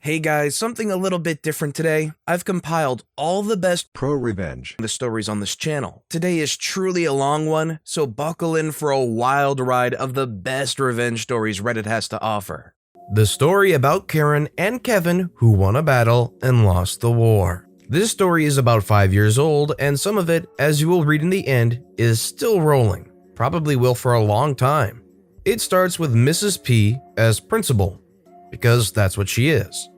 Hey guys, something a little bit different today. I've compiled all the best ProRevenge stories on this channel. Today is truly a long one, so buckle in for a wild ride of the best revenge stories Reddit has to offer. The story about Karen and Kevin who won a battle and lost the war. This story is about 5 years old, and some of it, as you will read in the end, is still rolling. Probably will for a long time. It starts with Mrs. P as principal, because that's what she is.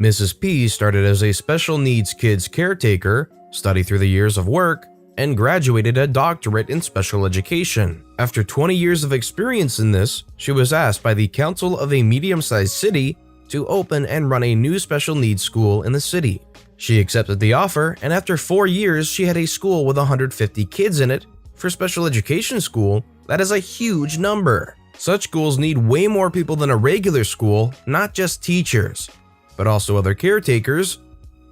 Mrs. P started as a special needs kids caretaker, studied through the years of work, and graduated a doctorate in special education. After 20 years of experience in this, she was asked by the council of a medium-sized city to open and run a new special needs school in the city. She accepted the offer, and after 4 years, she had a school with 150 kids in it. For special education school, that is a huge number. Such schools need way more people than a regular school, not just teachers, but also other caretakers,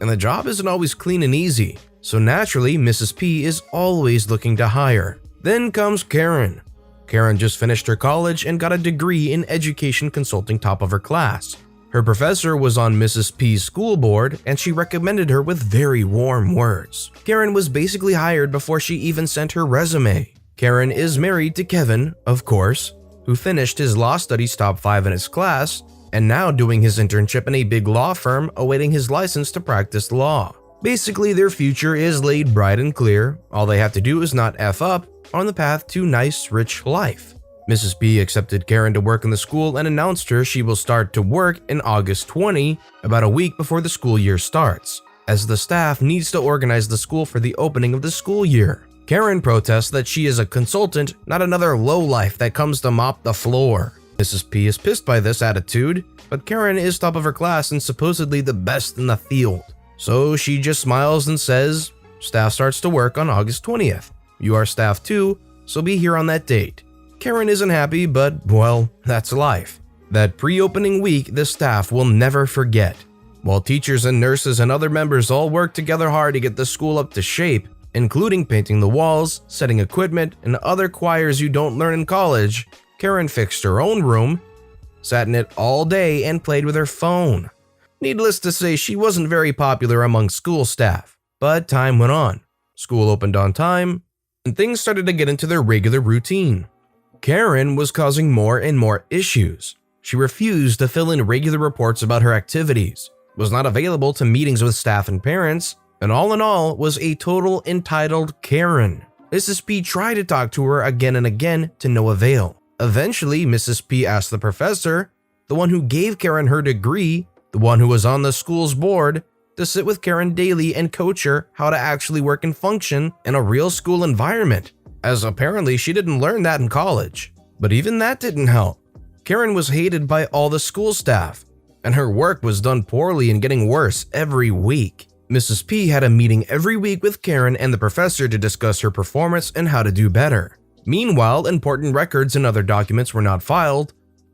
and the job isn't always clean and easy. So naturally, Mrs. P is always looking to hire. Then comes Karen. Karen just finished her college and got a degree in education consulting, top of her class. Her professor was on Mrs. P's school board, and she recommended her with very warm words. Karen was basically hired before she even sent her resume. Karen is married to Kevin, of course, who finished his law studies top 5 in his class, and now doing his internship in a big law firm awaiting his license to practice law. Basically, their future is laid bright and clear. All they have to do is not F up on the path to nice, rich life. Mrs. P accepted Karen to work in the school and announced her she will start to work in August 20, about a week before the school year starts, as the staff needs to organize the school for the opening of the school year. Karen protests that she is a consultant, not another lowlife that comes to mop the floor. Mrs. P is pissed by this attitude, but Karen is top of her class and supposedly the best in the field. So she just smiles and says, staff starts to work on August 20th. You are staff too, so be here on that date. Karen isn't happy, but well, that's life. That pre-opening week, the staff will never forget. While teachers and nurses and other members all work together hard to get the school up to shape, including painting the walls, setting equipment, and other choirs you don't learn in college, Karen fixed her own room, sat in it all day, and played with her phone. Needless to say, she wasn't very popular among school staff, but time went on. School opened on time, and things started to get into their regular routine. Karen was causing more and more issues. She refused to fill in regular reports about her activities, was not available to meetings with staff and parents, and all in all was a total entitled Karen. Mrs. P tried to talk to her again and again to no avail. Eventually, Mrs. P asked the professor, the one who gave Karen her degree, the one who was on the school's board, to sit with Karen daily and coach her how to actually work and function in a real school environment, as apparently she didn't learn that in college. But even that didn't help. Karen was hated by all the school staff, and her work was done poorly and getting worse every week. Mrs. P had a meeting every week with Karen and the professor to discuss her performance and how to do better. Meanwhile, important records and other documents were not filed,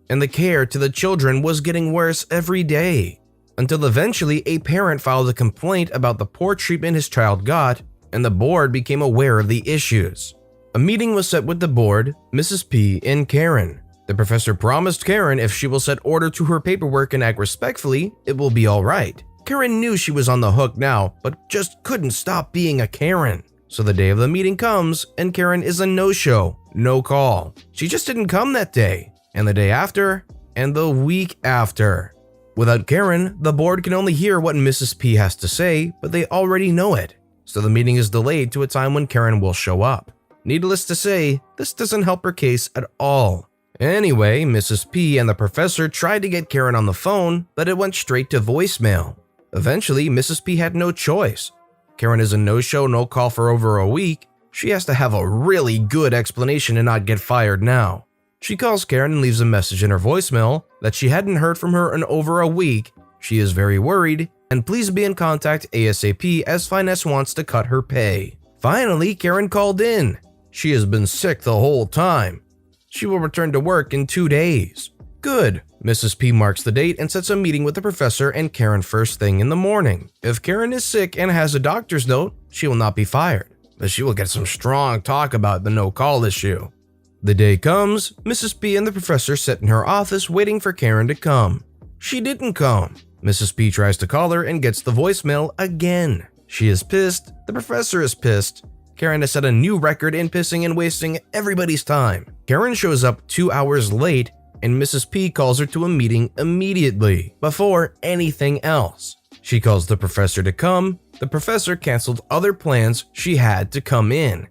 and the care to the children was getting worse every day, until eventually a parent filed a complaint about the poor treatment his child got, and the board became aware of the issues. A meeting was set with the board, Mrs. P, and Karen. The professor promised Karen if she will set order to her paperwork and act respectfully, it will be alright. Karen knew she was on the hook now, but just couldn't stop being a Karen. So the day of the meeting comes, and Karen is a no-show, no call. She just didn't come that day, and the day after, and the week after. Without Karen, the board can only hear what Mrs. P has to say, but they already know it. So the meeting is delayed to a time when Karen will show up. Needless to say, this doesn't help her case at all. Anyway, Mrs. P and the professor tried to get Karen on the phone, but it went straight to voicemail. Eventually, Mrs. P had no choice. Karen is a no-show, no-call for over a week. She has to have a really good explanation and not get fired now. She calls Karen and leaves a message in her voicemail that she hadn't heard from her in over a week. She is very worried, and please be in contact ASAP as Finance wants to cut her pay. Finally, Karen called in. She has been sick the whole time. She will return to work in 2 days. Good. Mrs. P marks the date and sets a meeting with the professor and Karen first thing in the morning. If Karen is sick and has a doctor's note, she will not be fired, but she will get some strong talk about the no-call issue. The day comes, Mrs. P and the professor sit in her office waiting for Karen to come. She didn't come. Mrs. P tries to call her and gets the voicemail again. She is pissed, the professor is pissed. Karen has set a new record in pissing and wasting everybody's time. Karen shows up 2 hours late and Mrs. P calls her to a meeting immediately, before anything else. She calls the professor to come, the professor canceled other plans she had to come in,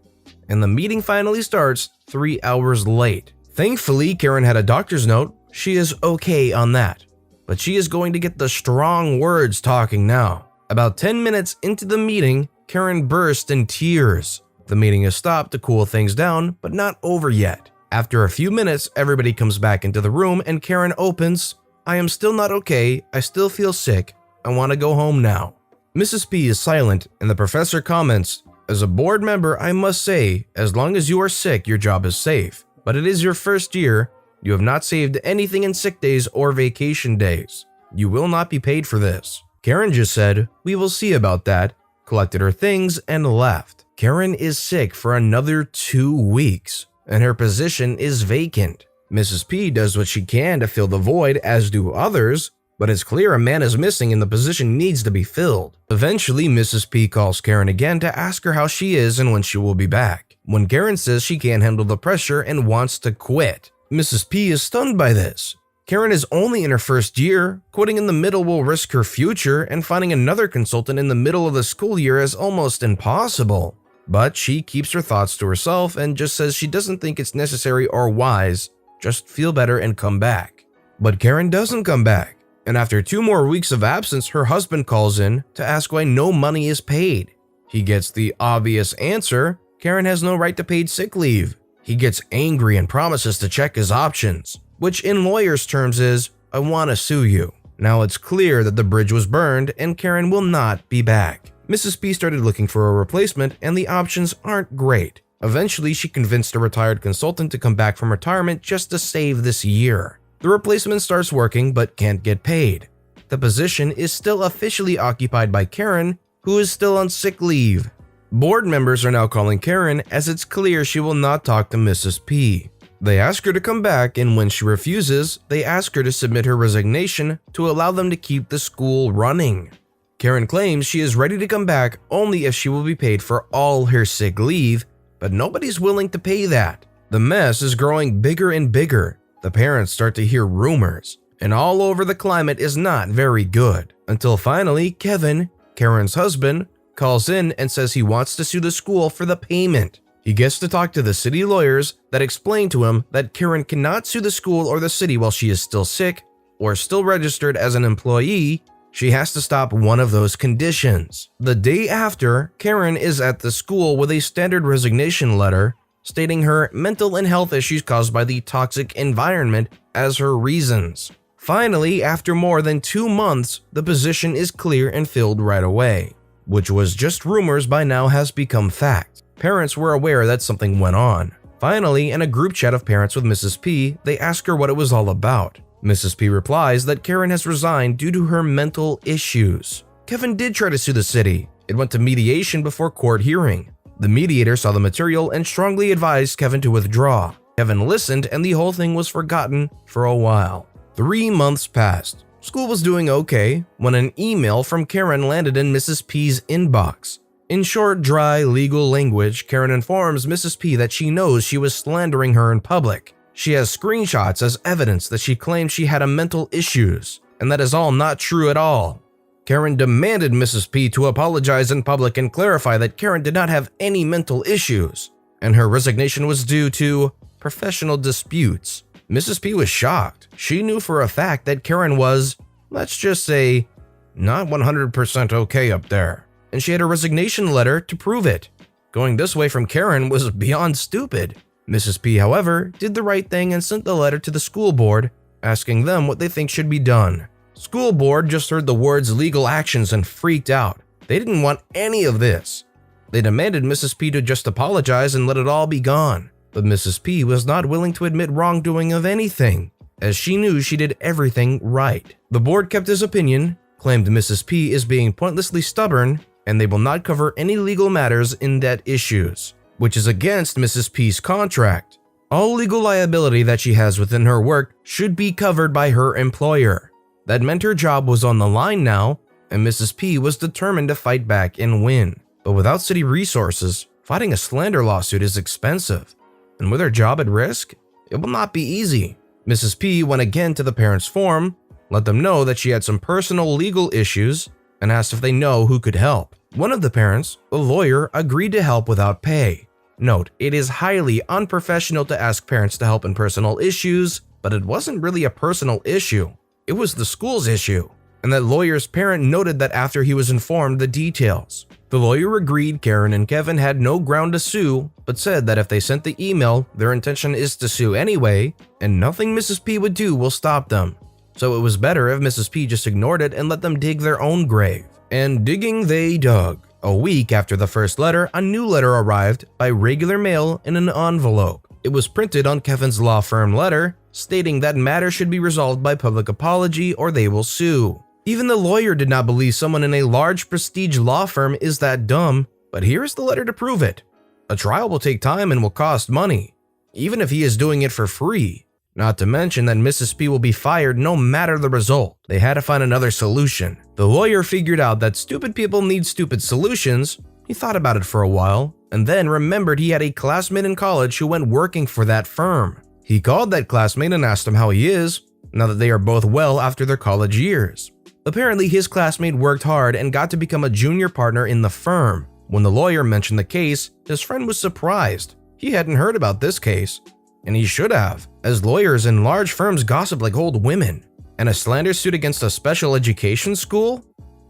and the meeting finally starts 3 hours late. Thankfully, Karen had a doctor's note, she is okay on that, but she is going to get the strong words talking now. About 10 minutes into the meeting, Karen burst in tears. The meeting is stopped to cool things down, but not over yet. After a few minutes, everybody comes back into the room and Karen opens, "I am still not okay, I still feel sick, I want to go home now." Mrs. P is silent and the professor comments, "As a board member, I must say, as long as you are sick, your job is safe. But it is your first year, you have not saved anything in sick days or vacation days. You will not be paid for this." Karen just said, "We will see about that," collected her things and left. Karen is sick for another 2 weeks, and her position is vacant. Mrs. P does what she can to fill the void, as do others, but it's clear a man is missing and the position needs to be filled. Eventually, Mrs. P calls Karen again to ask her how she is and when she will be back. When Karen says she can't handle the pressure and wants to quit, Mrs. P is stunned by this. Karen is only in her first year, quitting in the middle will risk her future, and finding another consultant in the middle of the school year is almost impossible. But she keeps her thoughts to herself and just says she doesn't think it's necessary or wise, just feel better and come back. But Karen doesn't come back, and after 2 more weeks of absence, her husband calls in to ask why no money is paid. He gets the obvious answer, Karen has no right to paid sick leave. He gets angry and promises to check his options, which in lawyers' terms is, "I want to sue you." Now it's clear that the bridge was burned and Karen will not be back. Mrs. P started looking for a replacement and the options aren't great. Eventually, she convinced a retired consultant to come back from retirement just to save this year. The replacement starts working but can't get paid. The position is still officially occupied by Karen, who is still on sick leave. Board members are now calling Karen as it's clear she will not talk to Mrs. P. They ask her to come back, and when she refuses, they ask her to submit her resignation to allow them to keep the school running. Karen claims she is ready to come back only if she will be paid for all her sick leave, but nobody's willing to pay that. The mess is growing bigger and bigger. The parents start to hear rumors, and all over the climate is not very good. Until finally, Kevin, Karen's husband, calls in and says he wants to sue the school for the payment. He gets to talk to the city lawyers that explain to him that Karen cannot sue the school or the city while she is still sick or still registered as an employee. She has to stop one of those conditions. The day after, Karen is at the school with a standard resignation letter stating her mental and health issues caused by the toxic environment as her reasons. Finally, after more than 2 months, the position is clear and filled right away. Which was just rumors by now has become fact. Parents were aware that something went on. Finally, in a group chat of parents with Mrs. P, they ask her what it was all about. Mrs. P replies that Karen has resigned due to her mental issues. Kevin did try to sue the city. It went to mediation before court hearing. The mediator saw the material and strongly advised Kevin to withdraw. Kevin listened and the whole thing was forgotten for a while. 3 months passed. School was doing okay when an email from Karen landed in Mrs. P's inbox. In short, dry, legal language, Karen informs Mrs. P that she knows she was slandering her in public. She has screenshots as evidence that she claimed she had mental issues, and that is all not true at all. Karen demanded Mrs. P to apologize in public and clarify that Karen did not have any mental issues, and her resignation was due to professional disputes. Mrs. P was shocked. She knew for a fact that Karen was, let's just say, not 100% okay up there, and she had a resignation letter to prove it. Going this way from Karen was beyond stupid. Mrs. P, however, did the right thing and sent the letter to the school board, asking them what they think should be done. School board just heard the words legal actions and freaked out. They didn't want any of this. They demanded Mrs. P to just apologize and let it all be gone. But Mrs. P was not willing to admit wrongdoing of anything, as she knew she did everything right. The board kept his opinion, claimed Mrs. P is being pointlessly stubborn, and they will not cover any legal matters in that issues, which is against Mrs. P's contract. All legal liability that she has within her work should be covered by her employer. That meant her job was on the line now, and Mrs. P was determined to fight back and win. But without city resources, fighting a slander lawsuit is expensive, and with her job at risk, it will not be easy. Mrs. P went again to the parents' forum, let them know that she had some personal legal issues, and asked if they know who could help. One of the parents, a lawyer, agreed to help without pay. Note, it is highly unprofessional to ask parents to help in personal issues, but it wasn't really a personal issue. It was the school's issue, and that lawyer's parent noted that after he was informed the details. The lawyer agreed Karen and Kevin had no ground to sue, but said that if they sent the email, their intention is to sue anyway, and nothing Mrs. P would do will stop them. So it was better if Mrs. P just ignored it and let them dig their own grave. And digging they dug. A week after the first letter, a new letter arrived by regular mail in an envelope. It was printed on Kevin's law firm letter, stating that matter should be resolved by public apology or they will sue. Even the lawyer did not believe someone in a large prestige law firm is that dumb, but here is the letter to prove it. A trial will take time and will cost money, even if he is doing it for free. Not to mention that Mrs. P will be fired no matter the result. They had to find another solution. The lawyer figured out that stupid people need stupid solutions. He thought about it for a while, and then remembered he had a classmate in college who went working for that firm. He called that classmate and asked him how he is, now that they are both well after their college years. Apparently, his classmate worked hard and got to become a junior partner in the firm. When the lawyer mentioned the case, his friend was surprised. He hadn't heard about this case, and he should have, as lawyers in large firms gossip like old women. And a slander suit against a special education school?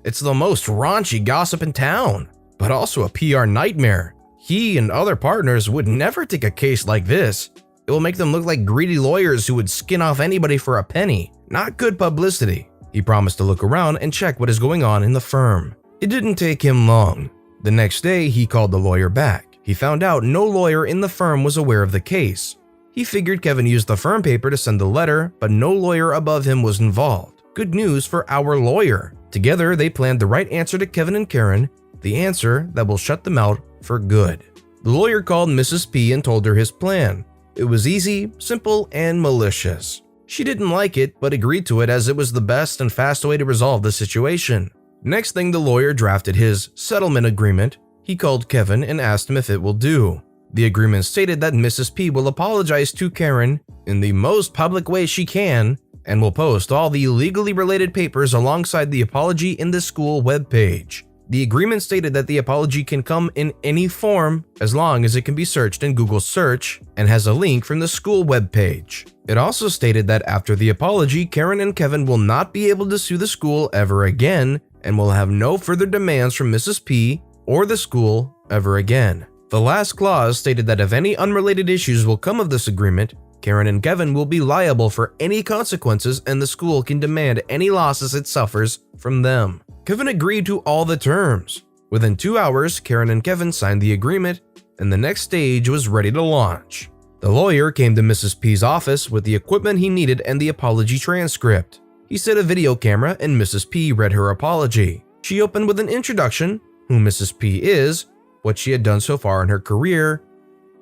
It's the most raunchy gossip in town, but also a PR nightmare. He and other partners would never take a case like this. It will make them look like greedy lawyers who would skin off anybody for a penny. Not good publicity. He promised to look around and check what is going on in the firm. It didn't take him long. The next day, he called the lawyer back. He found out no lawyer in the firm was aware of the case. He figured Kevin used the firm paper to send the letter, but no lawyer above him was involved. Good news for our lawyer. Together, they planned the right answer to Kevin and Karen, the answer that will shut them out for good. The lawyer called Mrs. P and told her his plan. It was easy, simple, and malicious. She didn't like it, but agreed to it as it was the best and fast way to resolve the situation. Next thing, the lawyer drafted his settlement agreement. He called Kevin and asked him if it will do. The agreement stated that Mrs. P will apologize to Karen in the most public way she can and will post all the legally related papers alongside the apology in the school webpage. The agreement stated that the apology can come in any form as long as it can be searched in Google search and has a link from the school webpage. It also stated that after the apology, Karen and Kevin will not be able to sue the school ever again and will have no further demands from Mrs. P or the school ever again. The last clause stated that if any unrelated issues will come of this agreement, Karen and Kevin will be liable for any consequences and the school can demand any losses it suffers from them. Kevin agreed to all the terms. Within 2 hours, Karen and Kevin signed the agreement, and the next stage was ready to launch. The lawyer came to Mrs. P's office with the equipment he needed and the apology transcript. He set a video camera and Mrs. P read her apology. She opened with an introduction, who Mrs. P is, what she had done so far in her career,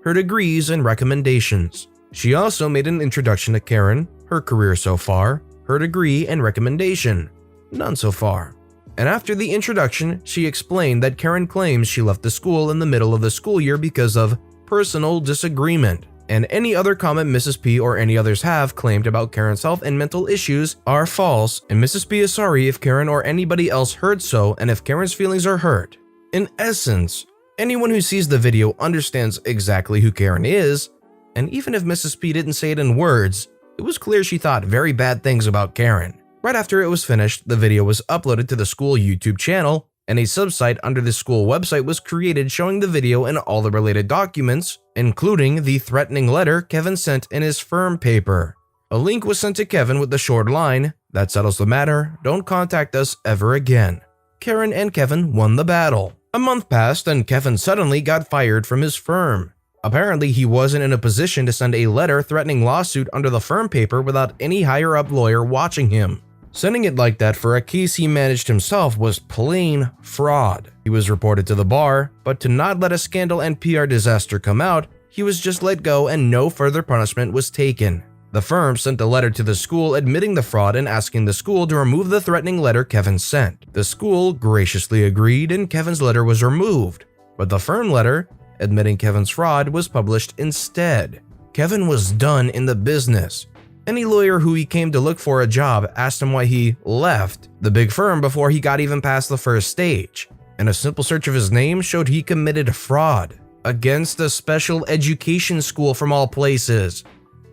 her degrees and recommendations. She also made an introduction to Karen, her career so far, her degree and recommendation, none so far. And after the introduction, she explained that Karen claims she left the school in the middle of the school year because of personal disagreement, and any other comment Mrs. P or any others have claimed about Karen's health and mental issues are false, and Mrs. P is sorry if Karen or anybody else heard so and if Karen's feelings are hurt. In essence, anyone who sees the video understands exactly who Karen is, and even if Mrs. P didn't say it in words, it was clear she thought very bad things about Karen. Right after it was finished, the video was uploaded to the school YouTube channel, and a subsite under the school website was created showing the video and all the related documents, including the threatening letter Kevin sent in his firm paper. A link was sent to Kevin with the short line, "That settles the matter, don't contact us ever again." Karen and Kevin won the battle. A month passed and Kevin suddenly got fired from his firm. Apparently, he wasn't in a position to send a letter threatening lawsuit under the firm paper without any higher-up lawyer watching him. Sending it like that for a case he managed himself was plain fraud. He was reported to the bar, but to not let a scandal and PR disaster come out, he was just let go and no further punishment was taken. The firm sent a letter to the school admitting the fraud and asking the school to remove the threatening letter Kevin sent. The school graciously agreed and Kevin's letter was removed, but the firm letter admitting Kevin's fraud was published instead. Kevin was done in the business. Any lawyer who he came to look for a job asked him why he left the big firm before he got even past the first stage, and a simple search of his name showed he committed fraud against a special education school from all places.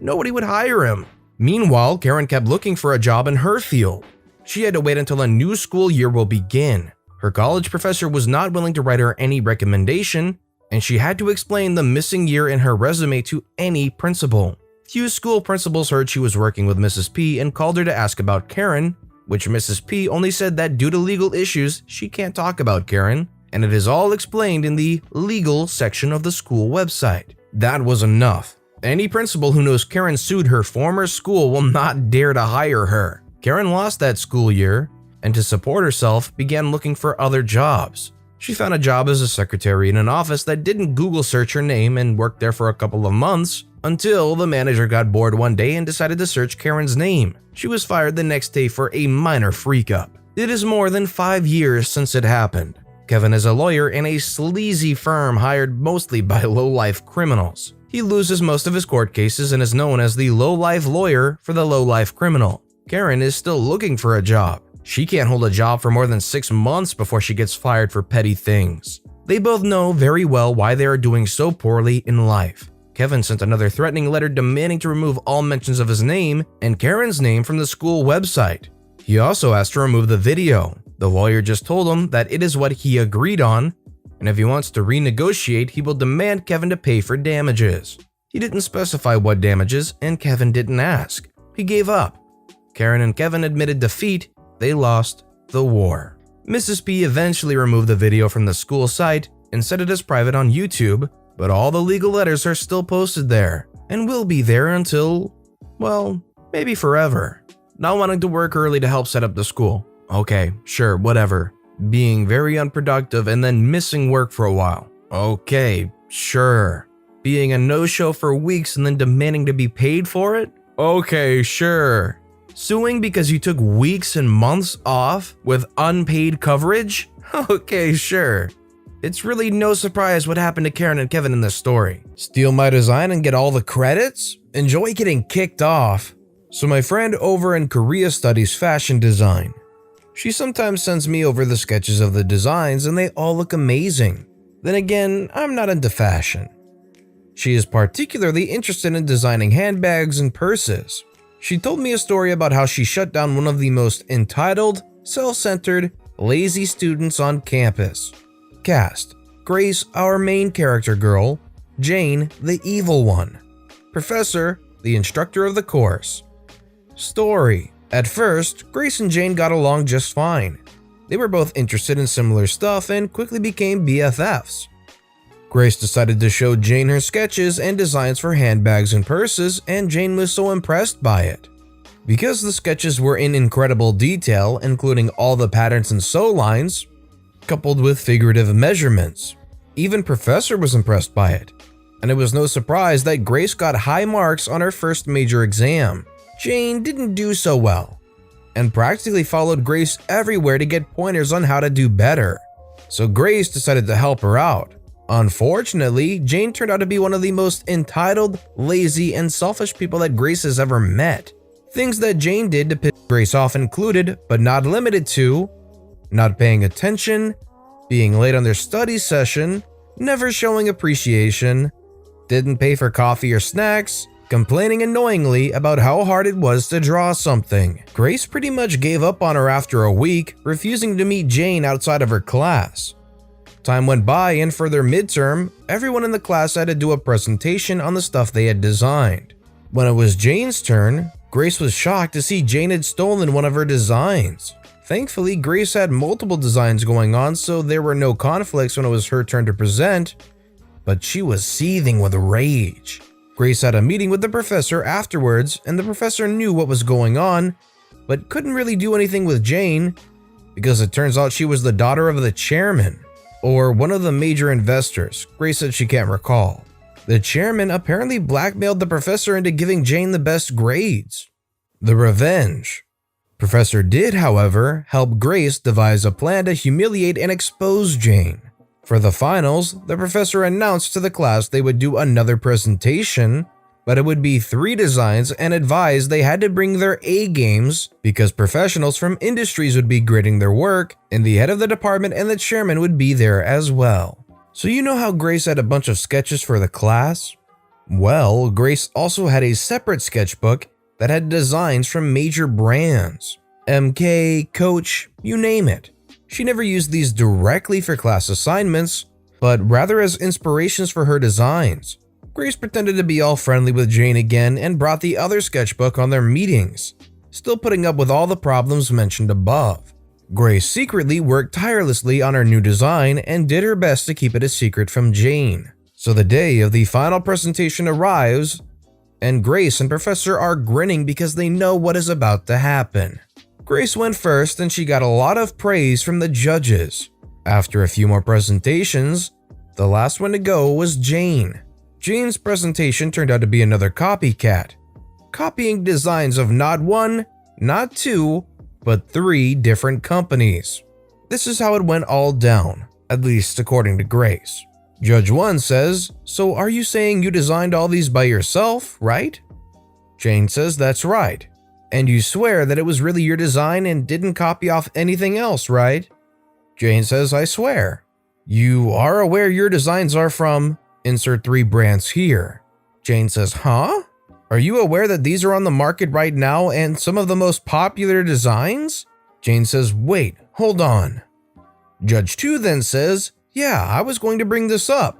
Nobody would hire him. Meanwhile, Karen kept looking for a job in her field. She had to wait until a new school year will begin. Her college professor was not willing to write her any recommendation, and she had to explain the missing year in her resume to any principal. Few school principals heard she was working with Mrs. P and called her to ask about Karen, which Mrs. P only said that due to legal issues, she can't talk about Karen, and it is all explained in the legal section of the school website. That was enough. Any principal who knows Karen sued her former school will not dare to hire her. Karen lost that school year, and to support herself, began looking for other jobs. She found a job as a secretary in an office that didn't Google search her name and worked there for a couple of months, until the manager got bored one day and decided to search Karen's name. She was fired the next day for a minor freak-up. It is more than 5 years since it happened. Kevin is a lawyer in a sleazy firm hired mostly by low-life criminals. He loses most of his court cases and is known as the low-life lawyer for the low-life criminal. Karen is still looking for a job. She can't hold a job for more than 6 months before she gets fired for petty things. They both know very well why they are doing so poorly in life. Kevin sent another threatening letter demanding to remove all mentions of his name and Karen's name from the school website. He also asked to remove the video. The lawyer just told him that it is what he agreed on, and if he wants to renegotiate, he will demand Kevin to pay for damages. He didn't specify what damages, and Kevin didn't ask. He gave up. Karen and Kevin admitted defeat. They lost the war. Mrs. P eventually removed the video from the school site and set it as private on YouTube, but all the legal letters are still posted there and will be there until, well, maybe forever. Not wanting to work early to help set up the school. Okay, sure, whatever. Being very unproductive and then missing work for a while. Okay, sure. Being a no-show for weeks and then demanding to be paid for it? Okay, sure. Suing because you took weeks and months off with unpaid coverage? Okay, sure. It's really no surprise what happened to Karen and Kevin in this story. Steal my design and get all the credits? Enjoy getting kicked off. So my friend over in Korea studies fashion design. She sometimes sends me over the sketches of the designs and they all look amazing. Then again, I'm not into fashion. She is particularly interested in designing handbags and purses. She told me a story about how she shut down one of the most entitled, self-centered, lazy students on campus. Cast: Grace, our main character girl; Jane, the evil one; Professor, the instructor of the course. Story: At first, Grace and Jane got along just fine. They were both interested in similar stuff and quickly became BFFs. Grace decided to show Jane her sketches and designs for handbags and purses, and Jane was so impressed by it. Because the sketches were in incredible detail, including all the patterns and sew lines, coupled with figurative measurements, even Professor was impressed by it. And it was no surprise that Grace got high marks on her first major exam. Jane didn't do so well, and practically followed Grace everywhere to get pointers on how to do better. So Grace decided to help her out. Unfortunately, Jane turned out to be one of the most entitled, lazy, and selfish people that Grace has ever met. Things that Jane did to piss Grace off included, but not limited to, not paying attention, being late on their study session, never showing appreciation, didn't pay for coffee or snacks, complaining annoyingly about how hard it was to draw something. Grace pretty much gave up on her after a week, refusing to meet Jane outside of her class. Time went by, and for their midterm, everyone in the class had to do a presentation on the stuff they had designed. When it was Jane's turn, Grace was shocked to see Jane had stolen one of her designs. Thankfully, Grace had multiple designs going on, so there were no conflicts when it was her turn to present, but she was seething with rage. Grace had a meeting with the professor afterwards, and the professor knew what was going on, but couldn't really do anything with Jane, because it turns out she was the daughter of the chairman, or one of the major investors. Grace said she can't recall. The chairman apparently blackmailed the professor into giving Jane the best grades. The revenge. Professor did, however, help Grace devise a plan to humiliate and expose Jane. For the finals, the professor announced to the class they would do another presentation, but it would be 3 designs and advised they had to bring their A games because professionals from industries would be grading their work, and the head of the department and the chairman would be there as well. So you know how Grace had a bunch of sketches for the class? Well, Grace also had a separate sketchbook that had designs from major brands. MK, Coach, you name it. She never used these directly for class assignments, but rather as inspirations for her designs. Grace pretended to be all friendly with Jane again and brought the other sketchbook on their meetings, still putting up with all the problems mentioned above. Grace secretly worked tirelessly on her new design and did her best to keep it a secret from Jane. So the day of the final presentation arrives, and Grace and Professor are grinning because they know what is about to happen. Grace went first and she got a lot of praise from the judges. After a few more presentations, the last one to go was Jane. Jane's presentation turned out to be another copycat, copying designs of not 1, not 2, but 3 different companies. This is how it went all down, at least according to Grace. Judge 1 says, "So are you saying you designed all these by yourself, right?" Jane says that's right. "And you swear that it was really your design and didn't copy off anything else, right?" Jane says, "I swear." "You are aware your designs are from insert 3 brands here." Jane says, "Huh? Are you aware that these are on the market right now and some of the most popular designs?" Jane says, "Wait, hold on." Judge 2 then says, "Yeah, I was going to bring this up.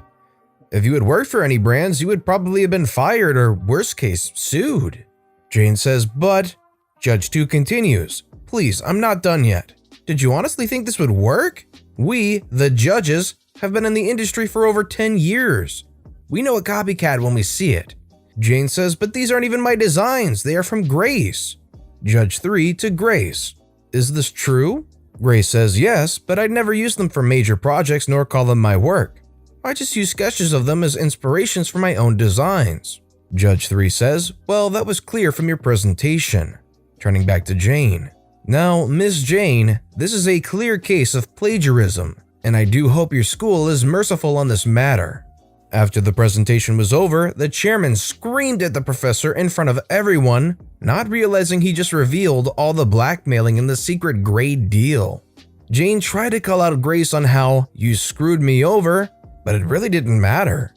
If you had worked for any brands, you would probably have been fired or, worst case, sued." Jane says, "But..." Judge 2 continues, "Please, I'm not done yet. Did you honestly think this would work? We, the judges, have been in the industry for over 10 years. We know a copycat when we see it." Jane says, "But these aren't even my designs, they are from Grace." Judge 3 to Grace, "Is this true?" Grace says, "Yes, but I'd never use them for major projects nor call them my work. I just use sketches of them as inspirations for my own designs." Judge 3 says, "Well, that was clear from your presentation." Turning back to Jane, "Now, Miss Jane, this is a clear case of plagiarism, and I do hope your school is merciful on this matter." After the presentation was over, the chairman screamed at the professor in front of everyone, not realizing he just revealed all the blackmailing in the secret grade deal. Jane tried to call out Grace on how "you screwed me over," but it really didn't matter.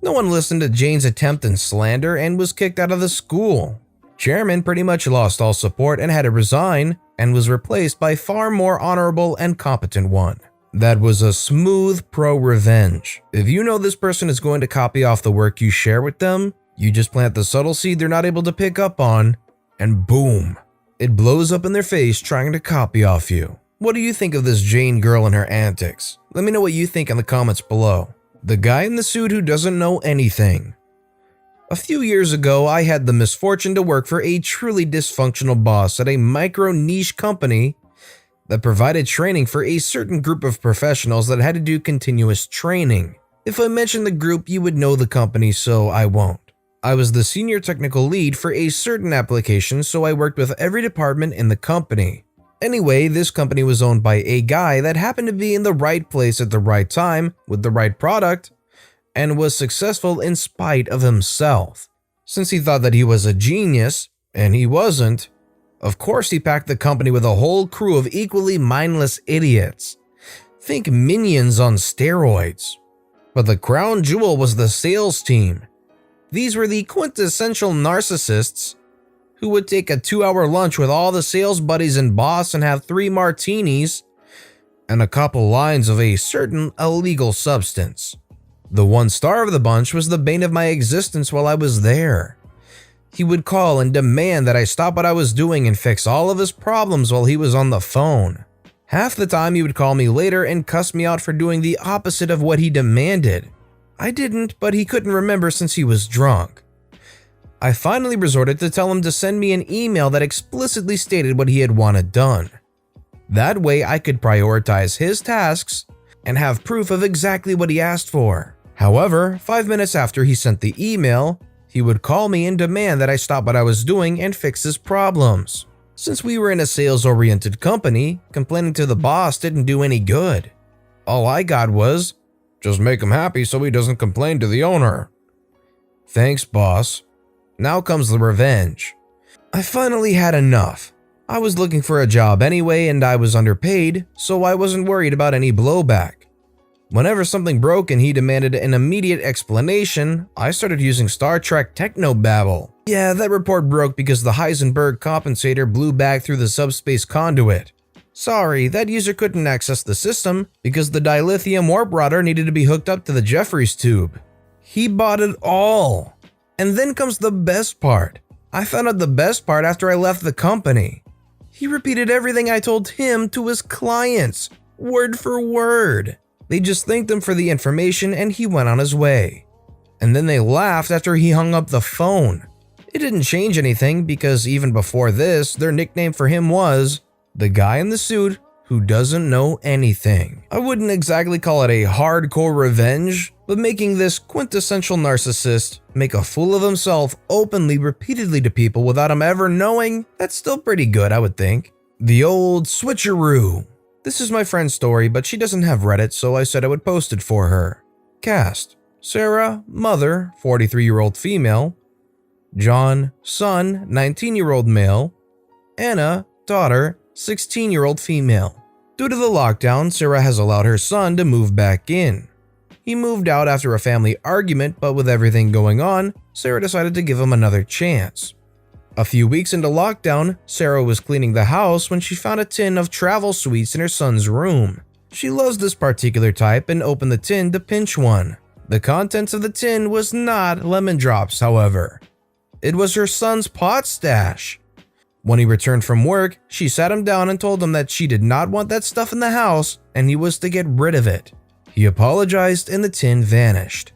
No one listened to Jane's attempt and slander and was kicked out of the school. Chairman pretty much lost all support and had to resign, and was replaced by a far more honorable and competent one. That was a smooth ProRevenge. If you know this person is going to copy off the work you share with them, you just plant the subtle seed they're not able to pick up on, and boom, it blows up in their face trying to copy off you. What do you think of this Jane girl and her antics? Let me know what you think in the comments below. The guy in the suit who doesn't know anything. A few years ago, I had the misfortune to work for a truly dysfunctional boss at a micro niche company that provided training for a certain group of professionals that had to do continuous training. If I mention the group, you would know the company, so I won't. I was the senior technical lead for a certain application, so I worked with every department in the company. Anyway, this company was owned by a guy that happened to be in the right place at the right time with the right product, and was successful in spite of himself. Since he thought that he was a genius, and he wasn't, of course he packed the company with a whole crew of equally mindless idiots. Think minions on steroids. But the crown jewel was the sales team. These were the quintessential narcissists who would take a 2-hour lunch with all the sales buddies and boss and have 3 martinis and a couple lines of a certain illegal substance. The one star of the bunch was the bane of my existence while I was there. He would call and demand that I stop what I was doing and fix all of his problems while he was on the phone. Half the time he would call me later and cuss me out for doing the opposite of what he demanded. I didn't, but he couldn't remember since he was drunk. I finally resorted to tell him to send me an email that explicitly stated what he had wanted done. That way I could prioritize his tasks and have proof of exactly what he asked for. However, 5 minutes after he sent the email, he would call me and demand that I stop what I was doing and fix his problems. Since we were in a sales-oriented company, complaining to the boss didn't do any good. All I got was, "Just make him happy so he doesn't complain to the owner." Thanks, boss. Now comes the revenge. I finally had enough. I was looking for a job anyway and I was underpaid, so I wasn't worried about any blowback. Whenever something broke and he demanded an immediate explanation, I started using Star Trek Technobabble. Yeah, that report broke because the Heisenberg compensator blew back through the subspace conduit. Sorry, that user couldn't access the system because the dilithium warp router needed to be hooked up to the Jeffries tube. He bought it all. And then comes the best part. I found out the best part after I left the company. He repeated everything I told him to his clients, word for word. They just thanked him for the information and he went on his way. And then they laughed after he hung up the phone. It didn't change anything because even before this, their nickname for him was the guy in the suit who doesn't know anything. I wouldn't exactly call it a hardcore revenge, but making this quintessential narcissist make a fool of himself openly repeatedly to people without him ever knowing, that's still pretty good, I would think. The old switcheroo. This is my friend's story, but she doesn't have Reddit, so I said I would post it for her. Cast: Sarah, mother, 43-year-old female. John, son, 19-year-old male. Anna, daughter, 16-year-old female. Due to the lockdown, Sarah has allowed her son to move back in. He moved out after a family argument, but with everything going on, Sarah decided to give him another chance. A few weeks into lockdown, Sarah was cleaning the house when she found a tin of travel sweets in her son's room. She loves this particular type and opened the tin to pinch one. The contents of the tin was not lemon drops, however. It was her son's pot stash. When he returned from work, she sat him down and told him that she did not want that stuff in the house and he was to get rid of it. He apologized and the tin vanished.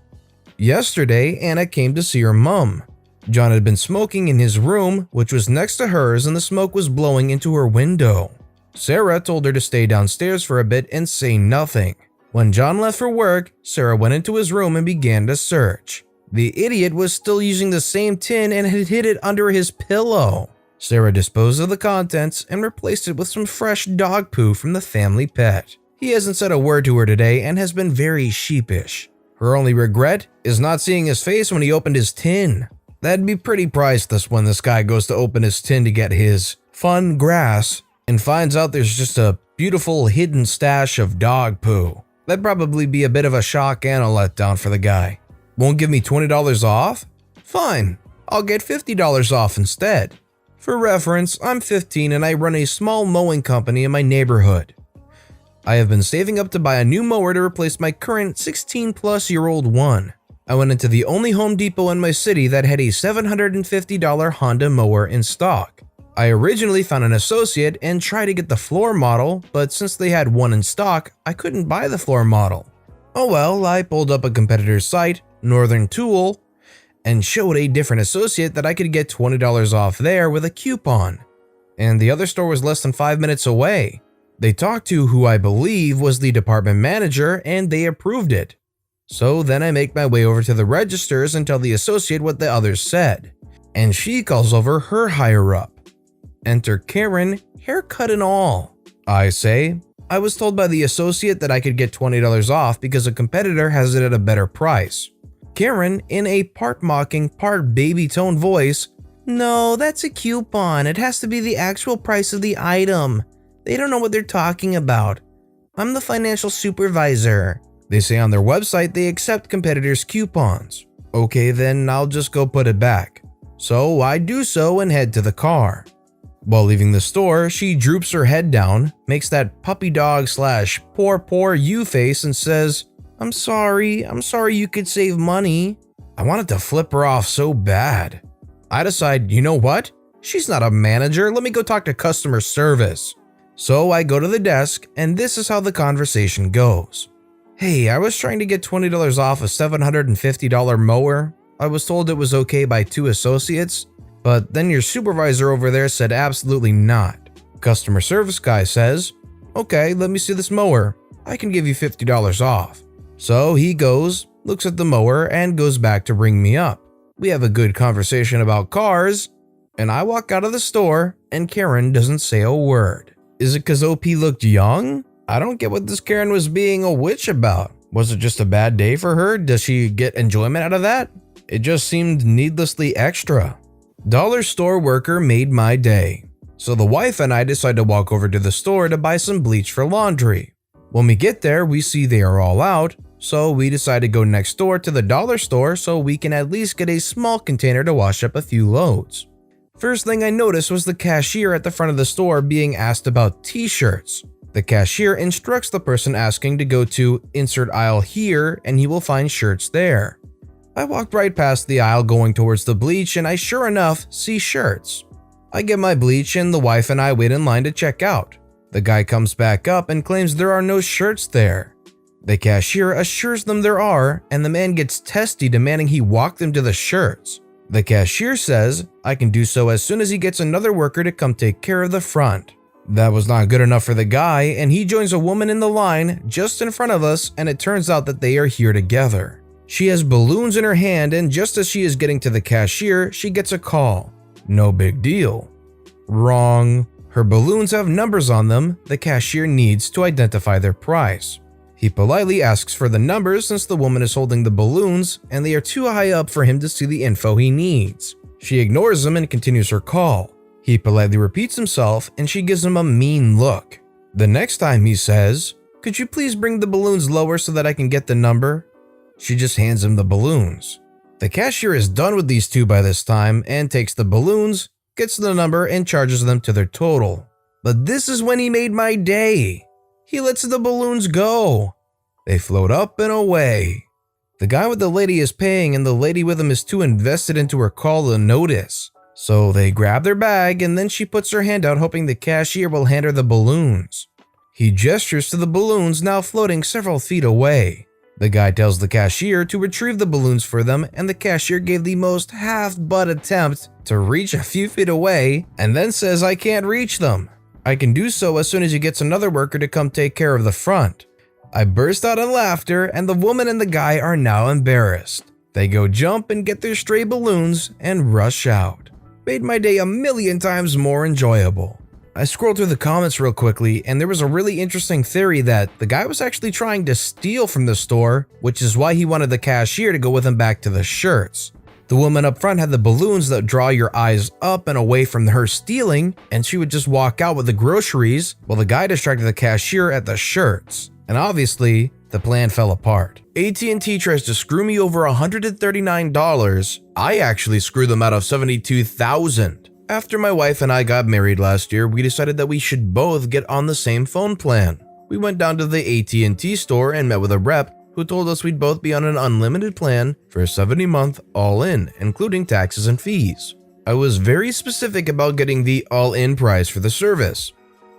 Yesterday, Anna came to see her mom. John had been smoking in his room, which was next to hers, and the smoke was blowing into her window. Sarah told her to stay downstairs for a bit and say nothing. When John left for work, Sarah went into his room and began to search. The idiot was still using the same tin and had hid it under his pillow. Sarah disposed of the contents and replaced it with some fresh dog poo from the family pet. He hasn't said a word to her today and has been very sheepish. Her only regret is not seeing his face when he opened his tin. That'd be pretty priceless when this guy goes to open his tin to get his fun grass and finds out there's just a beautiful hidden stash of dog poo. That'd probably be a bit of a shock and a letdown for the guy. Won't give me $20 off? Fine, I'll get $50 off instead. For reference, I'm 15 and I run a small mowing company in my neighborhood. I have been saving up to buy a new mower to replace my current 16-plus-year-old one. I went into the only Home Depot in my city that had a $750 Honda mower in stock. I originally found an associate and tried to get the floor model, but since they had one in stock, I couldn't buy the floor model. Oh well, I pulled up a competitor's site, Northern Tool, and showed a different associate that I could get $20 off there with a coupon. And the other store was less than 5 minutes away. They talked to who I believe was the department manager and they approved it. So then I make my way over to the registers and tell the associate what the others said. And she calls over her higher up. Enter Karen, haircut and all. I say, I was told by the associate that I could get $20 off because a competitor has it at a better price. Karen, in a part mocking, part baby tone voice, no, that's a coupon. It has to be the actual price of the item. They don't know what they're talking about. I'm the financial supervisor. They say on their website they accept competitors' coupons. Okay, then I'll just go put it back. So I do so and head to the car. While leaving the store, she droops her head down, makes that puppy dog / poor you face and says, I'm sorry you could save money. I wanted to flip her off so bad. I decide, you know what? She's not a manager, let me go talk to customer service. So I go to the desk and this is how the conversation goes. Hey, I was trying to get $20 off a $750 mower. I was told it was okay by 2 associates, but then your supervisor over there said absolutely not. Customer service guy says, okay, let me see this mower. I can give you $50 off. So he goes, looks at the mower, and goes back to ring me up. We have a good conversation about cars, and I walk out of the store, and Karen doesn't say a word. Is it because OP looked young? I don't get what this Karen was being a witch about. Was it just a bad day for her? Does she get enjoyment out of that? It just seemed needlessly extra. Dollar store worker made my day. So the wife and I decide to walk over to the store to buy some bleach for laundry. When we get there, we see they are all out, so we decide to go next door to the dollar store so we can at least get a small container to wash up a few loads. First thing I noticed was the cashier at the front of the store being asked about t-shirts. The cashier instructs the person asking to go to insert aisle here and he will find shirts there. I walked right past the aisle going towards the bleach and I sure enough see shirts. I get my bleach and the wife and I wait in line to check out. The guy comes back up and claims there are no shirts there. The cashier assures them there are, and the man gets testy demanding he walk them to the shirts. The cashier says I can do so as soon as he gets another worker to come take care of the front. That was not good enough for the guy, and he joins a woman in the line just in front of us, and it turns out that they are here together. She has balloons in her hand, and just as she is getting to the cashier, she gets a call. No big deal. Wrong. Her balloons have numbers on them the cashier needs to identify their price. He politely asks for the numbers since the woman is holding the balloons and they are too high up for him to see the info he needs. She ignores him and continues her call. He politely repeats himself and she gives him a mean look. The next time he says, "Could you please bring the balloons lower so that I can get the number?" She just hands him the balloons. The cashier is done with these two by this time and takes the balloons, gets the number, and charges them to their total. But this is when he made my day. He lets the balloons go. They float up and away. The guy with the lady is paying and the lady with him is too invested into her call to notice. So they grab their bag and then she puts her hand out hoping the cashier will hand her the balloons. He gestures to the balloons now floating several feet away. The guy tells the cashier to retrieve the balloons for them and the cashier gave the most half-butt attempt to reach a few feet away and then says I can't reach them. I can do so as soon as he gets another worker to come take care of the front. I burst out in laughter and the woman and the guy are now embarrassed. They go jump and get their stray balloons and rush out. Made my day a million times more enjoyable. I scrolled through the comments real quickly and there was a really interesting theory that the guy was actually trying to steal from the store, which is why he wanted the cashier to go with him back to the shirts. The woman up front had the balloons that draw your eyes up and away from her stealing, and she would just walk out with the groceries while the guy distracted the cashier at the shirts. And obviously, the plan fell apart. AT&T tries to screw me over $139. I actually screwed them out of $72,000. After my wife and I got married last year, we decided that we should both get on the same phone plan. We went down to the AT&T store and met with a rep who told us we'd both be on an unlimited plan for a 70-month all-in, including taxes and fees. I was very specific about getting the all-in price for the service.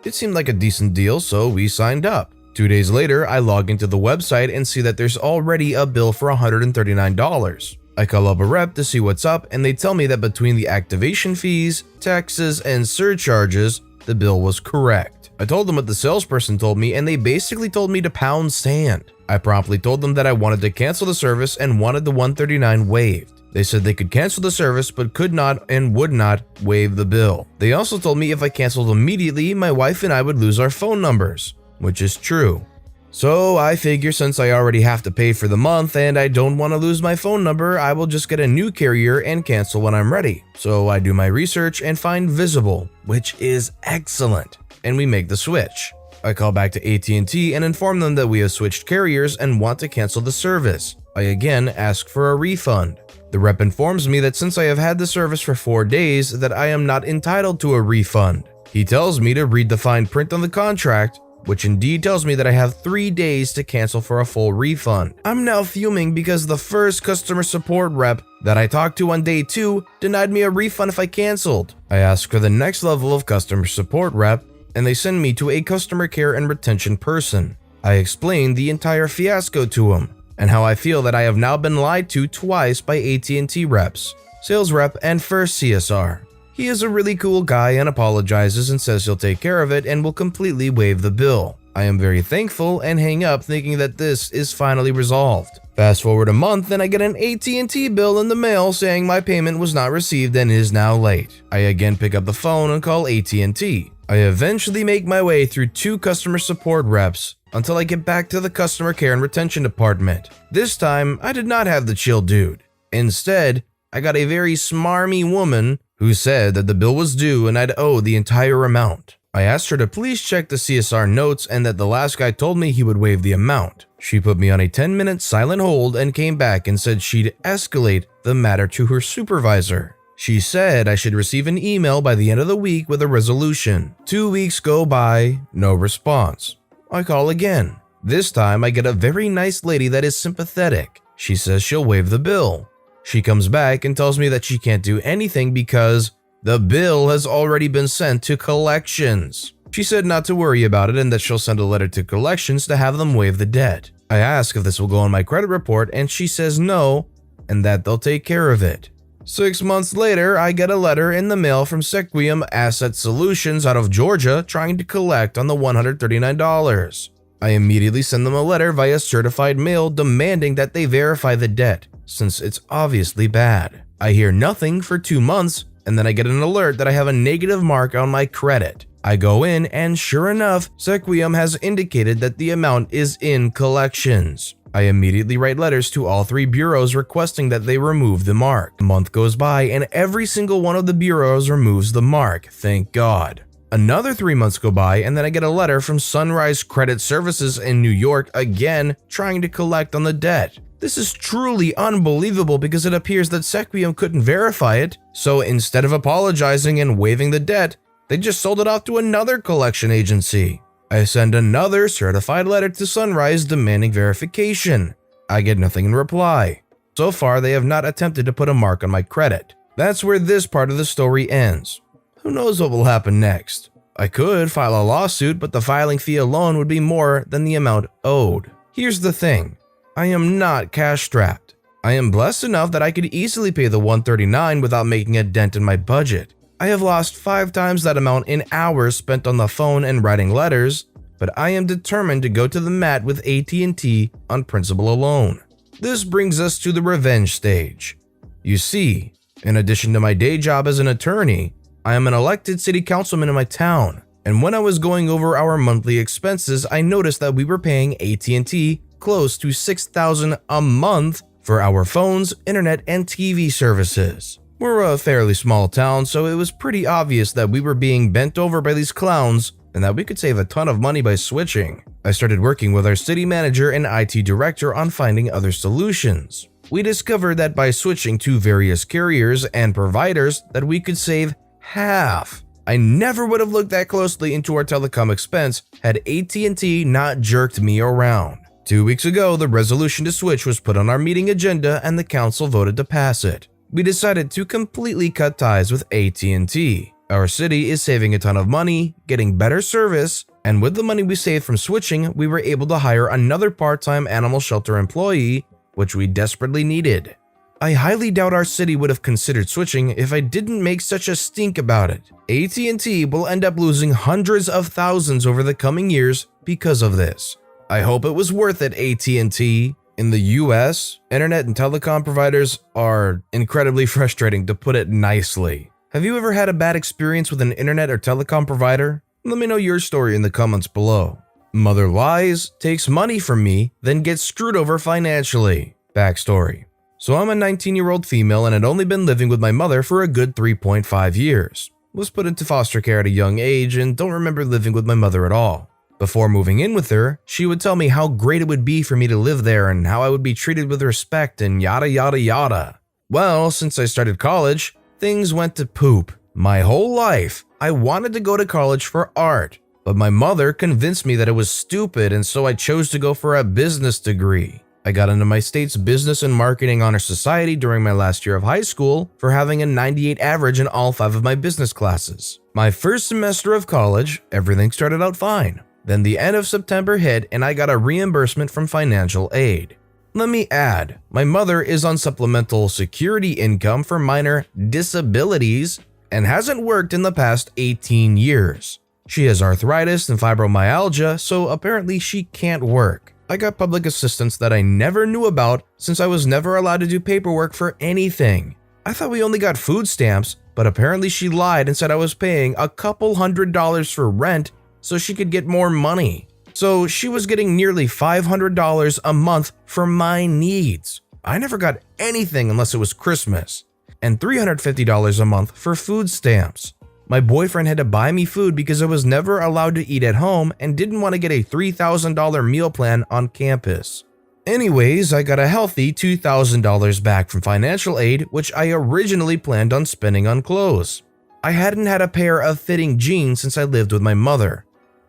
It seemed like a decent deal, so we signed up. 2 days later, I log into the website and see that there's already a bill for $139. I call up a rep to see what's up and they tell me that between the activation fees, taxes, and surcharges, the bill was correct. I told them what the salesperson told me and they basically told me to pound sand. I promptly told them that I wanted to cancel the service and wanted the $139 waived. They said they could cancel the service but could not and would not waive the bill. They also told me if I canceled immediately, my wife and I would lose our phone numbers, which is true. So I figure since I already have to pay for the month and I don't want to lose my phone number, I will just get a new carrier and cancel when I'm ready. So I do my research and find Visible, which is excellent, and we make the switch. I call back to AT&T and inform them that we have switched carriers and want to cancel the service. I again ask for a refund. The rep informs me that since I have had the service for 4 days that I am not entitled to a refund. He tells me to read the fine print on the contract, which indeed tells me that I have 3 days to cancel for a full refund. I'm now fuming because the first customer support rep that I talked to on day 2 denied me a refund if I canceled. I ask for the next level of customer support rep and they send me to a customer care and retention person. I explain the entire fiasco to him and how I feel that I have now been lied to twice by AT&T reps, sales rep, and first CSR. He is a really cool guy and apologizes and says he'll take care of it and will completely waive the bill. I am very thankful and hang up thinking that this is finally resolved. Fast forward a month and I get an AT&T bill in the mail saying my payment was not received and is now late. I again pick up the phone and call AT&T. I eventually make my way through 2 customer support reps until I get back to the customer care and retention department. This time, I did not have the chill dude. Instead, I got a very smarmy woman who said that the bill was due and I'd owe the entire amount. I asked her to please check the CSR notes and that the last guy told me he would waive the amount. She put me on a 10-minute silent hold and came back and said she'd escalate the matter to her supervisor. She said I should receive an email by the end of the week with a resolution. 2 weeks go by, no response. I call again. This time I get a very nice lady that is sympathetic. She says she'll waive the bill. She comes back and tells me that she can't do anything because the bill has already been sent to collections. She said not to worry about it and that she'll send a letter to collections to have them waive the debt. I ask if this will go on my credit report and she says no and that they'll take care of it. 6 months later, I get a letter in the mail from Sequium Asset Solutions out of Georgia trying to collect on the $139. I immediately send them a letter via certified mail demanding that they verify the debt, since it's obviously bad. I hear nothing for 2 months, and then I get an alert that I have a negative mark on my credit. I go in, and sure enough, Sequium has indicated that the amount is in collections. I immediately write letters to all 3 bureaus requesting that they remove the mark. A month goes by, and every single one of the bureaus removes the mark, thank God. Another 3 months go by, and then I get a letter from Sunrise Credit Services in New York again trying to collect on the debt. This is truly unbelievable because it appears that Sequium couldn't verify it, so instead of apologizing and waiving the debt, they just sold it off to another collection agency. I send another certified letter to Sunrise demanding verification. I get nothing in reply. So far, they have not attempted to put a mark on my credit. That's where this part of the story ends. Who knows what will happen next? I could file a lawsuit, but the filing fee alone would be more than the amount owed. Here's the thing. I am not cash strapped. I am blessed enough that I could easily pay the $139 without making a dent in my budget. I have lost 5 times that amount in hours spent on the phone and writing letters, but I am determined to go to the mat with AT&T on principle alone. This brings us to the revenge stage. You see, in addition to my day job as an attorney, I am an elected city councilman in my town, and when I was going over our monthly expenses, I noticed that we were paying AT&T close to $6,000 a month for our phones, internet, and TV services. We're a fairly small town, so it was pretty obvious that we were being bent over by these clowns and that we could save a ton of money by switching. I started working with our city manager and IT director on finding other solutions. We discovered that by switching to various carriers and providers that we could save half. I never would have looked that closely into our telecom expense had AT&T not jerked me around. 2 weeks ago, the resolution to switch was put on our meeting agenda and the council voted to pass it. We decided to completely cut ties with AT&T. Our city is saving a ton of money, getting better service, and with the money we saved from switching, we were able to hire another part-time animal shelter employee, which we desperately needed. I highly doubt our city would have considered switching if I didn't make such a stink about it. AT&T will end up losing hundreds of thousands over the coming years because of this. I hope it was worth it, AT&T. In the US, internet and telecom providers are incredibly frustrating, to put it nicely. Have you ever had a bad experience with an internet or telecom provider? Let me know your story in the comments below. Mother lies, takes money from me, then gets screwed over financially. Backstory. So I'm a 19-year-old female and had only been living with my mother for a good 3.5 years. Was put into foster care at a young age and don't remember living with my mother at all. Before moving in with her, she would tell me how great it would be for me to live there and how I would be treated with respect and yada yada yada. Well, since I started college, things went to poop. My whole life, I wanted to go to college for art, but my mother convinced me that it was stupid and so I chose to go for a business degree. I got into my state's Business and Marketing Honor Society during my last year of high school for having a 98 average in all 5 of my business classes. My first semester of college, everything started out fine. Then the end of September hit and I got a reimbursement from financial aid. Let me add, my mother is on supplemental security income for minor disabilities and hasn't worked in the past 18 years. She has arthritis and fibromyalgia, so apparently she can't work. I got public assistance that I never knew about since I was never allowed to do paperwork for anything. I thought we only got food stamps, but apparently she lied and said I was paying a couple $100s for rent so she could get more money. So she was getting nearly $500 a month for my needs. I never got anything unless it was Christmas, and $350 a month for food stamps. My boyfriend had to buy me food because I was never allowed to eat at home and didn't want to get a $3,000 meal plan on campus. Anyways, I got a healthy $2,000 back from financial aid, which I originally planned on spending on clothes. I hadn't had a pair of fitting jeans since I lived with my mother,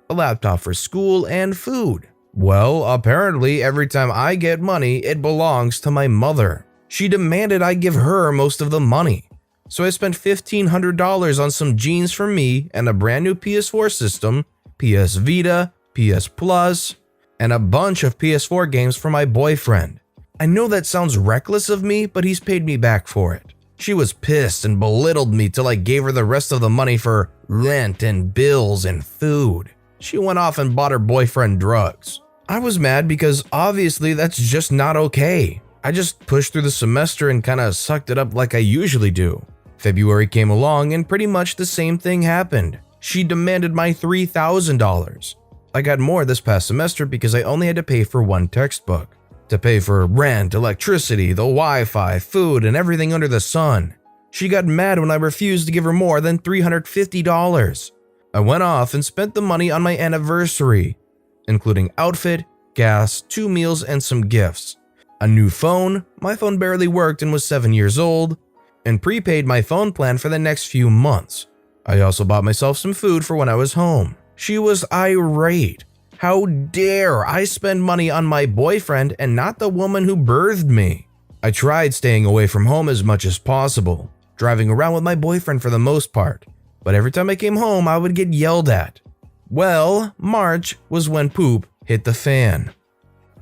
a laptop for school, and food. Well, apparently every time I get money, it belongs to my mother. She demanded I give her most of the money. So I spent $1,500 on some jeans for me and a brand new PS4 system, PS Vita, PS Plus, and a bunch of PS4 games for my boyfriend. I know that sounds reckless of me, but he's paid me back for it. She was pissed and belittled me till I gave her the rest of the money for rent and bills and food. She went off and bought her boyfriend drugs. I was mad because obviously that's just not okay. I just pushed through the semester and kinda sucked it up like I usually do. February came along and pretty much the same thing happened. She demanded my $3,000. I got more this past semester because I only had to pay for one textbook. To pay for rent, electricity, the Wi-Fi, food, and everything under the sun. She got mad when I refused to give her more than $350. I went off and spent the money on my anniversary, including outfit, gas, 2 meals, and some gifts. A new phone, my phone barely worked and was 7 years old, and prepaid my phone plan for the next few months. I also bought myself some food for when I was home. She was irate. How dare I spend money on my boyfriend and not the woman who birthed me? I tried staying away from home as much as possible, driving around with my boyfriend for the most part, but every time I came home I would get yelled at. Well, March was when poop hit the fan.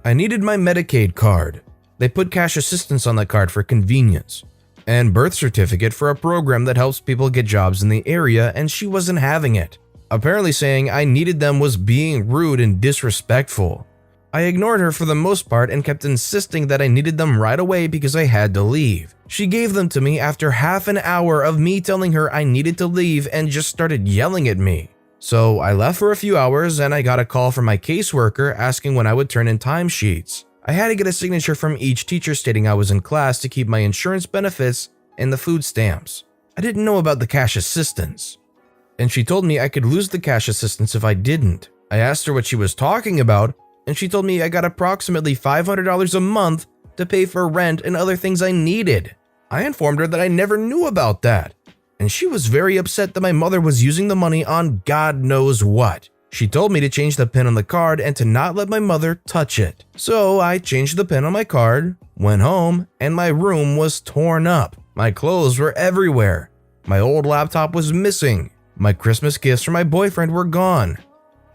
I needed my Medicaid card. They put cash assistance on that card for convenience, and birth certificate for a program that helps people get jobs in the area, and she wasn't having it. Apparently saying I needed them was being rude and disrespectful. I ignored her for the most part and kept insisting that I needed them right away because I had to leave. She gave them to me after half an hour of me telling her I needed to leave and just started yelling at me. So I left for a few hours and I got a call from my caseworker asking when I would turn in timesheets. I had to get a signature from each teacher stating I was in class to keep my insurance benefits and the food stamps. I didn't know about the cash assistance, and she told me I could lose the cash assistance if I didn't. I asked her what she was talking about, and she told me I got approximately $500 a month to pay for rent and other things I needed. I informed her that I never knew about that, and she was very upset that my mother was using the money on God knows what. She told me to change the pin on the card and to not let my mother touch it. So I changed the pin on my card, went home, and my room was torn up. My clothes were everywhere. My old laptop was missing. My Christmas gifts for my boyfriend were gone.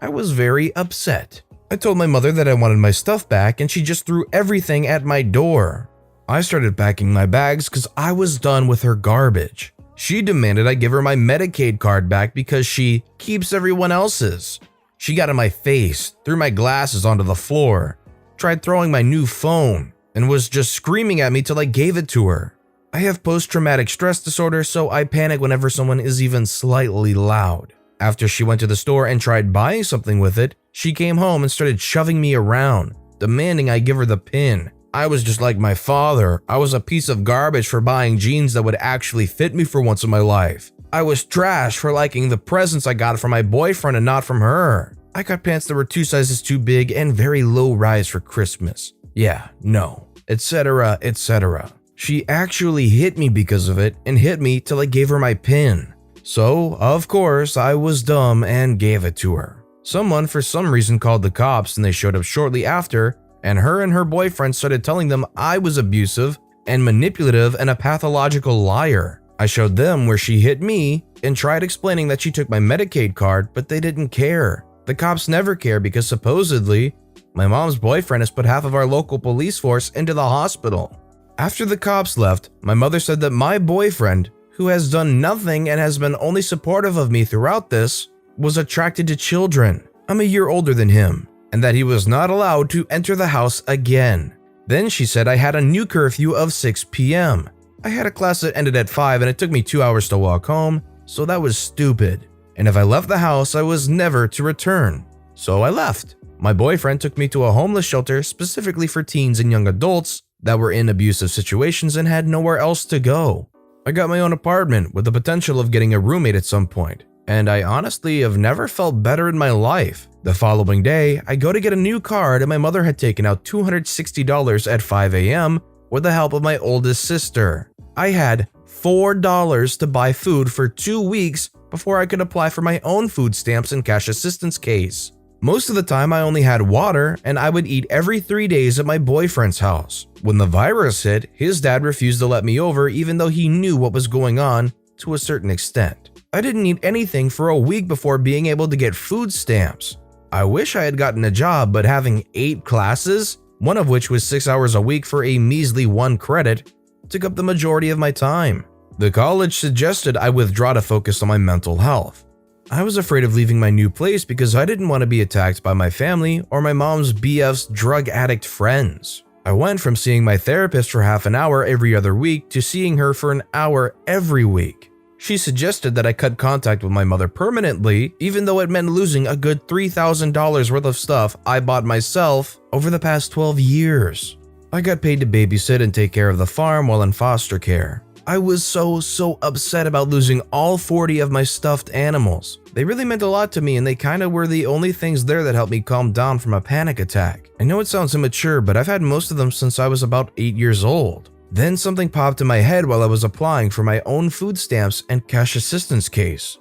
I was very upset. I told my mother that I wanted my stuff back and she just threw everything at my door. I started packing my bags because I was done with her garbage. She demanded I give her my Medicaid card back because she keeps everyone else's. She got in my face, threw my glasses onto the floor, tried throwing my new phone, and was just screaming at me till I gave it to her. I have post-traumatic stress disorder, so I panic whenever someone is even slightly loud. After she went to the store and tried buying something with it, she came home and started shoving me around, demanding I give her the pin. I was just like my father. I was a piece of garbage for buying jeans that would actually fit me for once in my life. I was trash for liking the presents I got from my boyfriend and not from her. I got pants that were 2 sizes too big and very low rise for Christmas. Yeah, no, etc., etc. She actually hit me because of it and hit me till I gave her my pin. So, of course, I was dumb and gave it to her. Someone for some reason called the cops and they showed up shortly after, and her boyfriend started telling them I was abusive and manipulative and a pathological liar. I showed them where she hit me and tried explaining that she took my Medicaid card, but they didn't care. The cops never care because supposedly, my mom's boyfriend has put half of our local police force into the hospital. After the cops left, my mother said that my boyfriend, who has done nothing and has been only supportive of me throughout this, was attracted to children. I'm a year older than him, and that he was not allowed to enter the house again. Then she said I had a new curfew of 6 p.m. I had a class that ended at 5 and it took me 2 hours to walk home, so that was stupid. And if I left the house, I was never to return. So I left. My boyfriend took me to a homeless shelter specifically for teens and young adults that were in abusive situations and had nowhere else to go. I got my own apartment with the potential of getting a roommate at some point, and I honestly have never felt better in my life. The following day, I go to get a new card and my mother had taken out $260 at 5 a.m. with the help of my oldest sister. I had $4 to buy food for 2 weeks before I could apply for my own food stamps and cash assistance case. Most of the time I only had water and I would eat every 3 days at my boyfriend's house. When the virus hit, his dad refused to let me over even though he knew what was going on to a certain extent. I didn't eat anything for a week before being able to get food stamps. I wish I had gotten a job, but having 8 classes, one of which was 6 hours a week for a measly 1 credit, took up the majority of my time. The college suggested I withdraw to focus on my mental health. I was afraid of leaving my new place because I didn't want to be attacked by my family or my mom's BF's drug addict friends. I went from seeing my therapist for half an hour every other week to seeing her for an hour every week. She suggested that I cut contact with my mother permanently, even though it meant losing a good $3,000 worth of stuff I bought myself over the past 12 years. I got paid to babysit and take care of the farm while in foster care. I was so upset about losing all 40 of my stuffed animals. They really meant a lot to me and they kinda were the only things there that helped me calm down from a panic attack. I know it sounds immature, but I've had most of them since I was about 8 years old. Then something popped in my head while I was applying for my own food stamps and cash assistance case.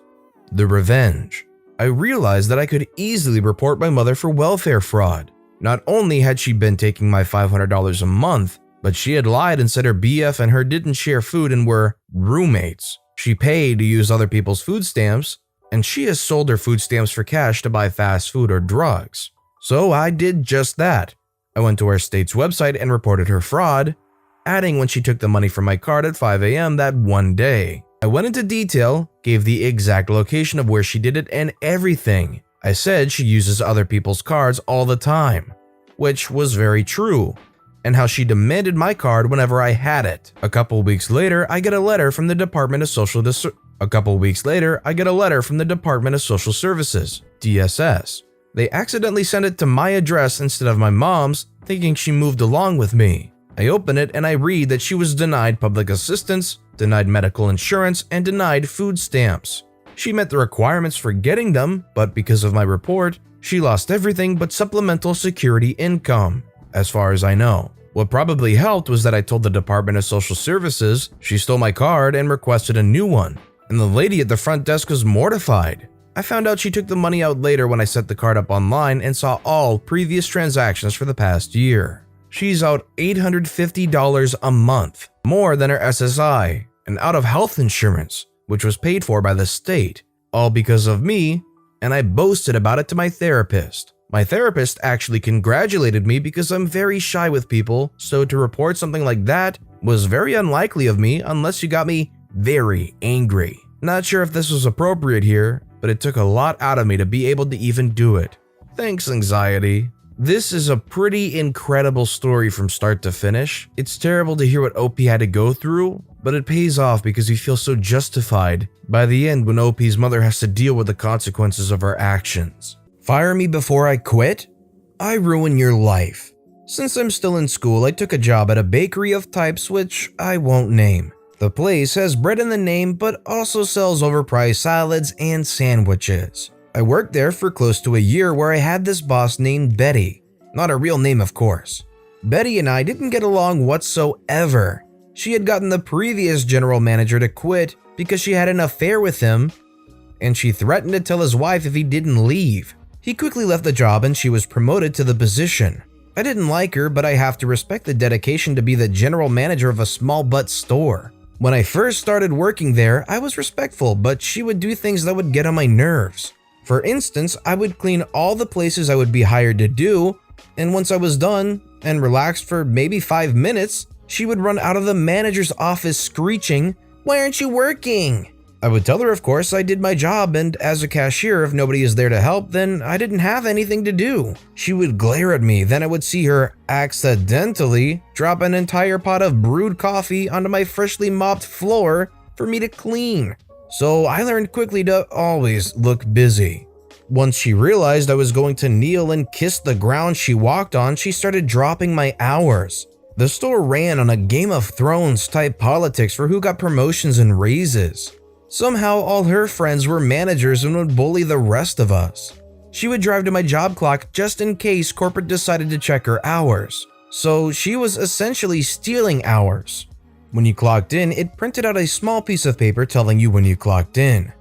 The revenge. I realized that I could easily report my mother for welfare fraud. Not only had she been taking my $500 a month, but she had lied and said her BF and her didn't share food and were roommates. She paid to use other people's food stamps, and she has sold her food stamps for cash to buy fast food or drugs. So I did just that. I went to our state's website and reported her fraud, adding when she took the money from my card at 5 a.m. that one day. I went into detail, gave the exact location of where she did it and everything. I said she uses other people's cards all the time, which was very true, and how she demanded my card whenever I had it. A couple weeks later, I get a letter from the Department of Social Services, DSS. They accidentally sent it to my address instead of my mom's, thinking she moved along with me. I open it and I read that she was denied public assistance, denied medical insurance, and denied food stamps. She met the requirements for getting them, but because of my report, she lost everything but supplemental security income, as far as I know. What probably helped was that I told the Department of Social Services she stole my card and requested a new one, and the lady at the front desk was mortified. I found out she took the money out later when I set the card up online and saw all previous transactions for the past year. She's out $850 a month, more than her SSI, and out of health insurance, which was paid for by the state, all because of me, and I boasted about it to my therapist. My therapist actually congratulated me because I'm very shy with people, so to report something like that was very unlikely of me unless you got me very angry. Not sure if this was appropriate here, but it took a lot out of me to be able to even do it. Thanks, anxiety. This is a pretty incredible story from start to finish. It's terrible to hear what OP had to go through, but it pays off because you feel so justified by the end when OP's mother has to deal with the consequences of her actions. Fire me before I quit? I ruin your life. Since I'm still in school, I took a job at a bakery of types which I won't name. The place has bread in the name but also sells overpriced salads and sandwiches. I worked there for close to a year where I had this boss named Betty. Not a real name, of course. Betty and I didn't get along whatsoever. She had gotten the previous general manager to quit because she had an affair with him, and she threatened to tell his wife if he didn't leave. He quickly left the job and she was promoted to the position. I didn't like her, but I have to respect the dedication to be the general manager of a small butt store. When I first started working there, I was respectful, but she would do things that would get on my nerves. For instance, I would clean all the places I would be hired to do, and once I was done and relaxed for maybe 5 minutes, she would run out of the manager's office screeching, "Why aren't you working?" I would tell her, of course, I did my job, and as a cashier, if nobody is there to help, then I didn't have anything to do. She would glare at me, then I would see her accidentally drop an entire pot of brewed coffee onto my freshly mopped floor for me to clean. So I learned quickly to always look busy. Once she realized I was going to kneel and kiss the ground she walked on, she started dropping my hours. The store ran on a Game of Thrones type politics for who got promotions and raises. Somehow all her friends were managers and would bully the rest of us. She would drive to my job clock just in case corporate decided to check her hours. So she was essentially stealing hours. When you clocked in, it printed out a small piece of paper telling you when you clocked in.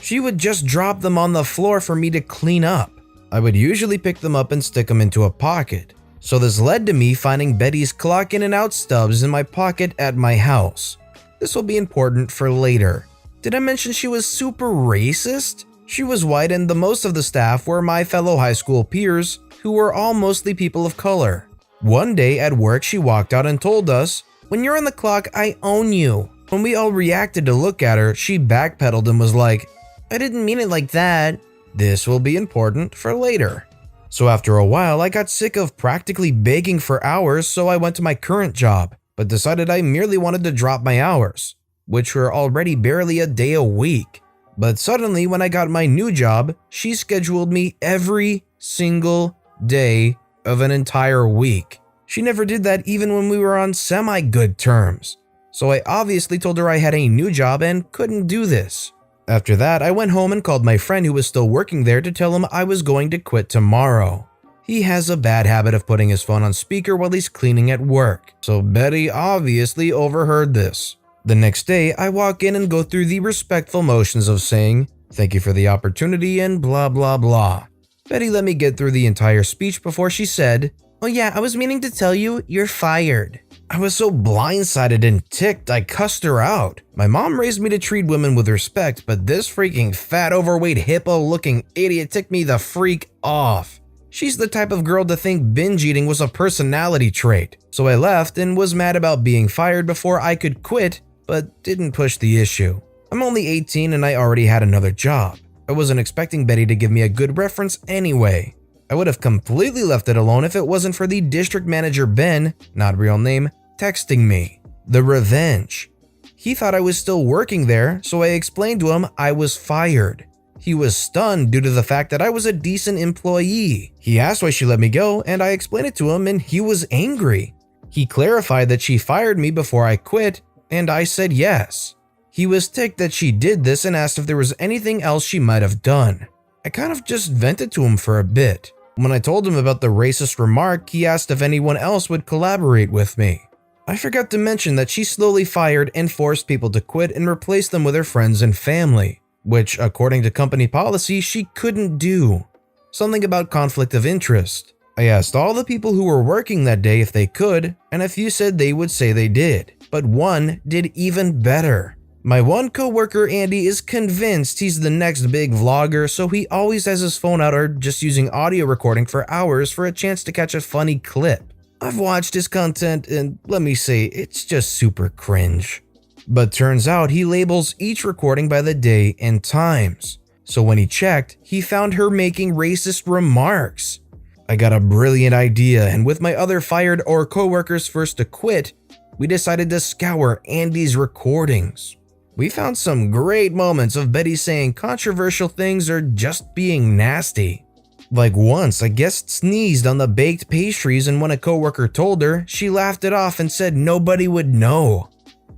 She would just drop them on the floor for me to clean up. I would usually pick them up and stick them into a pocket. So this led to me finding Betty's clock in and out stubs in my pocket at my house. This will be important for later. Did I mention she was super racist? She was white and the most of the staff were my fellow high school peers, who were all mostly people of color. One day at work she walked out and told us, "When you're on the clock, I own you." When we all reacted to look at her, she backpedaled and was like, "I didn't mean it like that." This will be important for later. So after a while, I got sick of practically begging for hours, so I went to my current job, but decided I merely wanted to drop my hours, which were already barely a day a week. But suddenly when I got my new job, she scheduled me every single day of an entire week. She never did that even when we were on semi-good terms. So I obviously told her I had a new job and couldn't do this. After that, I went home and called my friend who was still working there to tell him I was going to quit tomorrow. He has a bad habit of putting his phone on speaker while he's cleaning at work, so Betty obviously overheard this. The next day, I walk in and go through the respectful motions of saying, "Thank you for the opportunity," and blah blah blah. Betty let me get through the entire speech before she said, "Oh yeah, I was meaning to tell you, you're fired." I was so blindsided and ticked I cussed her out. My mom raised me to treat women with respect, but this freaking fat overweight hippo looking idiot ticked me the freak off. She's the type of girl to think binge eating was a personality trait. So I left and was mad about being fired before I could quit, but didn't push the issue. I'm only 18 and I already had another job. I wasn't expecting Betty to give me a good reference anyway. I would have completely left it alone if it wasn't for the district manager Ben, not real name, texting me. The revenge. He thought I was still working there, so I explained to him I was fired. He was stunned due to the fact that I was a decent employee. He asked why she let me go, and I explained it to him and he was angry. He clarified that she fired me before I quit, and I said yes. He was ticked that she did this and asked if there was anything else she might have done. I kind of just vented to him for a bit. When I told him about the racist remark, he asked if anyone else would collaborate with me. I forgot to mention that she slowly fired and forced people to quit and replaced them with her friends and family, which, according to company policy, she couldn't do. Something about conflict of interest. I asked all the people who were working that day if they could, and a few said they would say they did, but one did even better. My one coworker Andy is convinced he's the next big vlogger, so he always has his phone out or just using audio recording for hours for a chance to catch a funny clip. I've watched his content and let me say, it's just super cringe. But turns out he labels each recording by the day and times. So when he checked, he found her making racist remarks. I got a brilliant idea, and with my other fired or coworkers first to quit, we decided to scour Andy's recordings. We found some great moments of Betty saying controversial things or just being nasty. Like once, a guest sneezed on the baked pastries, and when a coworker told her, she laughed it off and said nobody would know.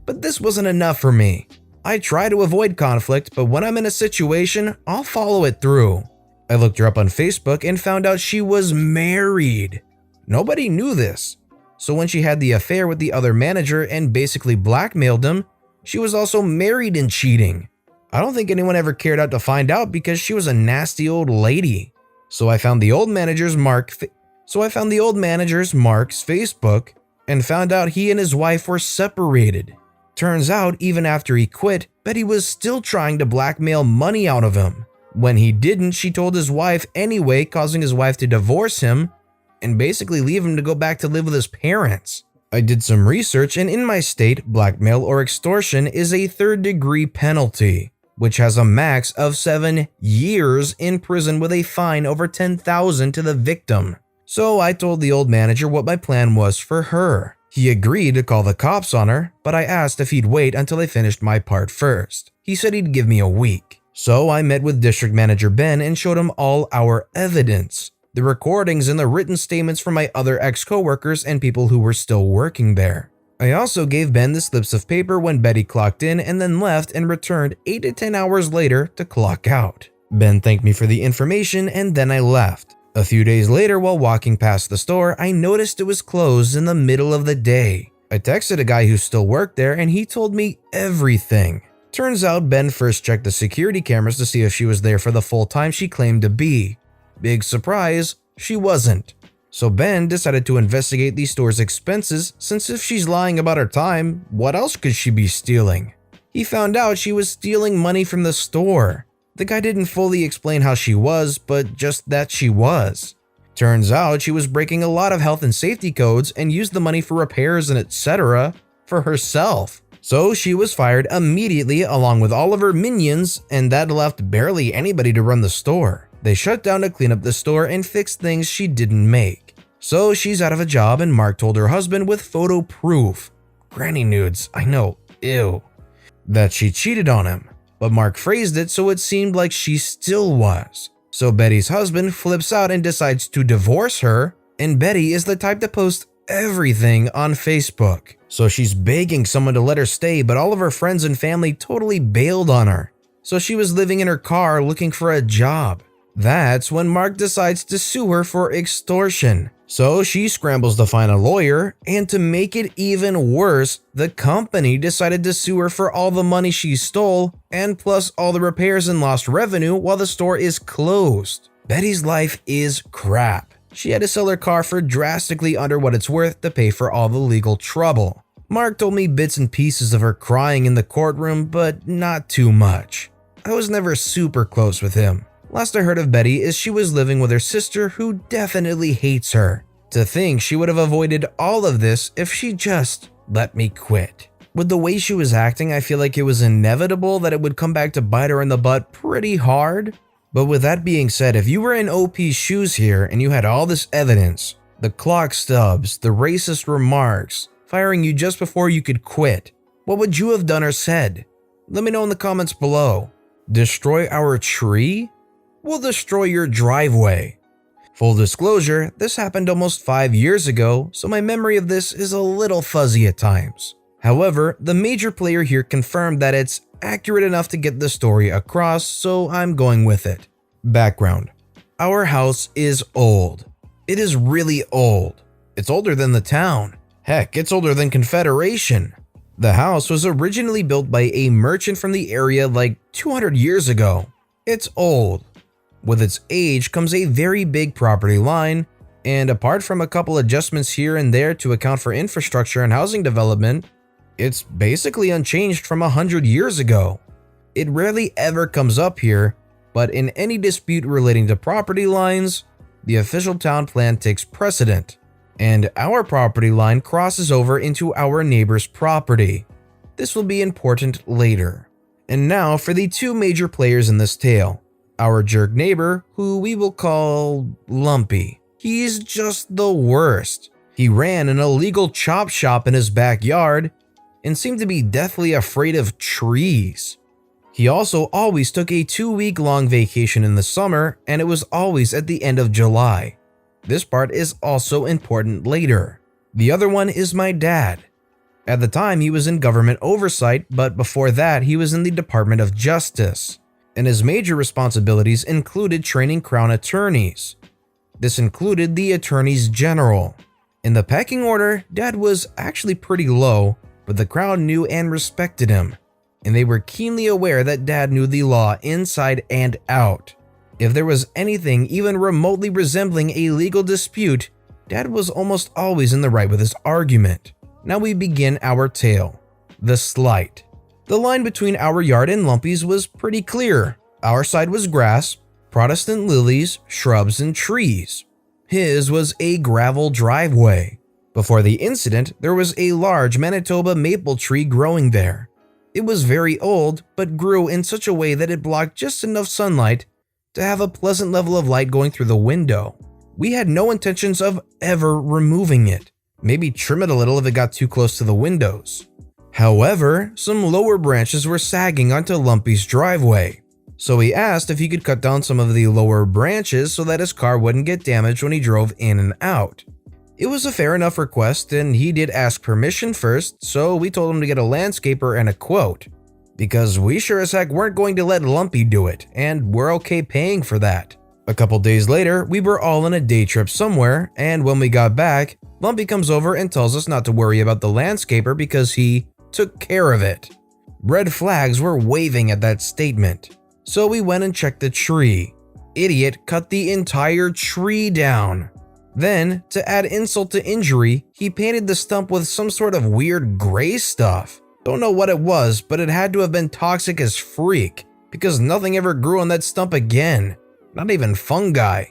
But this wasn't enough for me. I try to avoid conflict, but when I'm in a situation, I'll follow it through. I looked her up on Facebook and found out she was married. Nobody knew this. So when she had the affair with the other manager and basically blackmailed him, she was also married and cheating. I don't think anyone ever cared out to find out because she was a nasty old lady. So I found the old manager's Mark's Facebook and found out he and his wife were separated. Turns out, even after he quit, Betty was still trying to blackmail money out of him. When he didn't, she told his wife anyway, causing his wife to divorce him and basically leave him to go back to live with his parents. I did some research, and in my state, blackmail or extortion is a third-degree penalty. which has a max of 7 years in prison with a fine over $10,000 to the victim. So I told the old manager what my plan was for her. He agreed to call the cops on her, but I asked if he'd wait until I finished my part first. He said he'd give me a week. So I met with District Manager Ben and showed him all our evidence, the recordings and the written statements from my other ex-coworkers and people who were still working there. I also gave Ben the slips of paper when Betty clocked in and then left and returned 8 to 10 hours later to clock out. Ben thanked me for the information and then I left. A few days later, while walking past the store, I noticed it was closed in the middle of the day. I texted a guy who still worked there and he told me everything. Turns out Ben first checked the security cameras to see if she was there for the full time she claimed to be. Big surprise, she wasn't. So Ben decided to investigate the store's expenses, since if she's lying about her time, what else could she be stealing? He found out she was stealing money from the store. The guy didn't fully explain how she was, but just that she was. Turns out she was breaking a lot of health and safety codes and used the money for repairs and etc. for herself. So she was fired immediately along with all of her minions, and that left barely anybody to run the store. They shut down to clean up the store and fix things she didn't make. So she's out of a job, and Mark told her husband with photo proof, granny nudes, I know, ew, that she cheated on him. But Mark phrased it so it seemed like she still was. So Betty's husband flips out and decides to divorce her, and Betty is the type to post everything on Facebook. So she's begging someone to let her stay, but all of her friends and family totally bailed on her. So she was living in her car looking for a job. That's when Mark decides to sue her for extortion. So she scrambles to find a lawyer, and to make it even worse, the company decided to sue her for all the money she stole, and plus all the repairs and lost revenue while the store is closed. Betty's life is crap. She had to sell her car for drastically under what it's worth to pay for all the legal trouble. Mark told me bits and pieces of her crying in the courtroom, but not too much. I was never super close with him. Last I heard of Betty is she was living with her sister who definitely hates her. To think she would have avoided all of this if she just let me quit. With the way she was acting, I feel like it was inevitable that it would come back to bite her in the butt pretty hard. But with that being said, if you were in OP's shoes here and you had all this evidence, the clock stubs, the racist remarks, firing you just before you could quit, what would you have done or said? Let me know in the comments below. Destroy our tree? We'll destroy your driveway. Full disclosure, this happened almost 5 years ago, so my memory of this is a little fuzzy at times. However, the major player here confirmed that it's accurate enough to get the story across, so I'm going with it. Background. Our house is old. It is really old. It's older than the town. Heck, it's older than Confederation. The house was originally built by a merchant from the area like 200 years ago. It's old. With its age comes a very big property line, and apart from a couple adjustments here and there to account for infrastructure and housing development, it's basically unchanged from 100 years ago. It rarely ever comes up here, but in any dispute relating to property lines, the official town plan takes precedent, and our property line crosses over into our neighbor's property. This will be important later. And now for the two major players in this tale. Our jerk neighbor, who we will call Lumpy. He's just the worst. He ran an illegal chop shop in his backyard and seemed to be deathly afraid of trees. He also always took a 2-week-long vacation in the summer, and it was always at the end of July. This part is also important later. The other one is my dad. At the time, he was in government oversight, but before that, he was in the Department of Justice. And his major responsibilities included training Crown attorneys. This included the attorneys general. In the pecking order, Dad was actually pretty low, but the Crown knew and respected him, and they were keenly aware that Dad knew the law inside and out. If there was anything even remotely resembling a legal dispute, Dad was almost always in the right with his argument. Now we begin our tale. The slight. The line between our yard and Lumpy's was pretty clear. Our side was grass, Protestant lilies, shrubs, and trees. His was a gravel driveway. Before the incident, there was a large Manitoba maple tree growing there. It was very old, but grew in such a way that it blocked just enough sunlight to have a pleasant level of light going through the window. We had no intentions of ever removing it. Maybe trim it a little if it got too close to the windows. However, some lower branches were sagging onto Lumpy's driveway, so he asked if he could cut down some of the lower branches so that his car wouldn't get damaged when he drove in and out. It was a fair enough request, and he did ask permission first, so we told him to get a landscaper and a quote, because we sure as heck weren't going to let Lumpy do it, and we're okay paying for that. A couple days later, we were all on a day trip somewhere, and when we got back, Lumpy comes over and tells us not to worry about the landscaper because he took care of it. Red flags were waving at that statement, so we went and checked the tree. Idiot cut the entire tree down. Then, to add insult to injury, he painted the stump with some sort of weird gray stuff. Don't know what it was, but it had to have been toxic as freak, because nothing ever grew on that stump again. Not even fungi.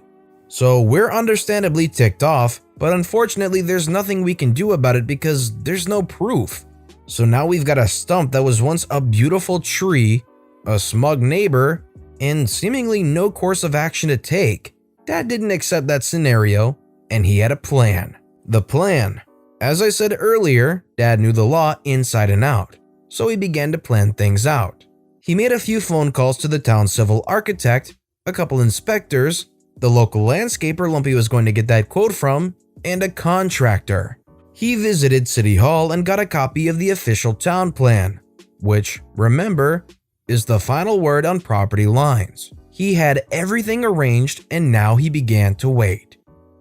So we're understandably ticked off, but unfortunately there's nothing we can do about it because there's no proof. So now we've got a stump that was once a beautiful tree, a smug neighbor, and seemingly no course of action to take. Dad didn't accept that scenario, and he had a plan. The plan. As I said earlier, Dad knew the law inside and out, so he began to plan things out. He made a few phone calls to the town civil architect, a couple inspectors, the local landscaper Lumpy was going to get that quote from, and a contractor. He visited City Hall and got a copy of the official town plan, which, remember, is the final word on property lines. He had everything arranged, and now he began to wait.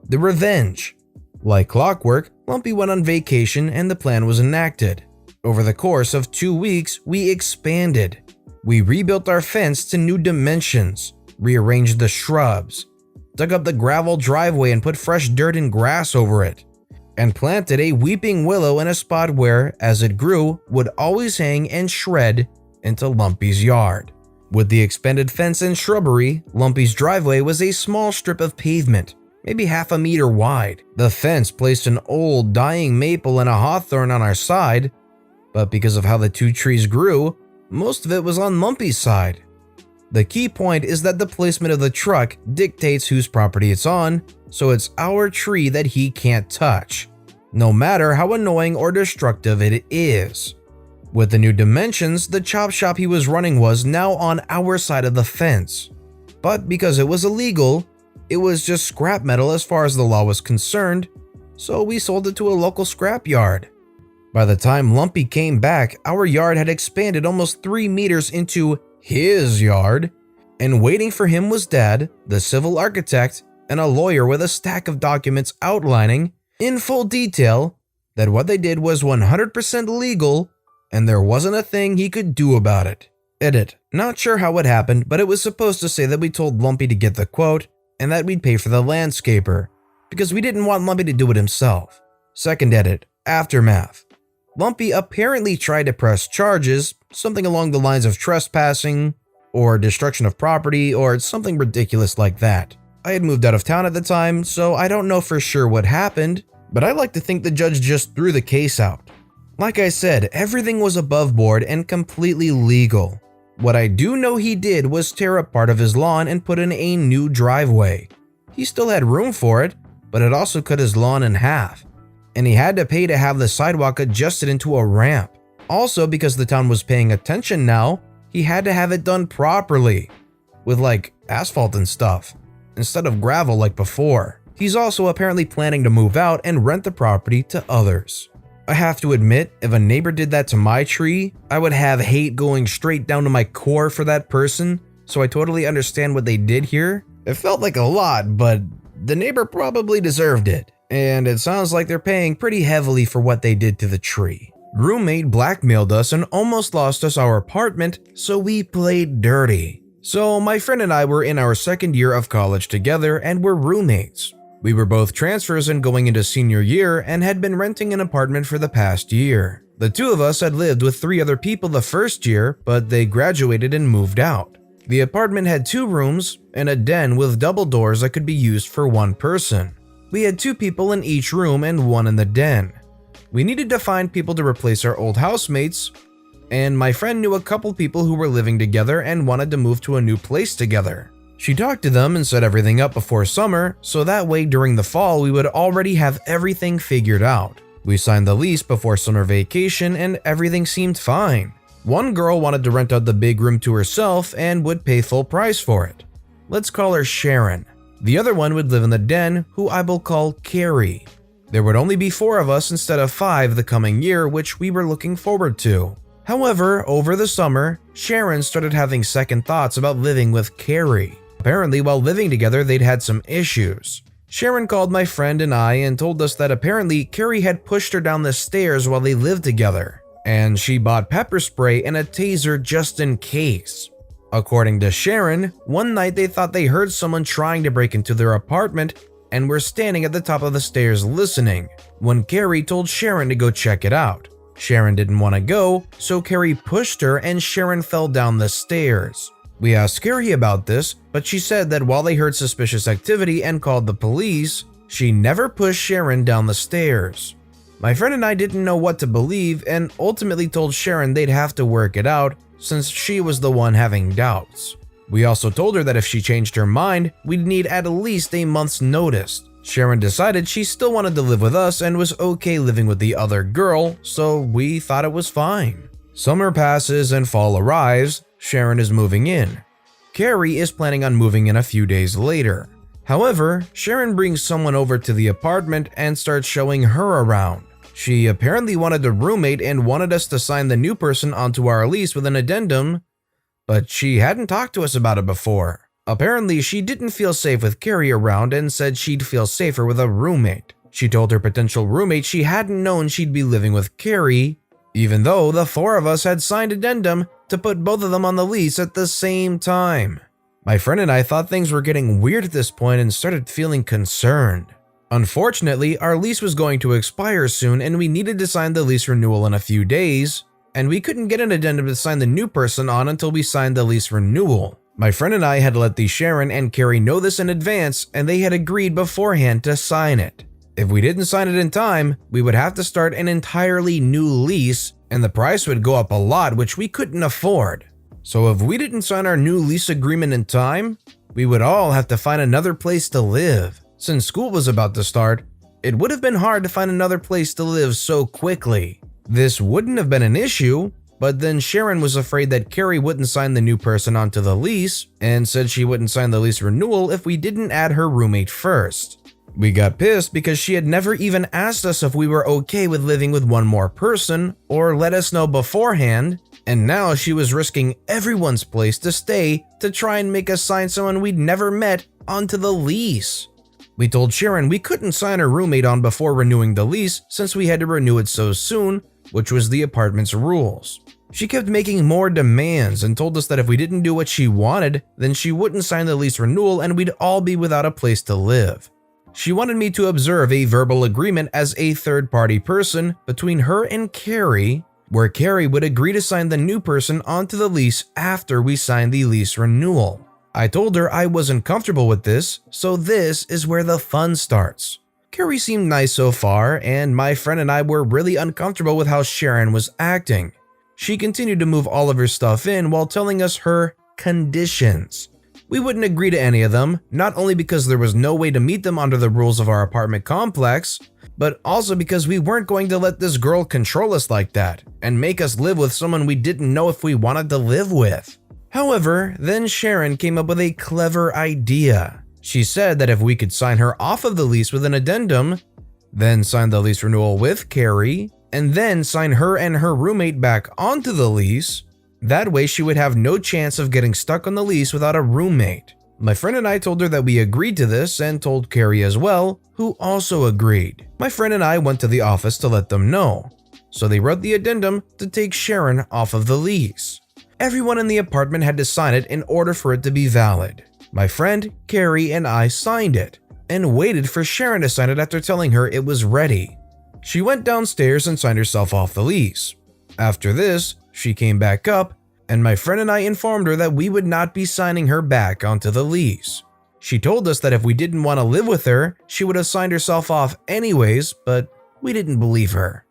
The revenge. Like clockwork, Lumpy went on vacation and the plan was enacted. Over the course of 2 weeks, we expanded. We rebuilt our fence to new dimensions, rearranged the shrubs, dug up the gravel driveway and put fresh dirt and grass over it, and planted a weeping willow in a spot where, as it grew, would always hang and shred into Lumpy's yard. With the expanded fence and shrubbery, Lumpy's driveway was a small strip of pavement, maybe half a meter wide. The fence placed an old, dying maple and a hawthorn on our side, but because of how the two trees grew, most of it was on Lumpy's side. The key point is that the placement of the truck dictates whose property it's on, so it's our tree that he can't touch, no matter how annoying or destructive it is. With the new dimensions, the chop shop he was running was now on our side of the fence. But because it was illegal, it was just scrap metal as far as the law was concerned, so we sold it to a local scrap yard. By the time Lumpy came back, our yard had expanded almost 3 meters into his yard, and waiting for him was Dad, the civil architect, and a lawyer with a stack of documents outlining, in full detail, that what they did was 100% legal and there wasn't a thing he could do about it. Edit. Not sure how it happened, but it was supposed to say that we told Lumpy to get the quote and that we'd pay for the landscaper, because we didn't want Lumpy to do it himself. Second edit. Aftermath. Lumpy apparently tried to press charges, something along the lines of trespassing, or destruction of property, or something ridiculous like that. I had moved out of town at the time, so I don't know for sure what happened, but I like to think the judge just threw the case out. Like I said, everything was above board and completely legal. What I do know he did was tear up part of his lawn and put in a new driveway. He still had room for it, but it also cut his lawn in half, and he had to pay to have the sidewalk adjusted into a ramp. Also, because the town was paying attention now, he had to have it done properly, with like asphalt and stuff, instead of gravel like before. He's also apparently planning to move out and rent the property to others. I have to admit, if a neighbor did that to my tree, I would have hate going straight down to my core for that person, so I totally understand what they did here. It felt like a lot, but the neighbor probably deserved it, and it sounds like they're paying pretty heavily for what they did to the tree. Roommate blackmailed us and almost lost us our apartment, so we played dirty. So my friend and I were in our second year of college together and were roommates. We were both transfers and going into senior year and had been renting an apartment for the past year. The two of us had lived with 3 other people the first year, but they graduated and moved out. The apartment had 2 rooms and a den with double doors that could be used for 1 person. We had 2 people in each room and 1 in the den. We needed to find people to replace our old housemates, and my friend knew a couple people who were living together and wanted to move to a new place together. She talked to them and set everything up before summer, so that way during the fall we would already have everything figured out. We signed the lease before summer vacation and everything seemed fine. One girl wanted to rent out the big room to herself and would pay full price for it. Let's call her Sharon. The other one would live in the den, who I will call Carrie. There would only be 4 of us instead of 5 the coming year, which we were looking forward to. However, over the summer, Sharon started having second thoughts about living with Carrie. Apparently, while living together, they'd had some issues. Sharon called my friend and I and told us that apparently Carrie had pushed her down the stairs while they lived together, and she bought pepper spray and a taser just in case. According to Sharon, one night they thought they heard someone trying to break into their apartment and were standing at the top of the stairs listening, when Carrie told Sharon to go check it out. Sharon didn't want to go, so Carrie pushed her and Sharon fell down the stairs. We asked Carrie about this, but she said that while they heard suspicious activity and called the police, she never pushed Sharon down the stairs. My friend and I didn't know what to believe and ultimately told Sharon they'd have to work it out since she was the one having doubts. We also told her that if she changed her mind, we'd need at least a month's notice. Sharon decided she still wanted to live with us and was okay living with the other girl, so we thought it was fine. Summer passes and fall arrives. Sharon is moving in. Carrie is planning on moving in a few days later. However, Sharon brings someone over to the apartment and starts showing her around. She apparently wanted a roommate and wanted us to sign the new person onto our lease with an addendum, but she hadn't talked to us about it before. Apparently, she didn't feel safe with Carrie around and said she'd feel safer with a roommate. She told her potential roommate she hadn't known she'd be living with Carrie, even though the 4 of us had signed addendum to put both of them on the lease at the same time. My friend and I thought things were getting weird at this point and started feeling concerned. Unfortunately, our lease was going to expire soon and we needed to sign the lease renewal in a few days, and we couldn't get an addendum to sign the new person on until we signed the lease renewal. My friend and I had let the Sharon and Carrie know this in advance and they had agreed beforehand to sign it. If we didn't sign it in time, we would have to start an entirely new lease and the price would go up a lot, which we couldn't afford. So if we didn't sign our new lease agreement in time, we would all have to find another place to live. Since school was about to start, it would have been hard to find another place to live so quickly. This wouldn't have been an issue, but then Sharon was afraid that Carrie wouldn't sign the new person onto the lease and said she wouldn't sign the lease renewal if we didn't add her roommate first. We got pissed because she had never even asked us if we were okay with living with one more person or let us know beforehand, and now she was risking everyone's place to stay to try and make us sign someone we'd never met onto the lease. We told Sharon we couldn't sign her roommate on before renewing the lease since we had to renew it so soon, which was the apartment's rules. She kept making more demands and told us that if we didn't do what she wanted, then she wouldn't sign the lease renewal and we'd all be without a place to live. She wanted me to observe a verbal agreement as a third-party person between her and Carrie, where Carrie would agree to sign the new person onto the lease after we signed the lease renewal. I told her I wasn't comfortable with this, so this is where the fun starts. Carrie seemed nice so far, and my friend and I were really uncomfortable with how Sharon was acting. She continued to move all of her stuff in while telling us her conditions. We wouldn't agree to any of them, not only because there was no way to meet them under the rules of our apartment complex, but also because we weren't going to let this girl control us like that and make us live with someone we didn't know if we wanted to live with. However, then Sharon came up with a clever idea. She said that if we could sign her off of the lease with an addendum, then sign the lease renewal with Carrie, and then sign her and her roommate back onto the lease, that way she would have no chance of getting stuck on the lease without a roommate. My friend and I told her that we agreed to this and told Carrie as well, who also agreed. My friend and I went to the office to let them know, so they wrote the addendum to take Sharon off of the lease. Everyone in the apartment had to sign it in order for it to be valid. My friend, Carrie, and I signed it and waited for Sharon to sign it after telling her it was ready. She went downstairs and signed herself off the lease. After this, she came back up, and my friend and I informed her that we would not be signing her back onto the lease. She told us that if we didn't want to live with her, she would have signed herself off anyways, but we didn't believe her.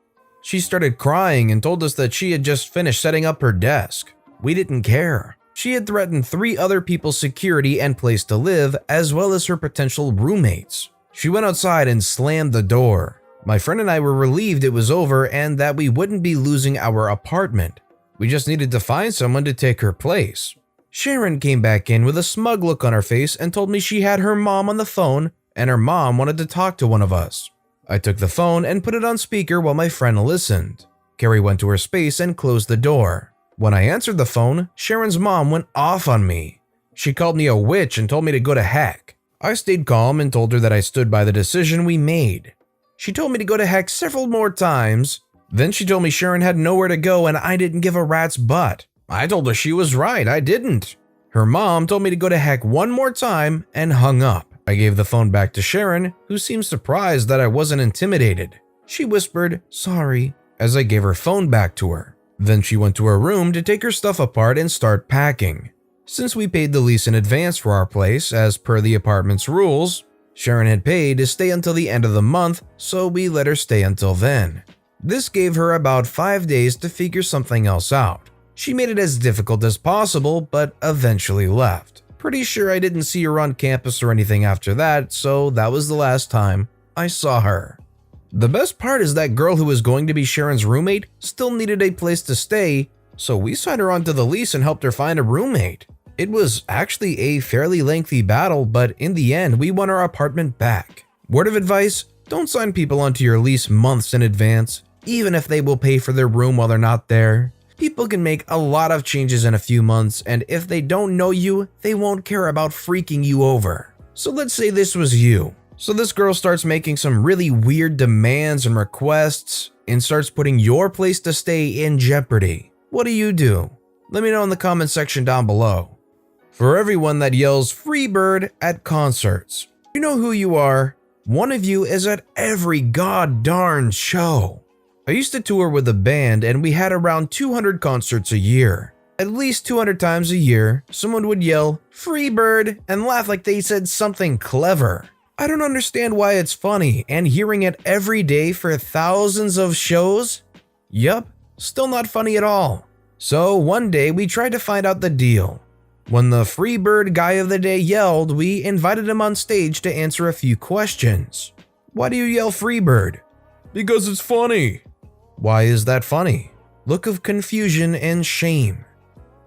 She started crying and told us that she had just finished setting up her desk. We didn't care. She had threatened 3 other people's security and place to live, as well as her potential roommates. She went outside and slammed the door. My friend and I were relieved it was over and that we wouldn't be losing our apartment. We just needed to find someone to take her place. Sharon came back in with a smug look on her face and told me she had her mom on the phone and her mom wanted to talk to one of us. I took the phone and put it on speaker while my friend listened. Carrie went to her space and closed the door. When I answered the phone, Sharon's mom went off on me. She called me a witch and told me to go to heck. I stayed calm and told her that I stood by the decision we made. She told me to go to heck several more times. Then she told me Sharon had nowhere to go and I didn't give a rat's butt. I told her she was right, I didn't. Her mom told me to go to heck one more time and hung up. I gave the phone back to Sharon, who seemed surprised that I wasn't intimidated. She whispered, "Sorry," as I gave her phone back to her. Then she went to her room to take her stuff apart and start packing. Since we paid the lease in advance for our place, as per the apartment's rules, Sharon had paid to stay until the end of the month, so we let her stay until then. This gave her about 5 days to figure something else out. She made it as difficult as possible, but eventually left. Pretty sure I didn't see her on campus or anything after that, so that was the last time I saw her. The best part is that girl who was going to be Sharon's roommate still needed a place to stay, so we signed her onto the lease and helped her find a roommate. It was actually a fairly lengthy battle, but in the end, we won our apartment back. Word of advice, don't sign people onto your lease months in advance, even if they will pay for their room while they're not there. People can make a lot of changes in a few months, and if they don't know you, they won't care about freaking you over. So let's say this was you. So this girl starts making some really weird demands and requests and starts putting your place to stay in jeopardy. What do? Let me know in the comment section down below. For everyone that yells "free bird" at concerts, you know who you are. One of you is at every god darn show. I used to tour with a band and we had around 200 concerts a year. At least 200 times a year, someone would yell "free bird" and laugh like they said something clever. I don't understand why it's funny, and hearing it every day for thousands of shows? Yup, still not funny at all. So one day we tried to find out the deal. When the free bird guy of the day yelled, we invited him on stage to answer a few questions. Why do you yell "free bird"? Because it's funny. Why is that funny? Look of confusion and shame.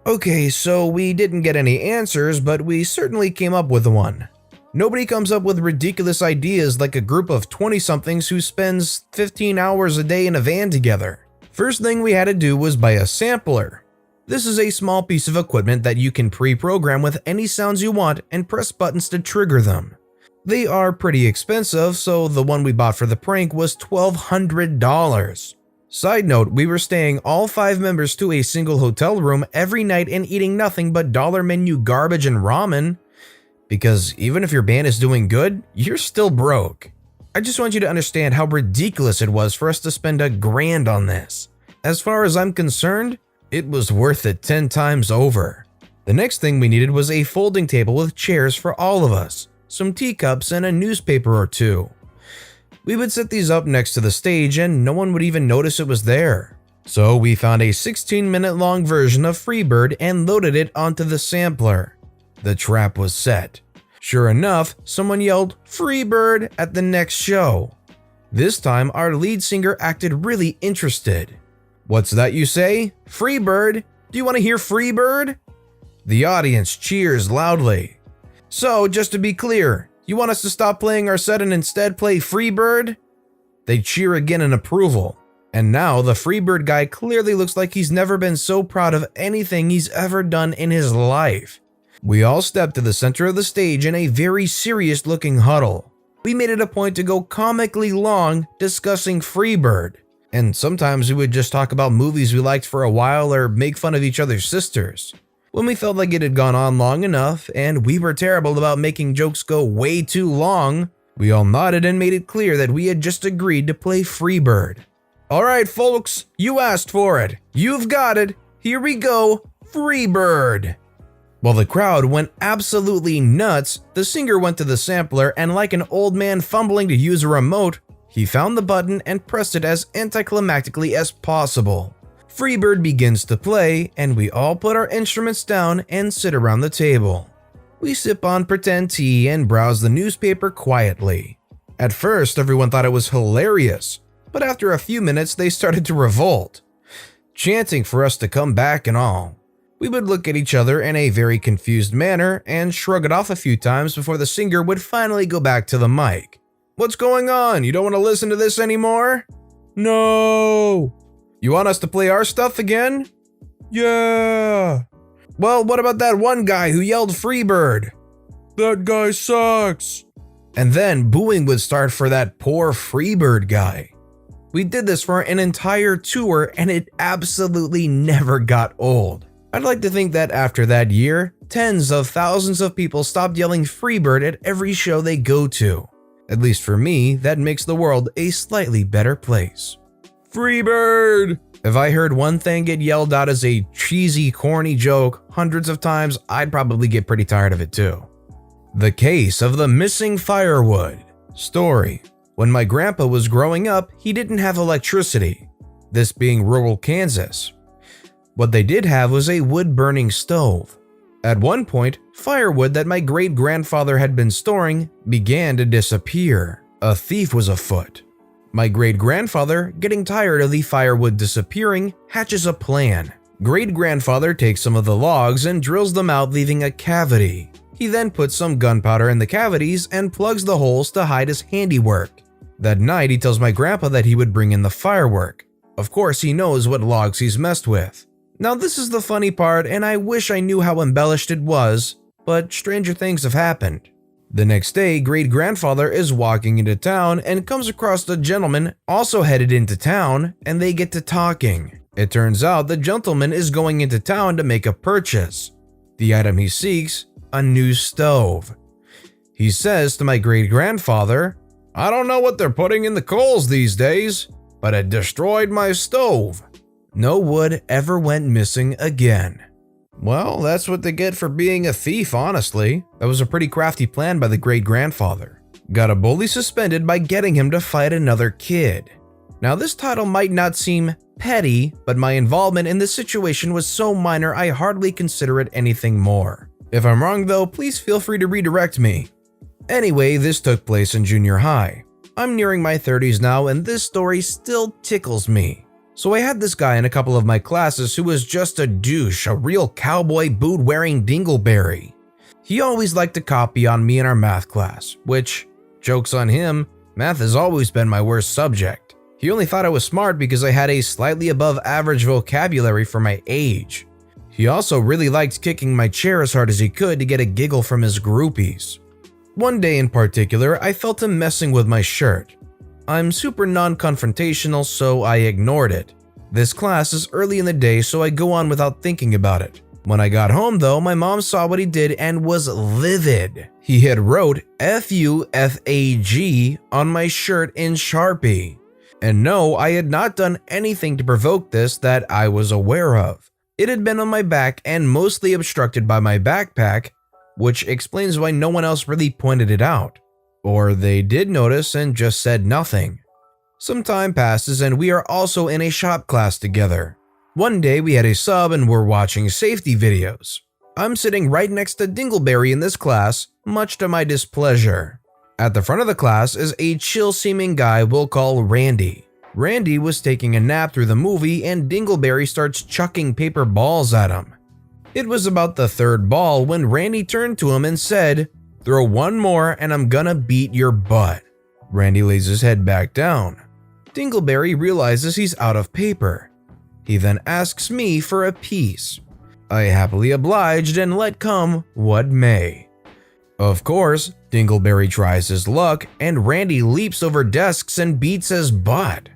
Okay, so we didn't get any answers, but we certainly came up with one. Nobody comes up with ridiculous ideas like a group of 20-somethings who spends 15 hours a day in a van together. First thing we had to do was buy a sampler. This is a small piece of equipment that you can pre-program with any sounds you want and press buttons to trigger them. They are pretty expensive, so the one we bought for the prank was $1,200. Side note, we were staying all 5 members to a single hotel room every night and eating nothing but dollar menu garbage and ramen. Because even if your band is doing good, you're still broke. I just want you to understand how ridiculous it was for us to spend $1,000 on this. As far as I'm concerned, it was worth it 10 times over. The next thing we needed was a folding table with chairs for all of us, some teacups, and a newspaper or 2. We would set these up next to the stage and no one would even notice it was there. So we found a 16-minute long version of Freebird and loaded it onto the sampler. The trap was set. Sure enough, someone yelled "Freebird" at the next show. This time, our lead singer acted really interested. "What's that you say? Freebird? Do you want to hear Freebird?" The audience cheers loudly. "So, just to be clear, you want us to stop playing our set and instead play Freebird?" They cheer again in approval. And now the Freebird guy clearly looks like he's never been so proud of anything he's ever done in his life. We all stepped to the center of the stage in a very serious looking huddle. We made it a point to go comically long discussing Freebird. And sometimes we would just talk about movies we liked for a while or make fun of each other's sisters. When we felt like it had gone on long enough and we were terrible about making jokes go way too long, we all nodded and made it clear that we had just agreed to play Freebird. "Alright folks, you asked for it. You've got it. Here we go, Freebird." While the crowd went absolutely nuts, the singer went to the sampler and like an old man fumbling to use a remote, He found the button and pressed it as anticlimactically as possible. Freebird begins to play, and we all put our instruments down and sit around the table. We sip on pretend tea and browse the newspaper quietly. At first, everyone thought it was hilarious, but after a few minutes they started to revolt, chanting for us to come back and all. We would look at each other in a very confused manner and shrug it off a few times before the singer would finally go back to the mic. "What's going on? You don't want to listen to this anymore?" "No." "You want us to play our stuff again?" "Yeah." "Well, what about that one guy who yelled Freebird?" "That guy sucks." And then booing would start for that poor Freebird guy. We did this for an entire tour and it absolutely never got old. I'd like to think that after that year, tens of thousands of people stopped yelling Freebird at every show they go to. At least for me, that makes the world a slightly better place. Freebird! If I heard one thing get yelled out as a cheesy, corny joke hundreds of times, I'd probably get pretty tired of it too. The case of the missing firewood. Story. When my grandpa was growing up, he didn't have electricity, this being rural Kansas. What they did have was a wood-burning stove. At one point, firewood that my great-grandfather had been storing began to disappear. A thief was afoot. My great-grandfather, getting tired of the firewood disappearing, hatches a plan. Great-grandfather takes some of the logs and drills them out, leaving a cavity. He then puts some gunpowder in the cavities and plugs the holes to hide his handiwork. That night, he tells my grandpa that he would bring in the firework. Of course, he knows what logs he's messed with. Now, this is the funny part, and I wish I knew how embellished it was, but stranger things have happened. The next day, great-grandfather is walking into town and comes across a gentleman also headed into town, and they get to talking. It turns out the gentleman is going into town to make a purchase. The item he seeks, a new stove. He says to my great-grandfather, "I don't know what they're putting in the coals these days, but it destroyed my stove." No wood ever went missing again. Well, that's what they get for being a thief, honestly. That was a pretty crafty plan by the great-grandfather. Got a bully suspended by getting him to fight another kid. Now, this title might not seem petty, but my involvement in this situation was so minor I hardly consider it anything more. If I'm wrong though, please feel free to redirect me. Anyway, this took place in junior high. I'm nearing my 30s now and this story still tickles me. So I had this guy in a couple of my classes who was just a douche, a real cowboy boot-wearing dingleberry. He always liked to copy on me in our math class, which, joke's on him, math has always been my worst subject. He only thought I was smart because I had a slightly above average vocabulary for my age. He also really liked kicking my chair as hard as he could to get a giggle from his groupies. One day in particular, I felt him messing with my shirt. I'm super non-confrontational, so I ignored it. This class is early in the day, so I go on without thinking about it. When I got home though, my mom saw what he did and was livid. He had wrote FUFAG on my shirt in Sharpie. And no, I had not done anything to provoke this that I was aware of. It had been on my back and mostly obstructed by my backpack, which explains why no one else really pointed it out. Or they did notice and just said nothing. Some time passes and we are also in a shop class together. One day we had a sub and we're watching safety videos. I'm sitting right next to Dingleberry in this class, much to my displeasure. At the front of the class is a chill-seeming guy we'll call Randy. Randy was taking a nap through the movie and Dingleberry starts chucking paper balls at him. It was about the third ball when Randy turned to him and said, "Throw one more and I'm gonna beat your butt." Randy lays his head back down. Dingleberry realizes he's out of paper. He then asks me for a piece. I happily obliged and let come what may. Of course, Dingleberry tries his luck and Randy leaps over desks and beats his butt.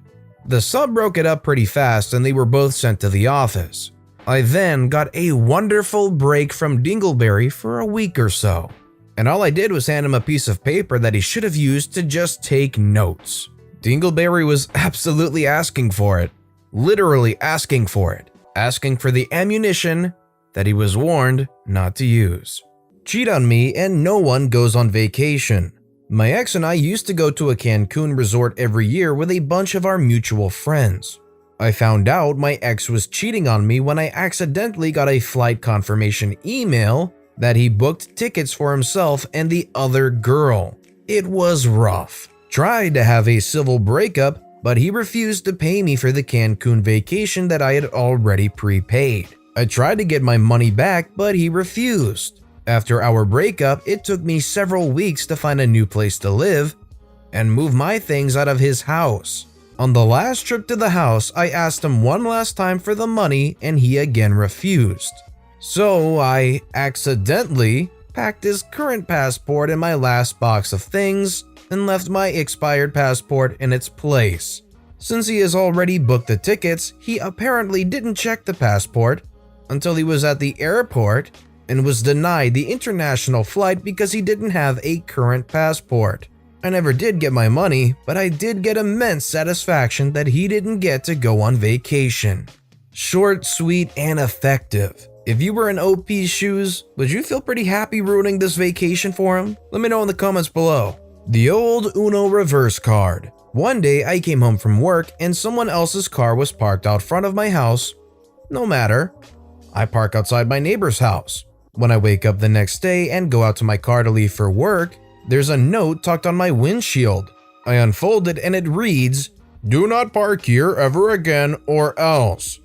The sub broke it up pretty fast and they were both sent to the office. I then got a wonderful break from Dingleberry for a week or so. And all I did was hand him a piece of paper that he should have used to just take notes. Dingleberry was absolutely asking for it. Literally asking for it. Asking for the ammunition that he was warned not to use. Cheat on me and no one goes on vacation. My ex and I used to go to a Cancun resort every year with a bunch of our mutual friends. I found out my ex was cheating on me when I accidentally got a flight confirmation email that he booked tickets for himself and the other girl. It was rough. Tried to have a civil breakup, but he refused to pay me for the Cancun vacation that I had already prepaid. I tried to get my money back, but he refused. After our breakup, it took me several weeks to find a new place to live and move my things out of his house. On the last trip to the house, I asked him one last time for the money and he again refused. So I accidentally packed his current passport in my last box of things and left my expired passport in its place. Since he has already booked the tickets, he apparently didn't check the passport until he was at the airport and was denied the international flight because he didn't have a current passport. I never did get my money, but I did get immense satisfaction that he didn't get to go on vacation. Short, sweet, and effective. If you were in OP's shoes, would you feel pretty happy ruining this vacation for him? Let me know in the comments below. The old Uno reverse card. One day I came home from work and someone else's car was parked out front of my house. No matter. I park outside my neighbor's house. When I wake up the next day and go out to my car to leave for work, there's a note tucked on my windshield. I unfold it and it reads, "Do not park here ever again or else,"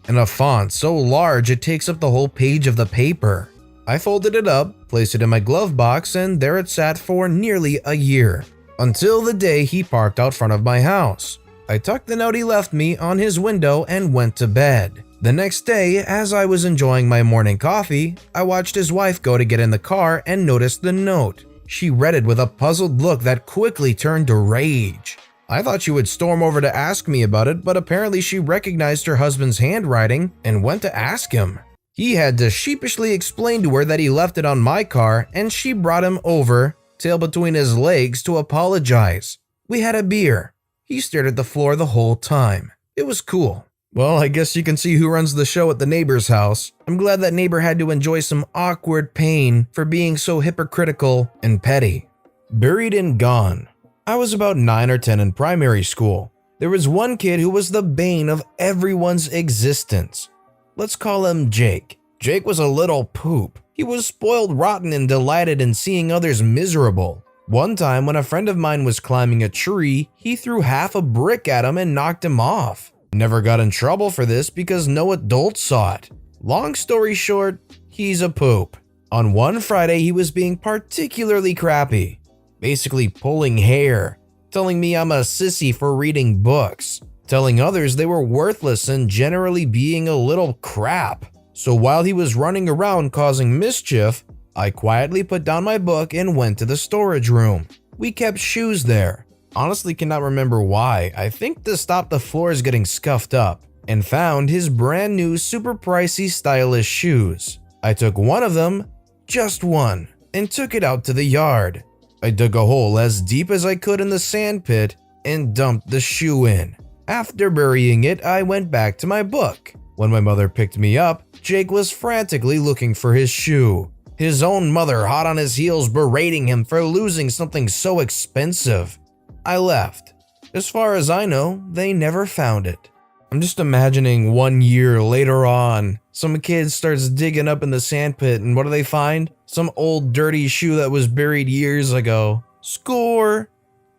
in a font so large it takes up the whole page of the paper. I folded it up, placed it in my glove box, and there it sat for nearly a year, until the day he parked out front of my house. I tucked the note he left me on his window and went to bed. The next day, as I was enjoying my morning coffee, I watched his wife go to get in the car and noticed the note. She read it with a puzzled look that quickly turned to rage. I thought she would storm over to ask me about it, but apparently she recognized her husband's handwriting and went to ask him. He had to sheepishly explain to her that he left it on my car, and she brought him over, tail between his legs, to apologize. We had a beer. He stared at the floor the whole time. It was cool. Well, I guess you can see who runs the show at the neighbor's house. I'm glad that neighbor had to enjoy some awkward pain for being so hypocritical and petty. Buried and gone. I was about 9 or 10 in primary school. There was one kid who was the bane of everyone's existence. Let's call him Jake. Jake was a little poop. He was spoiled rotten and delighted in seeing others miserable. One time when a friend of mine was climbing a tree, he threw half a brick at him and knocked him off. Never got in trouble for this because no adult saw it. Long story short, he's a poop. On one Friday, he was being particularly crappy, basically pulling hair, telling me I'm a sissy for reading books, telling others they were worthless and generally being a little crap. So while he was running around causing mischief, I quietly put down my book and went to the storage room. We kept shoes there. Honestly cannot remember why. I think to stop the floors getting scuffed up, and found his brand new super pricey stylish shoes. I took one of them, just one, and took it out to the yard. I dug a hole as deep as I could in the sand pit and dumped the shoe in. After burying it, I went back to my book. When my mother picked me up, Jake was frantically looking for his shoe. His own mother hot on his heels berating him for losing something so expensive. I left. As far as I know, they never found it. I'm just imagining 1 year later on, some kid starts digging up in the sandpit and what do they find? Some old dirty shoe that was buried years ago. Score!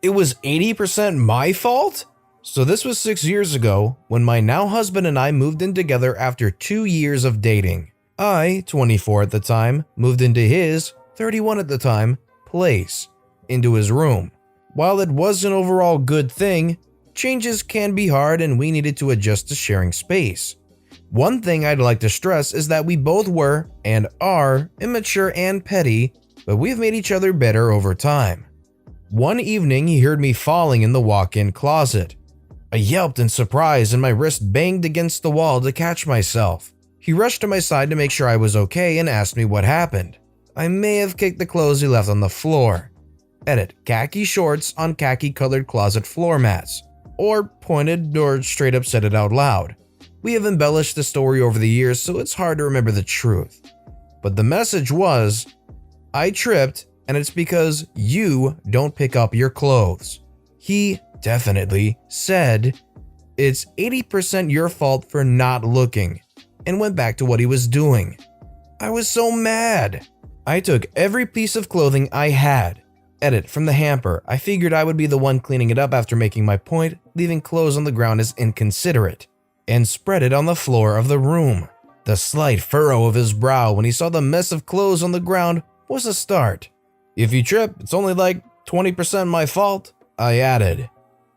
It was 80% my fault? So this was 6 years ago when my now husband and I moved in together after 2 years of dating. I, 24 at the time, moved into his, 31 at the time, place, into his room. While it was an overall good thing, changes can be hard and we needed to adjust to sharing space. One thing I'd like to stress is that we both were, and are, immature and petty, but we've made each other better over time. One evening he heard me falling in the walk-in closet. I yelped in surprise and my wrist banged against the wall to catch myself. He rushed to my side to make sure I was okay and asked me what happened. I may have kicked the clothes he left on the floor. Edit, khaki shorts on khaki colored closet floor mats. Or pointed or straight up said it out loud. We have embellished the story over the years so it's hard to remember the truth. But the message was, I tripped and it's because you don't pick up your clothes. He definitely said, "It's 80% your fault for not looking," and went back to what he was doing. I was so mad. I took every piece of clothing I had. Edit from the hamper. I figured I would be the one cleaning it up after making my point, leaving clothes on the ground is inconsiderate, and spread it on the floor of the room. The slight furrow of his brow when he saw the mess of clothes on the ground was a start. "If you trip, it's only like 20% my fault," I added.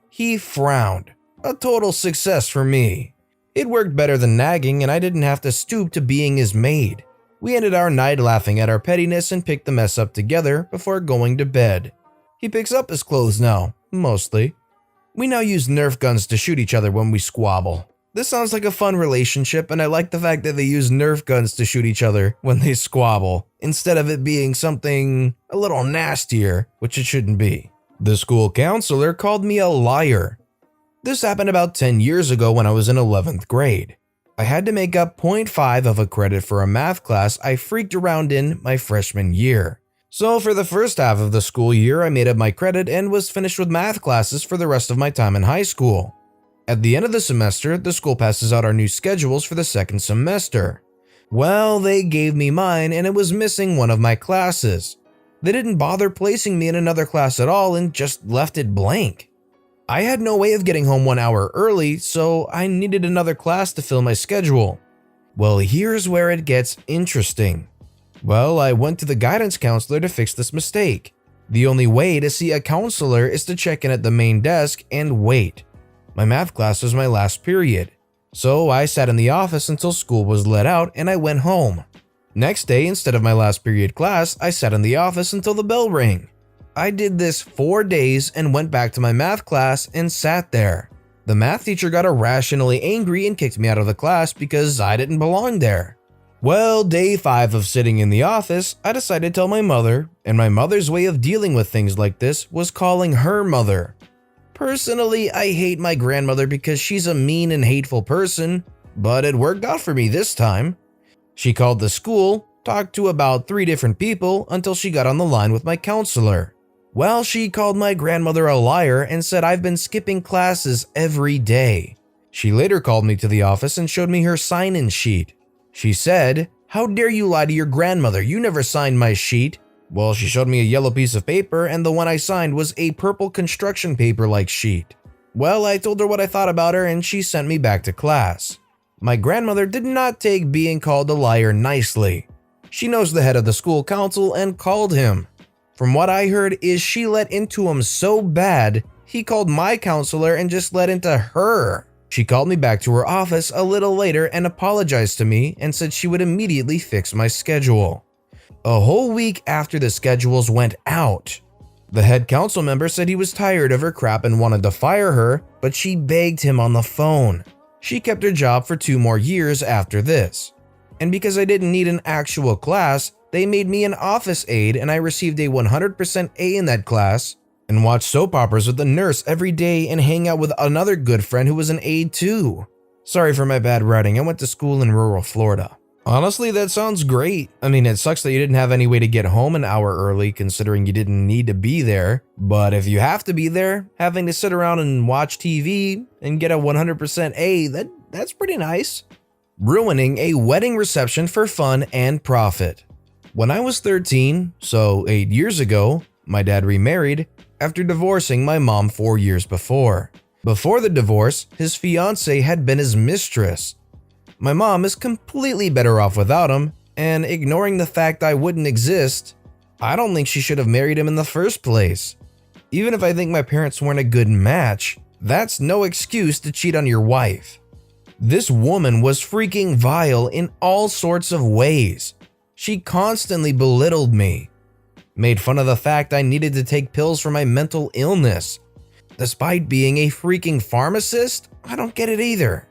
He frowned. A total success for me. It worked better than nagging, and I didn't have to stoop to being his maid. We ended our night laughing at our pettiness and picked the mess up together before going to bed. He picks up his clothes now, mostly. We now use Nerf guns to shoot each other when we squabble. This sounds like a fun relationship, and I like the fact that they use Nerf guns to shoot each other when they squabble, instead of it being something a little nastier, which it shouldn't be. The school counselor called me a liar. This happened about 10 years ago when I was in 11th grade. I had to make up 0.5 of a credit for a math class I freaked around in my freshman year. So for the first half of the school year, I made up my credit and was finished with math classes for the rest of my time in high school. At the end of the semester, the school passes out our new schedules for the second semester. Well, they gave me mine and it was missing one of my classes. They didn't bother placing me in another class at all and just left it blank. I had no way of getting home 1 hour early, so I needed another class to fill my schedule. Well, here's where it gets interesting. Well, I went to the guidance counselor to fix this mistake. The only way to see a counselor is to check in at the main desk and wait. My math class was my last period, so I sat in the office until school was let out and I went home. Next day, instead of my last period class, I sat in the office until the bell rang. I did this 4 days and went back to my math class and sat there. The math teacher got irrationally angry and kicked me out of the class because I didn't belong there. Well, day 5 of sitting in the office, I decided to tell my mother, and my mother's way of dealing with things like this was calling her mother. Personally, I hate my grandmother because she's a mean and hateful person, but it worked out for me this time. She called the school, talked to about 3 different people until she got on the line with my counselor. Well, she called my grandmother a liar and said I've been skipping classes every day. She later called me to the office and showed me her sign-in sheet. She said, "How dare you lie to your grandmother? You never signed my sheet." Well, she showed me a yellow piece of paper and the one I signed was a purple construction paper-like sheet. Well, I told her what I thought about her and she sent me back to class. My grandmother did not take being called a liar nicely. She knows the head of the school council and called him. From what I heard is she let into him so bad, he called my counselor and just let into her. She called me back to her office a little later and apologized to me and said she would immediately fix my schedule. A whole week after the schedules went out, the head council member said he was tired of her crap and wanted to fire her, but she begged him on the phone. She kept her job for 2 more years after this. And because I didn't need an actual class, they made me an office aide and I received a 100% A in that class and watched soap operas with the nurse every day and hang out with another good friend who was an aide too. Sorry for my bad writing, I went to school in rural Florida. Honestly, that sounds great. I mean, it sucks that you didn't have any way to get home an hour early considering you didn't need to be there. But if you have to be there, having to sit around and watch TV and get a 100% A, that's pretty nice. Ruining a wedding reception for fun and profit. When I was 13, so 8 years ago, my dad remarried after divorcing my mom 4 years before. Before the divorce, his fiancée had been his mistress. My mom is completely better off without him, and ignoring the fact I wouldn't exist, I don't think she should have married him in the first place. Even if I think my parents weren't a good match, that's no excuse to cheat on your wife. This woman was freaking vile in all sorts of ways. She constantly belittled me, made fun of the fact I needed to take pills for my mental illness. Despite being a freaking pharmacist, I don't get it either.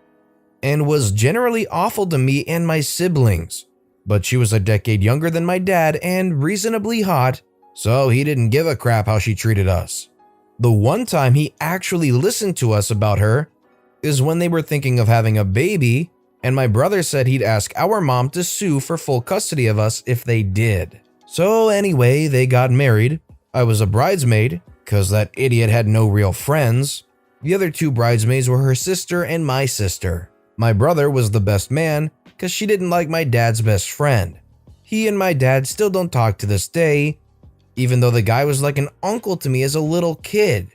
And was generally awful to me and my siblings. But she was a decade younger than my dad and reasonably hot, so he didn't give a crap how she treated us. The one time he actually listened to us about her is when they were thinking of having a baby, and my brother said he'd ask our mom to sue for full custody of us if they did. So anyway, they got married. I was a bridesmaid, cause that idiot had no real friends. The other two bridesmaids were her sister and my sister. My brother was the best man, cause she didn't like my dad's best friend. He and my dad still don't talk to this day, even though the guy was like an uncle to me as a little kid.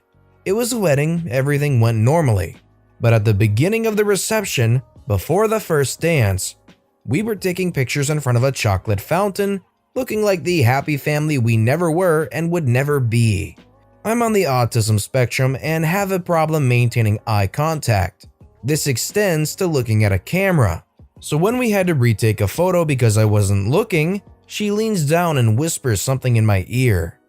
It was a wedding, everything went normally. But at the beginning of the reception, before the first dance, we were taking pictures in front of a chocolate fountain, looking like the happy family we never were and would never be. I'm on the autism spectrum and have a problem maintaining eye contact. This extends to looking at a camera. So when we had to retake a photo because I wasn't looking, she leans down and whispers something in my ear.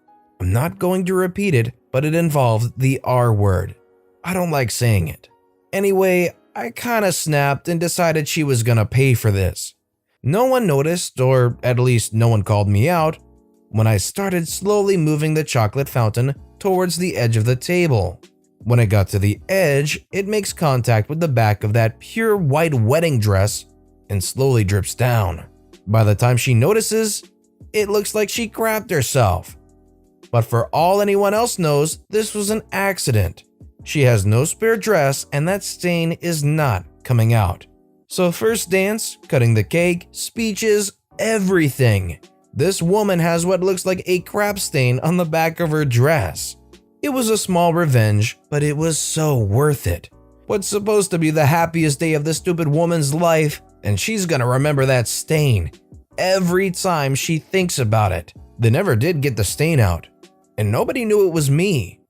I'm not going to repeat it, but it involved the R word. I don't like saying it. Anyway, I kinda snapped and decided she was gonna pay for this. No one noticed, or at least no one called me out, when I started slowly moving the chocolate fountain towards the edge of the table. When it got to the edge, it makes contact with the back of that pure white wedding dress and slowly drips down. By the time she notices, it looks like she crapped herself. But for all anyone else knows, this was an accident. She has no spare dress and that stain is not coming out. So first dance, cutting the cake, speeches, everything. This woman has what looks like a crap stain on the back of her dress. It was a small revenge, but it was so worth it. What's supposed to be the happiest day of this stupid woman's life, and she's gonna remember that stain every time she thinks about it. They never did get the stain out, and nobody knew it was me.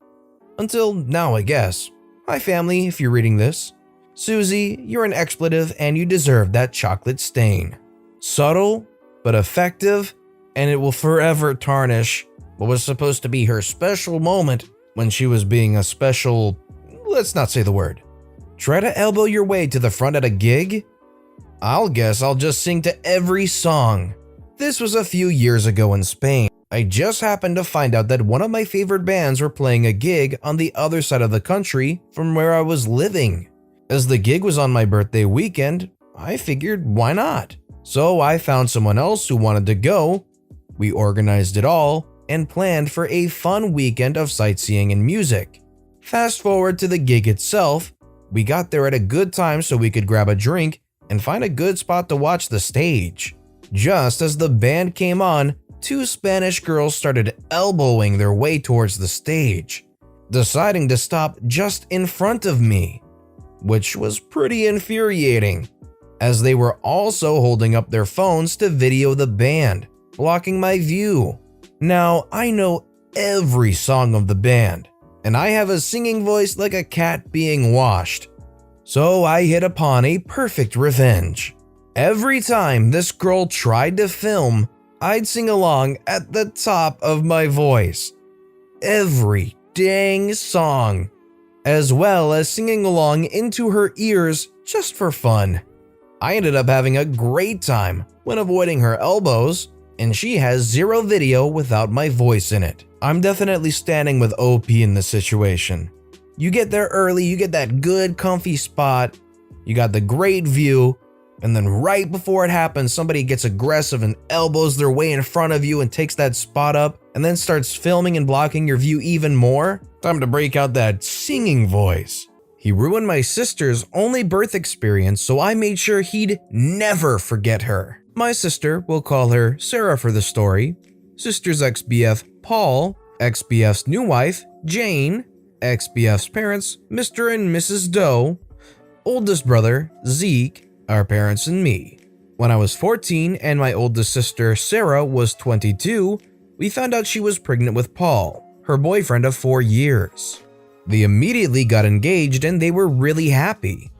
Until now, I guess. Hi family, if you're reading this. Susie, you're an expletive and you deserve that chocolate stain. Subtle, but effective, and it will forever tarnish what was supposed to be her special moment when she was being a special, let's not say the word. Try to elbow your way to the front at a gig? I'll guess I'll just sing to every song. This was a few years ago in Spain. I just happened to find out that one of my favorite bands were playing a gig on the other side of the country from where I was living. As the gig was on my birthday weekend, I figured why not? So I found someone else who wanted to go. We organized it all and planned for a fun weekend of sightseeing and music. Fast forward to the gig itself, we got there at a good time so we could grab a drink and find a good spot to watch the stage. Just as the band came on, two Spanish girls started elbowing their way towards the stage, deciding to stop just in front of me, which was pretty infuriating, as they were also holding up their phones to video the band, blocking my view. Now, I know every song of the band, and I have a singing voice like a cat being washed. So I hit upon a perfect revenge. Every time this girl tried to film, I'd sing along at the top of my voice. Every dang song, as well as singing along into her ears just for fun. I ended up having a great time when avoiding her elbows, and she has zero video without my voice in it. I'm definitely standing with OP in this situation. You get there early, you get that good comfy spot, you got the great view, and then right before it happens, somebody gets aggressive and elbows their way in front of you and takes that spot up and then starts filming and blocking your view even more. Time to break out that singing voice. He ruined my sister's only birth experience, so I made sure he'd never forget her. My sister, we'll call her Sarah for the story, sister's ex-BF Paul, ex-BF's new wife Jane, ex-BF's parents Mr. and Mrs. Doe, oldest brother Zeke, our parents and me. When I was 14 and my oldest sister Sarah was 22, we found out she was pregnant with Paul, her boyfriend of 4 years. They immediately got engaged and they were really happy.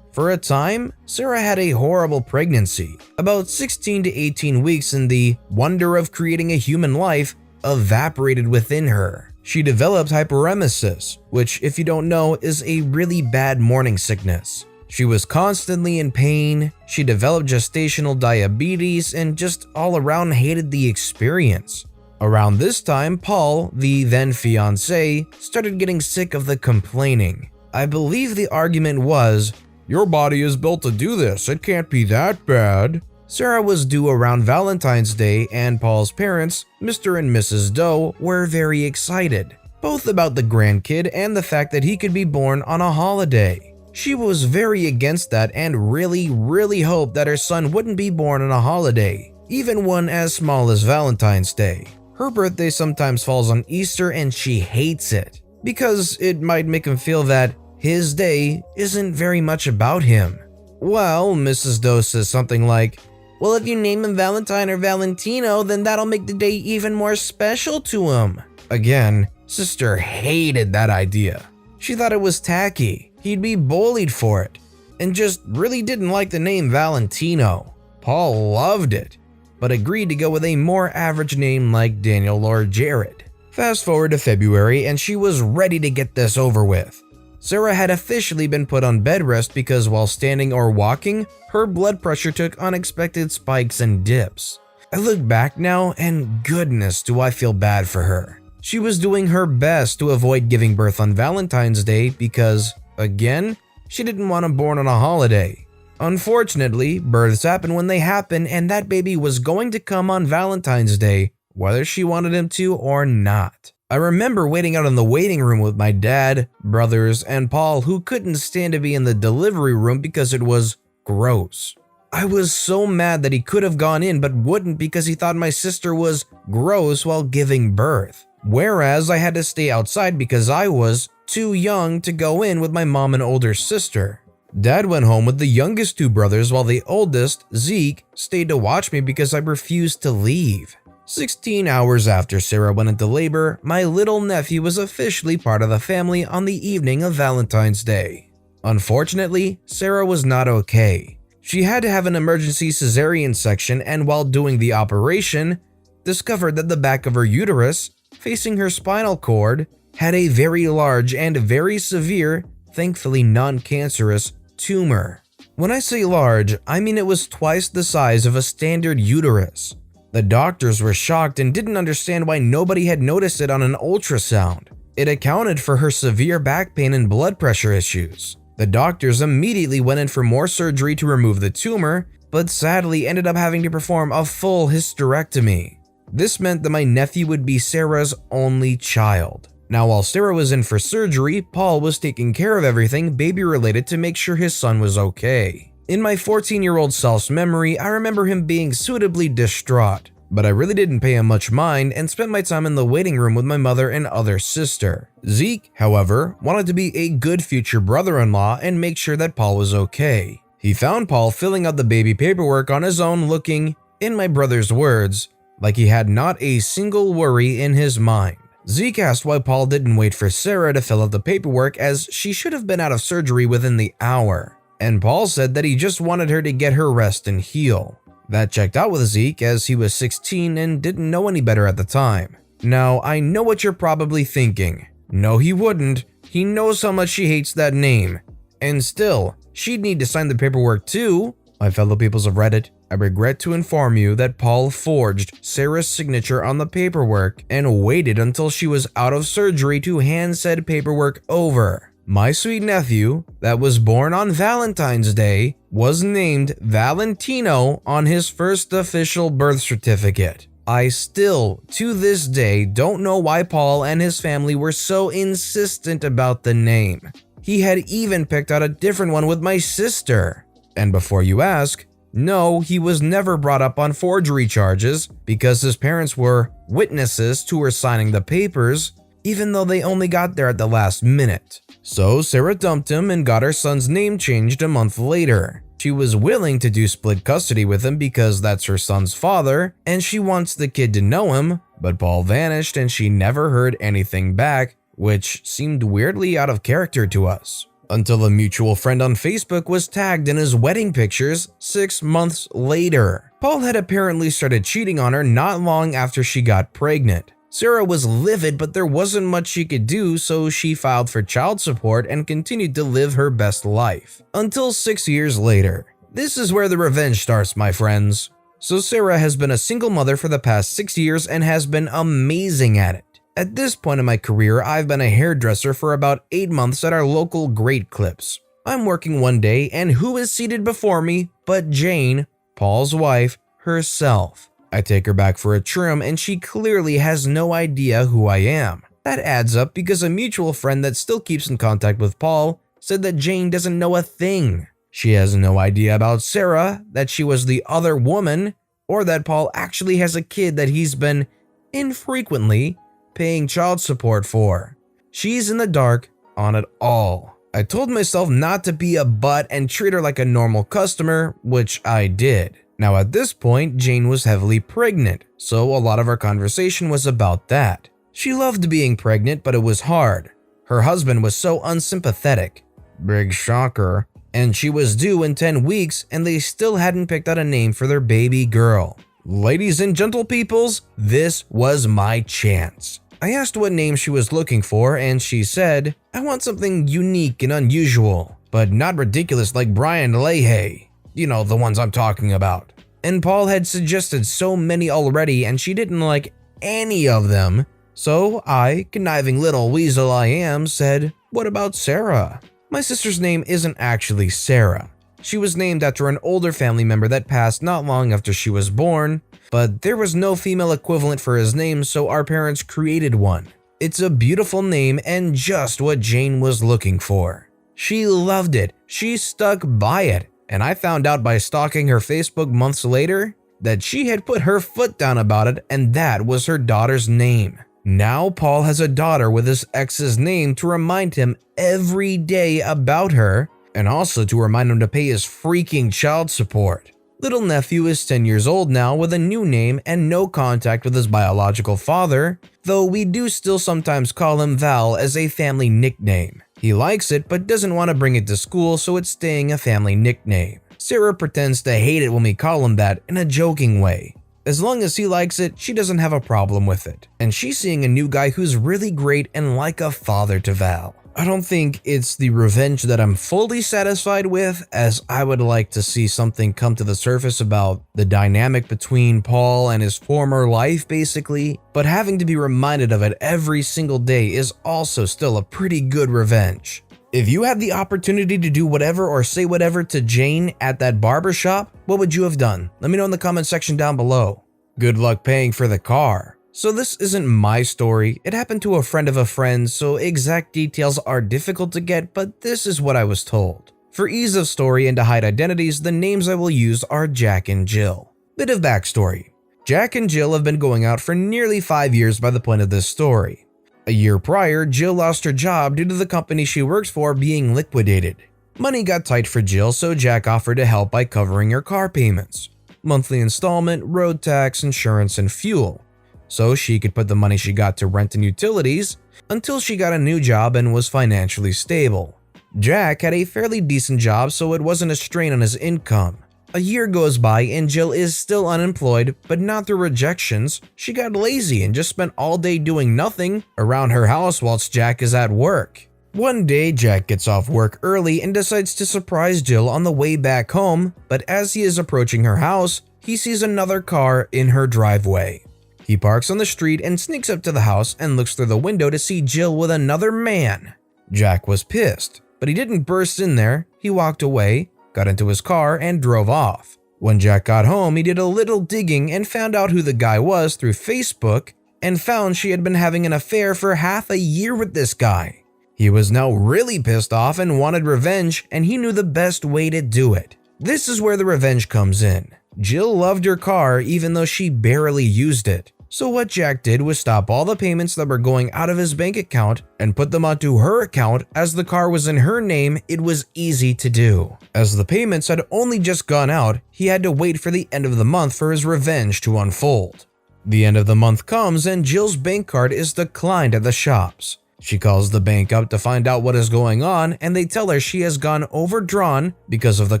For a time, Sarah had a horrible pregnancy. About 16 to 18 weeks and the wonder of creating a human life evaporated within her. She developed hyperemesis, which if you don't know is a really bad morning sickness. She was constantly in pain, she developed gestational diabetes, and just all around hated the experience. Around this time, Paul, the then fiancé, started getting sick of the complaining. I believe the argument was, "Your body is built to do this, it can't be that bad." Sarah was due around Valentine's Day, and Paul's parents, Mr. and Mrs. Doe, were very excited, both about the grandkid and the fact that he could be born on a holiday. She was very against that and really hoped that her son wouldn't be born on a holiday, even one as small as Valentine's Day. Her birthday sometimes falls on Easter and she hates it, because it might make him feel that his day isn't very much about him. Well, Mrs. Doe says something like, "Well, if you name him Valentine or Valentino, then that'll make the day even more special to him." Again, sister hated that idea. She thought it was tacky, he'd be bullied for it, and just really didn't like the name Valentino. Paul loved it, but agreed to go with a more average name like Daniel or Jared. Fast forward to February, and she was ready to get this over with. Sarah had officially been put on bed rest because while standing or walking, her blood pressure took unexpected spikes and dips. I look back now and goodness do I feel bad for her. She was doing her best to avoid giving birth on Valentine's Day because, again, she didn't want him born on a holiday. Unfortunately, births happen when they happen, and that baby was going to come on Valentine's Day, whether she wanted him to or not. I remember waiting out in the waiting room with my dad, brothers, and Paul, who couldn't stand to be in the delivery room because it was gross. I was so mad that he could have gone in but wouldn't because he thought my sister was gross while giving birth. Whereas I had to stay outside because I was too young to go in with my mom and older sister. Dad went home with the youngest two brothers while the oldest, Zeke, stayed to watch me because I refused to leave. 16 hours after Sarah went into labor, my little nephew was officially part of the family on the evening of Valentine's Day. Unfortunately, Sarah was not okay. She had to have an emergency cesarean section, and while doing the operation, discovered that the back of her uterus, facing her spinal cord, had a very large and very severe, thankfully non-cancerous, tumor. When I say large, I mean it was twice the size of a standard uterus. The doctors were shocked and didn't understand why nobody had noticed it on an ultrasound. It accounted for her severe back pain and blood pressure issues. The doctors immediately went in for more surgery to remove the tumor, but sadly ended up having to perform a full hysterectomy. This meant that my nephew would be Sarah's only child. Now, while Sarah was in for surgery, Paul was taking care of everything baby-related to make sure his son was okay. In my 14-year-old self's memory, I remember him being suitably distraught, but I really didn't pay him much mind and spent my time in the waiting room with my mother and other sister. Zeke, however, wanted to be a good future brother-in-law and make sure that Paul was okay. He found Paul filling out the baby paperwork on his own, looking, in my brother's words, like he had not a single worry in his mind. Zeke asked why Paul didn't wait for Sarah to fill out the paperwork, as she should have been out of surgery within the hour. And Paul said that he just wanted her to get her rest and heal. That checked out with Zeke, as he was 16 and didn't know any better at the time. Now, I know what you're probably thinking. No, he wouldn't. He knows how much she hates that name. And still, she'd need to sign the paperwork too. My fellow peoples of Reddit, I regret to inform you that Paul forged Sarah's signature on the paperwork and waited until she was out of surgery to hand said paperwork over. My sweet nephew, that was born on Valentine's Day, was named Valentino on his first official birth certificate. I still, to this day, don't know why Paul and his family were so insistent about the name. He had even picked out a different one with my sister. And before you ask, no, he was never brought up on forgery charges because his parents were witnesses to her signing the papers, even though they only got there at the last minute. So Sarah dumped him and got her son's name changed a month later. She was willing to do split custody with him because that's her son's father and she wants the kid to know him, but Paul vanished and she never heard anything back, which seemed weirdly out of character to us. Until a mutual friend on Facebook was tagged in his wedding pictures 6 months later. Paul had apparently started cheating on her not long after she got pregnant. Sarah was livid, but there wasn't much she could do, so she filed for child support and continued to live her best life. Until 6 years later. This is where the revenge starts, my friends. So Sarah has been a single mother for the past 6 years and has been amazing at it. At this point in my career, I've been a hairdresser for about 8 months at our local Great Clips. I'm working one day, and who is seated before me but Jane, Paul's wife, herself. I take her back for a trim and she clearly has no idea who I am. That adds up because a mutual friend that still keeps in contact with Paul said that Jane doesn't know a thing. She has no idea about Sarah, that she was the other woman, or that Paul actually has a kid that he's been infrequently paying child support for. She's in the dark on it all. I told myself not to be a butt and treat her like a normal customer, which I did. Now at this point, Jane was heavily pregnant, so a lot of our conversation was about that. She loved being pregnant, but it was hard. Her husband was so unsympathetic. Big shocker. And she was due in 10 weeks and they still hadn't picked out a name for their baby girl. Ladies and gentle peoples, this was my chance. I asked what name she was looking for and she said, I want something unique and unusual, but not ridiculous like Brian Leahy. You know, the ones I'm talking about. And Paul had suggested so many already and she didn't like any of them. So I, conniving little weasel I am, said, what about Sarah? My sister's name isn't actually Sarah. She was named after an older family member that passed not long after she was born, but there was no female equivalent for his name, so our parents created one. It's a beautiful name and just what Jane was looking for. She loved it, she stuck by it, and I found out by stalking her Facebook months later that she had put her foot down about it and that was her daughter's name. Now Paul has a daughter with his ex's name to remind him every day about her and also to remind him to pay his freaking child support. Little nephew is 10 years old now with a new name and no contact with his biological father, though we do still sometimes call him Val as a family nickname. He likes it but doesn't want to bring it to school, so it's staying a family nickname. Sarah pretends to hate it when we call him that in a joking way. As long as he likes it, she doesn't have a problem with it. And she's seeing a new guy who's really great and like a father to Val. I don't think it's the revenge that I'm fully satisfied with, as I would like to see something come to the surface about the dynamic between Paul and his former life basically, but having to be reminded of it every single day is also still a pretty good revenge. If you had the opportunity to do whatever or say whatever to Jane at that barbershop, what would you have done? Let me know in the comment section down below. Good luck paying for the car. So this isn't my story, it happened to a friend of a friend, so exact details are difficult to get, but this is what I was told. For ease of story and to hide identities, the names I will use are Jack and Jill. Bit of backstory. Jack and Jill have been going out for nearly 5 years by the point of this story. A year prior, Jill lost her job due to the company she works for being liquidated. Money got tight for Jill, so Jack offered to help by covering her car payments, monthly installment, road tax, insurance, and fuel, so she could put the money she got to rent and utilities until she got a new job and was financially stable. Jack had a fairly decent job, so it wasn't a strain on his income. A year goes by and Jill is still unemployed, but not through rejections. She got lazy and just spent all day doing nothing around her house whilst Jack is at work. One day, Jack gets off work early and decides to surprise Jill on the way back home, but as he is approaching her house, he sees another car in her driveway. He parks on the street and sneaks up to the house and looks through the window to see Jill with another man. Jack was pissed, but he didn't burst in there. He walked away, got into his car, and drove off. When Jack got home, he did a little digging and found out who the guy was through Facebook and found she had been having an affair for half a year with this guy. He was now really pissed off and wanted revenge, and he knew the best way to do it. This is where the revenge comes in. Jill loved her car even though she barely used it. So what Jack did was stop all the payments that were going out of his bank account and put them onto her account. As the car was in her name, it was easy to do. As the payments had only just gone out, he had to wait for the end of the month for his revenge to unfold. The end of the month comes and Jill's bank card is declined at the shops. She calls the bank up to find out what is going on, and they tell her she has gone overdrawn because of the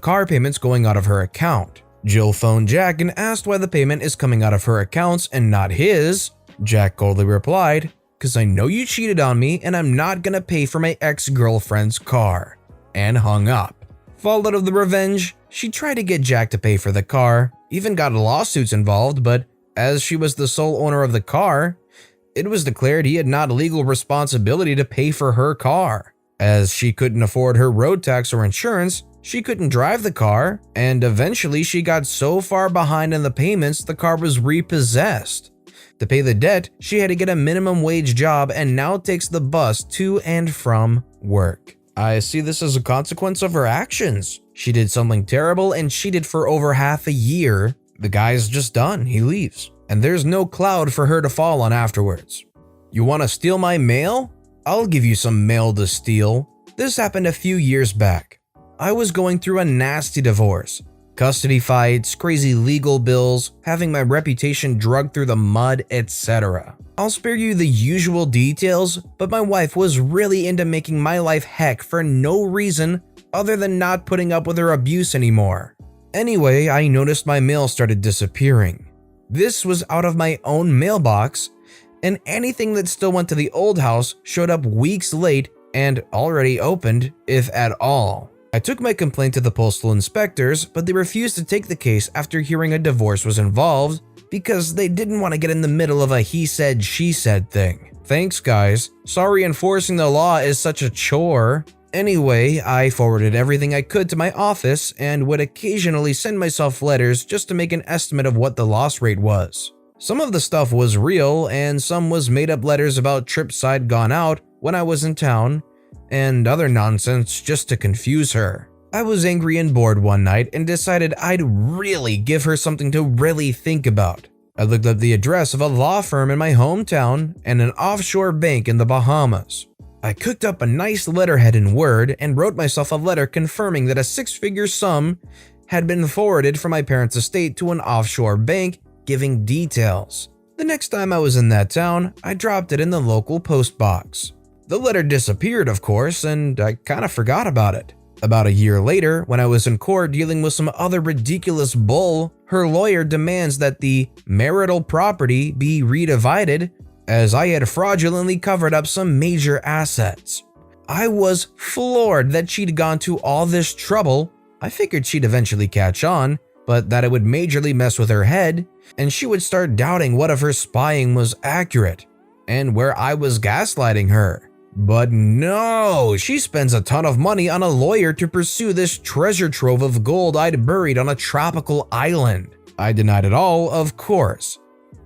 car payments going out of her account. Jill phoned Jack and asked why the payment is coming out of her accounts and not his. Jack coldly replied, "'Cause I know you cheated on me and I'm not gonna pay for my ex-girlfriend's car," and hung up. Followed of the revenge, she tried to get Jack to pay for the car, even got lawsuits involved, but as she was the sole owner of the car, it was declared he had not legal responsibility to pay for her car. As she couldn't afford her road tax or insurance, She couldn't drive the car, and eventually she got so far behind in the payments the car was repossessed. To pay the debt, she had to get a minimum wage job and now takes the bus to and from work. I see this as a consequence of her actions. She did something terrible and cheated for over half a year. The guy's just done, he leaves. And there's no cloud for her to fall on afterwards. You want to steal my mail? I'll give you some mail to steal. This happened a few years back. I was going through a nasty divorce. Custody fights, crazy legal bills, having my reputation dragged through the mud, etc. I'll spare you the usual details, but my wife was really into making my life heck for no reason other than not putting up with her abuse anymore. Anyway, I noticed my mail started disappearing. This was out of my own mailbox, and anything that still went to the old house showed up weeks late and already opened, if at all. I took my complaint to the postal inspectors, but they refused to take the case after hearing a divorce was involved because they didn't want to get in the middle of a he said, she said thing. Thanks, guys. Sorry enforcing the law is such a chore. Anyway, I forwarded everything I could to my office and would occasionally send myself letters just to make an estimate of what the loss rate was. Some of the stuff was real and some was made up letters about trips I'd gone out when I was in town, and other nonsense just to confuse her. I was angry and bored one night and decided I'd really give her something to really think about. I looked up the address of a law firm in my hometown and an offshore bank in the Bahamas. I cooked up a nice letterhead in Word and wrote myself a letter confirming that a six-figure sum had been forwarded from my parents' estate to an offshore bank, giving details. The next time I was in that town, I dropped it in the local post box. The letter disappeared, of course, and I kind of forgot about it. About a year later, when I was in court dealing with some other ridiculous bull, her lawyer demands that the marital property be redivided as I had fraudulently covered up some major assets. I was floored that she'd gone to all this trouble. I figured she'd eventually catch on, but that it would majorly mess with her head, and she would start doubting what of her spying was accurate, and where I was gaslighting her. But no, she spends a ton of money on a lawyer to pursue this treasure trove of gold I'd buried on a tropical island. I denied it all, of course.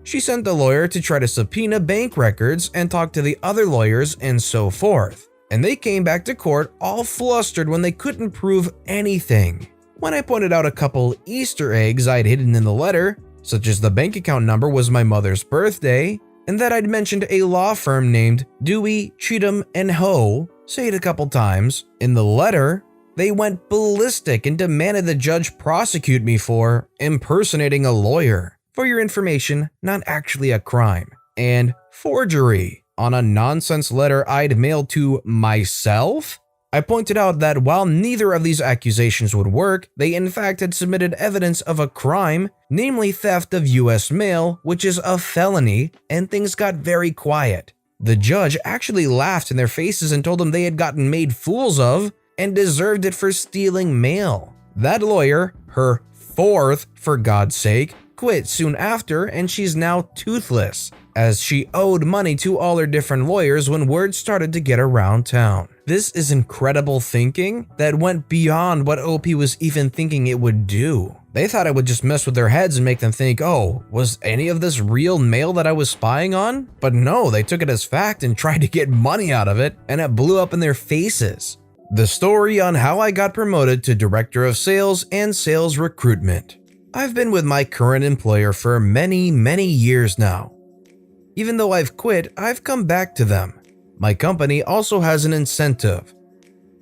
She sent the lawyer to try to subpoena bank records and talk to the other lawyers and so forth. And they came back to court all flustered when they couldn't prove anything. When I pointed out a couple Easter eggs I'd hidden in the letter, such as the bank account number was my mother's birthday, and that I'd mentioned a law firm named Dewey, Cheatham & Ho, say it a couple times, in the letter, they went ballistic and demanded the judge prosecute me for impersonating a lawyer. For your information, not actually a crime. And forgery on a nonsense letter I'd mailed to myself? I pointed out that while neither of these accusations would work, they in fact had submitted evidence of a crime, namely theft of US mail, which is a felony, and things got very quiet. The judge actually laughed in their faces and told them they had gotten made fools of and deserved it for stealing mail. That lawyer, her fourth for God's sake, quit soon after, and she's now toothless, as she owed money to all her different lawyers when word started to get around town. This is incredible thinking that went beyond what OP was even thinking it would do. They thought it would just mess with their heads and make them think, oh, was any of this real mail that I was spying on? But no, they took it as fact and tried to get money out of it, and it blew up in their faces. The story on how I got promoted to Director of Sales and Sales Recruitment. I've been with my current employer for many, many years now. Even though I've quit, I've come back to them. My company also has an incentive.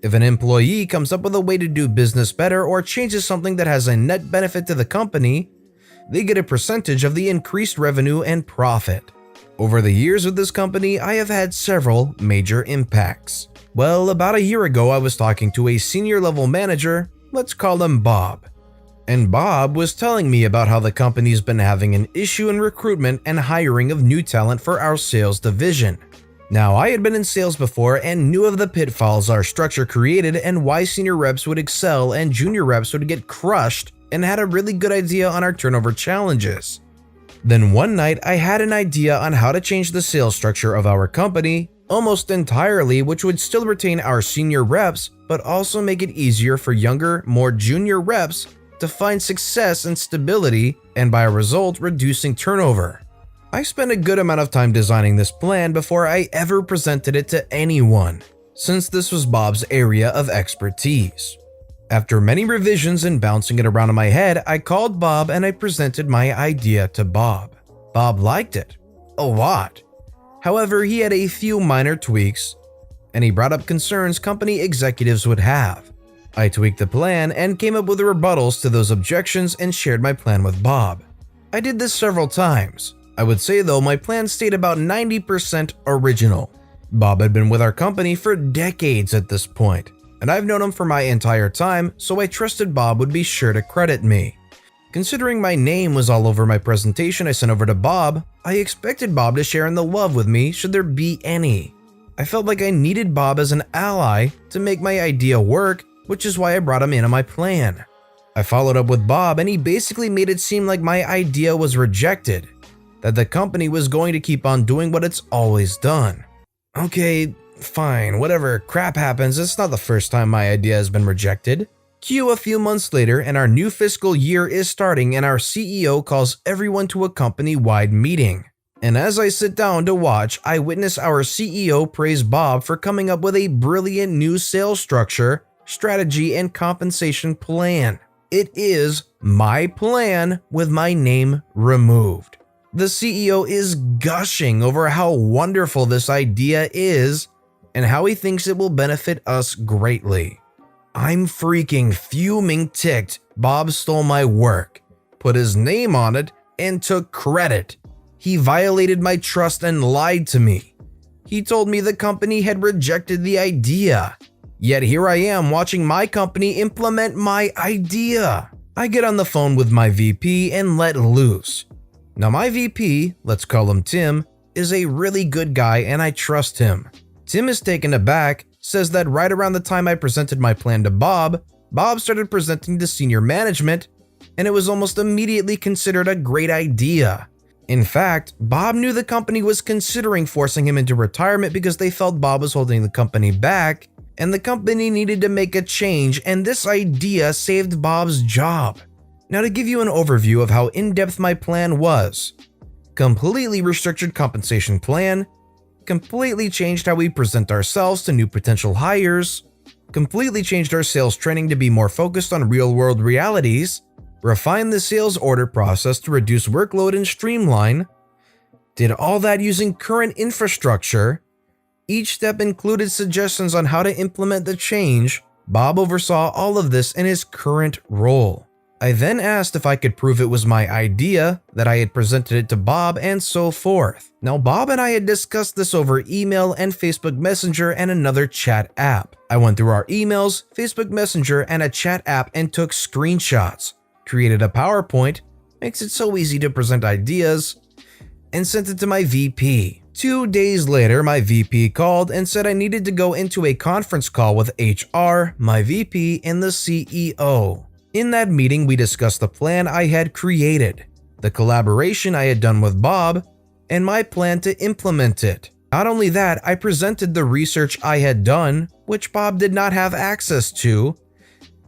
If an employee comes up with a way to do business better or changes something that has a net benefit to the company, they get a percentage of the increased revenue and profit. Over the years with this company, I have had several major impacts. Well, about a year ago, I was talking to a senior level manager, let's call him Bob. And Bob was telling me about how the company's been having an issue in recruitment and hiring of new talent for our sales division. Now, I had been in sales before and knew of the pitfalls our structure created and why senior reps would excel and junior reps would get crushed, and had a really good idea on our turnover challenges. Then one night, I had an idea on how to change the sales structure of our company almost entirely, which would still retain our senior reps, but also make it easier for younger, more junior reps to find success and stability, and by result, reducing turnover. I spent a good amount of time designing this plan before I ever presented it to anyone, since this was Bob's area of expertise. After many revisions and bouncing it around in my head, I called Bob and I presented my idea to Bob. Bob liked it a lot. However, he had a few minor tweaks, and he brought up concerns company executives would have. I tweaked the plan and came up with rebuttals to those objections and shared my plan with Bob. I did this several times. I would say though my plan stayed about 90% original. Bob had been with our company for decades at this point, and I've known him for my entire time, so I trusted Bob would be sure to credit me. Considering my name was all over my presentation I sent over to Bob, I expected Bob to share in the love with me should there be any. I felt like I needed Bob as an ally to make my idea work, which is why I brought him in on my plan. I followed up with Bob and he basically made it seem like my idea was rejected, that the company was going to keep on doing what it's always done. Okay, fine, whatever crap happens, it's not the first time my idea has been rejected. Cue a few months later and our new fiscal year is starting and our CEO calls everyone to a company-wide meeting. And as I sit down to watch, I witness our CEO praise Bob for coming up with a brilliant new sales structure, strategy, and compensation plan. It is my plan with my name removed. The CEO is gushing over how wonderful this idea is and how he thinks it will benefit us greatly. I'm freaking fuming ticked Bob stole my work, put his name on it, and took credit. He violated my trust and lied to me. He told me the company had rejected the idea. Yet here I am watching my company implement my idea. I get on the phone with my VP and let loose. Now my VP, let's call him Tim, is a really good guy and I trust him. Tim is taken aback, says that right around the time I presented my plan to Bob, Bob started presenting to senior management, and it was almost immediately considered a great idea. In fact, Bob knew the company was considering forcing him into retirement because they felt Bob was holding the company back, and the company needed to make a change, and this idea saved Bob's job. Now to give you an overview of how in-depth my plan was: completely restricted compensation plan, completely changed how we present ourselves to new potential hires, completely changed our sales training to be more focused on real-world realities, refined the sales order process to reduce workload and streamline, did all that using current infrastructure. Each step included suggestions on how to implement the change. Bob oversaw all of this in his current role. I then asked if I could prove it was my idea, that I had presented it to Bob, and so forth. Now, Bob and I had discussed this over email and Facebook Messenger and another chat app. I went through our emails, Facebook Messenger, and a chat app and took screenshots, created a PowerPoint, makes it so easy to present ideas, and sent it to my VP. 2 days later, my VP called and said I needed to go into a conference call with HR, my VP, and the CEO. In that meeting, we discussed the plan I had created, the collaboration I had done with Bob, and my plan to implement it. Not only that, I presented the research I had done, which Bob did not have access to,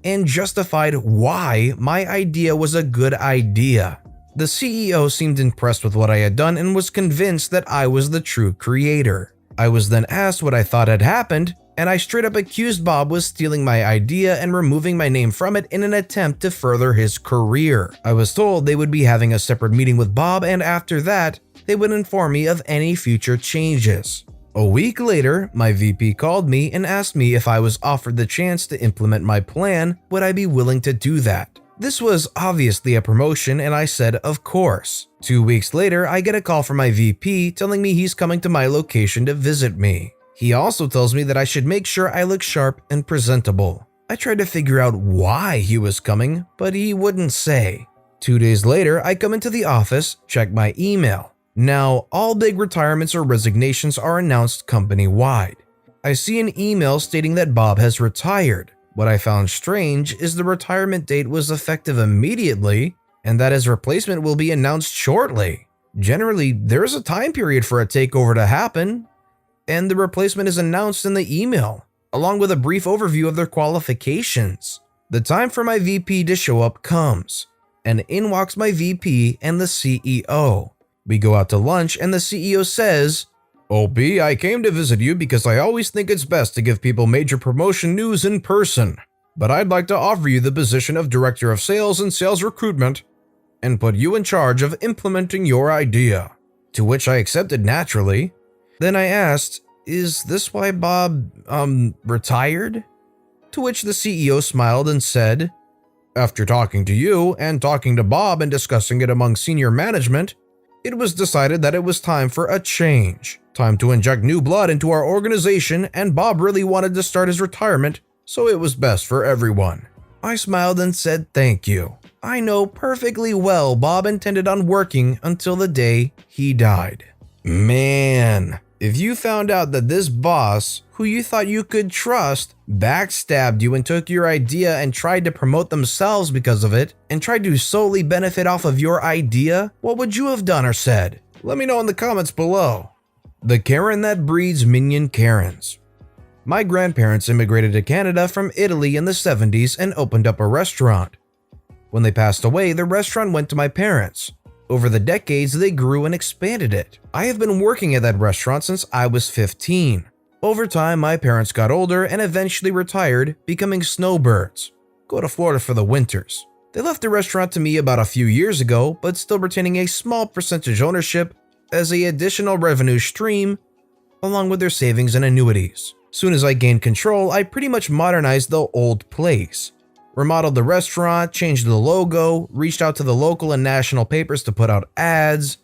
and justified why my idea was a good idea. The CEO seemed impressed with what I had done and was convinced that I was the true creator. I was then asked what I thought had happened, and I straight up accused Bob with stealing my idea and removing my name from it in an attempt to further his career. I was told they would be having a separate meeting with Bob, and after that, they would inform me of any future changes. A week later, my VP called me and asked me if I was offered the chance to implement my plan, would I be willing to do that? This was obviously a promotion, and I said of course. 2 weeks later, I get a call from my VP telling me he's coming to my location to visit me. He also tells me that I should make sure I look sharp and presentable. I tried to figure out why he was coming, but he wouldn't say. 2 days later, I come into the office, check my email. Now, all big retirements or resignations are announced company-wide. I see an email stating that Bob has retired. What I found strange is the retirement date was effective immediately, and that his replacement will be announced shortly. Generally, there is a time period for a takeover to happen, and the replacement is announced in the email, along with a brief overview of their qualifications. The time for my VP to show up comes, and in walks my VP and the CEO. We go out to lunch and the CEO says, "Oh B, I came to visit you because I always think it's best to give people major promotion news in person. But I'd like to offer you the position of Director of Sales and Sales Recruitment and put you in charge of implementing your idea." To which I accepted naturally. Then I asked, "Is this why Bob, retired?" To which the CEO smiled and said, "After talking to you and talking to Bob and discussing it among senior management, it was decided that it was time for a change. Time to inject new blood into our organization, and Bob really wanted to start his retirement, so it was best for everyone." I smiled and said thank you. I know perfectly well Bob intended on working until the day he died. Man, if you found out that this boss, who you thought you could trust, backstabbed you and took your idea and tried to promote themselves because of it, and tried to solely benefit off of your idea, what would you have done or said? Let me know in the comments below. The Karen that breeds minion Karens. My grandparents immigrated to Canada from Italy in the 70s and opened up a restaurant. When they passed away, the restaurant went to my parents. Over the decades, they grew and expanded it. I have been working at that restaurant since I was 15. Over time, my parents got older and eventually retired, becoming snowbirds. Go to Florida for the winters. They left the restaurant to me about a few years ago, but still retaining a small percentage ownership as an additional revenue stream, along with their savings and annuities. Soon as I gained control, I pretty much modernized the old place. Remodeled the restaurant, changed the logo, reached out to the local and national papers to put out ads,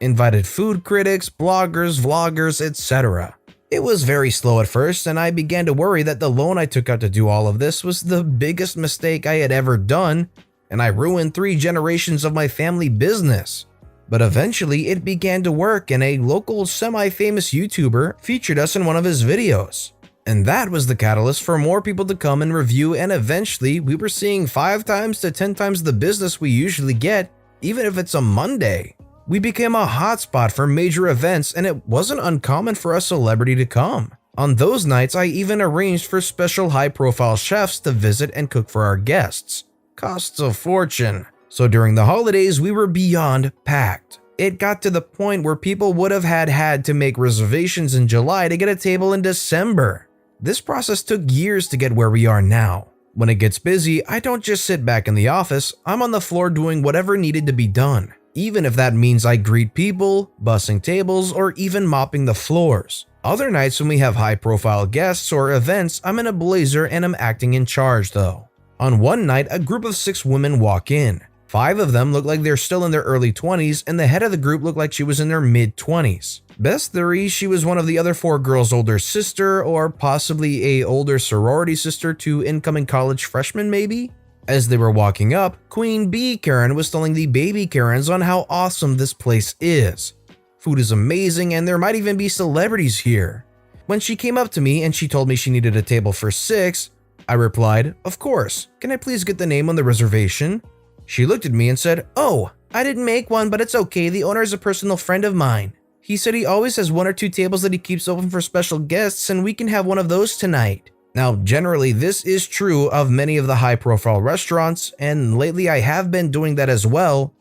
invited food critics, bloggers, vloggers, etc. It was very slow at first, and I began to worry that the loan I took out to do all of this was the biggest mistake I had ever done, and I ruined 3 generations of my family business. But eventually it began to work, and a local semi-famous YouTuber featured us in one of his videos. And that was the catalyst for more people to come and review, and eventually we were seeing 5 times to 10 times the business we usually get, even if it's a Monday. We became a hotspot for major events, and it wasn't uncommon for a celebrity to come. On those nights, I even arranged for special high-profile chefs to visit and cook for our guests. Costs a fortune. So during the holidays, we were beyond packed. It got to the point where people would have had to make reservations in July to get a table in December. This process took years to get where we are now. When it gets busy, I don't just sit back in the office, I'm on the floor doing whatever needed to be done. Even if that means I greet people, bussing tables, or even mopping the floors. Other nights when we have high-profile guests or events, I'm in a blazer and I'm acting in charge though. On one night, a group of 6 women walk in. 5 of them look like they're still in their early 20s, and the head of the group looked like she was in her mid-20s. Best theory, she was one of the other 4 girls' older sister, or possibly a older sorority sister to incoming college freshmen maybe? As they were walking up, Queen Bee Karen was telling the baby Karens on how awesome this place is. Food is amazing and there might even be celebrities here. When she came up to me and she told me she needed a table for 6, I replied, "Of course, can I please get the name on the reservation?" She looked at me and said, "Oh, I didn't make one, but it's okay, the owner is a personal friend of mine. He said he always has 1 or 2 tables that he keeps open for special guests and we can have one of those tonight." Now, generally this is true of many of the high-profile restaurants, and lately I have been doing that as well,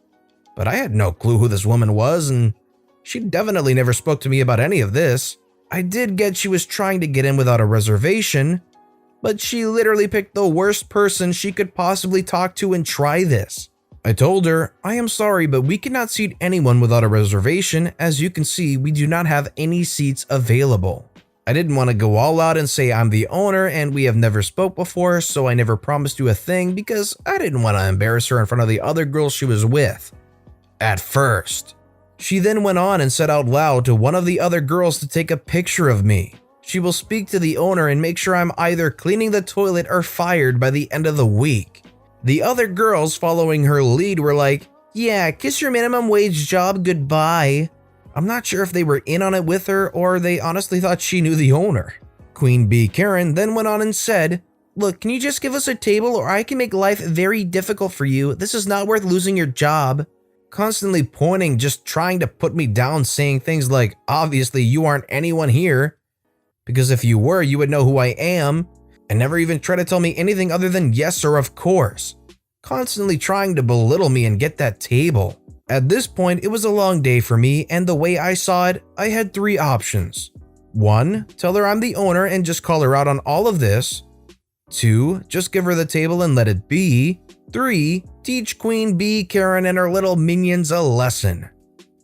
but I had no clue who this woman was, and she definitely never spoke to me about any of this. I did get she was trying to get in without a reservation, but she literally picked the worst person she could possibly talk to and try this. I told her, "I am sorry, but we cannot seat anyone without a reservation. As you can see, we do not have any seats available." I didn't want to go all out and say I'm the owner and we have never spoke before, so I never promised you a thing because I didn't want to embarrass her in front of the other girls she was with. At first. She then went on and said out loud to one of the other girls to take a picture of me. She will speak to the owner and make sure I'm either cleaning the toilet or fired by the end of the week. The other girls following her lead were like, "Yeah, kiss your minimum wage job goodbye." I'm not sure if they were in on it with her or they honestly thought she knew the owner. Queen Bee Karen then went on and said, "Look, can you just give us a table or I can make life very difficult for you. This is not worth losing your job." Constantly pointing, just trying to put me down, saying things like, "Obviously you aren't anyone here. Because if you were, you would know who I am, and never even try to tell me anything other than yes or of course. Constantly trying to belittle me and get that table. At this point, it was a long day for me, and the way I saw it, I had 3 options. 1. Tell her I'm the owner and just call her out on all of this. 2. Just give her the table and let it be. 3. Teach Queen Bee, Karen, and her little minions a lesson.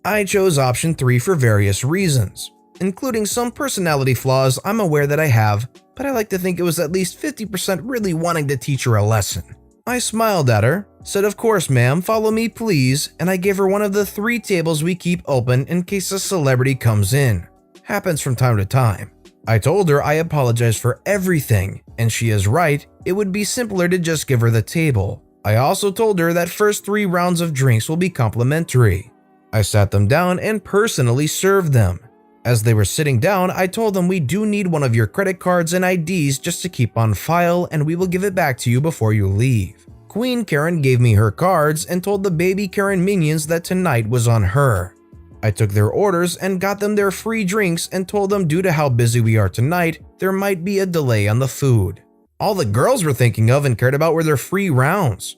I chose option 3 for various reasons, including some personality flaws I'm aware that I have, but I like to think it was at least 50% really wanting to teach her a lesson. I smiled at her, said of course ma'am, follow me please, and I gave her one of the 3 tables we keep open in case a celebrity comes in. Happens from time to time. I told her I apologize for everything, and she is right, it would be simpler to just give her the table. I also told her that first 3 rounds of drinks will be complimentary. I sat them down and personally served them. As they were sitting down, I told them we do need one of your credit cards and IDs just to keep on file, and we will give it back to you before you leave. Queen Karen gave me her cards and told the baby Karen minions that tonight was on her. I took their orders and got them their free drinks and told them due to how busy we are tonight, there might be a delay on the food. All the girls were thinking of and cared about were their free rounds.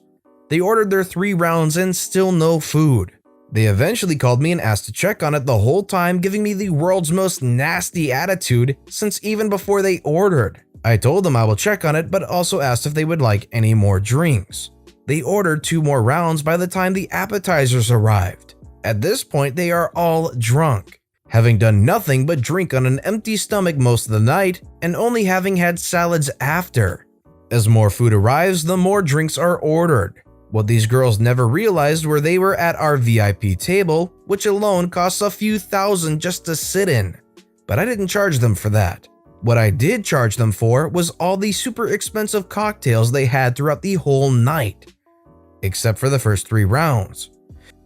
They ordered their 3 rounds and still no food. They eventually called me and asked to check on it the whole time, giving me the world's most nasty attitude since even before they ordered. I told them I will check on it, but also asked if they would like any more drinks. They ordered 2 more rounds by the time the appetizers arrived. At this point, they are all drunk, having done nothing but drink on an empty stomach most of the night and only having had salads after. As more food arrives, the more drinks are ordered. What these girls never realized were they were at our VIP table, which alone costs a few thousand just to sit in. But I didn't charge them for that. What I did charge them for was all the super expensive cocktails they had throughout the whole night, except for the first 3 rounds.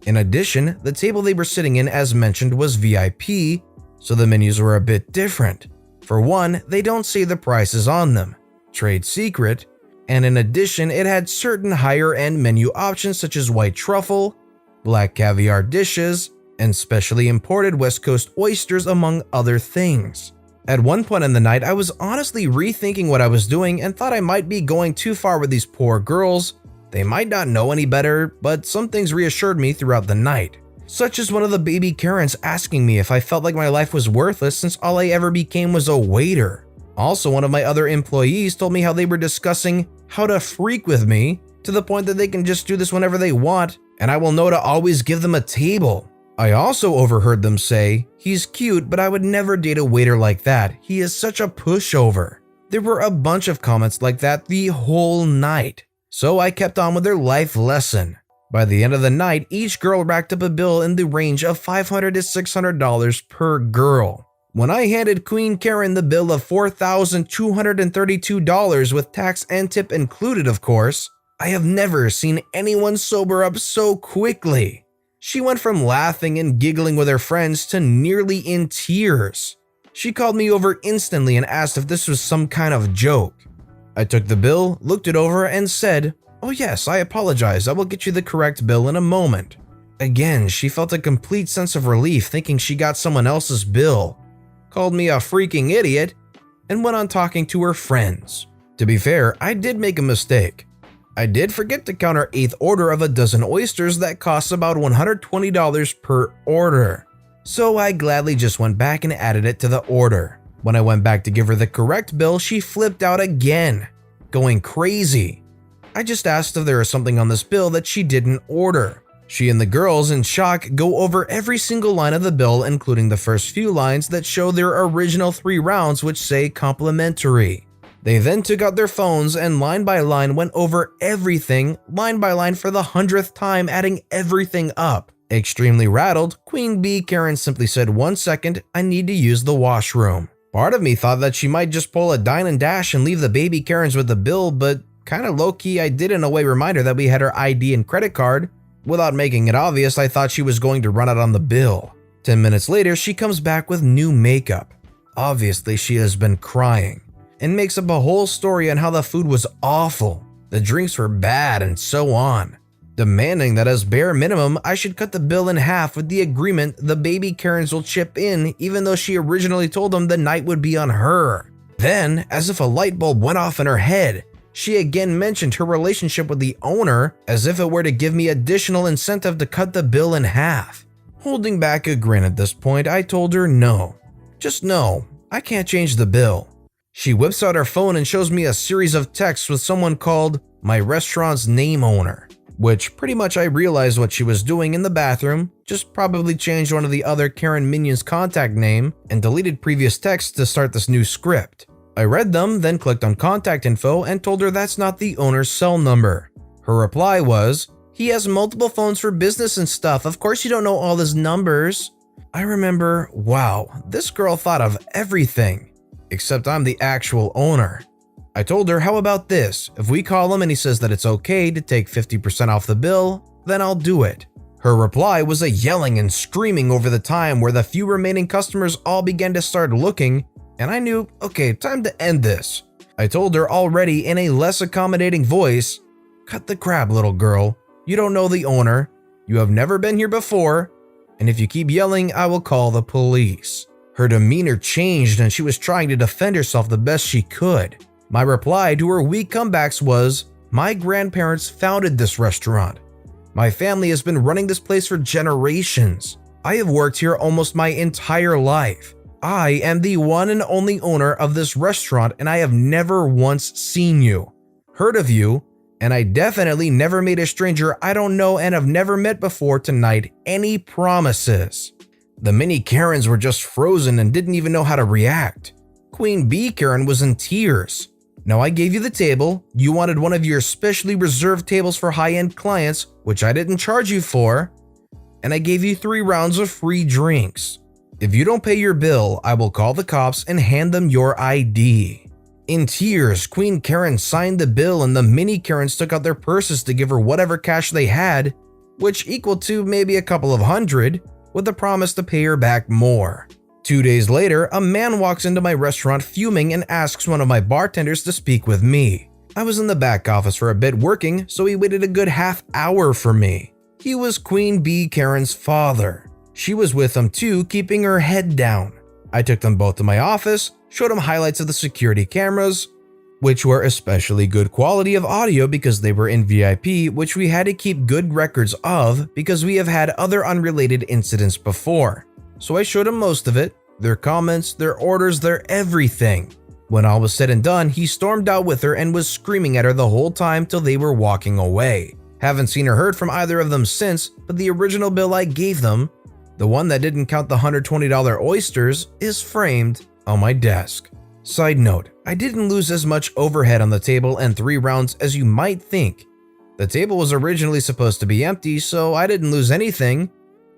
In addition, the table they were sitting in, as mentioned, was VIP, so the menus were a bit different. For one, they don't say the prices on them, trade secret, and in addition, it had certain higher-end menu options such as white truffle, black caviar dishes, and specially imported West Coast oysters, among other things. At one point in the night, I was honestly rethinking what I was doing and thought I might be going too far with these poor girls. They might not know any better, but some things reassured me throughout the night, such as one of the baby Karens asking me if I felt like my life was worthless since all I ever became was a waiter. Also, one of my other employees told me how they were discussing how to freak with me to the point that they can just do this whenever they want, and I will know to always give them a table. I also overheard them say, he's cute, but I would never date a waiter like that. He is such a pushover. There were a bunch of comments like that the whole night. So I kept on with their life lesson. By the end of the night, each girl racked up a bill in the range of $500 to $600 per girl. When I handed Queen Karen the bill of $4,232 with tax and tip included, of course, I have never seen anyone sober up so quickly. She went from laughing and giggling with her friends to nearly in tears. She called me over instantly and asked if this was some kind of joke. I took the bill, looked it over, and said, "Oh yes, I apologize, I will get you the correct bill in a moment." Again, she felt a complete sense of relief thinking she got someone else's bill, called me a freaking idiot, and went on talking to her friends. To be fair, I did make a mistake. I did forget to count our 8th order of a dozen oysters that costs about $120 per order. So I gladly just went back and added it to the order. When I went back to give her the correct bill, she flipped out again, going crazy. I just asked if there was something on this bill that she didn't order. She and the girls, in shock, go over every single line of the bill, including the first few lines that show their original 3 rounds which say complimentary. They then took out their phones and line by line went over everything, line by line for the 100th time, adding everything up. Extremely rattled, Queen Bee Karen simply said, "1 second, I need to use the washroom." Part of me thought that she might just pull a dine and dash and leave the baby Karens with the bill, but kinda low-key I did in a way remind her that we had her ID and credit card. Without making it obvious, I thought she was going to run out on the bill. 10 minutes later, she comes back with new makeup. Obviously, she has been crying, and makes up a whole story on how the food was awful, the drinks were bad, and so on. demanding that as bare minimum I should cut the bill in half with the agreement the baby Karens will chip in, even though she originally told them the night would be on her. Then, as if a light bulb went off in her head, she again mentioned her relationship with the owner as if it were to give me additional incentive to cut the bill in half. Holding back a grin at this point, I told her no. Just no, I can't change the bill. She whips out her phone and shows me a series of texts with someone called my restaurant's name owner, which pretty much I realized what she was doing in the bathroom, just probably changed one of the other Karen minions' contact name and deleted previous texts to start this new script. I read them, then clicked on contact info and told her that's not the owner's cell number. Her reply was, "He has multiple phones for business and stuff, of course you don't know all his numbers." I remember, wow, this girl thought of everything, except I'm the actual owner. I told her, how about this, if we call him and he says that it's okay to take 50% off the bill, then I'll do it. Her reply was a yelling and screaming over the time where the few remaining customers all began to start looking, and I knew, okay, time to end this. I told her already in a less accommodating voice, "Cut the crap, little girl. You don't know the owner. You have never been here before. And if you keep yelling, I will call the police." Her demeanor changed and she was trying to defend herself the best she could. My reply to her weak comebacks was, "My grandparents founded this restaurant. My family has been running this place for generations. I have worked here almost my entire life. I am the one and only owner of this restaurant and I have never once seen you, heard of you, and I definitely never made a stranger I don't know and have never met before tonight any promises." The mini Karens were just frozen and didn't even know how to react. Queen Bee Karen was in tears. "Now I gave you the table, you wanted one of your specially reserved tables for high-end clients, which I didn't charge you for, and I gave you 3 rounds of free drinks. If you don't pay your bill, I will call the cops and hand them your ID." In tears, Queen Karen signed the bill and the mini Karens took out their purses to give her whatever cash they had, which equaled to maybe a couple of hundred, with the promise to pay her back more. 2 days later, a man walks into my restaurant fuming and asks one of my bartenders to speak with me. I was in the back office for a bit working, so he waited a good half hour for me. He was Queen Bee Karen's father. She was with him too, keeping her head down. I took them both to my office, showed him highlights of the security cameras, which were especially good quality of audio because they were in VIP, which we had to keep good records of because we have had other unrelated incidents before. So I showed him most of it, their comments, their orders, their everything. When all was said and done, he stormed out with her and was screaming at her the whole time till they were walking away. Haven't seen or heard from either of them since, but the original bill I gave them, the one that didn't count the $120 oysters, is framed on my desk. Side note, I didn't lose as much overhead on the table and 3 rounds as you might think. The table was originally supposed to be empty, so I didn't lose anything,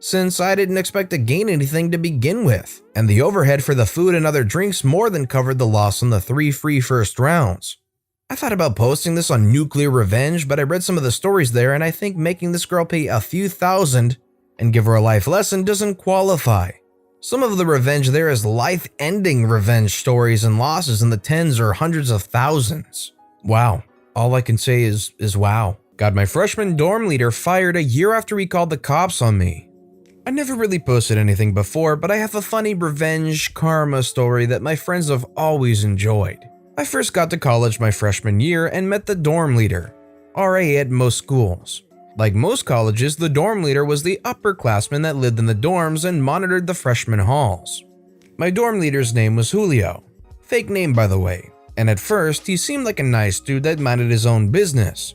since I didn't expect to gain anything to begin with, and the overhead for the food and other drinks more than covered the loss on the 3 free first rounds. I thought about posting this on Nuclear Revenge, but I read some of the stories there and I think making this girl pay a few thousand and give her a life lesson doesn't qualify. Some of the revenge there is life-ending revenge stories and losses in the tens or hundreds of thousands. Wow. All I can say is wow. Got my freshman dorm leader fired a year after he called the cops on me. I never really posted anything before, but I have a funny revenge karma story that my friends have always enjoyed. I first got to college my freshman year and met the dorm leader, RA at most schools. Like most colleges, the dorm leader was the upperclassman that lived in the dorms and monitored the freshman halls. My dorm leader's name was Julio, fake name by the way, and at first he seemed like a nice dude that minded his own business.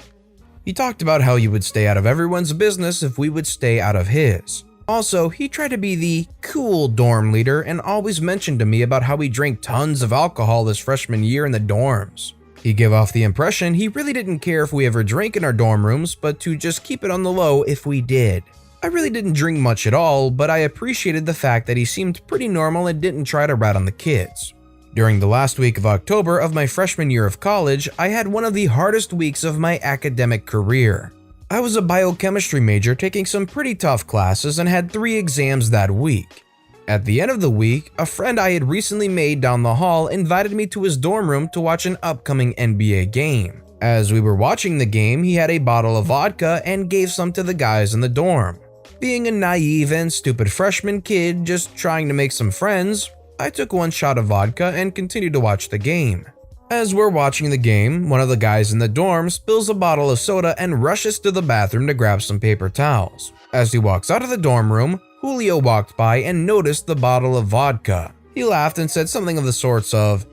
He talked about how he would stay out of everyone's business if we would stay out of his. Also, he tried to be the cool dorm leader and always mentioned to me about how he drank tons of alcohol his freshman year in the dorms. He gave off the impression he really didn't care if we ever drank in our dorm rooms, but to just keep it on the low if we did. I really didn't drink much at all, but I appreciated the fact that he seemed pretty normal and didn't try to rat on the kids. During the last week of October of my freshman year of college, I had one of the hardest weeks of my academic career. I was a biochemistry major taking some pretty tough classes and had 3 exams that week. At the end of the week, a friend I had recently made down the hall invited me to his dorm room to watch an upcoming NBA game. As we were watching the game, he had a bottle of vodka and gave some to the guys in the dorm. Being a naive and stupid freshman kid just trying to make some friends, I took one shot of vodka and continued to watch the game. As we're watching the game, one of the guys in the dorm spills a bottle of soda and rushes to the bathroom to grab some paper towels. As he walks out of the dorm room, Julio walked by and noticed the bottle of vodka. He laughed and said something of the sorts of,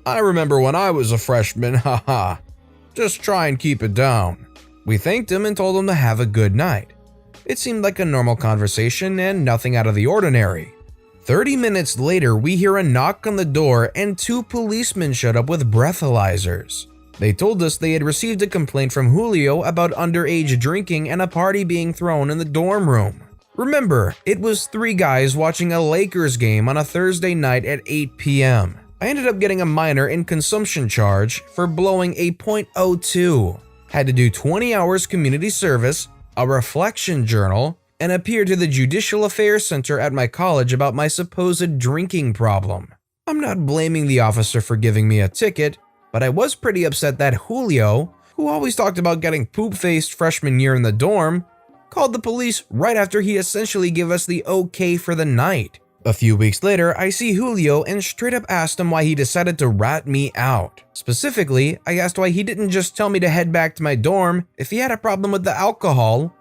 "I remember when I was a freshman, haha. Just try and keep it down." We thanked him and told him to have a good night. It seemed like a normal conversation and nothing out of the ordinary. 30 minutes later, we hear a knock on the door and 2 policemen showed up with breathalyzers. They told us they had received a complaint from Julio about underage drinking and a party being thrown in the dorm room. Remember, it was 3 guys watching a Lakers game on a Thursday night at 8 p.m. I ended up getting a minor in consumption charge for blowing a .02. Had to do 20 hours community service, a reflection journal, and appear to the Judicial Affairs Center at my college about my supposed drinking problem. I'm not blaming the officer for giving me a ticket, but I was pretty upset that Julio, who always talked about getting poop-faced freshman year in the dorm, called the police right after he essentially gave us the okay for the night. A few weeks later, I see Julio and straight up asked him why he decided to rat me out. Specifically, I asked why he didn't just tell me to head back to my dorm if he had a problem with the alcohol,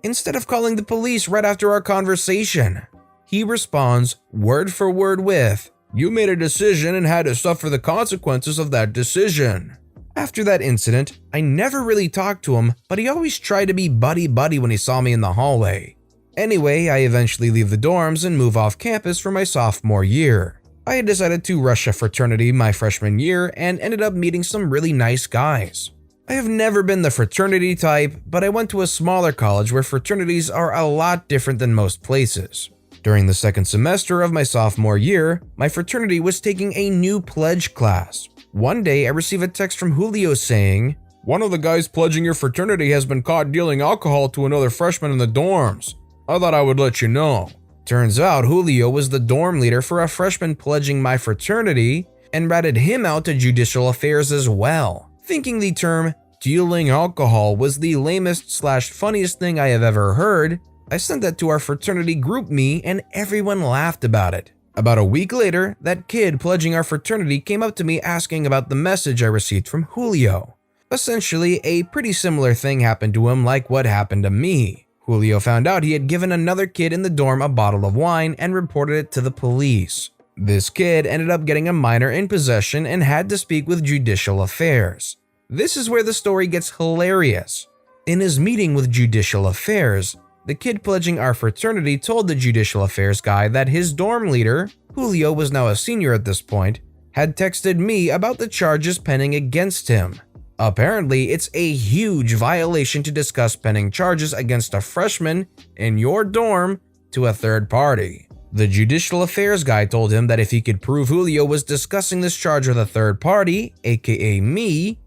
instead of calling the police right after our conversation. He responds word for word with, "You made a decision and had to suffer the consequences of that decision." After that incident, I never really talked to him, but he always tried to be buddy-buddy when he saw me in the hallway. Anyway, I eventually leave the dorms and move off campus for my sophomore year. I had decided to rush a fraternity my freshman year and ended up meeting some really nice guys. I have never been the fraternity type, but I went to a smaller college where fraternities are a lot different than most places. During the second semester of my sophomore year, my fraternity was taking a new pledge class. One day, I received a text from Julio saying, "One of the guys pledging your fraternity has been caught dealing alcohol to another freshman in the dorms. I thought I would let you know." Turns out Julio was the dorm leader for a freshman pledging my fraternity and ratted him out to Judicial Affairs as well. Thinking the term dealing alcohol was the lamest/funniest thing I have ever heard, I sent that to our fraternity group me and everyone laughed about it. About a week later, that kid pledging our fraternity came up to me asking about the message I received from Julio. Essentially, a pretty similar thing happened to him like what happened to me. Julio found out he had given another kid in the dorm a bottle of wine and reported it to the police. This kid ended up getting a minor in possession and had to speak with Judicial Affairs. This is where the story gets hilarious. In his meeting with Judicial Affairs, the kid pledging our fraternity told the Judicial Affairs guy that his dorm leader, Julio was now a senior at this point, had texted me about the charges pending against him. Apparently, it's a huge violation to discuss pending charges against a freshman in your dorm to a third party. The Judicial Affairs guy told him that if he could prove Julio was discussing this charge with a third party, aka me,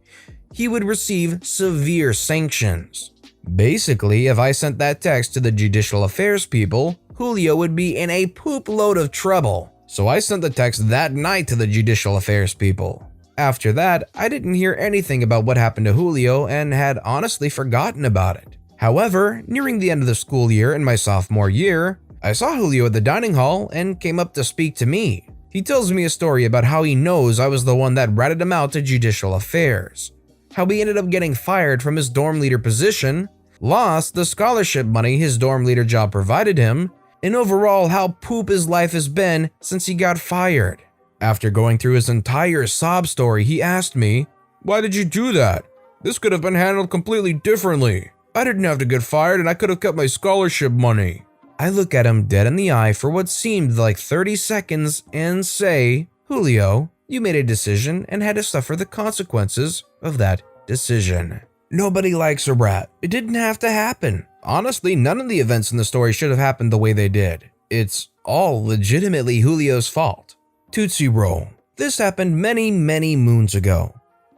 he would receive severe sanctions. Basically, if I sent that text to the Judicial Affairs people, Julio would be in a poop load of trouble. So I sent the text that night to the Judicial Affairs people. After that, I didn't hear anything about what happened to Julio and had honestly forgotten about it. However, nearing the end of the school year in my sophomore year, I saw Julio at the dining hall and came up to speak to me. He tells me a story about how he knows I was the one that ratted him out to Judicial Affairs, how he ended up getting fired from his dorm leader position, lost the scholarship money his dorm leader job provided him, and overall how poop his life has been since he got fired. After going through his entire sob story, he asked me, "Why did you do that? This could have been handled completely differently. I didn't have to get fired and I could have kept my scholarship money." I look at him dead in the eye for what seemed like 30 seconds and say, "Julio, you made a decision and had to suffer the consequences of that decision." Nobody likes a rat. It didn't have to happen. Honestly, none of the events in the story should have happened the way they did. It's all legitimately Julio's fault. Tootsie roll. This happened many moons ago.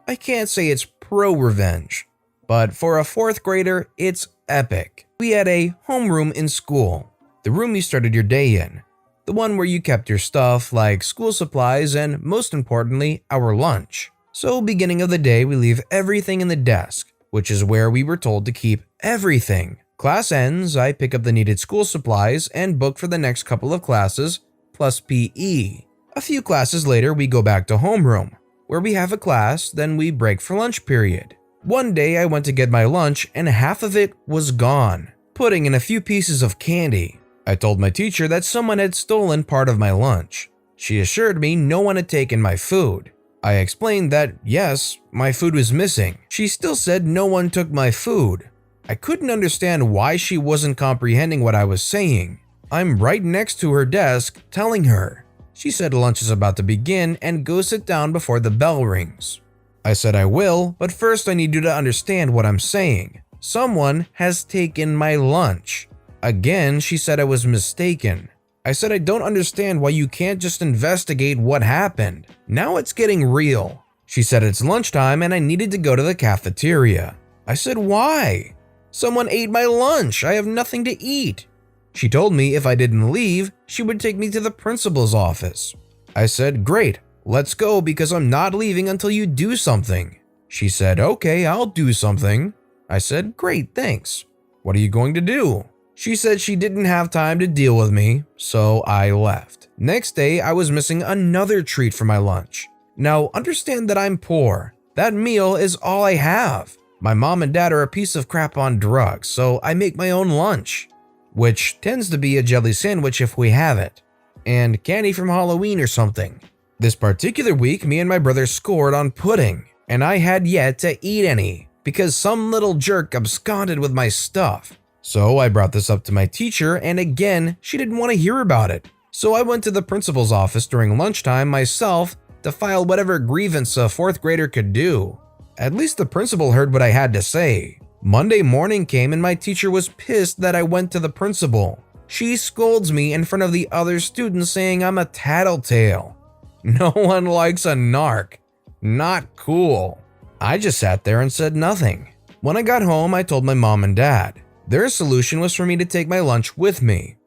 I can't say it's ProRevenge, but for a 4th grader, it's epic. We had a homeroom in school, the room you started your day in, the one where you kept your stuff like school supplies and, most importantly, our lunch. So beginning of the day, we leave everything in the desk, which is where we were told to keep everything. Class ends, I pick up the needed school supplies and book for the next couple of classes, plus PE. A few classes later, we go back to homeroom, where we have a class, then we break for lunch period. One day I went to get my lunch and half of it was gone, putting in a few pieces of candy. I told my teacher that someone had stolen part of my lunch. She assured me no one had taken my food. I explained that yes, my food was missing. She still said no one took my food. I couldn't understand why she wasn't comprehending what I was saying. I'm right next to her desk telling her. She said lunch is about to begin and go sit down before the bell rings. I said I will, but first I need you to understand what I'm saying. Someone has taken my lunch. Again, she said I was mistaken. I said I don't understand why you can't just investigate what happened. Now it's getting real. She said it's lunchtime and I needed to go to the cafeteria. I said why? Someone ate my lunch. I have nothing to eat. She told me if I didn't leave, she would take me to the principal's office. I said, great, let's go because I'm not leaving until you do something. She said, okay, I'll do something. I said, great, thanks. What are you going to do? She said she didn't have time to deal with me, so I left. Next day, I was missing another treat for my lunch. Now, understand that I'm poor. That meal is all I have. My mom and dad are a piece of crap on drugs, so I make my own lunch, which tends to be a jelly sandwich if we have it, and candy from Halloween or something. This particular week, me and my brother scored on pudding, and I had yet to eat any because some little jerk absconded with my stuff. So I brought this up to my teacher, and again, she didn't want to hear about it. So I went to the principal's office during lunchtime myself to file whatever grievance a fourth grader could do. At least the principal heard what I had to say. Monday morning came and my teacher was pissed that I went to the principal. She scolds me in front of the other students saying I'm a tattletale. No one likes a narc. Not cool. I just sat there and said nothing. When I got home, I told my mom and dad. Their solution was for me to take my lunch with me.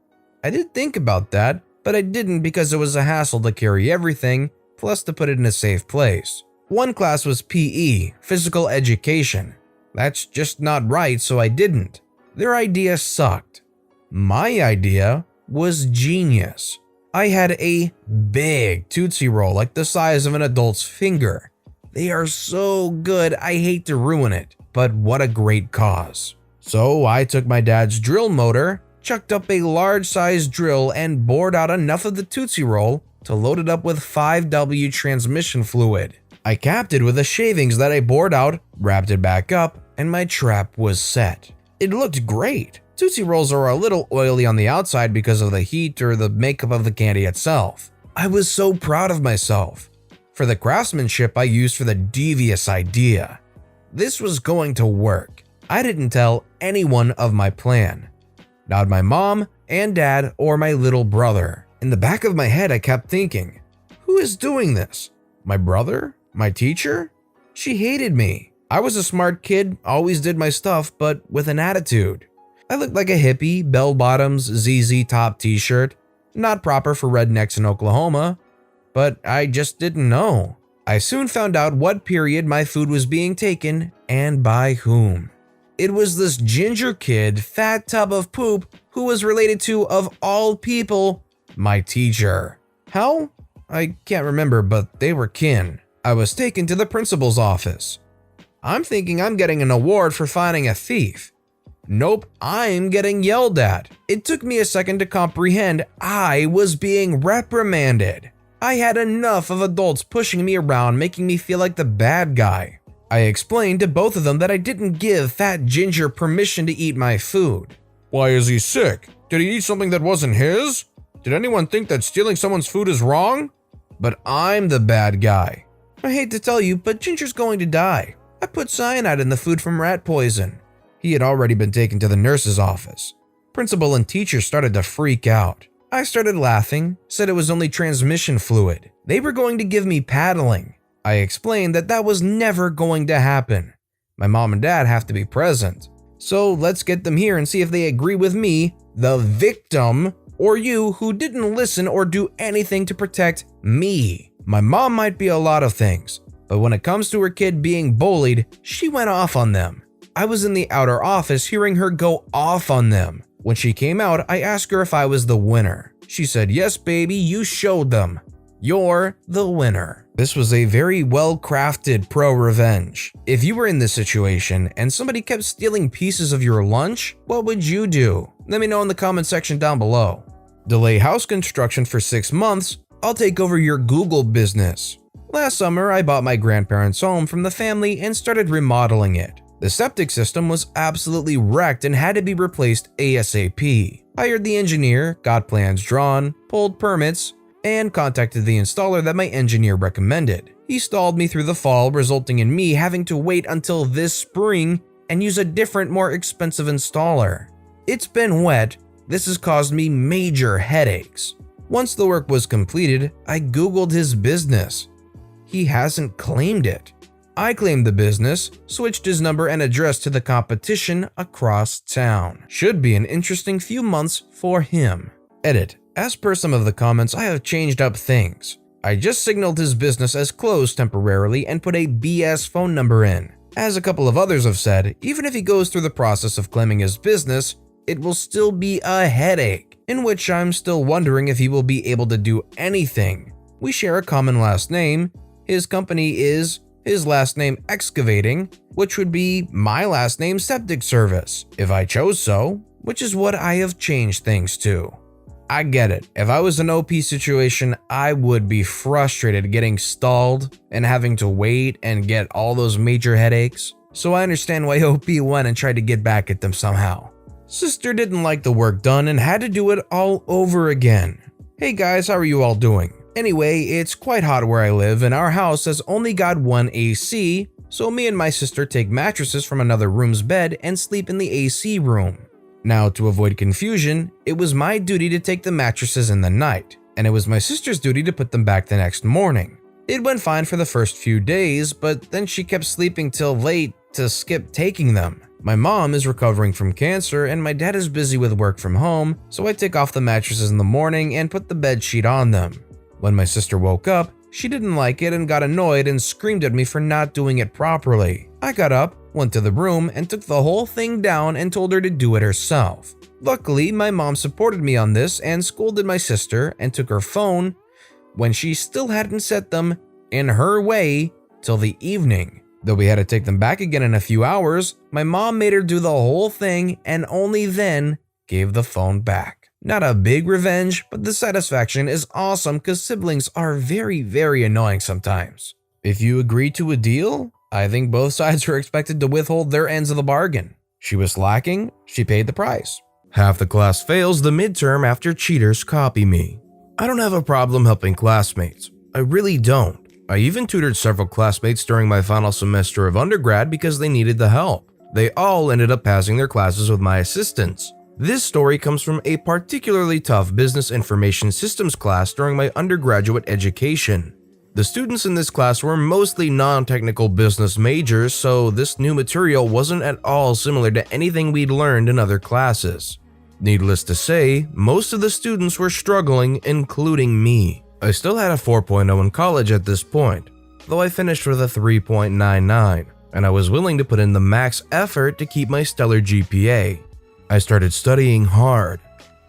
I did think about that, but I didn't because it was a hassle to carry everything, plus to put it in a safe place. One class was PE, physical education. That's just not right, so I didn't. Their idea sucked. My idea was genius. I had a big Tootsie Roll like the size of an adult's finger. They are so good, I hate to ruin it, but what a great cause. So I took my dad's drill motor, chucked up a large-sized drill, and bored out enough of the Tootsie Roll to load it up with 5W transmission fluid. I capped it with the shavings that I bored out, wrapped it back up, and my trap was set. It looked great. Tootsie Rolls are a little oily on the outside because of the heat or the makeup of the candy itself. I was so proud of myself. For the craftsmanship I used for the devious idea. This was going to work. I didn't tell anyone of my plan. Not my mom and dad or my little brother. In the back of my head I kept thinking, who is doing this? My brother? My teacher? She hated me. I was a smart kid, always did my stuff, but with an attitude. I looked like a hippie, bell-bottoms, ZZ top t-shirt. Not proper for rednecks in Oklahoma, but I just didn't know. I soon found out what period my food was being taken and by whom. It was this ginger kid, fat tub of poop, who was related to, of all people, my teacher. How? I can't remember, but they were kin. I was taken to the principal's office. I'm thinking I'm getting an award for finding a thief. Nope, I'm getting yelled at. It took me a second to comprehend I was being reprimanded. I had enough of adults pushing me around, making me feel like the bad guy. I explained to both of them that I didn't give Fat Ginger permission to eat my food. Why is he sick? Did he eat something that wasn't his? Did anyone think that stealing someone's food is wrong? But I'm the bad guy. I hate to tell you, but Ginger's going to die. I put cyanide in the food from rat poison. He had already been taken to the nurse's office. Principal and teacher started to freak out. I started laughing, said it was only transmission fluid. They were going to give me paddling. I explained that that was never going to happen. My mom and dad have to be present. So let's get them here and see if they agree with me, the victim, or you who didn't listen or do anything to protect me. My mom might be a lot of things, But when it comes to her kid being bullied, she went off on them. I was in the outer office hearing her go off on them. When she came out, I asked her if I was the winner. She said, "Yes, baby, you showed them. You're the winner." This was a very well-crafted pro-revenge. If you were in this situation and somebody kept stealing pieces of your lunch, what would you do? Let me know in the comment section down below. Delay house construction for 6 months, I'll take over your Google business. Last summer, I bought my grandparents' home from the family and started remodeling it. The septic system was absolutely wrecked and had to be replaced ASAP. Hired the engineer, got plans drawn, pulled permits, and contacted the installer that my engineer recommended. He stalled me through the fall, resulting in me having to wait until this spring and use a different, more expensive installer. It's been wet. This has caused me major headaches. Once the work was completed, I Googled his business. He hasn't claimed it. I claimed the business, switched his number and address to the competition across town. Should be an interesting few months for him. Edit. As per some of the comments, I have changed up things. I just signaled his business as closed temporarily and put a BS phone number in. As a couple of others have said, even if he goes through the process of claiming his business, it will still be a headache, in which I'm still wondering if he will be able to do anything. We share a common last name. His company is his last name Excavating, which would be my last name Septic Service, if I chose so, which is what I have changed things to. I get it. If I was in an OP situation, I would be frustrated getting stalled and having to wait and get all those major headaches. So I understand why OP went and tried to get back at them somehow. Sister didn't like the work done and had to do it all over again. Hey guys, how are you all doing? Anyway, it's quite hot where I live and our house has only got one AC, so me and my sister take mattresses from another room's bed and sleep in the AC room. Now, to avoid confusion, it was my duty to take the mattresses in the night, and it was my sister's duty to put them back the next morning. It went fine for the first few days, but then she kept sleeping till late to skip taking them. My mom is recovering from cancer and my dad is busy with work from home, so I take off the mattresses in the morning and put the bed sheet on them. When my sister woke up, she didn't like it and got annoyed and screamed at me for not doing it properly. I got up, went to the room, and took the whole thing down and told her to do it herself. Luckily, my mom supported me on this and scolded my sister and took her phone when she still hadn't set them in her way till the evening. Though we had to take them back again in a few hours, my mom made her do the whole thing and only then gave the phone back. Not a big revenge, but the satisfaction is awesome because siblings are very, very annoying sometimes. If you agree to a deal, I think both sides are expected to withhold their ends of the bargain. She was slacking, she paid the price. Half the class fails the midterm after cheaters copy me. I don't have a problem helping classmates. I really don't. I even tutored several classmates during my final semester of undergrad because they needed the help. They all ended up passing their classes with my assistance. This story comes from a particularly tough business information systems class during my undergraduate education. The students in this class were mostly non-technical business majors, so this new material wasn't at all similar to anything we'd learned in other classes. Needless to say, most of the students were struggling, including me. I still had a 4.0 in college at this point, though I finished with a 3.99, and I was willing to put in the max effort to keep my stellar GPA. I started studying hard.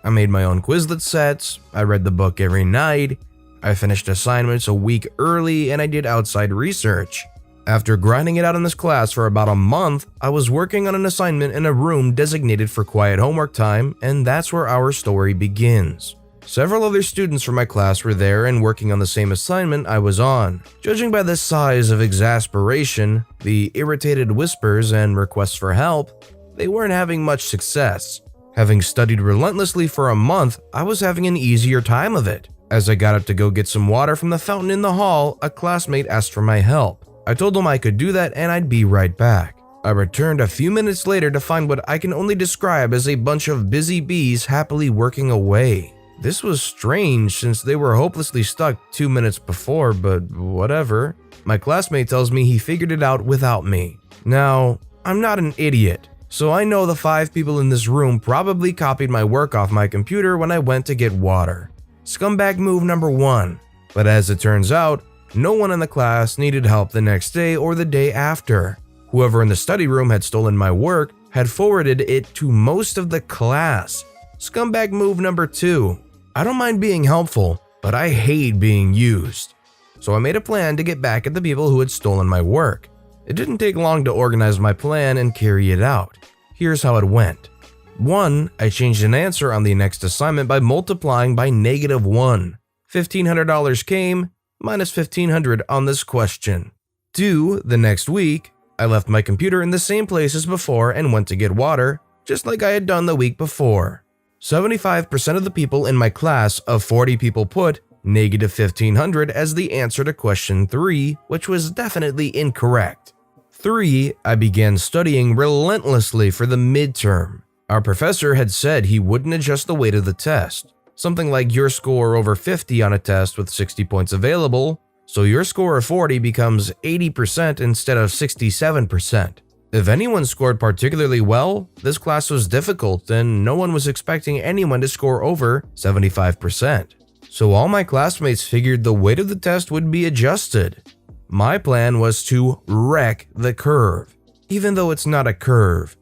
I made my own Quizlet sets, I read the book every night, I finished assignments a week early, and I did outside research. After grinding it out in this class for about a month, I was working on an assignment in a room designated for quiet homework time, and that's where our story begins. Several other students from my class were there and working on the same assignment I was on. Judging by the size of exasperation, the irritated whispers and requests for help, they weren't having much success. Having studied relentlessly for a month, I was having an easier time of it. As I got up to go get some water from the fountain in the hall, a classmate asked for my help. I told him I could do that and I'd be right back. I returned a few minutes later to find what I can only describe as a bunch of busy bees happily working away. This was strange since they were hopelessly stuck 2 minutes before, but whatever. My classmate tells me he figured it out without me. Now, I'm not an idiot, so I know the 5 people in this room probably copied my work off my computer when I went to get water. Scumbag move number 1. But as it turns out, No one in the class needed help the next day or the day after. Whoever in the study room had stolen my work had forwarded it to most of the class. Scumbag move number 2. I don't mind being helpful, but I hate being used. So I made a plan to get back at the people who had stolen my work. It didn't take long to organize my plan and carry it out. Here's how it went. 1. I changed an answer on the next assignment by multiplying by -1. $1,500 came, minus $1,500 on this question. 2. The next week, I left my computer in the same place as before and went to get water, just like I had done the week before. 75% of the people in my class of 40 people put -$1,500 as the answer to question 3, which was definitely incorrect. 3. I began studying relentlessly for the midterm. Our professor had said he wouldn't adjust the weight of the test. Something like your score over 50 on a test with 60 points available, so your score of 40 becomes 80% instead of 67%. If anyone scored particularly well, this class was difficult and no one was expecting anyone to score over 75%. So all my classmates figured the weight of the test would be adjusted. My plan was to wreck the curve, even though it's not a curve,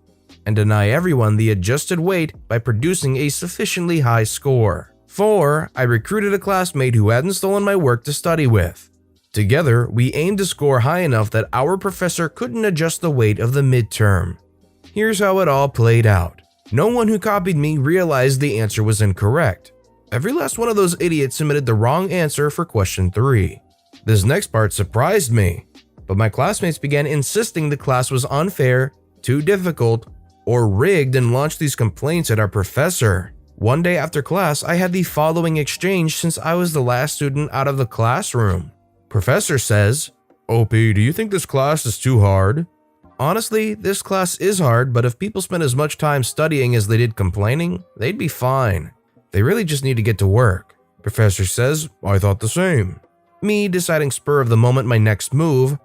and deny everyone the adjusted weight by producing a sufficiently high score. 4. I recruited a classmate who hadn't stolen my work to study with. Together, we aimed to score high enough that our professor couldn't adjust the weight of the midterm. Here's how it all played out. No one who copied me realized the answer was incorrect. Every last one of those idiots submitted the wrong answer for question 3. This next part surprised me, but my classmates began insisting the class was unfair, too difficult, or rigged and launched these complaints at our professor. One day after class, I had the following exchange since I was the last student out of the classroom. Professor says, "OP, do you think this class is too hard?" Honestly, this class is hard, but if people spent as much time studying as they did complaining, they'd be fine. They really just need to get to work. Professor says, "I thought the same." Me deciding spur of the moment my next move.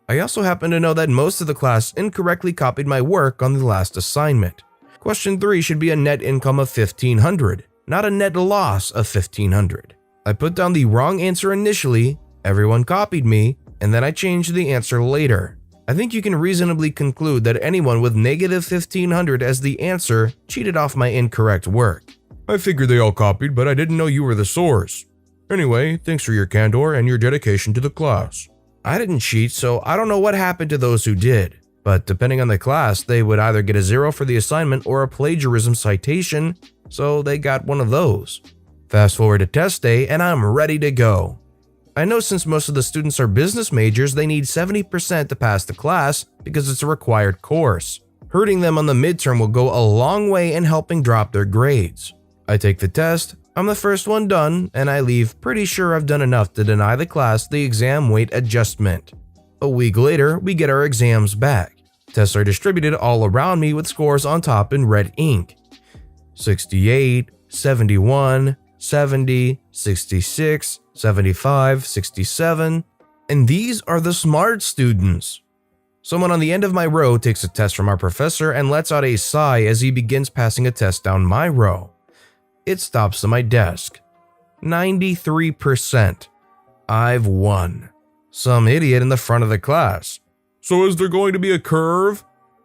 I also happen to know that most of the class incorrectly copied my work on the last assignment. Question 3 should be a net income of $1,500, not a net loss of $1,500. I put down the wrong answer initially, everyone copied me, and then I changed the answer later. I think you can reasonably conclude that anyone with -$1,500 as the answer cheated off my incorrect work. I figured they all copied, but I didn't know you were the source. Anyway, thanks for your candor and your dedication to the class. I didn't cheat, so I don't know what happened to those who did, but depending on the class, they would either get a 0 for the assignment or a plagiarism citation, so they got one of those. Fast forward to test day, and I'm ready to go. I know since most of the students are business majors, they need 70% to pass the class because it's a required course. Hurting them on the midterm will go a long way in helping drop their grades. I take the test, I'm the first one done, and I leave pretty sure I've done enough to deny the class the exam weight adjustment. A week later, we get our exams back. Tests are distributed all around me with scores on top in red ink. 68, 71, 70, 66, 75, 67, and these are the smart students. Someone on the end of my row takes a test from our professor and lets out a sigh as he begins passing a test down my row. It stops at my desk. 93%. I've won. Some idiot in the front of the class. "So is there going to be a curve?"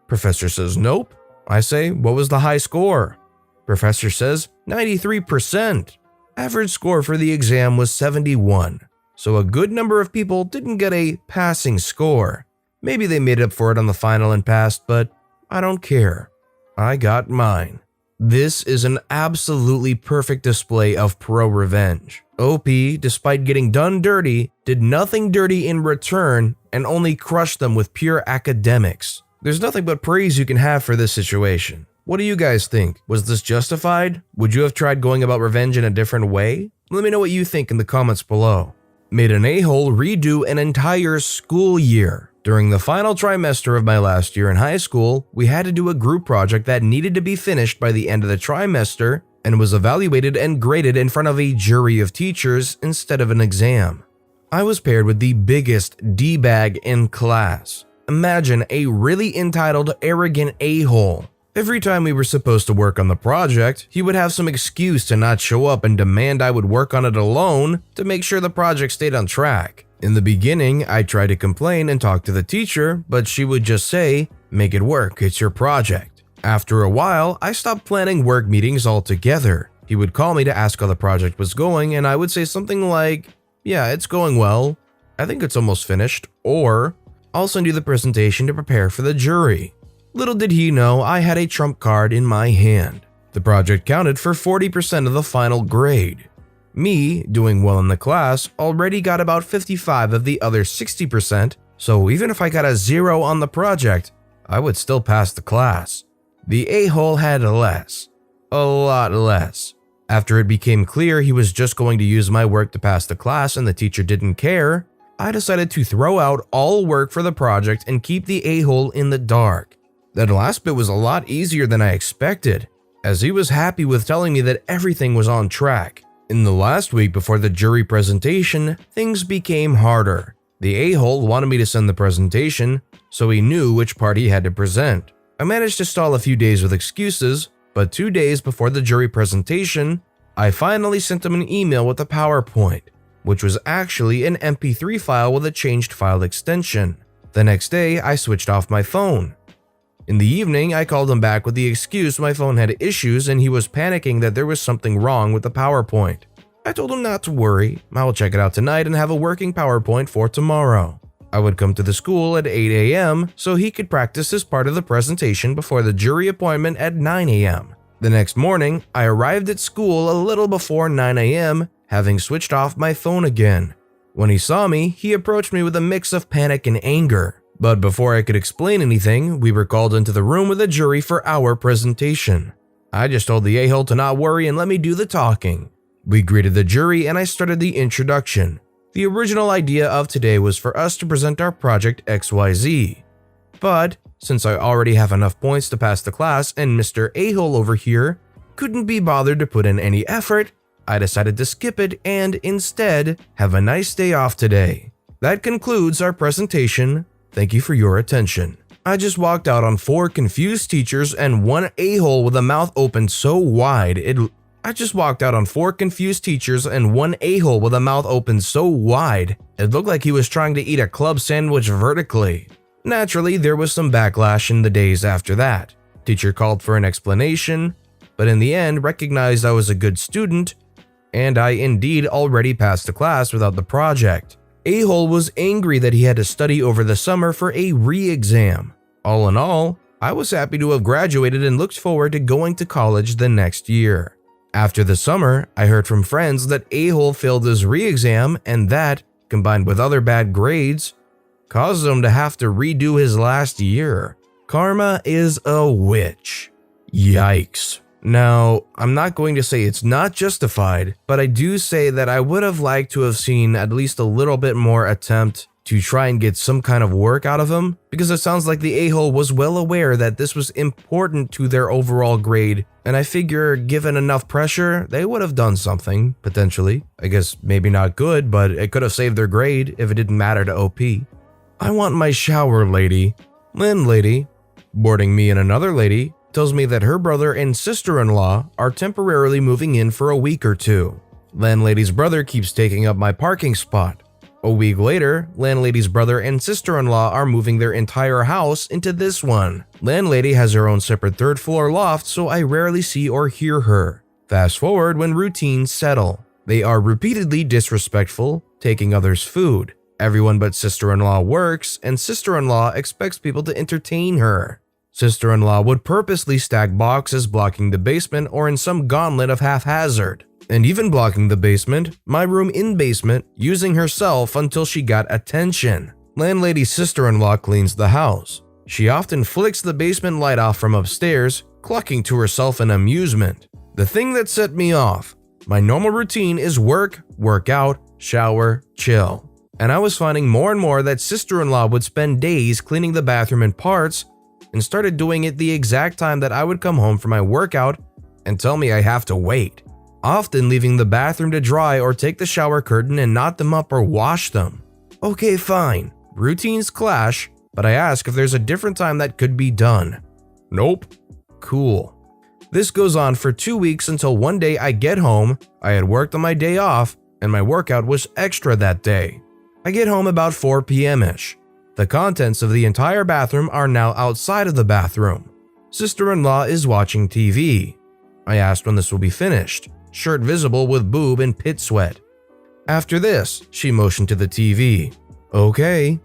Professor says nope. I say, "What was the high score?" Professor says 93%. Average score for the exam was 71. So a good number of people didn't get a passing score. Maybe they made up for it on the final and passed, but I don't care. I got mine. This is an absolutely perfect display of ProRevenge. OP, despite getting done dirty, did nothing dirty in return and only crushed them with pure academics. There's nothing but praise you can have for this situation. What do you guys think? Was this justified? Would you have tried going about revenge in a different way? Let me know what you think in the comments below. Made an a-hole redo an entire school year. During the final trimester of my last year in high school, we had to do a group project that needed to be finished by the end of the trimester and was evaluated and graded in front of a jury of teachers instead of an exam. I was paired with the biggest D-bag in class. Imagine a really entitled, arrogant a-hole. Every time we were supposed to work on the project, he would have some excuse to not show up and demand I would work on it alone to make sure the project stayed on track. In the beginning, I tried to complain and talk to the teacher, but she would just say, "Make it work, it's your project." After a while, I stopped planning work meetings altogether. He would call me to ask how the project was going, and I would say something like, "Yeah, it's going well. I think it's almost finished," or "I'll send you the presentation to prepare for the jury." Little did he know I had a trump card in my hand. The project counted for 40% of the final grade. Me, doing well in the class, already got about 55 of the other 60%, so even if I got a 0 on the project, I would still pass the class. The a-hole had less. A lot less. After it became clear he was just going to use my work to pass the class and the teacher didn't care, I decided to throw out all work for the project and keep the a-hole in the dark. That last bit was a lot easier than I expected, as he was happy with telling me that everything was on track. In the last week before the jury presentation, things became harder. The a-hole wanted me to send the presentation, so he knew which part he had to present. I managed to stall a few days with excuses, but 2 days before the jury presentation, I finally sent him an email with a PowerPoint, which was actually an MP3 file with a changed file extension. The next day, I switched off my phone. In the evening, I called him back with the excuse my phone had issues and he was panicking that there was something wrong with the PowerPoint. I told him not to worry, I will check it out tonight and have a working PowerPoint for tomorrow. I would come to the school at 8 a.m. so he could practice his part of the presentation before the jury appointment at 9 a.m. The next morning, I arrived at school a little before 9 a.m., having switched off my phone again. When he saw me, he approached me with a mix of panic and anger. But before I could explain anything, we were called into the room with the jury for our presentation. I just told the a-hole to not worry and let me do the talking. We greeted the jury and I started the introduction. The original idea of today was for us to present our project XYZ. But since I already have enough points to pass the class and Mr. A-hole over here couldn't be bothered to put in any effort, I decided to skip it and instead have a nice day off today. That concludes our presentation. Thank you for your attention. I just walked out on 4 confused teachers and 1 a-hole with a mouth open so wide it looked like he was trying to eat a club sandwich vertically. Naturally, there was some backlash in the days after that. Teacher called for an explanation, but in the end recognized I was a good student, and I indeed already passed the class without the project. A-hole was angry that he had to study over the summer for a re-exam. All in all, I was happy to have graduated and looked forward to going to college the next year. After the summer, I heard from friends that a-hole failed his re-exam and that, combined with other bad grades, caused him to have to redo his last year. Karma is a witch. Yikes. Now, I'm not going to say it's not justified, but I do say that I would have liked to have seen at least a little bit more attempt to try and get some kind of work out of him, because it sounds like the a-hole was well aware that this was important to their overall grade, and I figure given enough pressure, they would have done something, potentially. I guess maybe not good, but it could have saved their grade if it didn't matter to OP. I want my shower lady. Landlady, boarding me and another lady, tells me that her brother and sister-in-law are temporarily moving in for a week or 2. Landlady's brother keeps taking up my parking spot. A week later, landlady's brother and sister-in-law are moving their entire house into this one. Landlady has her own separate 3rd floor loft, so I rarely see or hear her. Fast forward when routines settle. They are repeatedly disrespectful, taking others' food. Everyone but sister-in-law works, and sister-in-law expects people to entertain her. Sister-in-law would purposely stack boxes blocking the basement or in some gauntlet of haphazard, and even blocking the basement, my room in basement, using herself until she got attention. Landlady's sister-in-law cleans the house. She often flicks the basement light off from upstairs, clucking to herself in amusement. The thing that set me off, my normal routine is work, work out, shower, chill. And I was finding more and more that sister-in-law would spend days cleaning the bathroom in parts and started doing it the exact time that I would come home from my workout and tell me I have to wait, often leaving the bathroom to dry or take the shower curtain and knot them up or wash them. Okay, fine, routines clash, but I ask if there's a different time that could be done. Nope. Cool. This goes on for 2 weeks until one day I get home, I had worked on my day off, and my workout was extra that day. I get home about 4 p.m.-ish. The contents of the entire bathroom are now outside of the bathroom. Sister-in-law is watching TV. I asked when this will be finished. Shirt visible with boob and pit sweat. After this, she motioned to the TV. Okay.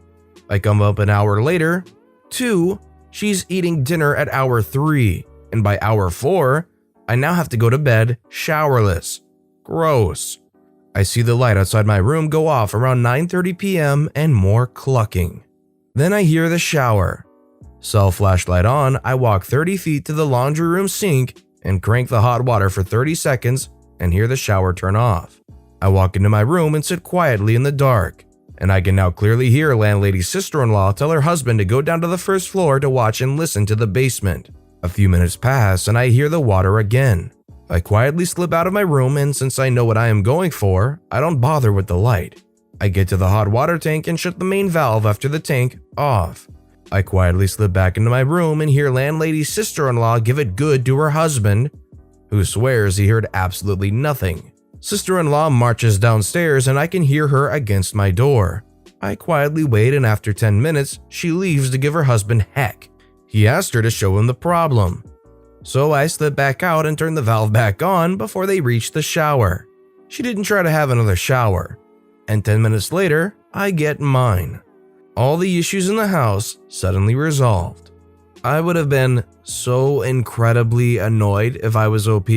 I come up an hour later. 2. She's eating dinner at hour 3. And by hour 4, I now have to go to bed showerless. Gross. I see the light outside my room go off around 9:30 p.m. and more clucking. Then I hear the shower. Cell flashlight on, I walk 30 feet to the laundry room sink and crank the hot water for 30 seconds and hear the shower turn off. I walk into my room and sit quietly in the dark, and I can now clearly hear landlady's sister-in-law tell her husband to go down to the first floor to watch and listen to the basement. A few minutes pass and I hear the water again. I quietly slip out of my room, and since I know what I am going for, I don't bother with the light. I get to the hot water tank and shut the main valve after the tank off. I quietly slip back into my room and hear landlady's sister-in-law give it good to her husband, who swears he heard absolutely nothing. Sister-in-law marches downstairs and I can hear her against my door. I quietly wait, and after 10 minutes, she leaves to give her husband heck. He asked her to show him the problem. So I slip back out and turn the valve back on before they reach the shower. She didn't try to have another shower. And 10 minutes later, I get mine. All the issues in the house suddenly resolved. I would have been so incredibly annoyed if I was OP,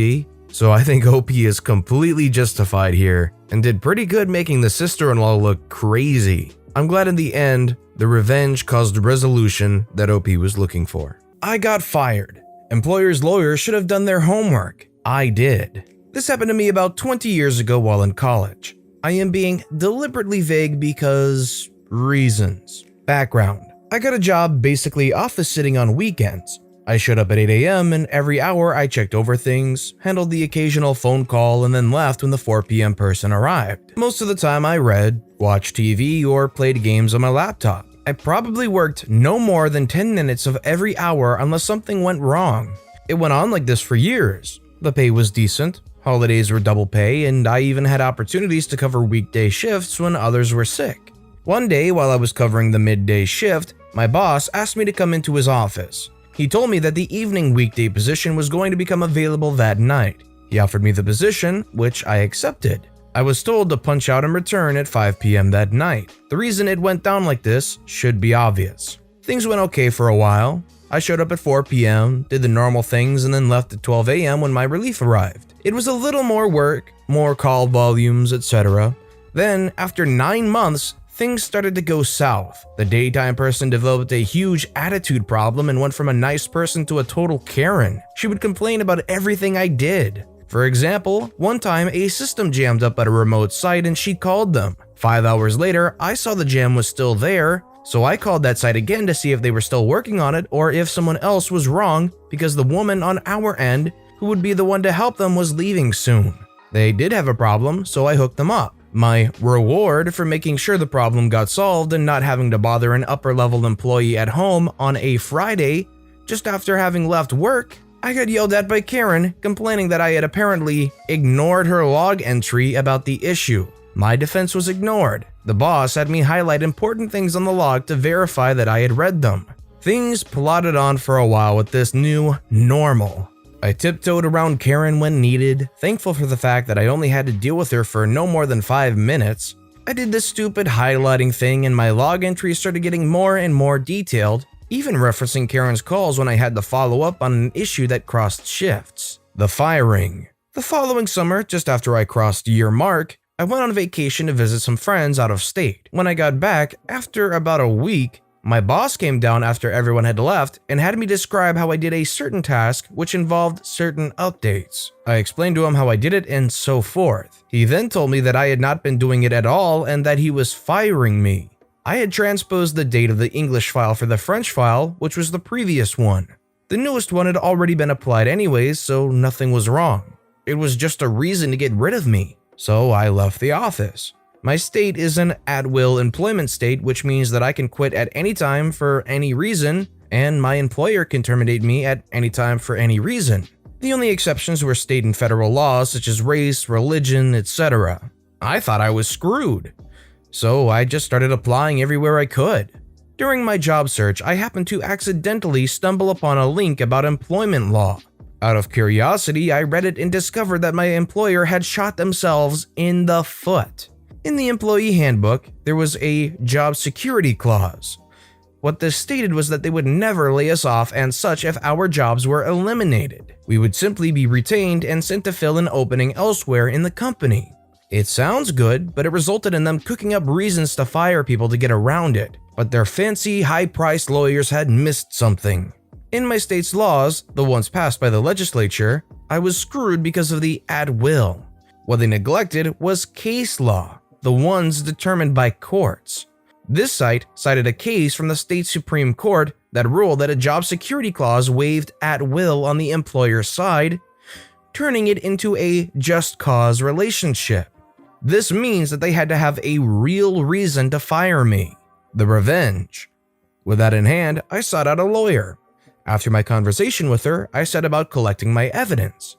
so I think OP is completely justified here and did pretty good making the sister-in-law look crazy. I'm glad in the end, the revenge caused the resolution that OP was looking for. I got fired. Employers' lawyers should have done their homework. I did. This happened to me about 20 years ago while in college. I am being deliberately vague because reasons. Background. I got a job basically office sitting on weekends. I showed up at 8 a.m. and every hour I checked over things, handled the occasional phone call, and then left when the 4 p.m. person arrived. Most of the time I read, watched TV, or played games on my laptop. I probably worked no more than 10 minutes of every hour unless something went wrong. It went on like this for years. The pay was decent, holidays were double pay, and I even had opportunities to cover weekday shifts when others were sick. One day while I was covering the midday shift, my boss asked me to come into his office. He told me that the evening weekday position was going to become available that night. He offered me the position, which I accepted. I was told to punch out and return at 5 p.m. that night. The reason it went down like this should be obvious. Things went okay for a while. I showed up at 4 p.m., did the normal things, and then left at 12 a.m. when my relief arrived. It was a little more work, more call volumes, etc. Then, after 9 months, things started to go south. The daytime person developed a huge attitude problem and went from a nice person to a total Karen. She would complain about everything I did. For example, one time a system jammed up at a remote site and she called them. 5 hours later, I saw the jam was still there, so I called that site again to see if they were still working on it or if someone else was wrong because the woman on our end, who would be the one to help them, was leaving soon. They did have a problem, so I hooked them up. My reward for making sure the problem got solved and not having to bother an upper-level employee at home on a Friday, just after having left work, I got yelled at by Karen, complaining that I had apparently ignored her log entry about the issue. My defense was ignored. The boss had me highlight important things on the log to verify that I had read them. Things plodded on for a while with this new normal. I tiptoed around Karen when needed, thankful for the fact that I only had to deal with her for no more than 5 minutes. I did this stupid highlighting thing and my log entries started getting more and more detailed, even referencing Karen's calls when I had to follow up on an issue that crossed shifts. The firing. The following summer, just after I crossed year mark, I went on vacation to visit some friends out of state. When I got back, after about a week, my boss came down after everyone had left and had me describe how I did a certain task which involved certain updates. I explained to him how I did it and so forth. He then told me that I had not been doing it at all and that he was firing me. I had transposed the date of the English file for the French file, which was the previous one. The newest one had already been applied anyways, so nothing was wrong. It was just a reason to get rid of me, so I left the office. My state is an at-will employment state, which means that I can quit at any time for any reason, and my employer can terminate me at any time for any reason. The only exceptions were state and federal laws such as race, religion, etc. I thought I was screwed. So I just started applying everywhere I could. During my job search, I happened to accidentally stumble upon a link about employment law. Out of curiosity, I read it and discovered that my employer had shot themselves in the foot. In the employee handbook, there was a job security clause. What this stated was that they would never lay us off and such if our jobs were eliminated. We would simply be retained and sent to fill an opening elsewhere in the company. It sounds good, but it resulted in them cooking up reasons to fire people to get around it. But their fancy, high-priced lawyers had missed something. In my state's laws, the ones passed by the legislature, I was screwed because of the at will. What they neglected was case law, the ones determined by courts. This site cited a case from the state Supreme Court that ruled that a job security clause waived at will on the employer's side, turning it into a just cause relationship. This means that they had to have a real reason to fire me. The revenge. With that in hand, I sought out a lawyer. After my conversation with her, I set about collecting my evidence.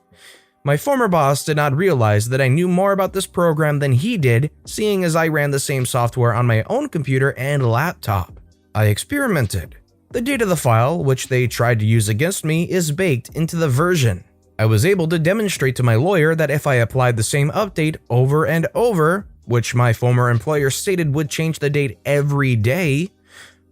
My former boss did not realize that I knew more about this program than he did, seeing as I ran the same software on my own computer and laptop. I experimented. The date of the file, which they tried to use against me, is baked into the version. I was able to demonstrate to my lawyer that if I applied the same update over and over, which my former employer stated would change the date every day,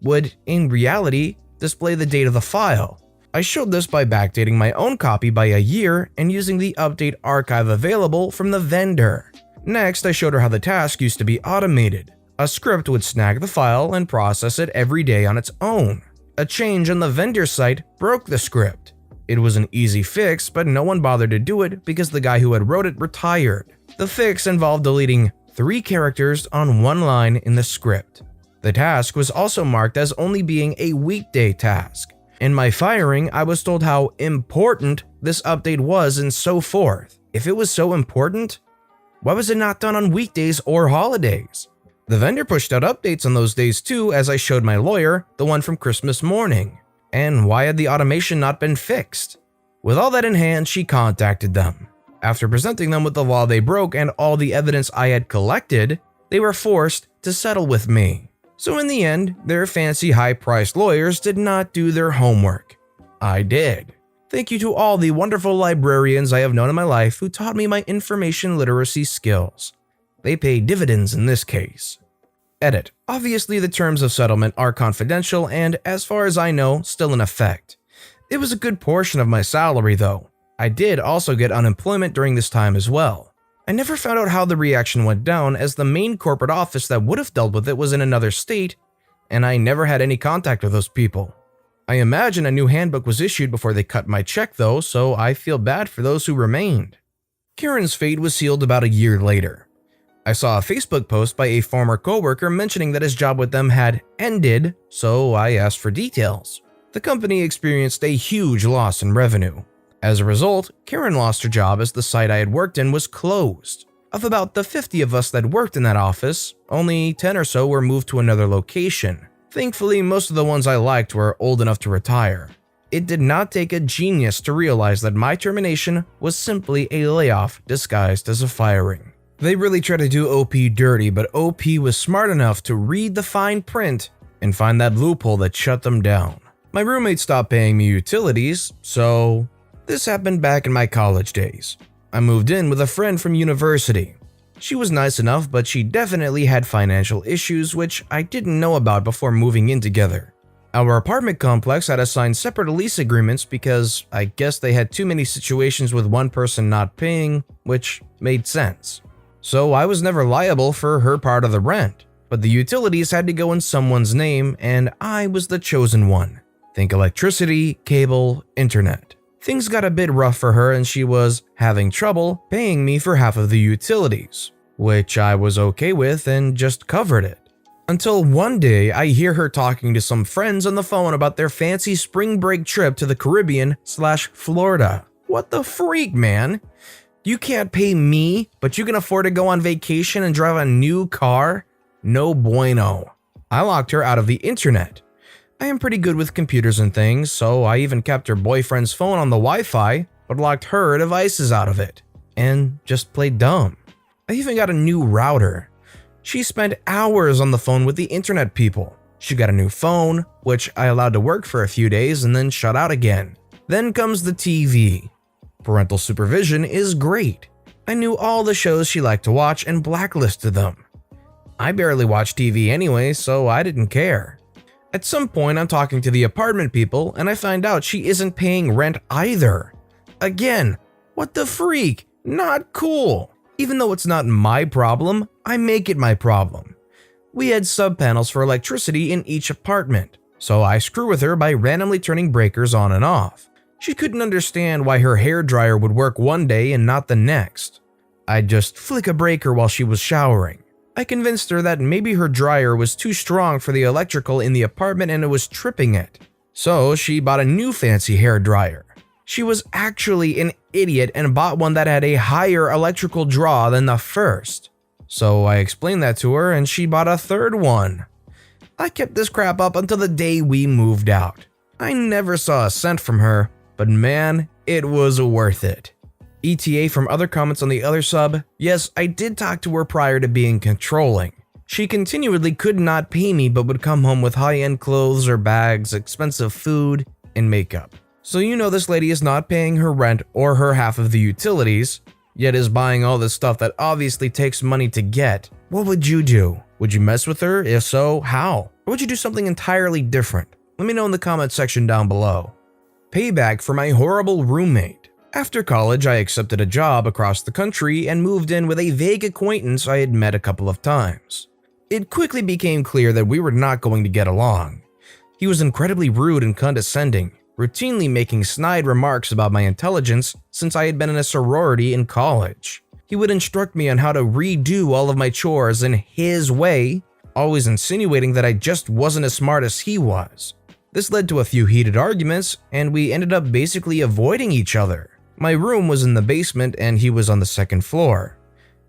would, in reality, display the date of the file. I showed this by backdating my own copy by a year and using the update archive available from the vendor. Next, I showed her how the task used to be automated. A script would snag the file and process it every day on its own. A change on the vendor site broke the script. It was an easy fix, but no one bothered to do it because the guy who had wrote it retired. The fix involved deleting 3 characters on 1 line in the script. The task was also marked as only being a weekday task. In my firing, I was told how important this update was and so forth. If it was so important, why was it not done on weekdays or holidays? The vendor pushed out updates on those days too, as I showed my lawyer the one from Christmas morning. And why had the automation not been fixed? With all that in hand, she contacted them. After presenting them with the law they broke and all the evidence I had collected, they were forced to settle with me. So in the end, their fancy high-priced lawyers did not do their homework. I did. Thank you to all the wonderful librarians I have known in my life who taught me my information literacy skills. They pay dividends in this case. Edit. Obviously, the terms of settlement are confidential and, as far as I know, still in effect. It was a good portion of my salary, though. I did also get unemployment during this time as well. I never found out how the reaction went down, as the main corporate office that would have dealt with it was in another state, and I never had any contact with those people. I imagine a new handbook was issued before they cut my check though, so I feel bad for those who remained. Karen's fate was sealed about a year later. I saw a Facebook post by a former coworker mentioning that his job with them had ended, so I asked for details. The company experienced a huge loss in revenue. As a result, Karen lost her job as the site I had worked in was closed. Of about the 50 of us that worked in that office, only 10 or so were moved to another location. Thankfully, most of the ones I liked were old enough to retire. It did not take a genius to realize that my termination was simply a layoff disguised as a firing. They really tried to do OP dirty, but OP was smart enough to read the fine print and find that loophole that shut them down. My roommate stopped paying me utilities, so this happened back in my college days. I moved in with a friend from university. She was nice enough, but she definitely had financial issues which I didn't know about before moving in together. Our apartment complex had assigned separate lease agreements because I guess they had too many situations with one person not paying, which made sense. So I was never liable for her part of the rent, but the utilities had to go in someone's name and I was the chosen one. Think electricity, cable, internet. Things got a bit rough for her and she was having trouble paying me for half of the utilities, which I was okay with and just covered it. Until one day I hear her talking to some friends on the phone about their fancy spring break trip to the Caribbean/Florida. What the freak, man? You can't pay me, but you can afford to go on vacation and drive a new car? No bueno. I locked her out of the internet. I am pretty good with computers and things, so I even kept her boyfriend's phone on the Wi-Fi, but locked her devices out of it, and just played dumb. I even got a new router. She spent hours on the phone with the internet people. She got a new phone, which I allowed to work for a few days and then shut out again. Then comes the TV. Parental supervision is great. I knew all the shows she liked to watch and blacklisted them. I barely watch TV anyway, so I didn't care. At some point, I'm talking to the apartment people and I find out she isn't paying rent either. Again, what the freak? Not cool. Even though it's not my problem, I make it my problem. We had sub-panels for electricity in each apartment, so I screw with her by randomly turning breakers on and off. She couldn't understand why her hairdryer would work one day and not the next. I'd just flick a breaker while she was showering. I convinced her that maybe her dryer was too strong for the electrical in the apartment and it was tripping it. So she bought a new fancy hairdryer. She was actually an idiot and bought one that had a higher electrical draw than the first. So I explained that to her and she bought a third one. I kept this crap up until the day we moved out. I never saw a cent from her, but man, it was worth it. ETA from other comments on the other sub, yes, I did talk to her prior to being controlling. She continually could not pay me but would come home with high-end clothes or bags, expensive food, and makeup. So you know this lady is not paying her rent or her half of the utilities, yet is buying all this stuff that obviously takes money to get. What would you do? Would you mess with her? If so, how? Or would you do something entirely different? Let me know in the comment section down below. Payback for my horrible roommate. After college, I accepted a job across the country and moved in with a vague acquaintance I had met a couple of times. It quickly became clear that we were not going to get along. He was incredibly rude and condescending, routinely making snide remarks about my intelligence since I had been in a sorority in college. He would instruct me on how to redo all of my chores in his way, always insinuating that I just wasn't as smart as he was. This led to a few heated arguments, and we ended up basically avoiding each other. My room was in the basement and he was on the second floor.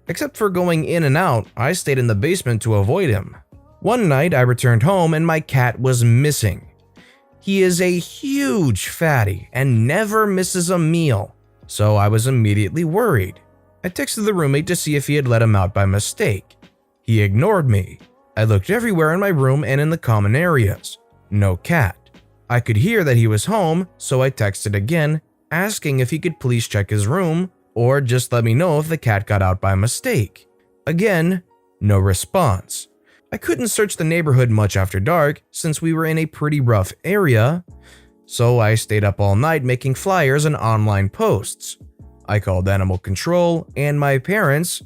Except for going in and out, I stayed in the basement to avoid him. One night I returned home and my cat was missing. He is a huge fatty and never misses a meal, so I was immediately worried. I texted the roommate to see if he had let him out by mistake. He ignored me. I looked everywhere in my room and in the common areas. No cat. I could hear that he was home, so I texted again, asking if he could please check his room or just let me know if the cat got out by mistake. Again, no response. I couldn't search the neighborhood much after dark since we were in a pretty rough area, so I stayed up all night making flyers and online posts. I called animal control and my parents,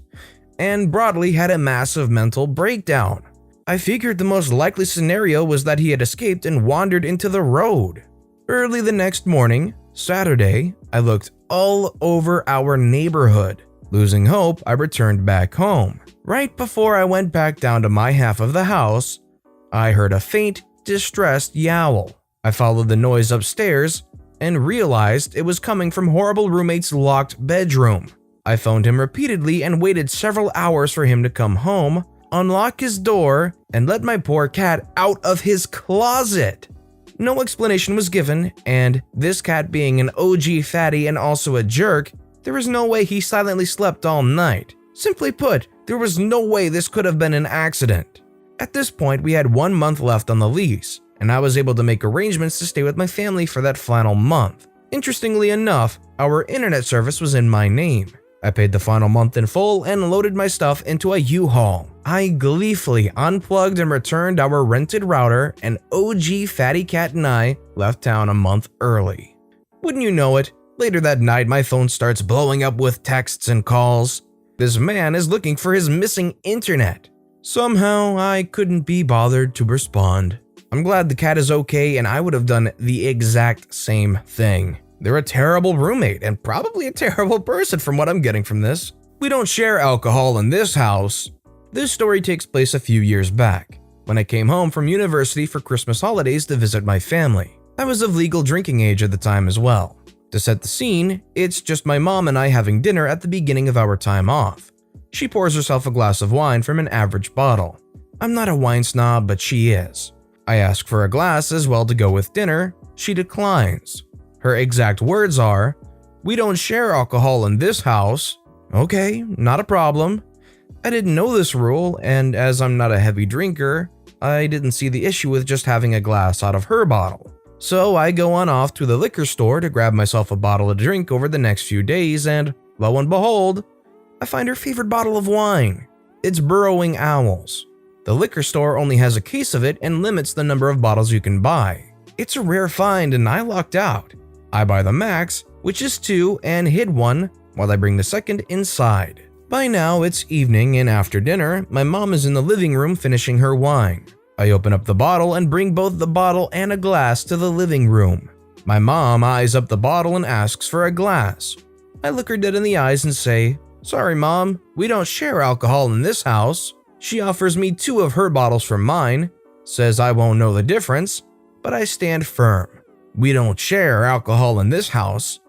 and broadly had a massive mental breakdown. I figured the most likely scenario was that he had escaped and wandered into the road. Early the next morning, Saturday, I looked all over our neighborhood. Losing hope, I returned back home. Right before I went back down to my half of the house, I heard a faint, distressed yowl. I followed the noise upstairs and realized it was coming from horrible roommate's locked bedroom. I phoned him repeatedly and waited several hours for him to come home, unlock his door, and let my poor cat out of his closet. No explanation was given, and this cat being an OG fatty and also a jerk, there was no way he silently slept all night. Simply put, there was no way this could have been an accident. At this point, we had 1 month left on the lease, and I was able to make arrangements to stay with my family for that final month. Interestingly enough, our internet service was in my name. I paid the final month in full and loaded my stuff into a U-Haul. I gleefully unplugged and returned our rented router, and OG Fatty Cat and I left town a month early. Wouldn't you know it, later that night my phone starts blowing up with texts and calls. This man is looking for his missing internet. Somehow, I couldn't be bothered to respond. I'm glad the cat is okay, and I would have done the exact same thing. They're a terrible roommate and probably a terrible person from what I'm getting from this. We don't share alcohol in this house. This story takes place a few years back, when I came home from university for Christmas holidays to visit my family. I was of legal drinking age at the time as well. To set the scene, it's just my mom and I having dinner at the beginning of our time off. She pours herself a glass of wine from an average bottle. I'm not a wine snob, but she is. I ask for a glass as well to go with dinner. She declines. Her exact words are, "We don't share alcohol in this house." Okay, not a problem. I didn't know this rule, and as I'm not a heavy drinker, I didn't see the issue with just having a glass out of her bottle. So I go on off to the liquor store to grab myself a bottle of drink over the next few days, and lo and behold, I find her favorite bottle of wine. It's Burrowing Owls. The liquor store only has a case of it and limits the number of bottles you can buy. It's a rare find and I lucked out. I buy the max, which is 2, and hid one while I bring the second inside. By now it's evening, and after dinner, my mom is in the living room finishing her wine. I open up the bottle and bring both the bottle and a glass to the living room. My mom eyes up the bottle and asks for a glass. I look her dead in the eyes and say, "Sorry mom, we don't share alcohol in this house." She offers me 2 of her bottles from mine, says I won't know the difference, but I stand firm. We don't share alcohol in this house.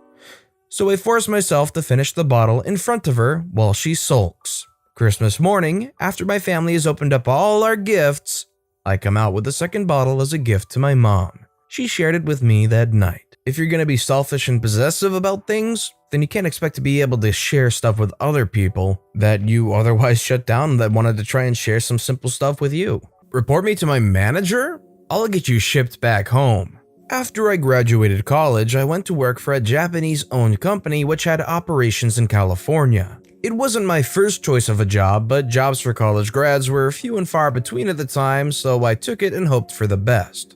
So I force myself to finish the bottle in front of her while she sulks. Christmas morning, after my family has opened up all our gifts, I come out with the second bottle as a gift to my mom. She shared it with me that night. If you're gonna be selfish and possessive about things, then you can't expect to be able to share stuff with other people that you otherwise shut down that wanted to try and share some simple stuff with you. Report me to my manager? I'll get you shipped back home. After I graduated college, I went to work for a Japanese-owned company which had operations in California. It wasn't my first choice of a job, but jobs for college grads were few and far between at the time, so I took it and hoped for the best.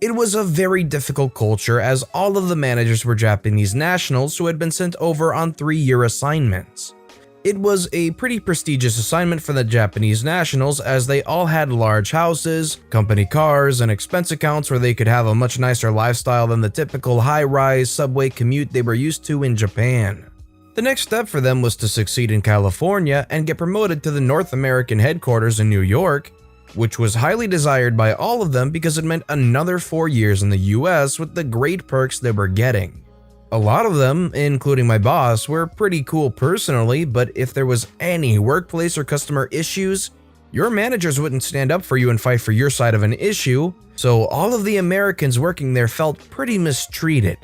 It was a very difficult culture as all of the managers were Japanese nationals who had been sent over on 3-year assignments. It was a pretty prestigious assignment for the Japanese nationals as they all had large houses, company cars, and expense accounts where they could have a much nicer lifestyle than the typical high-rise subway commute they were used to in Japan. The next step for them was to succeed in California and get promoted to the North American headquarters in New York, which was highly desired by all of them because it meant another 4 years in the US with the great perks they were getting. A lot of them, including my boss, were pretty cool personally, but if there was any workplace or customer issues, your managers wouldn't stand up for you and fight for your side of an issue, so all of the Americans working there felt pretty mistreated.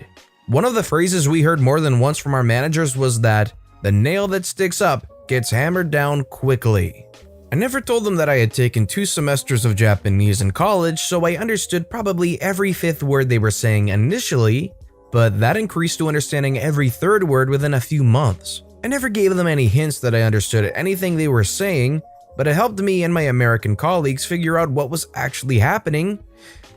One of the phrases we heard more than once from our managers was that the nail that sticks up gets hammered down quickly. I never told them that I had taken 2 semesters of Japanese in college, so I understood probably every 5th word they were saying initially, but that increased to understanding every 3rd word within a few months. I never gave them any hints that I understood anything they were saying, but it helped me and my American colleagues figure out what was actually happening,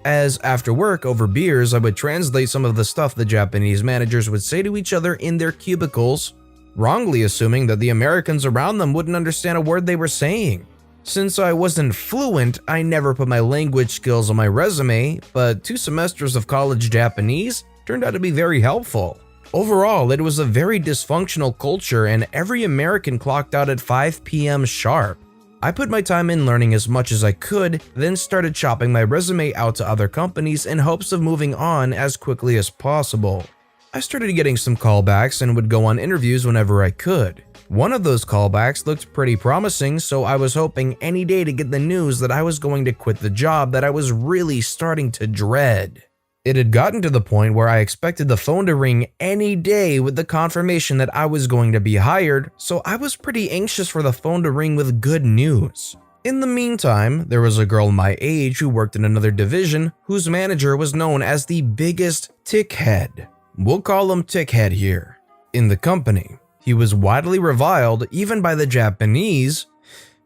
as after work over beers I would translate some of the stuff the Japanese managers would say to each other in their cubicles, wrongly assuming that the Americans around them wouldn't understand a word they were saying. Since I wasn't fluent, I never put my language skills on my resume, but 2 semesters of college Japanese turned out to be very helpful. Overall, it was a very dysfunctional culture and every American clocked out at 5 p.m. sharp. I put my time in learning as much as I could, then started chopping my resume out to other companies in hopes of moving on as quickly as possible. I started getting some callbacks and would go on interviews whenever I could. One of those callbacks looked pretty promising, so I was hoping any day to get the news that I was going to quit the job that I was really starting to dread. It had gotten to the point where I expected the phone to ring any day with the confirmation that I was going to be hired, so I was pretty anxious for the phone to ring with good news. In the meantime, there was a girl my age who worked in another division whose manager was known as the biggest tickhead. We'll call him Tickhead here. In the company, he was widely reviled even by the Japanese,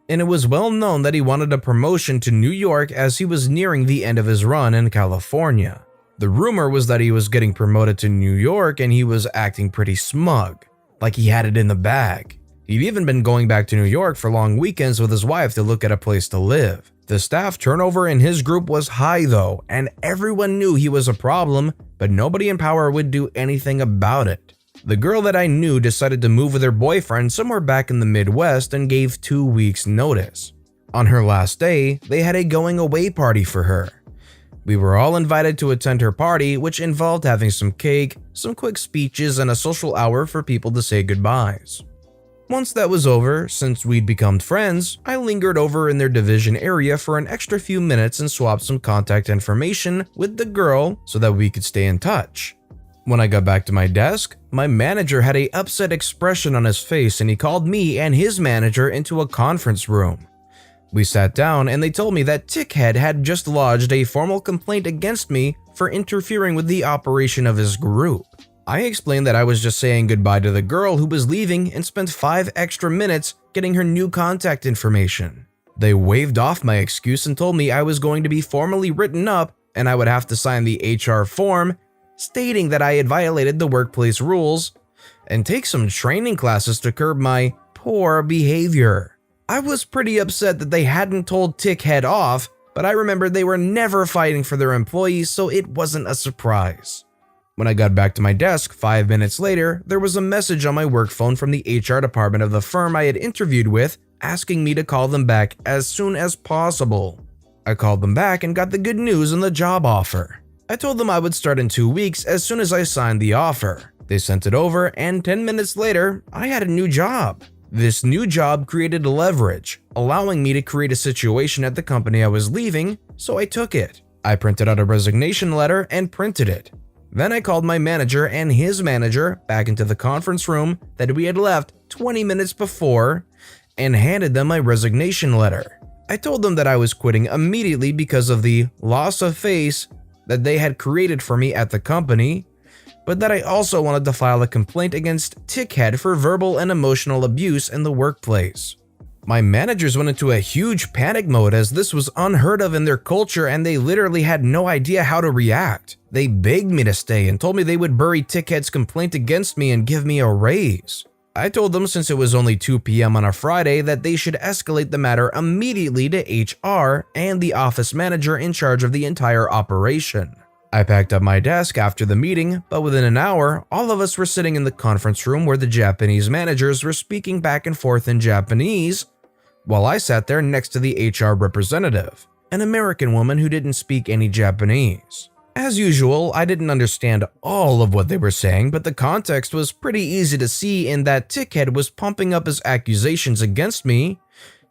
and it was well known that he wanted a promotion to New York as he was nearing the end of his run in California. The rumor was that he was getting promoted to New York and he was acting pretty smug, like he had it in the bag. He'd even been going back to New York for long weekends with his wife to look at a place to live. The staff turnover in his group was high though, and everyone knew he was a problem, but nobody in power would do anything about it. The girl that I knew decided to move with her boyfriend somewhere back in the Midwest and gave 2 weeks notice. On her last day, they had a going away party for her. We were all invited to attend her party, which involved having some cake, some quick speeches, and a social hour for people to say goodbyes. Once that was over, since we'd become friends, I lingered over in their division area for an extra few minutes and swapped some contact information with the girl so that we could stay in touch. When I got back to my desk, my manager had a upset expression on his face and he called me and his manager into a conference room. We sat down and they told me that Tickhead had just lodged a formal complaint against me for interfering with the operation of his group. I explained that I was just saying goodbye to the girl who was leaving and spent 5 extra minutes getting her new contact information. They waved off my excuse and told me I was going to be formally written up and I would have to sign the HR form stating that I had violated the workplace rules and take some training classes to curb my poor behavior. I was pretty upset that they hadn't told Tickhead off, but I remembered they were never fighting for their employees, so it wasn't a surprise. When I got back to my desk 5 minutes later, there was a message on my work phone from the HR department of the firm I had interviewed with asking me to call them back as soon as possible. I called them back and got the good news on the job offer. I told them I would start in 2 weeks as soon as I signed the offer. They sent it over and 10 minutes later, I had a new job. This new job created leverage, allowing me to create a situation at the company I was leaving, so I took it. I printed out a resignation letter and printed it. Then I called my manager and his manager back into the conference room that we had left 20 minutes before and handed them my resignation letter. I told them that I was quitting immediately because of the loss of face that they had created for me at the company, but that I also wanted to file a complaint against Tickhead for verbal and emotional abuse in the workplace. My managers went into a huge panic mode as this was unheard of in their culture and they literally had no idea how to react. They begged me to stay and told me they would bury Tickhead's complaint against me and give me a raise. I told them since it was only 2 p.m. on a Friday that they should escalate the matter immediately to HR and the office manager in charge of the entire operation. I packed up my desk after the meeting, but within an hour, all of us were sitting in the conference room where the Japanese managers were speaking back and forth in Japanese, while I sat there next to the HR representative, an American woman who didn't speak any Japanese. As usual, I didn't understand all of what they were saying, but the context was pretty easy to see in that Tickhead was pumping up his accusations against me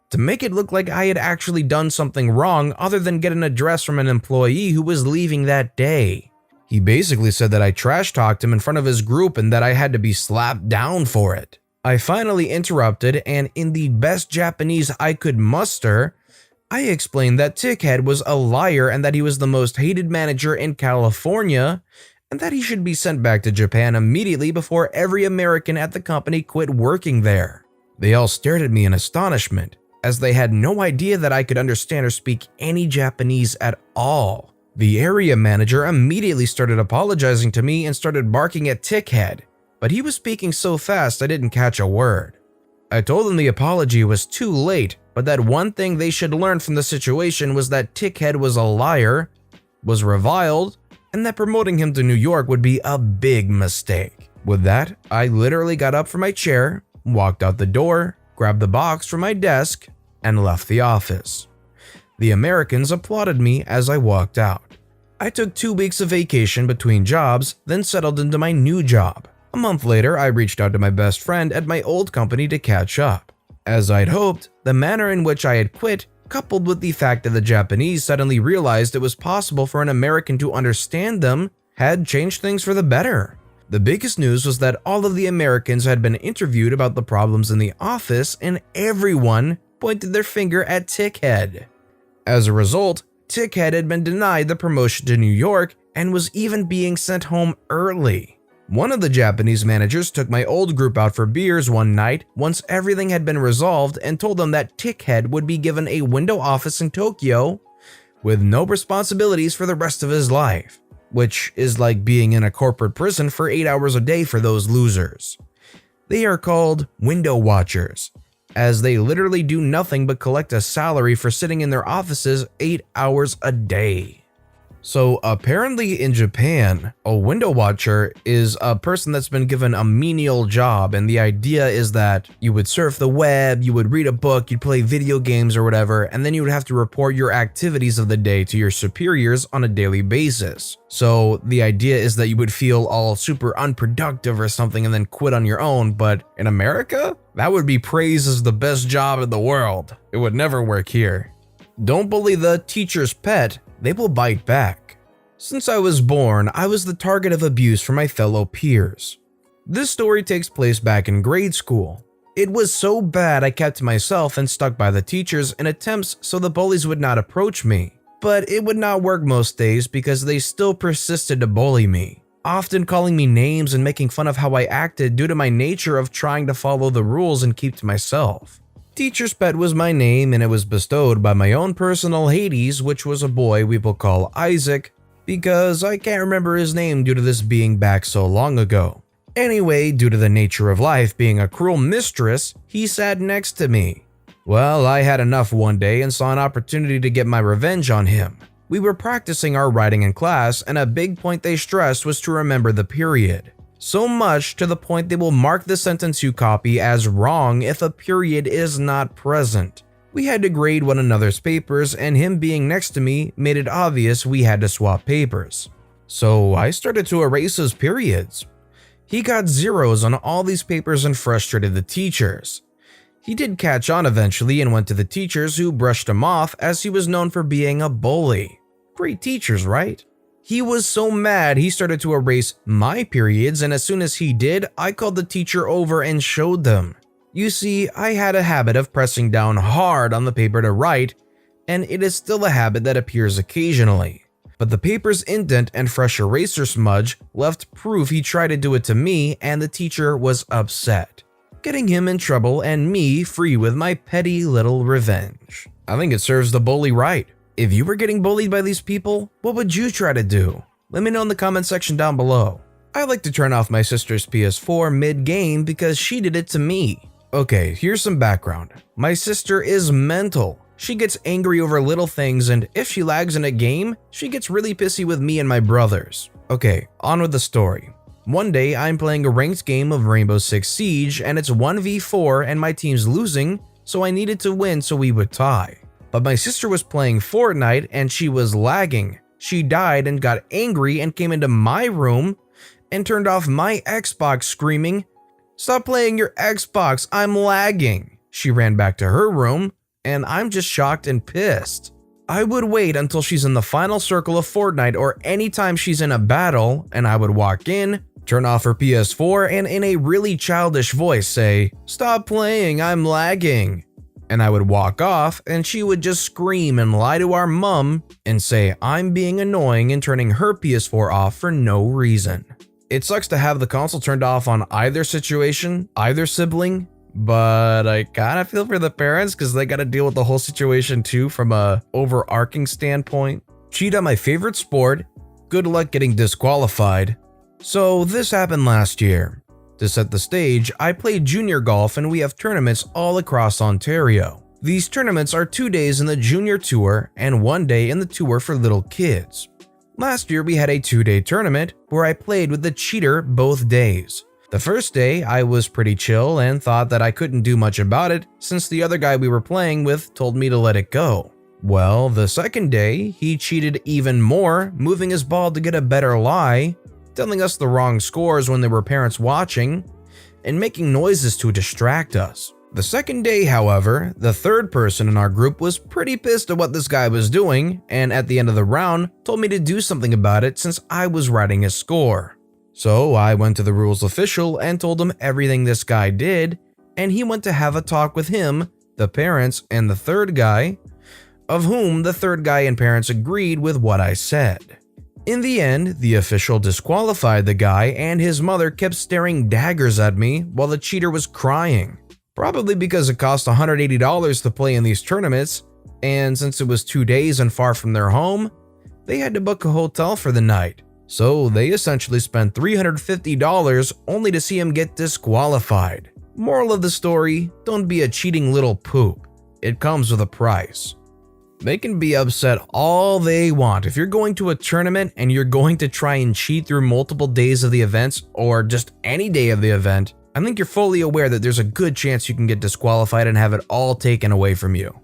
to make it look like I had actually done something wrong other than get an address from an employee who was leaving that day. He basically said that I trash-talked him in front of his group and that I had to be slapped down for it. I finally interrupted and in the best Japanese I could muster, I explained that Tickhead was a liar and that he was the most hated manager in California and that he should be sent back to Japan immediately before every American at the company quit working there. They all stared at me in astonishment, as they had no idea that I could understand or speak any Japanese at all. The area manager immediately started apologizing to me and started barking at Tickhead, but he was speaking so fast I didn't catch a word. I told them the apology was too late, but that one thing they should learn from the situation was that Tickhead was a liar, was reviled, and that promoting him to New York would be a big mistake. With that, I literally got up from my chair, walked out the door, grabbed the box from my desk, and left the office. The Americans applauded me as I walked out. I took 2 weeks of vacation between jobs, then settled into my new job. A month later, I reached out to my best friend at my old company to catch up. As I'd hoped, the manner in which I had quit, coupled with the fact that the Japanese suddenly realized it was possible for an American to understand them, had changed things for the better. The biggest news was that all of the Americans had been interviewed about the problems in the office and everyone pointed their finger at Tickhead. As a result, Tickhead had been denied the promotion to New York and was even being sent home early. One of the Japanese managers took my old group out for beers one night once everything had been resolved and told them that Tickhead would be given a window office in Tokyo with no responsibilities for the rest of his life, which is like being in a corporate prison for 8 hours a day for those losers. They are called window watchers, as they literally do nothing but collect a salary for sitting in their offices 8 hours a day. So apparently in Japan, a window watcher is a person that's been given a menial job, and the idea is that you would surf the web, you would read a book, you'd play video games or whatever, and then you would have to report your activities of the day to your superiors on a daily basis. So the idea is that you would feel all super unproductive or something and then quit on your own, but in America, that would be praised as the best job in the world. It would never work here. Don't bully the teacher's pet, they will bite back. Since I was born, I was the target of abuse from my fellow peers. This story takes place back in grade school. It was so bad I kept to myself and stuck by the teachers in attempts so the bullies would not approach me. But it would not work most days because they still persisted to bully me, often calling me names and making fun of how I acted due to my nature of trying to follow the rules and keep to myself. Teacher's pet was my name, and it was bestowed by my own personal Hades, which was a boy we will call Isaac, because I can't remember his name due to this being back so long ago. Anyway, due to the nature of life being a cruel mistress, he sat next to me. Well, I had enough one day and saw an opportunity to get my revenge on him. We were practicing our writing in class, and a big point they stressed was to remember the period. So much to the point they will mark the sentence you copy as wrong if a period is not present. We had to grade one another's papers, and him being next to me made it obvious we had to swap papers. So I started to erase his periods. He got zeros on all these papers and frustrated the teachers. He did catch on eventually and went to the teachers, who brushed him off as he was known for being a bully. Great teachers, right? He was so mad he started to erase my periods, and as soon as he did, I called the teacher over and showed them. You see, I had a habit of pressing down hard on the paper to write, and it is still a habit that appears occasionally. But the paper's indent and fresh eraser smudge left proof he tried to do it to me, and the teacher was upset, getting him in trouble and me free with my petty little revenge. I think it serves the bully right. If you were getting bullied by these people, what would you try to do? Let me know in the comment section down below. I like to turn off my sister's PS4 mid-game because she did it to me. Okay, here's some background. My sister is mental. She gets angry over little things, and if she lags in a game, she gets really pissy with me and my brothers. Okay, on with the story. One day, I'm playing a ranked game of Rainbow Six Siege, and it's 1v4 and my team's losing, so I needed to win so we would tie. But my sister was playing Fortnite and she was lagging. She died and got angry and came into my room and turned off my Xbox, screaming, "Stop playing your Xbox, I'm lagging." She ran back to her room, and I'm just shocked and pissed. I would wait until she's in the final circle of Fortnite or anytime she's in a battle, and I would walk in, turn off her PS4, and in a really childish voice say, "Stop playing, I'm lagging." And I would walk off, and she would just scream and lie to our mom and say I'm being annoying and turning her PS4 off for no reason. It sucks to have the console turned off on either situation, either sibling, but I kind of feel for the parents because they got to deal with the whole situation too from a overarching standpoint. Cheat on my favorite sport, good luck getting disqualified. So this happened last year. To set the stage, I play junior golf and we have tournaments all across Ontario. These tournaments are 2 days in the junior tour and 1 day in the tour for little kids. Last year we had a 2-day tournament where I played with the cheater both days. The first day I was pretty chill and thought that I couldn't do much about it since the other guy we were playing with told me to let it go. Well, the second day he cheated even more, moving his ball to get a better lie, telling us the wrong scores when there were parents watching, and making noises to distract us. The second day, however, the third person in our group was pretty pissed at what this guy was doing, and at the end of the round told me to do something about it since I was writing his score. So I went to the rules official and told him everything this guy did, and he went to have a talk with him, the parents, and the third guy, of whom the third guy and parents agreed with what I said. In the end, the official disqualified the guy, and his mother kept staring daggers at me while the cheater was crying. Probably because it cost $180 to play in these tournaments, and since it was 2 days and far from their home, they had to book a hotel for the night. So they essentially spent $350 only to see him get disqualified. Moral of the story, don't be a cheating little poop. It comes with a price. They can be upset all they want. If you're going to a tournament and you're going to try and cheat through multiple days of the events or just any day of the event, I think you're fully aware that there's a good chance you can get disqualified and have it all taken away from you.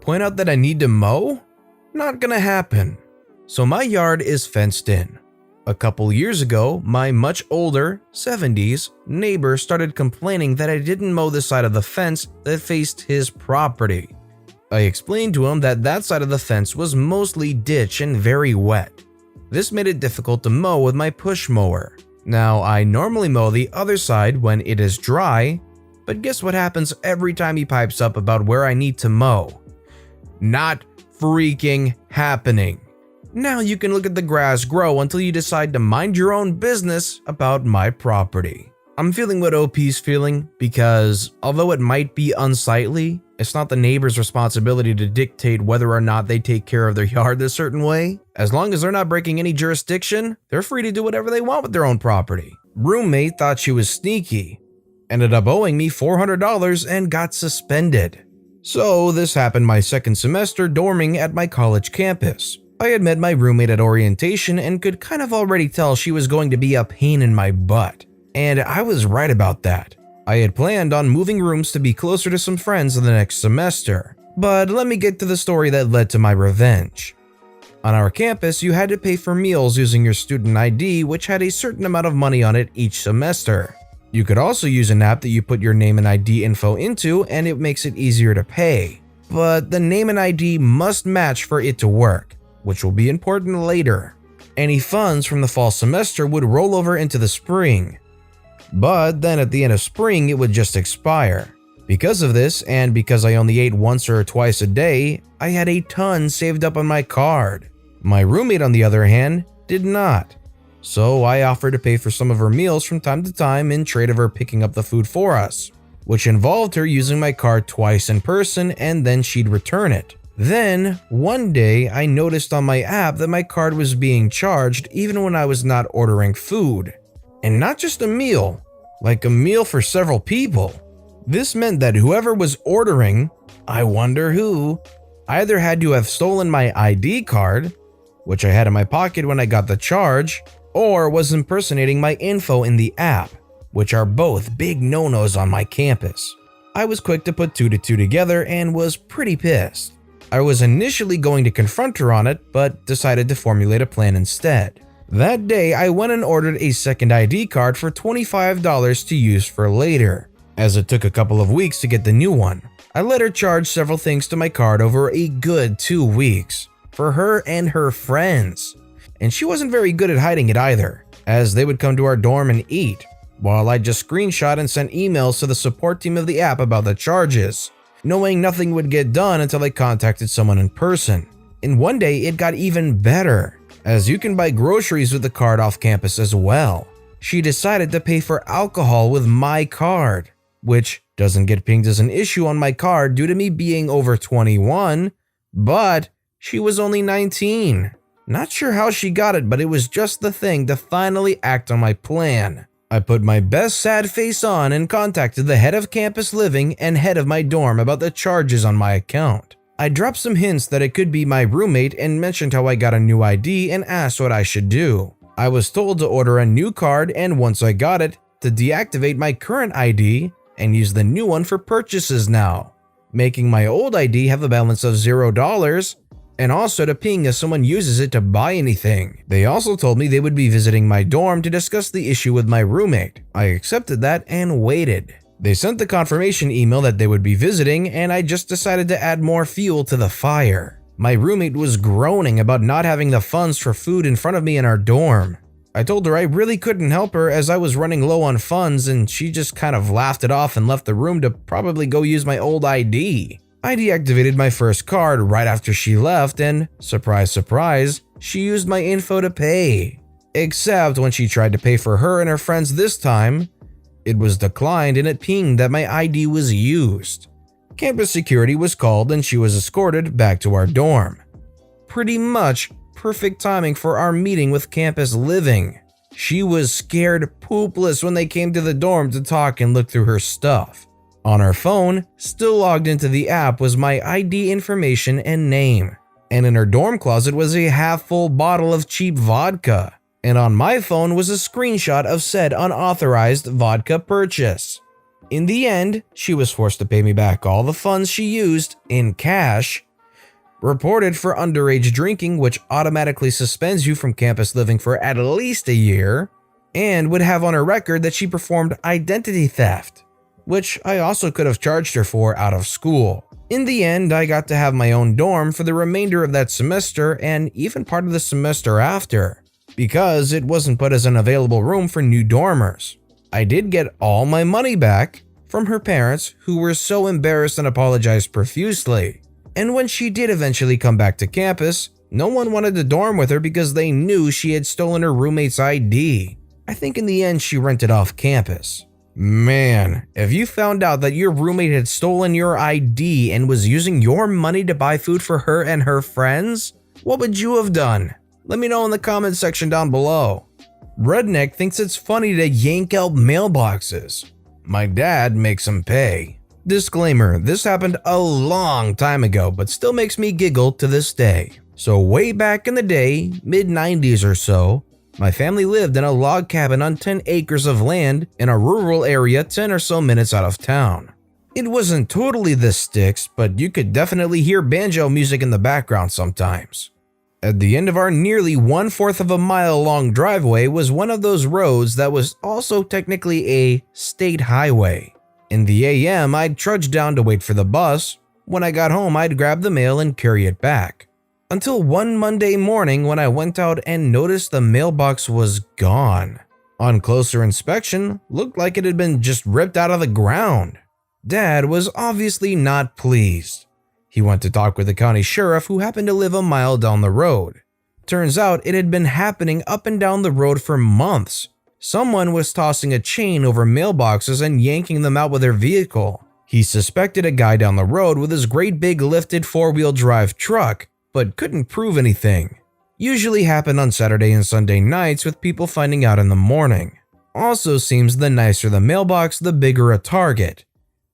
Point out that I need to mow? Not gonna happen. So my yard is fenced in. A couple years ago, my much older, 70s, neighbor started complaining that I didn't mow the side of the fence that faced his property. I explained to him that that side of the fence was mostly ditch and very wet. This made it difficult to mow with my push mower. Now, I normally mow the other side when it is dry, but guess what happens every time he pipes up about where I need to mow? Not freaking happening. Now you can look at the grass grow until you decide to mind your own business about my property. I'm feeling what OP's feeling because although it might be unsightly, it's not the neighbor's responsibility to dictate whether or not they take care of their yard a certain way. As long as they're not breaking any jurisdiction, they're free to do whatever they want with their own property. Roommate thought she was sneaky, ended up owing me $400 and got suspended. So this happened my second semester dorming at my college campus. I had met my roommate at orientation and could kind of already tell she was going to be a pain in my butt. And I was right about that. I had planned on moving rooms to be closer to some friends the next semester. But let me get to the story that led to my revenge. On our campus, you had to pay for meals using your student ID, which had a certain amount of money on it each semester. You could also use an app that you put your name and ID info into, and it makes it easier to pay. But the name and ID must match for it to work, which will be important later. Any funds from the fall semester would roll over into the spring. But then at the end of spring, it would just expire. Because of this, and because I only ate once or twice a day, I had a ton saved up on my card. My roommate, on the other hand, did not. So I offered to pay for some of her meals from time to time in trade of her picking up the food for us, which involved her using my card twice in person and then she'd return it. Then, one day, I noticed on my app that my card was being charged even when I was not ordering food. And not just a meal, like a meal for several people. This meant that whoever was ordering, I wonder who, either had to have stolen my ID card, which I had in my pocket when I got the charge, or was impersonating my info in the app, which are both big no-nos on my campus. I was quick to put 2 to 2 together and was pretty pissed. I was initially going to confront her on it, but decided to formulate a plan instead. That day, I went and ordered a second ID card for $25 to use for later, as it took a couple of weeks to get the new one. I let her charge several things to my card over a good 2 weeks, for her and her friends. And she wasn't very good at hiding it either, as they would come to our dorm and eat, while I just screenshot and sent emails to the support team of the app about the charges, knowing nothing would get done until I contacted someone in person. And one day, it got even better, as you can buy groceries with the card off campus as well. She decided to pay for alcohol with my card, which doesn't get pinged as an issue on my card due to me being over 21, but she was only 19. Not sure how she got it, but it was just the thing to finally act on my plan. I put my best sad face on and contacted the head of campus living and head of my dorm about the charges on my account. I dropped some hints that it could be my roommate and mentioned how I got a new ID and asked what I should do. I was told to order a new card and once I got it, to deactivate my current ID and use the new one for purchases now, making my old ID have a balance of $0 and also to ping if someone uses it to buy anything. They also told me they would be visiting my dorm to discuss the issue with my roommate. I accepted that and waited. They sent the confirmation email that they would be visiting, and I just decided to add more fuel to the fire. My roommate was groaning about not having the funds for food in front of me in our dorm. I told her I really couldn't help her as I was running low on funds, and she just kind of laughed it off and left the room to probably go use my old ID. I deactivated my first card right after she left, and surprise, surprise, she used my info to pay. Except when she tried to pay for her and her friends this time, it was declined and it pinged that my ID was used. Campus security was called and she was escorted back to our dorm. Pretty much perfect timing for our meeting with campus living. She was scared poopless when they came to the dorm to talk and look through her stuff. On her phone, still logged into the app, was my ID information and name. And in her dorm closet was a half-full bottle of cheap vodka. And on my phone was a screenshot of said unauthorized vodka purchase. In the end, she was forced to pay me back all the funds she used in cash, reported for underage drinking, which automatically suspends you from campus living for at least a year, and would have on her record that she performed identity theft, which I also could have charged her for out of school. In the end, I got to have my own dorm for the remainder of that semester and even part of the semester after, because it wasn't put as an available room for new dormers. I did get all my money back from her parents, who were so embarrassed and apologized profusely. And when she did eventually come back to campus, no one wanted to dorm with her because they knew she had stolen her roommate's ID. I think in the end she rented off campus. Man, if you found out that your roommate had stolen your ID and was using your money to buy food for her and her friends, what would you have done? Let me know in the comment section down below. Redneck thinks it's funny to yank out mailboxes. My dad makes him pay. Disclaimer, this happened a long time ago, but still makes me giggle to this day. So way back in the day, mid-90s or so, my family lived in a log cabin on 10 acres of land in a rural area 10 or so minutes out of town. It wasn't totally the sticks, but you could definitely hear banjo music in the background sometimes. At the end of our nearly 1/4 of a mile long driveway was one of those roads that was also technically a state highway. In the AM, I'd trudge down to wait for the bus. When I got home, I'd grab the mail and carry it back. Until one Monday morning when I went out and noticed the mailbox was gone. On closer inspection, looked like it had been just ripped out of the ground. Dad was obviously not pleased. He went to talk with the county sheriff, who happened to live a mile down the road. Turns out it had been happening up and down the road for months. Someone was tossing a chain over mailboxes and yanking them out with their vehicle. He suspected a guy down the road with his great big lifted 4-wheel drive truck, but couldn't prove anything. Usually happened on Saturday and Sunday nights, with people finding out in the morning. Also seems the nicer the mailbox, the bigger a target.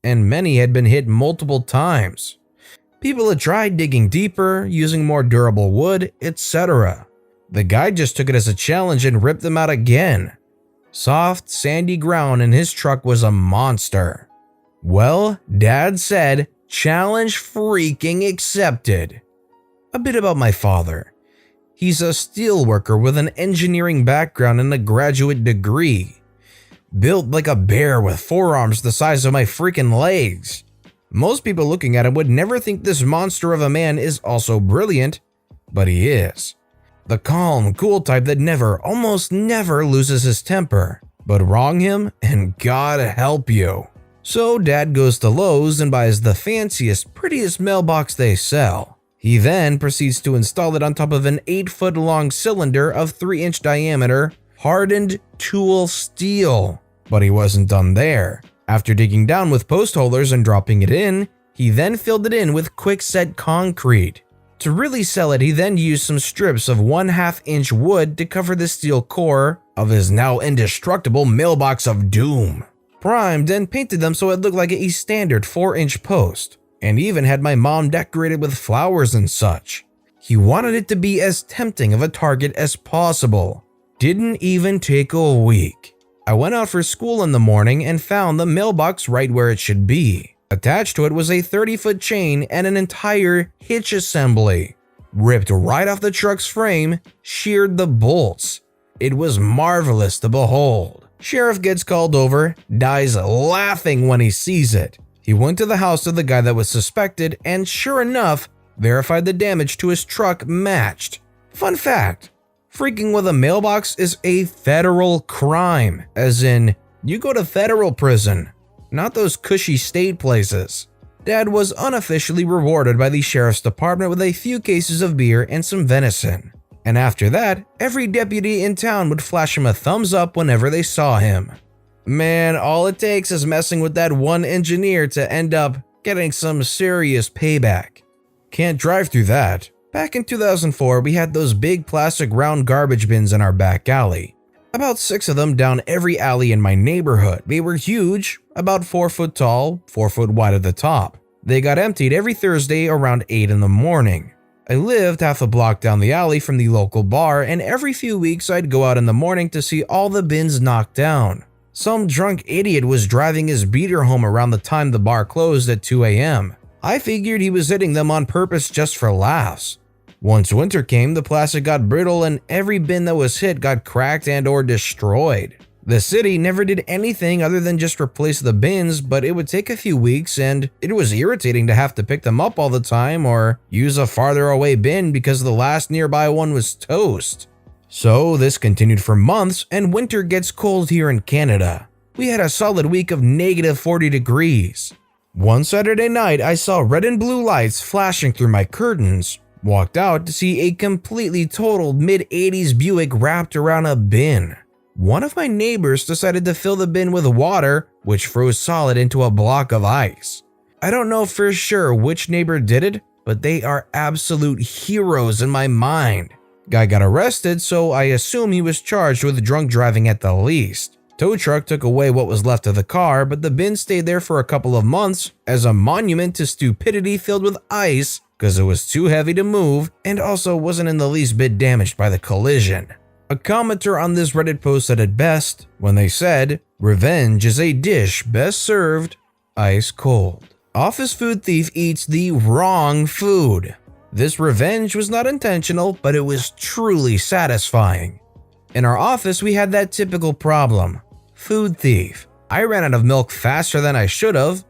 And many had been hit multiple times. People had tried digging deeper, using more durable wood, etc. The guy just took it as a challenge and ripped them out again. Soft, sandy ground, and his truck was a monster. Well, Dad said, challenge freaking accepted. A bit about my father. He's a steel worker with an engineering background and a graduate degree. Built like a bear with forearms the size of my freaking legs. Most people looking at him would never think this monster of a man is also brilliant, but he is. The calm, cool type that almost never loses his temper. But wrong him and God help you. So Dad goes to Lowe's and buys the fanciest, prettiest mailbox they sell. He then proceeds to install it on top of an 8-foot long cylinder of 3-inch diameter, hardened tool steel. But he wasn't done there. After digging down with post holders and dropping it in, he then filled it in with quick-set concrete. To really sell it, he then used some strips of 1/2-inch wood to cover the steel core of his now indestructible mailbox of doom. Primed and painted them so it looked like a standard 4-inch post, and even had my mom decorated with flowers and such. He wanted it to be as tempting of a target as possible. Didn't even take a week. I went out for school in the morning and found the mailbox right where it should be. Attached to it was a 30-foot chain and an entire hitch assembly. Ripped right off the truck's frame, sheared the bolts. It was marvelous to behold. Sheriff gets called over, dies laughing when he sees it. He went to the house of the guy that was suspected and sure enough, verified the damage to his truck matched. Fun fact, freaking with a mailbox is a federal crime, as in, you go to federal prison, not those cushy state places. Dad was unofficially rewarded by the sheriff's department with a few cases of beer and some venison. And after that, every deputy in town would flash him a thumbs up whenever they saw him. Man, all it takes is messing with that one engineer to end up getting some serious payback. Can't drive through that. Back in 2004, we had those big plastic round garbage bins in our back alley. About 6 of them down every alley in my neighborhood. They were huge, about 4 foot tall, 4 foot wide at the top. They got emptied every Thursday around 8 in the morning. I lived half a block down the alley from the local bar, and every few weeks I'd go out in the morning to see all the bins knocked down. Some drunk idiot was driving his beater home around the time the bar closed at 2 a.m. I figured he was hitting them on purpose just for laughs. Once winter came, the plastic got brittle and every bin that was hit got cracked and or destroyed. The city never did anything other than just replace the bins, but it would take a few weeks and it was irritating to have to pick them up all the time or use a farther away bin because the last nearby one was toast. So this continued for months, and winter gets cold here in Canada. We had a solid week of negative 40 degrees. One Saturday night, I saw red and blue lights flashing through my curtains. Walked out to see a completely totaled mid-80s Buick wrapped around a bin. One of my neighbors decided to fill the bin with water, which froze solid into a block of ice. I don't know for sure which neighbor did it, but they are absolute heroes in my mind. Guy got arrested, so I assume he was charged with drunk driving at the least. Tow truck took away what was left of the car, but the bin stayed there for a couple of months as a monument to stupidity filled with ice because it was too heavy to move and also wasn't in the least bit damaged by the collision. A commenter on this Reddit post said it best when they said, "Revenge is a dish best served ice cold. Office food thief eats the wrong food. This revenge was not intentional, but it was truly satisfying. In our office, we had that typical problem. Food thief. I ran out of milk faster than I should have.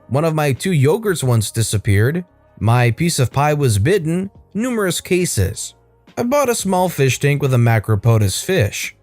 One of my 2 yogurts once disappeared. My piece of pie was bitten. Numerous cases. I bought a small fish tank with a macropodous fish.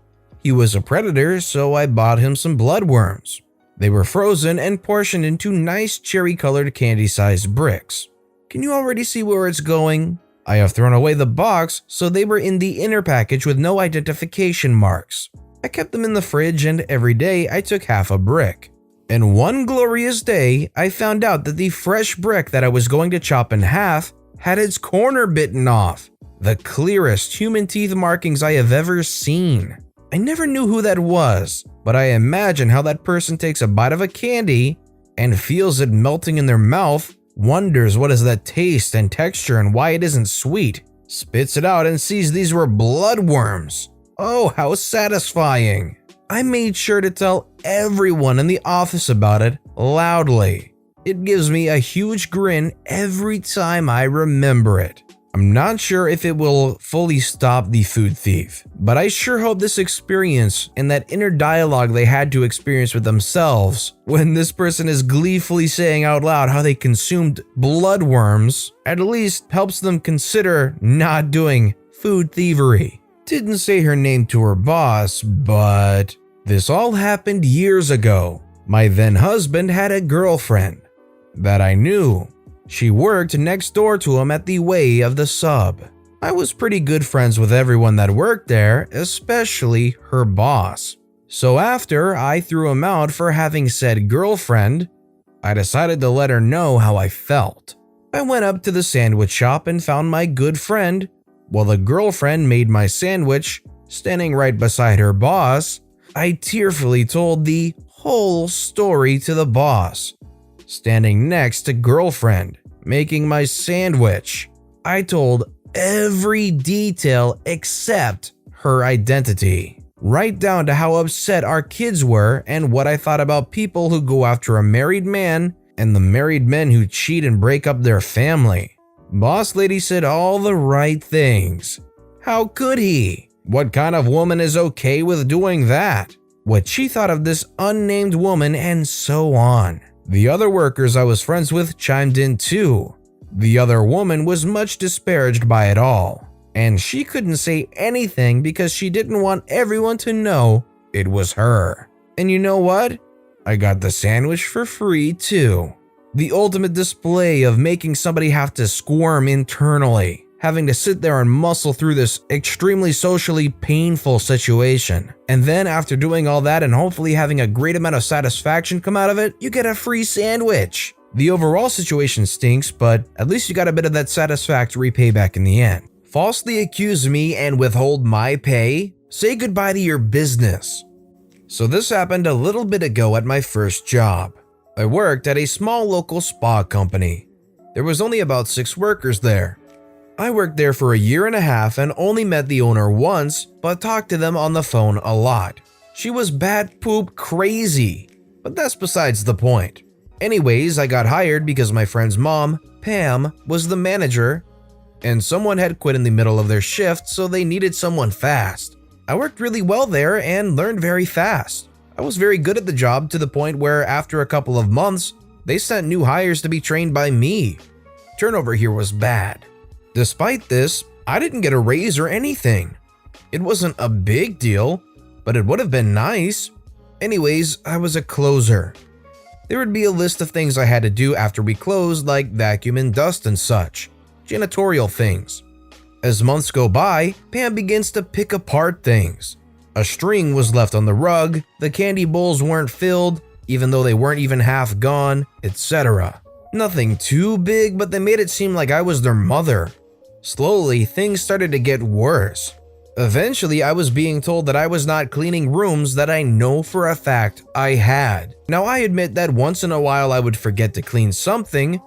He was a predator, so I bought him some bloodworms. They were frozen and portioned into nice cherry-colored candy-sized bricks. Can you already see where it's going? I have thrown away the box, so they were in the inner package with no identification marks. I kept them in the fridge, and every day I took half a brick. And one glorious day, I found out that the fresh brick that I was going to chop in half had its corner bitten off. The clearest human teeth markings I have ever seen. I never knew who that was, but I imagine how that person takes a bite of a candy and feels it melting in their mouth, wonders what is that taste and texture and why it isn't sweet, spits it out and sees these were bloodworms. Oh, how satisfying. I made sure to tell everyone in the office about it loudly. It gives me a huge grin every time I remember it. I'm not sure if it will fully stop the food thief, but I sure hope this experience and that inner dialogue they had to experience with themselves when this person is gleefully saying out loud how they consumed bloodworms at least helps them consider not doing food thievery. Didn't say her name to her boss, but this all happened years ago. My then husband had a girlfriend that I knew. She worked next door to him at the way of the sub. I was pretty good friends with everyone that worked there, especially her boss. So after I threw him out for having said girlfriend, I decided to let her know how I felt. I went up to the sandwich shop and found my good friend, while the girlfriend made my sandwich, standing right beside her boss. I tearfully told the whole story to the boss. Standing next to girlfriend, making my sandwich. I told every detail except her identity. Right down to how upset our kids were and what I thought about people who go after a married man and the married men who cheat and break up their family. Boss lady said all the right things. How could he? What kind of woman is okay with doing that? What she thought of this unnamed woman and so on. The other workers I was friends with chimed in too. The other woman was much disparaged by it all, and she couldn't say anything because she didn't want everyone to know it was her. And you know what? I got the sandwich for free too. The ultimate display of making somebody have to squirm internally, having to sit there and muscle through this extremely socially painful situation. And then after doing all that and hopefully having a great amount of satisfaction come out of it, you get a free sandwich. The overall situation stinks, but at least you got a bit of that satisfactory payback in the end. Falsely accuse me and withhold my pay? Say goodbye to your business. So this happened a little bit ago at my first job. I worked at a small local spa company. There was only about 6 workers there. I worked there for a year and a half and only met the owner once, but talked to them on the phone a lot. She was bat poop crazy, but that's besides the point. Anyways, I got hired because my friend's mom, Pam, was the manager, and someone had quit in the middle of their shift, so they needed someone fast. I worked really well there and learned very fast. I was very good at the job to the point where after a couple of months, they sent new hires to be trained by me. Turnover here was bad. Despite this, I didn't get a raise or anything. It wasn't a big deal, but it would have been nice. Anyways, I was a closer. There would be a list of things I had to do after we closed, like vacuum and dust and such, janitorial things. As months go by, Pam begins to pick apart things. A string was left on the rug, the candy bowls weren't filled, even though they weren't even half gone, etc. Nothing too big, but they made it seem like I was their mother. Slowly, things started to get worse. Eventually, I was being told that I was not cleaning rooms that I know for a fact I had. Now, I admit that once in a while I would forget to clean something,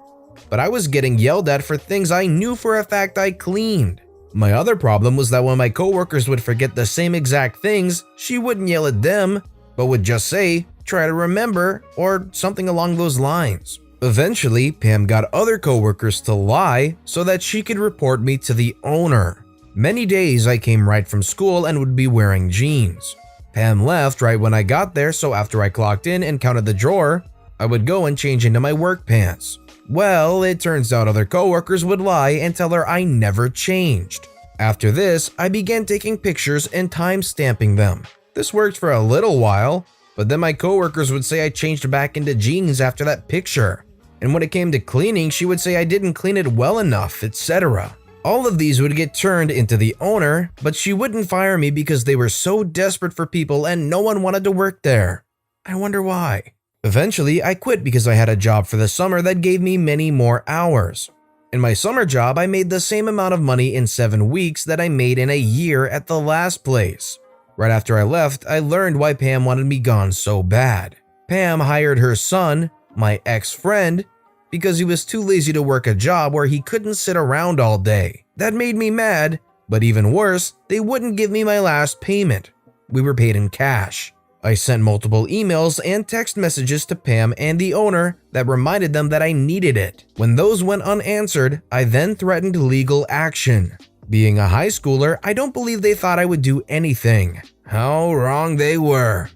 but I was getting yelled at for things I knew for a fact I cleaned. My other problem was that when my coworkers would forget the same exact things, she wouldn't yell at them, but would just say, "Try to remember," or something along those lines. Eventually, Pam got other coworkers to lie so that she could report me to the owner. Many days I came right from school and would be wearing jeans. Pam left right when I got there, so after I clocked in and counted the drawer, I would go and change into my work pants. Well, it turns out other coworkers would lie and tell her I never changed. After this, I began taking pictures and time-stamping them. This worked for a little while, but then my coworkers would say I changed back into jeans after that picture. And when it came to cleaning, she would say I didn't clean it well enough, etc. All of these would get turned into the owner, but she wouldn't fire me because they were so desperate for people and no one wanted to work there. I wonder why. Eventually, I quit because I had a job for the summer that gave me many more hours. In my summer job, I made the same amount of money in 7 weeks that I made in a year at the last place. Right after I left, I learned why Pam wanted me gone so bad. Pam hired her son, my ex-friend, because he was too lazy to work a job where he couldn't sit around all day. That made me mad, but even worse, they wouldn't give me my last payment. We were paid in cash. I sent multiple emails and text messages to Pam and the owner that reminded them that I needed it. When those went unanswered, I then threatened legal action. Being a high schooler, I don't believe they thought I would do anything. How wrong they were.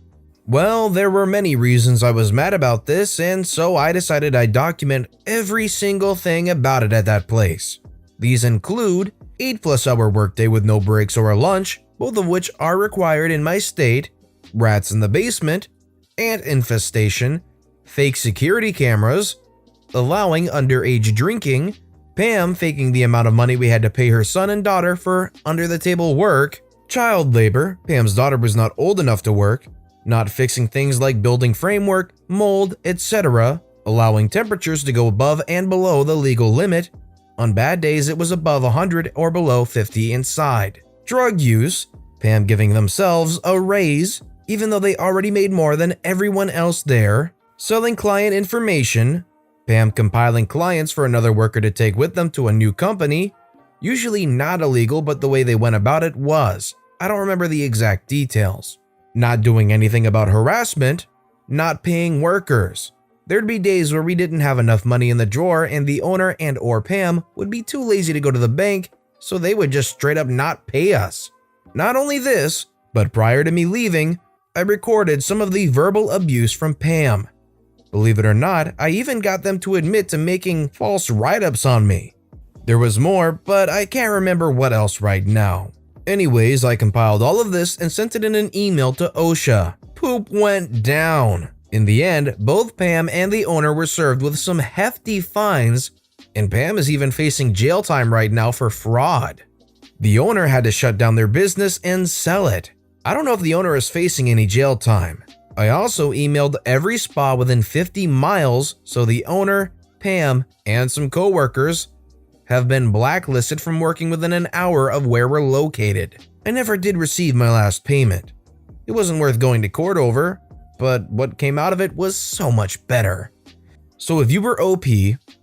Well, there were many reasons I was mad about this, and so I decided I'd document every single thing about it at that place. These include 8+ hour workday with no breaks or a lunch, both of which are required in my state, rats in the basement, ant infestation, fake security cameras, allowing underage drinking, Pam faking the amount of money we had to pay her son and daughter for under-the-table work, child labor, Pam's daughter was not old enough to work, not fixing things like building framework, mold, etc., allowing temperatures to go above and below the legal limit. On bad days, it was above 100 or below 50 inside. Drug use, Pam giving themselves a raise, even though they already made more than everyone else there. Selling client information, Pam compiling clients for another worker to take with them to a new company, usually not illegal, but the way they went about it was. I don't remember the exact details. Not doing anything about harassment, not paying workers. There'd be days where we didn't have enough money in the drawer and the owner and or Pam would be too lazy to go to the bank, so they would just straight up not pay us. Not only this, but prior to me leaving, I recorded some of the verbal abuse from Pam. Believe it or not, I even got them to admit to making false write-ups on me. There was more, but I can't remember what else right now. Anyways, I compiled all of this and sent it in an email to OSHA. Poop went down. In the end, both Pam and the owner were served with some hefty fines, and Pam is even facing jail time right now for fraud. The owner had to shut down their business and sell it. I don't know if the owner is facing any jail time. I also emailed every spa within 50 miles, so the owner, Pam, and some coworkers have been blacklisted from working within an hour of where we're located. I never did receive my last payment. It wasn't worth going to court over, but what came out of it was so much better. So if you were OP,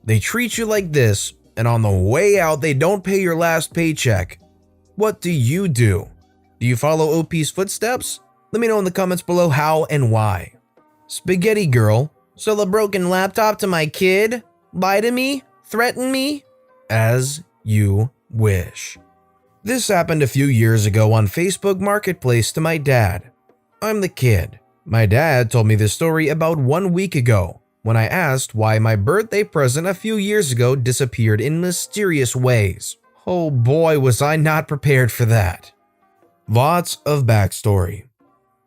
they treat you like this, and on the way out they don't pay your last paycheck. What do? Do you follow OP's footsteps? Let me know in the comments below how and why. Spaghetti girl, sell a broken laptop to my kid? Lie to me? Threaten me? As you wish. This happened a few years ago on Facebook Marketplace to my dad. I'm the kid. My dad told me this story about 1 week ago when I asked why my birthday present a few years ago disappeared in mysterious ways. Oh boy, was I not prepared for that. Lots of backstory.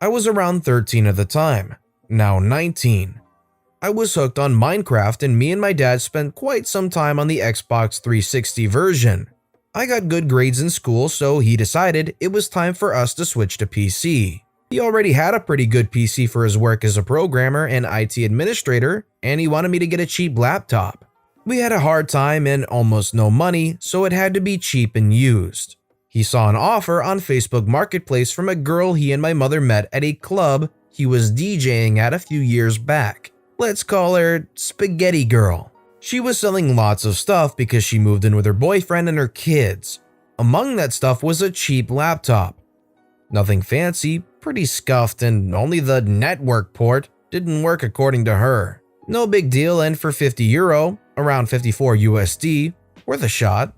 I was around 13 at the time, now 19. I was hooked on Minecraft and me and my dad spent quite some time on the Xbox 360 version. I got good grades in school, so he decided it was time for us to switch to PC. He already had a pretty good PC for his work as a programmer and IT administrator, and he wanted me to get a cheap laptop. We had a hard time and almost no money, so it had to be cheap and used. He saw an offer on Facebook Marketplace from a girl he and my mother met at a club he was DJing at a few years back. Let's call her Spaghetti Girl. She was selling lots of stuff because she moved in with her boyfriend and her kids. Among that stuff was a cheap laptop. Nothing fancy, pretty scuffed, and only the network port didn't work according to her. No big deal, and for €50, around 54 USD, worth a shot.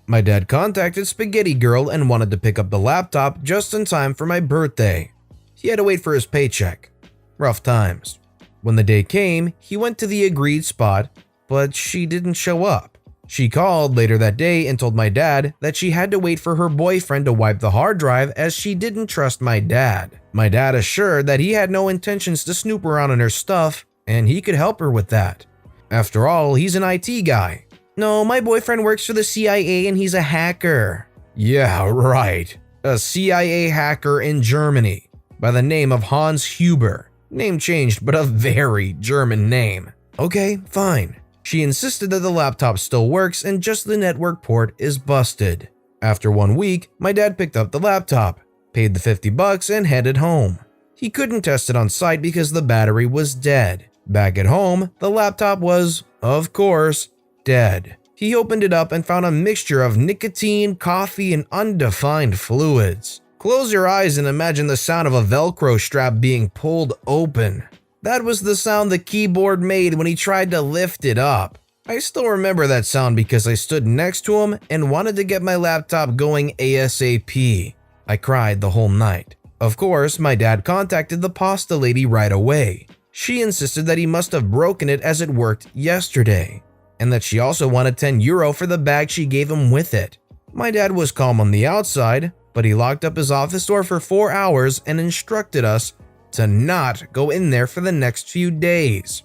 My dad contacted Spaghetti Girl and wanted to pick up the laptop just in time for my birthday. He had to wait for his paycheck. Rough times. When the day came, he went to the agreed spot, but she didn't show up. She called later that day and told my dad that she had to wait for her boyfriend to wipe the hard drive as she didn't trust my dad. My dad assured that he had no intentions to snoop around on her stuff and he could help her with that. After all, he's an IT guy. No, my boyfriend works for the CIA and he's a hacker. Yeah, right. A CIA hacker in Germany by the name of Hans Huber. Name changed, but a very German name. Okay, fine. She insisted that the laptop still works and just the network port is busted. After 1 week, my dad picked up the laptop, paid the $50 and headed home. He couldn't test it on site because the battery was dead. Back at home, the laptop was, of course, dead. He opened it up and found a mixture of nicotine, coffee, and undefined fluids. Close your eyes and imagine the sound of a Velcro strap being pulled open. That was the sound the keyboard made when he tried to lift it up. I still remember that sound because I stood next to him and wanted to get my laptop going ASAP. I cried the whole night. Of course, my dad contacted the pasta lady right away. She insisted that he must have broken it as it worked yesterday, and that she also wanted €10 for the bag she gave him with it. My dad was calm on the outside, but he locked up his office door for 4 hours and instructed us to not go in there for the next few days.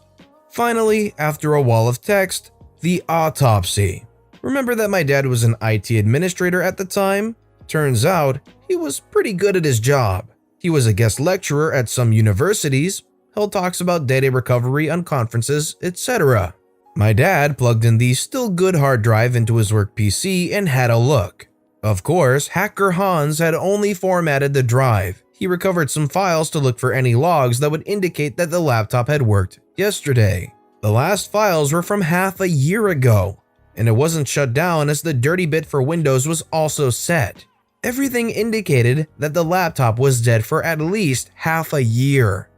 Finally, after a wall of text, the autopsy. Remember that my dad was an IT administrator at the time? Turns out, he was pretty good at his job. He was a guest lecturer at some universities, held talks about data recovery on conferences, etc. My dad plugged in the still good hard drive into his work PC and had a look. Of course, hacker Hans had only formatted the drive. He recovered some files to look for any logs that would indicate that the laptop had worked yesterday. The last files were from half a year ago, and it wasn't shut down as the dirty bit for Windows was also set. Everything indicated that the laptop was dead for at least half a year.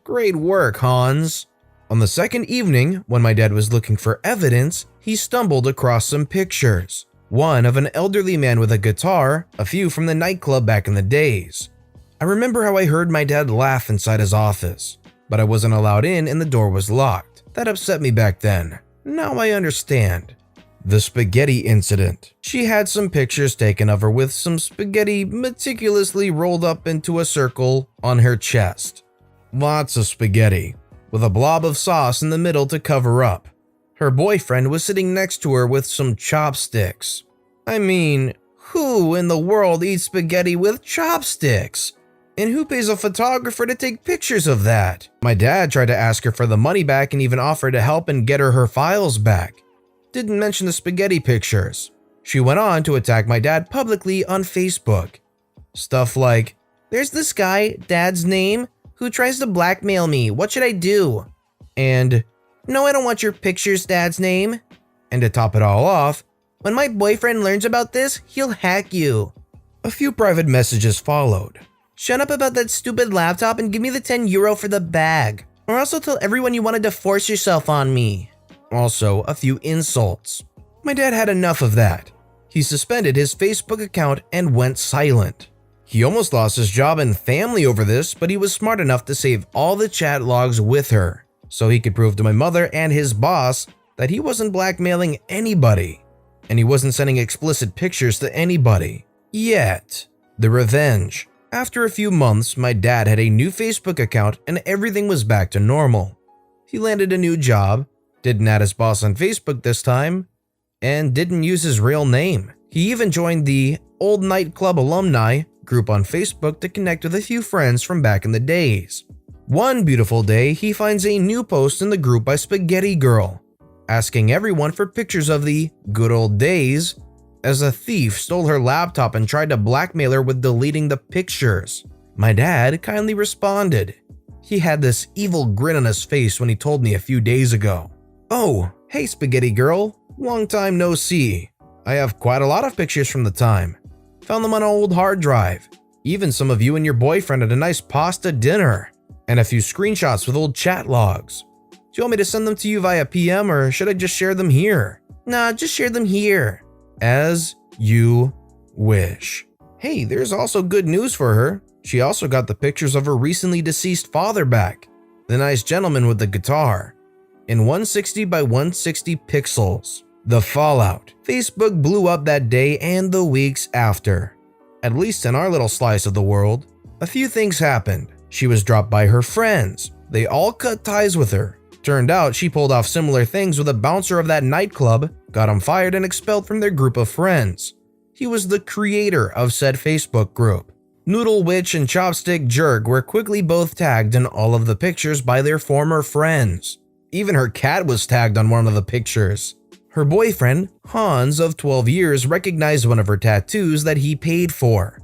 Great work, Hans. On the second evening, when my dad was looking for evidence, he stumbled across some pictures. One of an elderly man with a guitar, a few from the nightclub back in the days. I remember how I heard my dad laugh inside his office, but I wasn't allowed in and the door was locked. That upset me back then. Now I understand. The spaghetti incident. She had some pictures taken of her with some spaghetti meticulously rolled up into a circle on her chest. Lots of spaghetti, with a blob of sauce in the middle to cover up. Her boyfriend was sitting next to her with some chopsticks. I mean, who in the world eats spaghetti with chopsticks? And who pays a photographer to take pictures of that? My dad tried to ask her for the money back and even offered to help and get her files back. Didn't mention the spaghetti pictures. She went on to attack my dad publicly on Facebook. Stuff like, "There's this guy, Dad's name, who tries to blackmail me. What should I do?" And, "No, I don't want your pictures, Dad's name." And to top it all off, "When my boyfriend learns about this, he'll hack you." A few private messages followed. "Shut up about that stupid laptop and give me the €10 for the bag. Or else I'll tell everyone you wanted to force yourself on me." Also, a few insults. My dad had enough of that. He suspended his Facebook account and went silent. He almost lost his job and family over this, but he was smart enough to save all the chat logs with her, so he could prove to my mother and his boss that he wasn't blackmailing anybody, and he wasn't sending explicit pictures to anybody. Yet. The revenge. After a few months, my dad had a new Facebook account and everything was back to normal. He landed a new job, didn't add his boss on Facebook this time, and didn't use his real name. He even joined the old nightclub alumni group on Facebook to connect with a few friends from back in the days. One beautiful day, he finds a new post in the group by Spaghetti Girl, asking everyone for pictures of the good old days, as a thief stole her laptop and tried to blackmail her with deleting the pictures. My dad kindly responded. He had this evil grin on his face when he told me a few days ago. "Oh, hey Spaghetti Girl, long time no see. I have quite a lot of pictures from the time. Found them on an old hard drive. Even some of you and your boyfriend at a nice pasta dinner. And a few screenshots with old chat logs. Do you want me to send them to you via PM or should I just share them here?" "Nah, just share them here." "As you wish." Hey, there's also good news for her. She also got the pictures of her recently deceased father back, the nice gentleman with the guitar, in 160 by 160 pixels. The fallout. Facebook blew up that day and the weeks after. At least in our little slice of the world. A few things happened. She was dropped by her friends. They all cut ties with her. Turned out she pulled off similar things with a bouncer of that nightclub, got him fired and expelled from their group of friends. He was the creator of said Facebook group. Noodle Witch and Chopstick Jerk were quickly both tagged in all of the pictures by their former friends. Even her cat was tagged on one of the pictures. Her boyfriend, Hans of 12 years, recognized one of her tattoos that he paid for.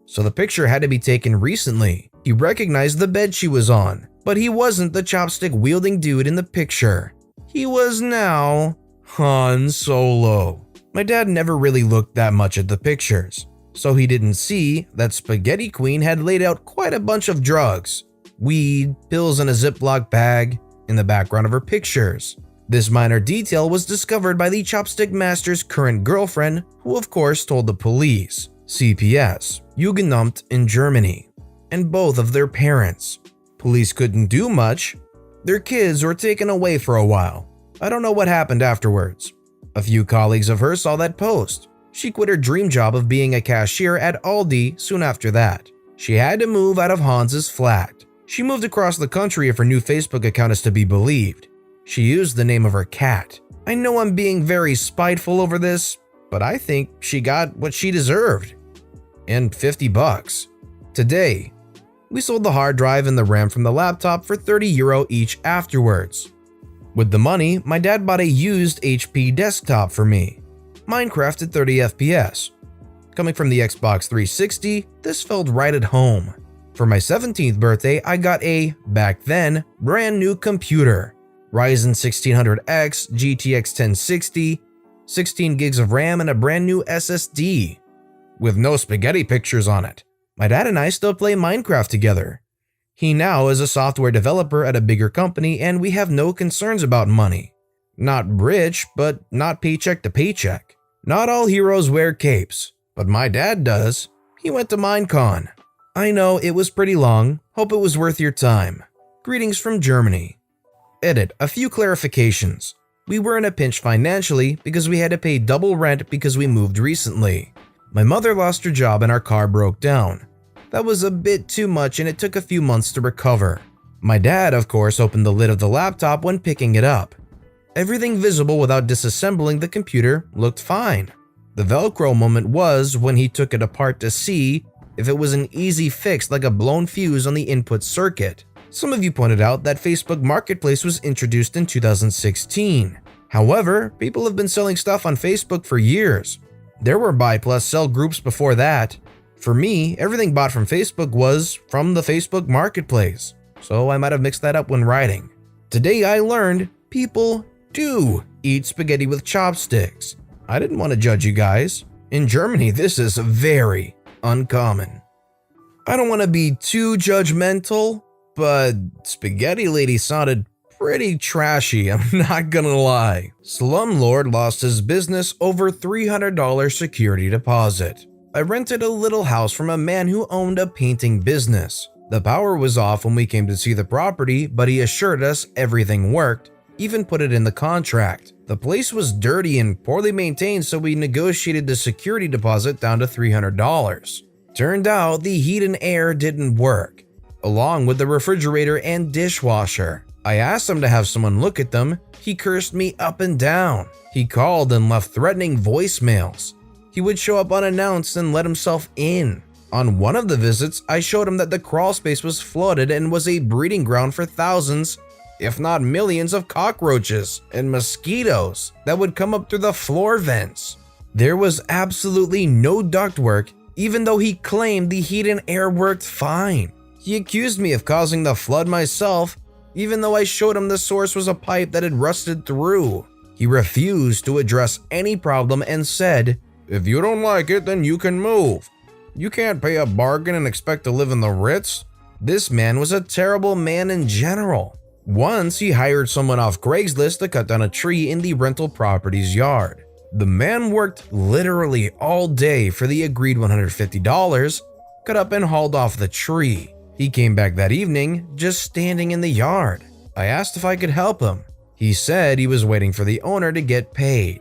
So the picture had to be taken recently. He recognized the bed she was on, but he wasn't the chopstick-wielding dude in the picture. He was now Han Solo. My dad never really looked that much at the pictures, so he didn't see that Spaghetti Queen had laid out quite a bunch of drugs, weed, pills in a Ziploc bag, in the background of her pictures. This minor detail was discovered by the Chopstick Master's current girlfriend, who of course told the police, CPS, Jugendamt in Germany, and both of their parents. Police couldn't do much. Their kids were taken away for a while. I don't know what happened afterwards. A few colleagues of hers saw that post. She quit her dream job of being a cashier at Aldi soon after that. She had to move out of Hans's flat. She moved across the country if her new Facebook account is to be believed. She used the name of her cat. I know I'm being very spiteful over this, but I think she got what she deserved. And $50. Today, we sold the hard drive and the RAM from the laptop for €30 each afterwards. With the money, my dad bought a used HP desktop for me. Minecraft at 30 FPS. Coming from the Xbox 360, this felt right at home. For my 17th birthday, I got a, back then, brand new computer. Ryzen 1600X, GTX 1060, 16 gigs of RAM and a brand new SSD. With no spaghetti pictures on it. My dad and I still play Minecraft together. He now is a software developer at a bigger company and we have no concerns about money. Not rich, but not paycheck to paycheck. Not all heroes wear capes, but my dad does. He went to Minecon. I know it was pretty long, hope it was worth your time. Greetings from Germany. Edit, a few clarifications. We were in a pinch financially because we had to pay double rent because we moved recently. My mother lost her job and our car broke down. That was a bit too much and it took a few months to recover. My dad, of course, opened the lid of the laptop when picking it up. Everything visible without disassembling the computer looked fine. The Velcro moment was when he took it apart to see if it was an easy fix like a blown fuse on the input circuit. Some of you pointed out that Facebook Marketplace was introduced in 2016. However, people have been selling stuff on Facebook for years. There were buy plus sell groups before that. For me, everything bought from Facebook was from the Facebook Marketplace, so I might have mixed that up when writing. Today I learned people do eat spaghetti with chopsticks. I didn't want to judge you guys. In Germany, this is very uncommon. I don't want to be too judgmental, but Spaghetti Lady sounded pretty trashy, I'm not gonna lie. Slumlord lost his business over $300 security deposit. I rented a little house from a man who owned a painting business. The power was off when we came to see the property, but he assured us everything worked, even put it in the contract. The place was dirty and poorly maintained, so we negotiated the security deposit down to $300. Turned out the heat and air didn't work, along with the refrigerator and dishwasher. I asked him to have someone look at them. He cursed me up and down. He called and left threatening voicemails. He would show up unannounced and let himself in. On one of the visits, I showed him that the crawl space was flooded and was a breeding ground for thousands, if not millions, of cockroaches and mosquitoes that would come up through the floor vents. There was absolutely no ductwork, even though he claimed the heat and air worked fine. He accused me of causing the flood myself, even though I showed him the source was a pipe that had rusted through. He refused to address any problem and said, "If you don't like it, then you can move. You can't pay a bargain and expect to live in the Ritz." This man was a terrible man in general. Once, he hired someone off Craigslist to cut down a tree in the rental property's yard. The man worked literally all day for the agreed $150, cut up and hauled off the tree. He came back that evening, just standing in the yard. I asked if I could help him. He said he was waiting for the owner to get paid.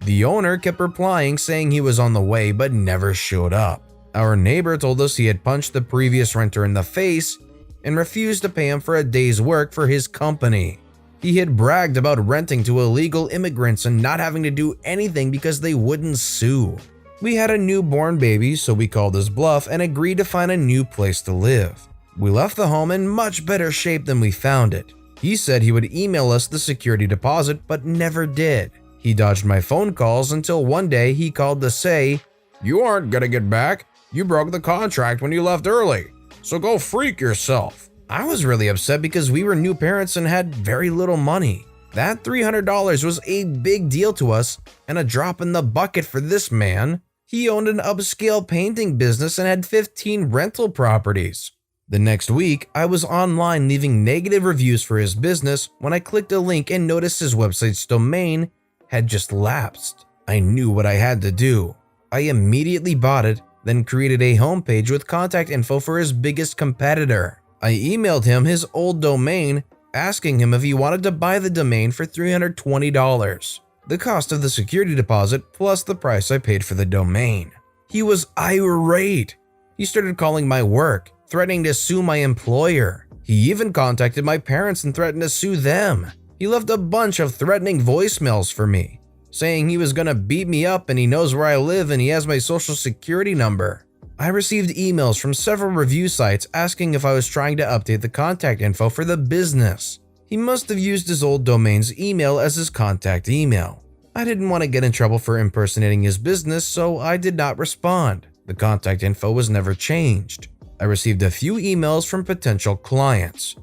The owner kept replying saying he was on the way but never showed up. Our neighbor told us he had punched the previous renter in the face and refused to pay him for a day's work for his company. He had bragged about renting to illegal immigrants and not having to do anything because they wouldn't sue. We had a newborn baby, so we called his bluff and agreed to find a new place to live. We left the home in much better shape than we found it. He said he would email us the security deposit, but never did. He dodged my phone calls until one day he called to say, "You aren't gonna get back. You broke the contract when you left early, so go freak yourself." I was really upset because we were new parents and had very little money. That $300 was a big deal to us and a drop in the bucket for this man. He owned an upscale painting business and had 15 rental properties. The next week, I was online leaving negative reviews for his business when I clicked a link and noticed his website's domain had just lapsed. I knew what I had to do. I immediately bought it, then created a homepage with contact info for his biggest competitor. I emailed him his old domain, asking him if he wanted to buy the domain for $320, the cost of the security deposit plus the price I paid for the domain. He was irate. He started calling my work, threatening to sue my employer. He even contacted my parents and threatened to sue them. He left a bunch of threatening voicemails for me, saying he was gonna beat me up and he knows where I live and he has my social security number. I received emails from several review sites asking if I was trying to update the contact info for the business. He must have used his old domain's email as his contact email. I didn't want to get in trouble for impersonating his business, so I did not respond. The contact info was never changed. I received a few emails from potential clients.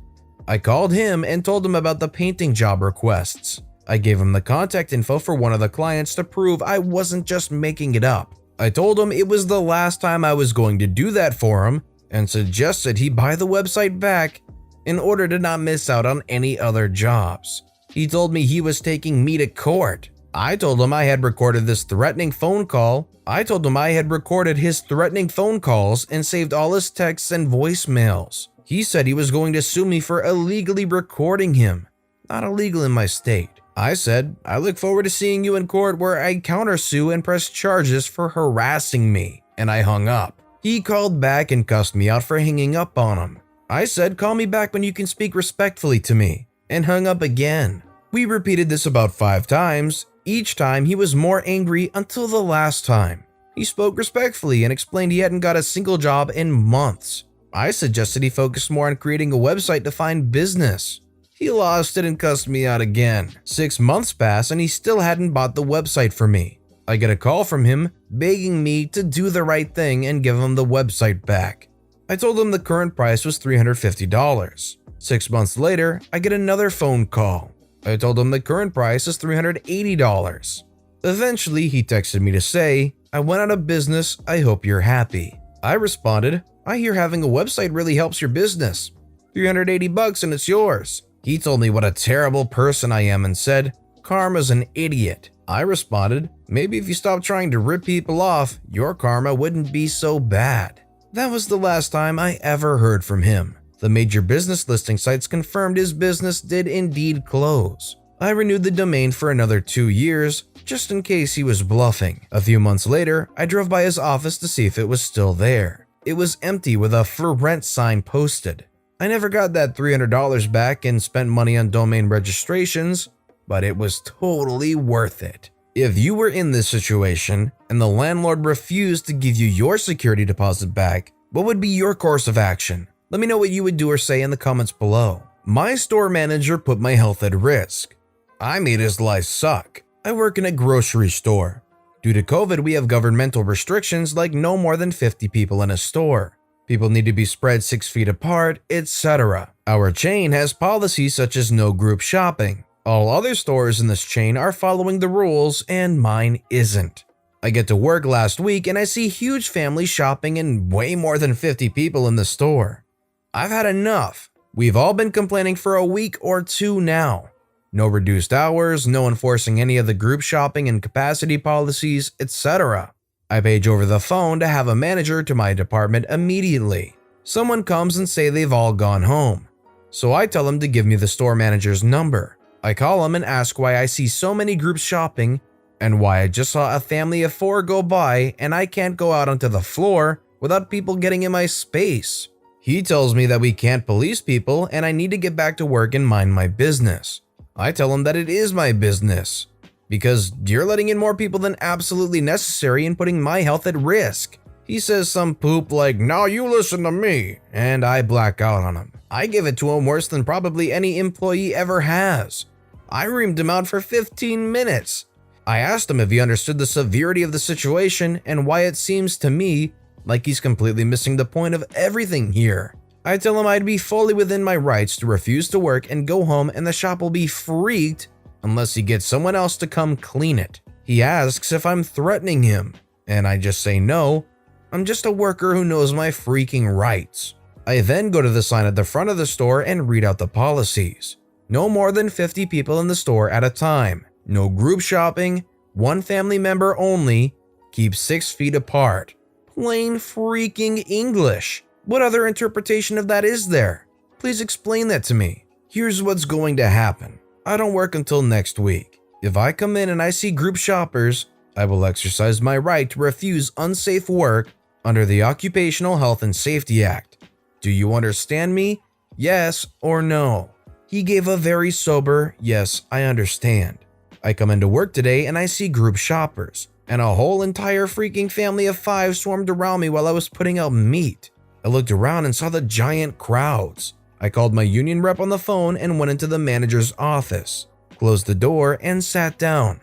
I called him and told him about the painting job requests. I gave him the contact info for one of the clients to prove I wasn't just making it up. I told him it was the last time I was going to do that for him and suggested he buy the website back in order to not miss out on any other jobs. He told me he was taking me to court. I told him I had recorded this threatening phone call. I told him I had recorded his threatening phone calls and saved all his texts and voicemails. He said he was going to sue me for illegally recording him. Not illegal in my state. I said, "I look forward to seeing you in court where I countersue and press charges for harassing me," and I hung up. He called back and cussed me out for hanging up on him. I said, "Call me back when you can speak respectfully to me," and hung up again. We repeated this about 5 times. Each time he was more angry until the last time. He spoke respectfully and explained he hadn't got a single job in months. I suggested he focus more on creating a website to find business. He lost it and cussed me out again. 6 months passed and he still hadn't bought the website for me. I get a call from him begging me to do the right thing and give him the website back. I told him the current price was $350. 6 months later, I get another phone call. I told him the current price is $380. Eventually, he texted me to say, "I went out of business, I hope you're happy." I responded, "I hear having a website really helps your business. $380 and it's yours." He told me what a terrible person I am and said, "Karma's an idiot." I responded, "Maybe if you stopped trying to rip people off, your karma wouldn't be so bad." That was the last time I ever heard from him. The major business listing sites confirmed his business did indeed close. I renewed the domain for another 2 years, just in case he was bluffing. A few months later, I drove by his office to see if it was still there. It was empty with a "for rent" sign posted. I never got that $300 back and spent money on domain registrations, but it was totally worth it. If you were in this situation and the landlord refused to give you your security deposit back, what would be your course of action? Let me know what you would do or say in the comments below. My store manager put my health at risk. I made his life suck. I work in a grocery store. Due to COVID, we have governmental restrictions like no more than 50 people in a store. People need to be spread 6 feet apart, etc. Our chain has policies such as no group shopping. All other stores in this chain are following the rules and mine isn't. I get to work last week and I see huge families shopping and way more than 50 people in the store. I've had enough. We've all been complaining for a week or 2 now. No reduced hours, no enforcing any of the group shopping and capacity policies, etc. I page over the phone to have a manager to my department immediately. Someone comes and say they've all gone home. So I tell him to give me the store manager's number. I call him and ask why I see so many groups shopping and why I just saw a family of 4 go by and I can't go out onto the floor without people getting in my space. He tells me that we can't police people and I need to get back to work and mind my business. I tell him that it is my business, because you're letting in more people than absolutely necessary and putting my health at risk. He says some poop like, "Now you listen to me," and I black out on him. I give it to him worse than probably any employee ever has. I reamed him out for 15 minutes. I asked him if he understood the severity of the situation and why it seems to me like he's completely missing the point of everything here. I tell him I'd be fully within my rights to refuse to work and go home and the shop will be freaked unless he gets someone else to come clean it. He asks if I'm threatening him, and I just say no, I'm just a worker who knows my freaking rights. I then go to the sign at the front of the store and read out the policies. No more than 50 people in the store at a time. No group shopping, 1 family member only, keep 6 feet apart. Plain freaking English. What other interpretation of that is there? Please explain that to me. Here's what's going to happen. I don't work until next week. If I come in and I see group shoppers, I will exercise my right to refuse unsafe work under the Occupational Health and Safety Act. Do you understand me? Yes or no? He gave a very sober, "Yes, I understand." I come into work today and I see group shoppers, and a whole entire freaking family of 5 swarmed around me while I was putting out meat. I looked around and saw the giant crowds. I called my union rep on the phone and went into the manager's office, closed the door, and sat down.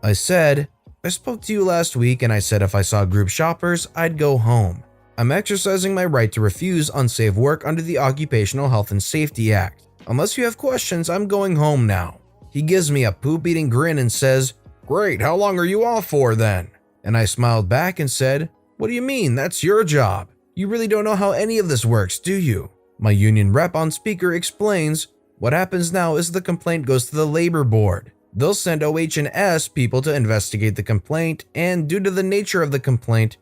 I said, "I spoke to you last week and I said if I saw group shoppers, I'd go home. I'm exercising my right to refuse unsafe work under the Occupational Health and Safety Act. Unless you have questions, I'm going home now." He gives me a poop-eating grin and says, "Great, how long are you off for then?" And I smiled back and said, "What do you mean? That's your job. You really don't know how any of this works, do you?" My union rep on speaker explains, "What happens now is the complaint goes to the labor board. They'll send OH&S people to investigate the complaint, and due to the nature of the complaint,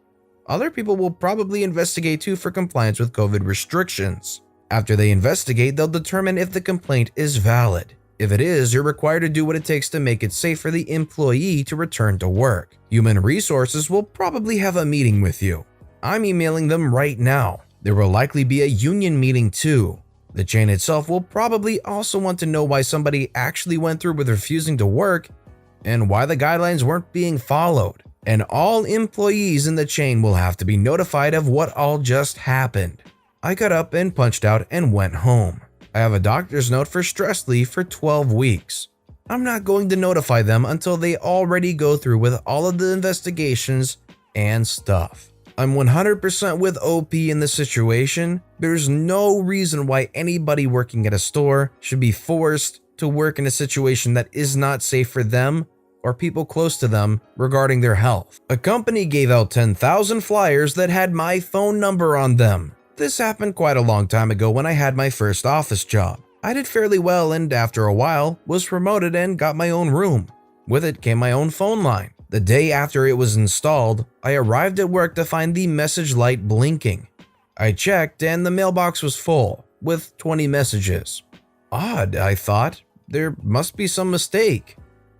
other people will probably investigate too for compliance with COVID restrictions. After they investigate, they'll determine if the complaint is valid. If it is, you're required to do what it takes to make it safe for the employee to return to work. Human Resources will probably have a meeting with you. I'm emailing them right now. There will likely be a union meeting too. The chain itself will probably also want to know why somebody actually went through with refusing to work and why the guidelines weren't being followed. And all employees in the chain will have to be notified of what all just happened." I got up and punched out and went home. I have a doctor's note for stress leave for 12 weeks. I'm not going to notify them until they already go through with all of the investigations and stuff. I'm 100% with OP in this situation. There's no reason why anybody working at a store should be forced to work in a situation that is not safe for them or people close to them regarding their health. A company gave out 10,000 flyers that had my phone number on them. This happened quite a long time ago when I had my first office job. I did fairly well and after a while was promoted and got my own room. With it came my own phone line. The day after it was installed, I arrived at work to find the message light blinking. I checked and the mailbox was full, with 20 messages. Odd, I thought. There must be some mistake.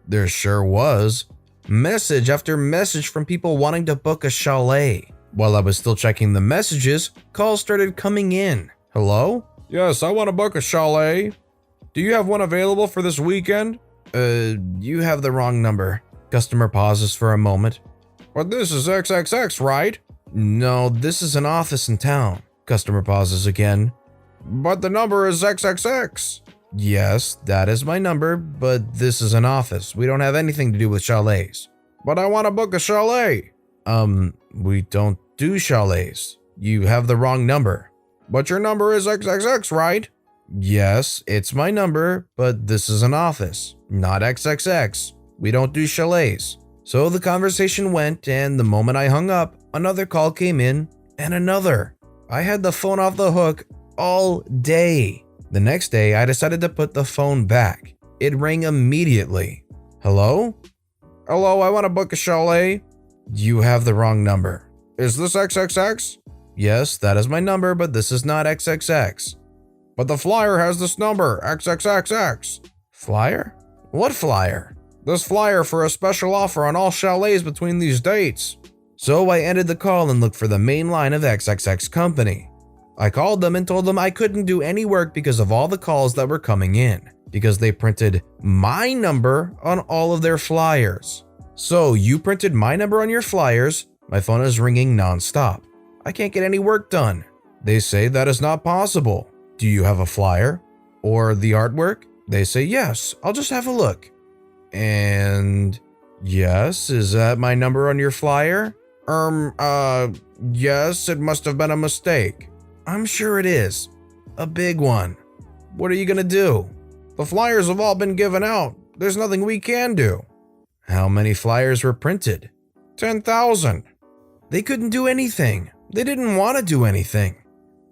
There sure was. Message after message from people wanting to book a chalet. While I was still checking the messages, calls started coming in. Hello? Yes, I want to book a chalet. Do you have one available for this weekend? You have the wrong number. Customer pauses for a moment. But this is XXX, right? No, this is an office in town. Customer pauses again. But the number is XXX. Yes, that is my number, but this is an office. We don't have anything to do with chalets. But I want to book a chalet. We don't do chalets. You have the wrong number. But your number is XXX, right? Yes, it's my number, but this is an office, not XXX. We don't do chalets. So the conversation went, and the moment I hung up, another call came in, and another. I had the phone off the hook all day. The next day, I decided to put the phone back. It rang immediately. Hello? Hello, I want to book a chalet. You have the wrong number. Is this XXX? Yes, that is my number, but this is not XXX. But the flyer has this number, XXXX. Flyer? What flyer? This flyer for a special offer on all chalets between these dates. So I ended the call and looked for the main line of XXX Company. I called them and told them I couldn't do any work because of all the calls that were coming in, because they printed my number on all of their flyers. So you printed my number on your flyers, my phone is ringing nonstop. I can't get any work done. They say that is not possible. Do you have a flyer? Or the artwork? They say yes, I'll just have a look. And yes, is that my number on your flyer? Yes, it must have been a mistake. I'm sure it is. A big one. What are you gonna do? The flyers have all been given out. There's nothing we can do. How many flyers were printed? 10,000. They couldn't do anything. They didn't want to do anything.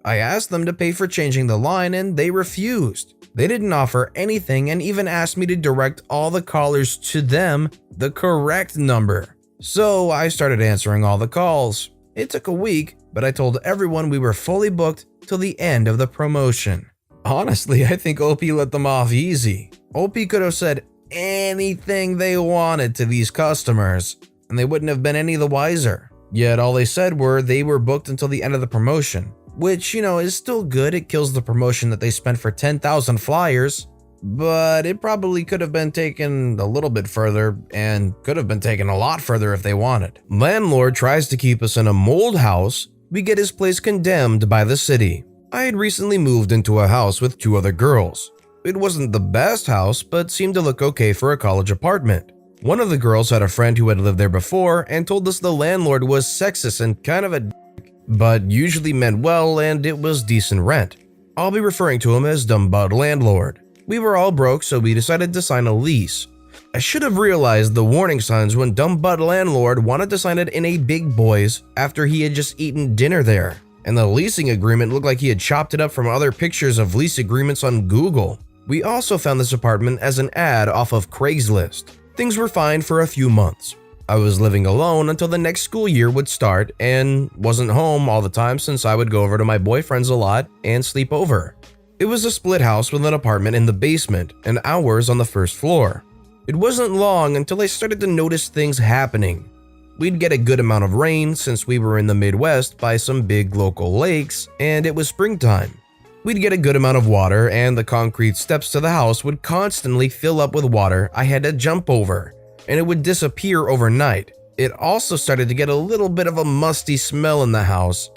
I asked them to pay for changing the line and they refused. They didn't offer anything and even asked me to direct all the callers to them the correct number. So I started answering all the calls. It took a week, but I told everyone we were fully booked till the end of the promotion. Honestly, I think OP let them off easy. OP could have said anything they wanted to these customers, and they wouldn't have been any the wiser. Yet all they said were they were booked until the end of the promotion, which, is still good. It kills the promotion that they spent for 10,000 flyers, but it probably could have been taken a little bit further and could have been taken a lot further if they wanted. Landlord tries to keep us in a mold house. We get his place condemned by the city. I had recently moved into a house with 2 other girls. It wasn't the best house, but seemed to look okay for a college apartment. One of the girls had a friend who had lived there before and told us the landlord was sexist and kind of a dick, but usually meant well and it was decent rent. I'll be referring to him as Dumb Butt Landlord. We were all broke, so we decided to sign a lease. I should have realized the warning signs when Dumb Butt Landlord wanted to sign it in a Big Boys after he had just eaten dinner there. And the leasing agreement looked like he had chopped it up from other pictures of lease agreements on Google. We also found this apartment as an ad off of Craigslist. Things were fine for a few months. I was living alone until the next school year would start and wasn't home all the time since I would go over to my boyfriend's a lot and sleep over. It was a split house with an apartment in the basement and ours on the first floor. It wasn't long until I started to notice things happening. We'd get a good amount of rain since we were in the Midwest by some big local lakes and it was springtime. We'd get a good amount of water and the concrete steps to the house would constantly fill up with water I had to jump over, and it would disappear overnight. It also started to get a little bit of a musty smell in the house,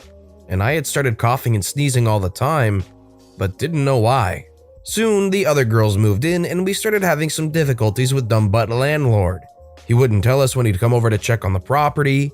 and I had started coughing and sneezing all the time, but didn't know why. Soon, the other girls moved in and we started having some difficulties with Dumb Butt Landlord. He wouldn't tell us when he'd come over to check on the property.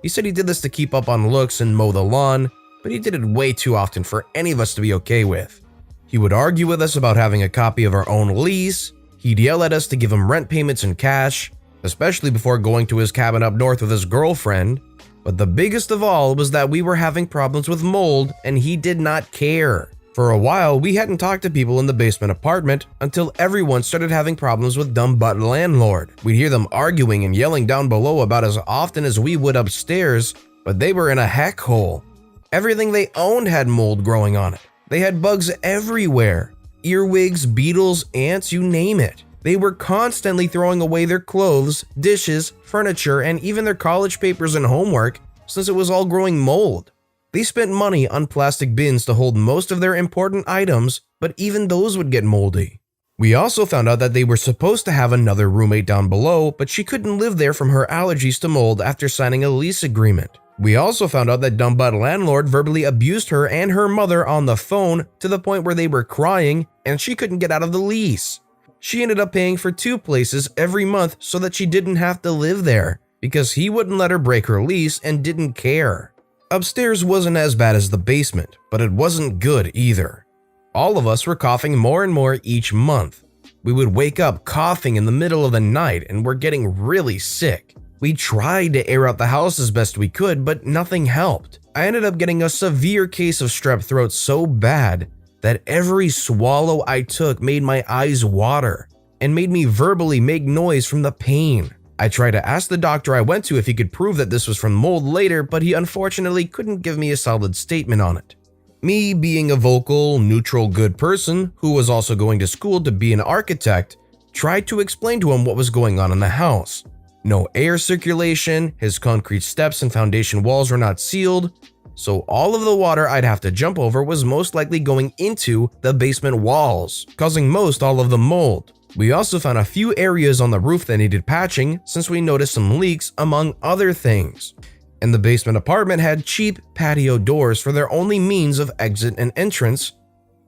He said he did this to keep up on looks and mow the lawn, but he did it way too often for any of us to be okay with. He would argue with us about having a copy of our own lease. He'd yell at us to give him rent payments in cash, especially before going to his cabin up north with his girlfriend. But the biggest of all was that we were having problems with mold and he did not care. For a while, we hadn't talked to people in the basement apartment until everyone started having problems with dumb butt landlord. We'd hear them arguing and yelling down below about as often as we would upstairs, but they were in a heck hole. Everything they owned had mold growing on it. They had bugs everywhere. Earwigs, beetles, ants, you name it. They were constantly throwing away their clothes, dishes, furniture, and even their college papers and homework since it was all growing mold. They spent money on plastic bins to hold most of their important items, but even those would get moldy. We also found out that they were supposed to have another roommate down below, but she couldn't live there from her allergies to mold after signing a lease agreement. We also found out that dumb butt landlord verbally abused her and her mother on the phone to the point where they were crying and she couldn't get out of the lease. She ended up paying for 2 places every month so that she didn't have to live there because he wouldn't let her break her lease and didn't care. Upstairs wasn't as bad as the basement, but it wasn't good either. All of us were coughing more and more each month. We would wake up coughing in the middle of the night and were getting really sick. We tried to air out the house as best we could, but nothing helped. I ended up getting a severe case of strep throat so bad that every swallow I took made my eyes water and made me verbally make noise from the pain. I tried to ask the doctor I went to if he could prove that this was from mold later, but he unfortunately couldn't give me a solid statement on it. Me being a vocal, neutral, good person who was also going to school to be an architect, tried to explain to him what was going on in the house. No air circulation, his concrete steps and foundation walls were not sealed, so all of the water I'd have to jump over was most likely going into the basement walls, causing all of the mold. We also found a few areas on the roof that needed patching since we noticed some leaks among other things. And the basement apartment had cheap patio doors for their only means of exit and entrance,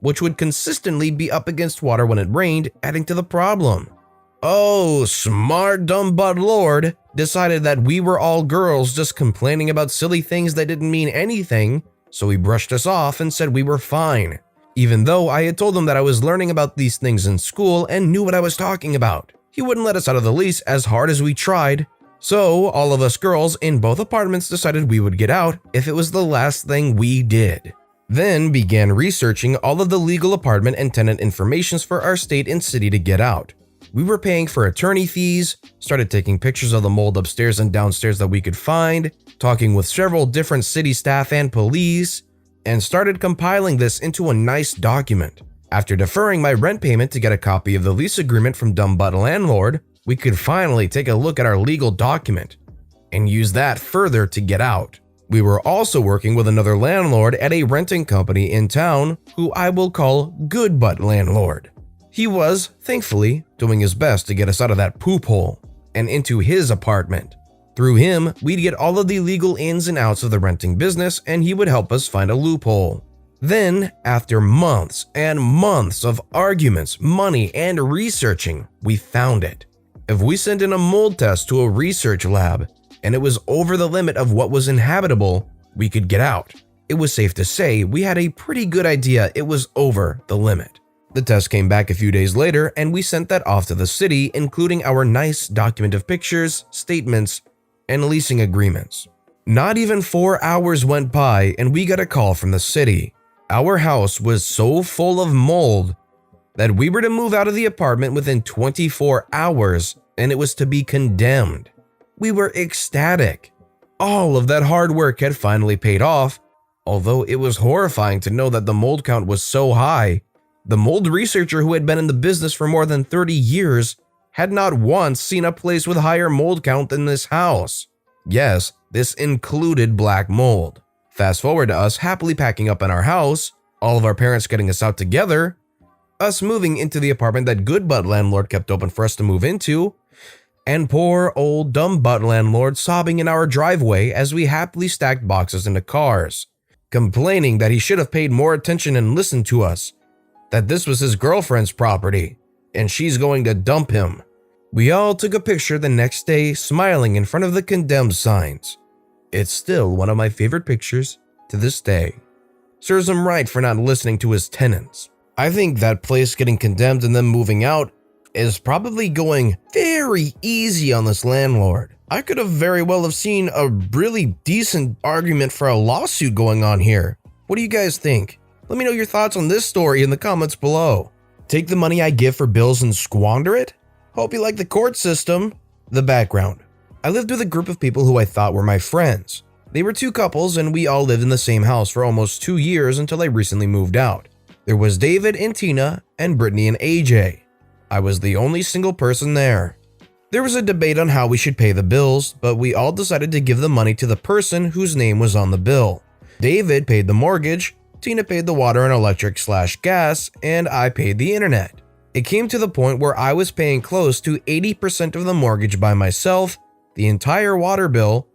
which would consistently be up against water when it rained, adding to the problem. Oh, smart dumb butt lord decided that we were all girls just complaining about silly things that didn't mean anything, so he brushed us off and said we were fine. Even though I had told him that I was learning about these things in school and knew what I was talking about. He wouldn't let us out of the lease as hard as we tried. So all of us girls in both apartments decided we would get out if it was the last thing we did. Then began researching all of the legal apartment and tenant informations for our state and city to get out. We were paying for attorney fees, started taking pictures of the mold upstairs and downstairs that we could find, talking with several different city staff and police, and started compiling this into a nice document. After deferring my rent payment to get a copy of the lease agreement from dumb butt landlord, we could finally take a look at our legal document and use that further to get out. We were also working with another landlord at a renting company in town who I will call Good Butt Landlord. He was, thankfully, doing his best to get us out of that poop hole and into his apartment. Through him, we'd get all of the legal ins and outs of the renting business and he would help us find a loophole. Then, after months and months of arguments, money, and researching, we found it. If we sent in a mold test to a research lab and it was over the limit of what was inhabitable, we could get out. It was safe to say we had a pretty good idea it was over the limit. The test came back a few days later and we sent that off to the city, including our nice document of pictures, statements, and leasing agreements. Not even 4 hours went by and we got a call from the city. Our house was so full of mold that we were to move out of the apartment within 24 hours and it was to be condemned. We were ecstatic. All of that hard work had finally paid off, although it was horrifying to know that the mold count was so high. The mold researcher who had been in the business for more than 30 years had not once seen a place with higher mold count than this house. Yes, this included black mold. Fast forward to us happily packing up in our house, all of our parents getting us out together, us moving into the apartment that Good Butt Landlord kept open for us to move into, and poor old dumb butt landlord sobbing in our driveway as we happily stacked boxes into cars, complaining that he should have paid more attention and listened to us, that this was his girlfriend's property, and she's going to dump him. We all took a picture the next day smiling in front of the condemned signs. It's still one of my favorite pictures to this day. Serves him right for not listening to his tenants. I think that place getting condemned and then moving out is probably going very easy on this landlord. I could have very well have seen a really decent argument for a lawsuit going on here. What do you guys think? Let me know your thoughts on this story in the comments below. Take the money I give for bills and squander it? Hope you like the court system. The background. I lived with a group of people who I thought were my friends. They were two couples and we all lived in the same house for almost 2 years until I recently moved out. There was David and Tina and Brittany and AJ. I was the only single person there. There was a debate on how we should pay the bills, but we all decided to give the money to the person whose name was on the bill. David paid the mortgage, Tina paid the water and electric/gas, and I paid the internet. It came to the point where I was paying close to 80% of the mortgage by myself, the entire water bill,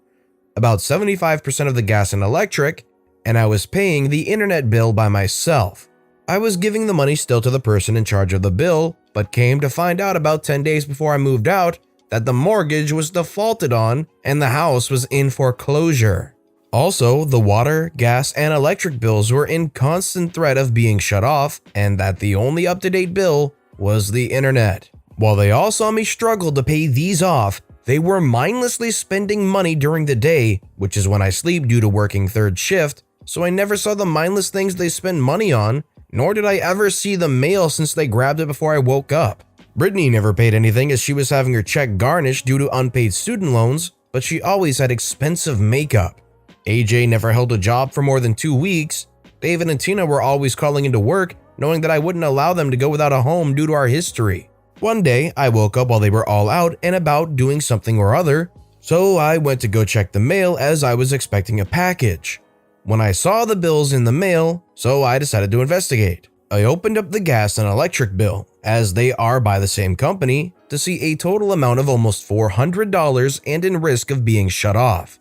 about 75% of the gas and electric, and I was paying the internet bill by myself. I was giving the money still to the person in charge of the bill, but came to find out about 10 days before I moved out that the mortgage was defaulted on and the house was in foreclosure. Also, the water, gas, and electric bills were in constant threat of being shut off, and that the only up-to-date bill was the internet. While they all saw me struggle to pay these off, they were mindlessly spending money during the day, which is when I sleep due to working third shift, so I never saw the mindless things they spend money on, nor did I ever see the mail since they grabbed it before I woke up. Brittany never paid anything as she was having her check garnished due to unpaid student loans, but she always had expensive makeup. AJ never held a job for more than 2 weeks. David and Tina were always calling into work, knowing that I wouldn't allow them to go without a home due to our history. One day, I woke up while they were all out and about doing something or other, so I went to go check the mail as I was expecting a package. When I saw the bills in the mail, so I decided to investigate. I opened up the gas and electric bill, as they are by the same company, to see a total amount of almost $400 and in risk of being shut off.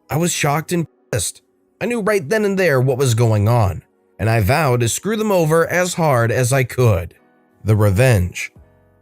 I was shocked and pissed. I knew right then and there what was going on, and I vowed to screw them over as hard as I could. The revenge.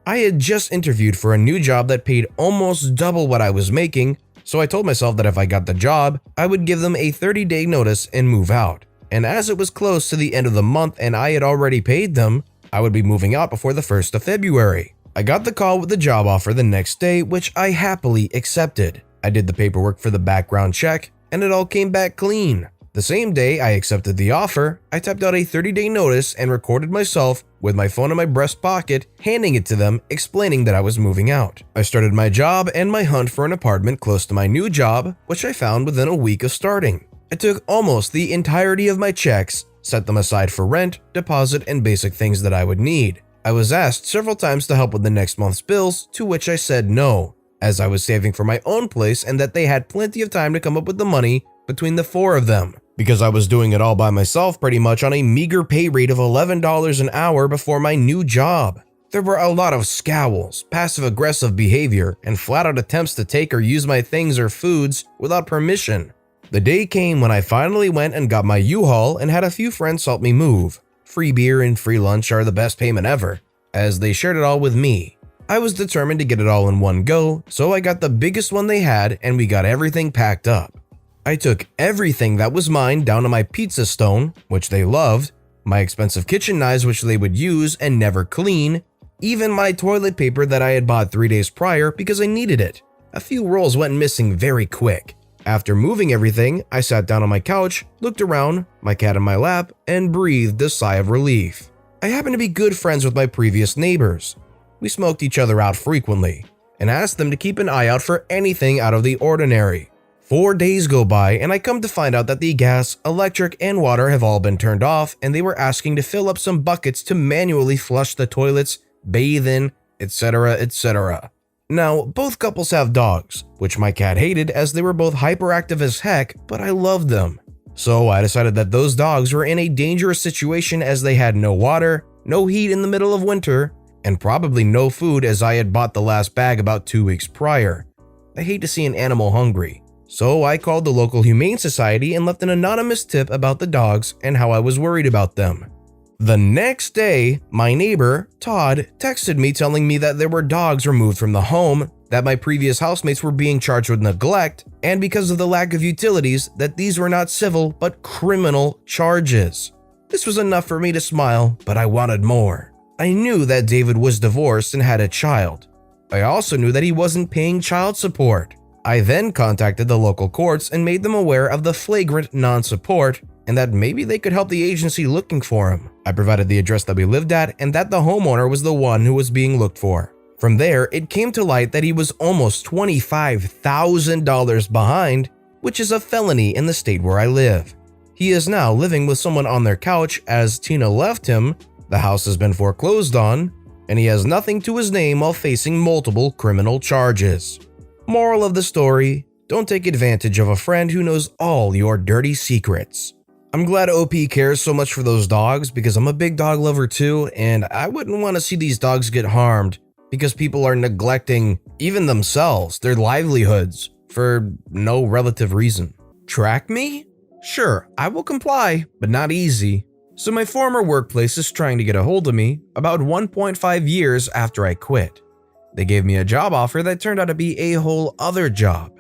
I had just interviewed for a new job that paid almost double what I was making, so I told myself that if I got the job, I would give them a 30-day notice and move out. And as it was close to the end of the month and I had already paid them, I would be moving out before the 1st of February. I got the call with the job offer the next day, which I happily accepted. I did the paperwork for the background check, and it all came back clean. The same day I accepted the offer, I typed out a 30-day notice and recorded myself with my phone in my breast pocket, handing it to them, explaining that I was moving out. I started my job and my hunt for an apartment close to my new job, which I found within a week of starting. I took almost the entirety of my checks, set them aside for rent, deposit, and basic things that I would need. I was asked several times to help with the next month's bills, to which I said no, as I was saving for my own place and that they had plenty of time to come up with the money between the 4 of them, because I was doing it all by myself pretty much on a meager pay rate of $11 an hour before my new job. There were a lot of scowls, passive-aggressive behavior, and flat-out attempts to take or use my things or foods without permission. The day came when I finally went and got my U-Haul and had a few friends help me move. Free beer and free lunch are the best payment ever, as they shared it all with me. I was determined to get it all in one go, so I got the biggest one they had and we got everything packed up. I took everything that was mine down to my pizza stone, which they loved, my expensive kitchen knives which they would use and never clean, even my toilet paper that I had bought 3 days prior because I needed it. A few rolls went missing very quick. After moving everything, I sat down on my couch, looked around, my cat in my lap, and breathed a sigh of relief. I happened to be good friends with my previous neighbors. We smoked each other out frequently, and asked them to keep an eye out for anything out of the ordinary. 4 days go by and I come to find out that the gas, electric, and water have all been turned off and they were asking to fill up some buckets to manually flush the toilets, bathe in, etc., etc. Now, both couples have dogs, which my cat hated as they were both hyperactive as heck, but I loved them. So I decided that those dogs were in a dangerous situation as they had no water, no heat in the middle of winter, and probably no food as I had bought the last bag about 2 weeks prior. I hate to see an animal hungry. So I called the local humane society and left an anonymous tip about the dogs and how I was worried about them. The next day, my neighbor, Todd, texted me telling me that there were dogs removed from the home, that my previous housemates were being charged with neglect, and because of the lack of utilities, that these were not civil but criminal charges. This was enough for me to smile, but I wanted more. I knew that David was divorced and had a child. I also knew that he wasn't paying child support. I then contacted the local courts and made them aware of the flagrant non-support, and that maybe they could help the agency looking for him. I provided the address that we lived at and that the homeowner was the one who was being looked for. From there, it came to light that he was almost $25,000 behind, which is a felony in the state where I live. He is now living with someone on their couch as Tina left him, the house has been foreclosed on, and he has nothing to his name while facing multiple criminal charges. Moral of the story: don't take advantage of a friend who knows all your dirty secrets. I'm glad OP cares so much for those dogs because I'm a big dog lover too, and I wouldn't want to see these dogs get harmed because people are neglecting even themselves, their livelihoods, for no relative reason. Track me? Sure, I will comply, but not easy. So my former workplace is trying to get a hold of me about 1.5 years after I quit. They gave me a job offer that turned out to be a whole other job.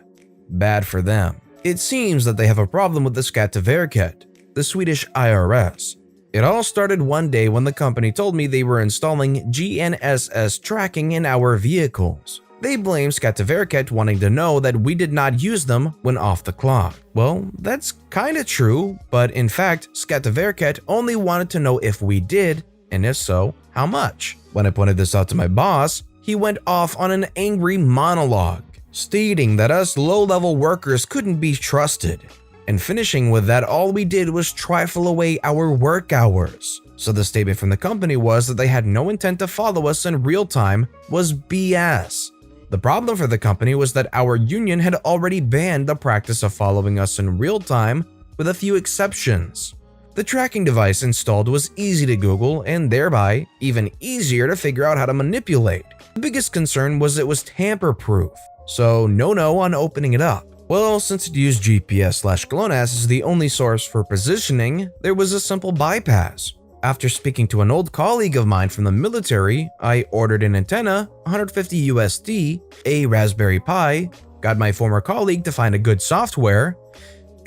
Bad for them. It seems that they have a problem with the Skatteverket, the Swedish IRS. It all started one day when the company told me they were installing GNSS tracking in our vehicles. They blame Skatteverket wanting to know that we did not use them when off the clock. Well, that's kinda true, but in fact, Skatteverket only wanted to know if we did, and if so, how much. When I pointed this out to my boss, he went off on an angry monologue, stating that us low-level workers couldn't be trusted, and finishing with that all we did was trifle away our work hours. So the statement from the company was that they had no intent to follow us in real time was BS. The problem for the company was that our union had already banned the practice of following us in real time, with a few exceptions. The tracking device installed was easy to Google and thereby even easier to figure out how to manipulate. The biggest concern was it was tamper-proof, so no on opening it up. Well, since it used GPS/GLONASS as the only source for positioning, there was a simple bypass. After speaking to an old colleague of mine from the military, I ordered an antenna, 150 USD, a Raspberry Pi, got my former colleague to find a good software,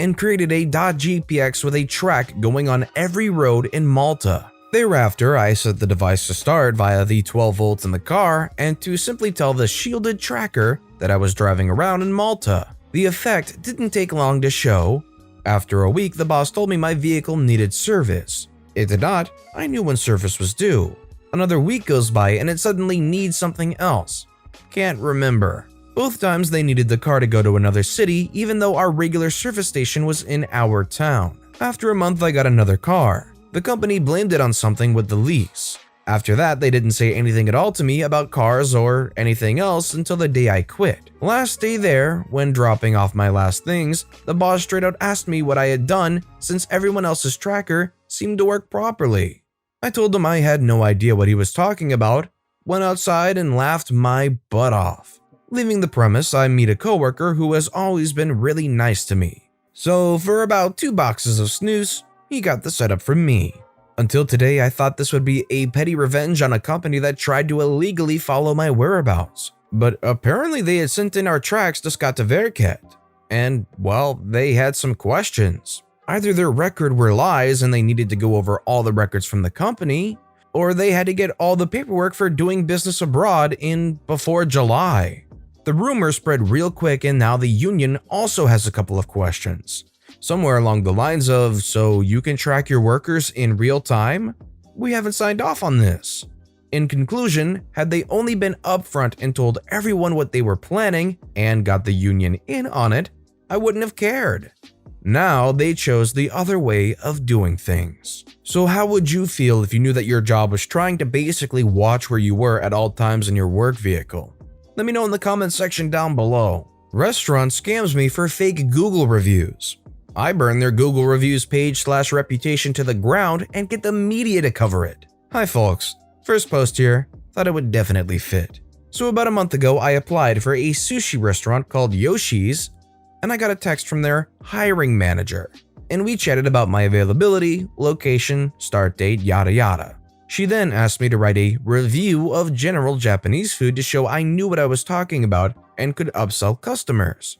and created a .gpx with a track going on every road in Malta. Thereafter, I set the device to start via the 12 volts in the car and to simply tell the shielded tracker that I was driving around in Malta. The effect didn't take long to show. After a week, the boss told me my vehicle needed service. It did not. I knew when service was due. Another week goes by and it suddenly needs something else. Can't remember. Both times they needed the car to go to another city even though our regular service station was in our town. After a month I got another car. The company blamed it on something with the lease. After that they didn't say anything at all to me about cars or anything else until the day I quit. Last day there, when dropping off my last things, the boss straight out asked me what I had done since everyone else's tracker seemed to work properly. I told him I had no idea what he was talking about, went outside and laughed my butt off. Leaving the premise, I meet a coworker who has always been really nice to me. So for about 2 boxes of snooze, he got the setup from me. Until today, I thought this would be a petty revenge on a company that tried to illegally follow my whereabouts. But apparently they had sent in our tracks to Skatteverket. And, well, they had some questions. Either their record were lies and they needed to go over all the records from the company, or they had to get all the paperwork for doing business abroad in before July. The rumor spread real quick and now the union also has a couple of questions. Somewhere along the lines of, so you can track your workers in real time? We haven't signed off on this. In conclusion, had they only been upfront and told everyone what they were planning and got the union in on it, I wouldn't have cared. Now they chose the other way of doing things. So how would you feel if you knew that your job was trying to basically watch where you were at all times in your work vehicle? Let me know in the comments section down below. Restaurant scams me for fake Google reviews. I burn their Google reviews page/reputation to the ground and get the media to cover it. Hi folks, first post here, thought it would definitely fit. So about a month ago I applied for a sushi restaurant called Yoshi's and I got a text from their hiring manager. And we chatted about my availability, location, start date, yada yada. She then asked me to write a review of general Japanese food to show I knew what I was talking about and could upsell customers.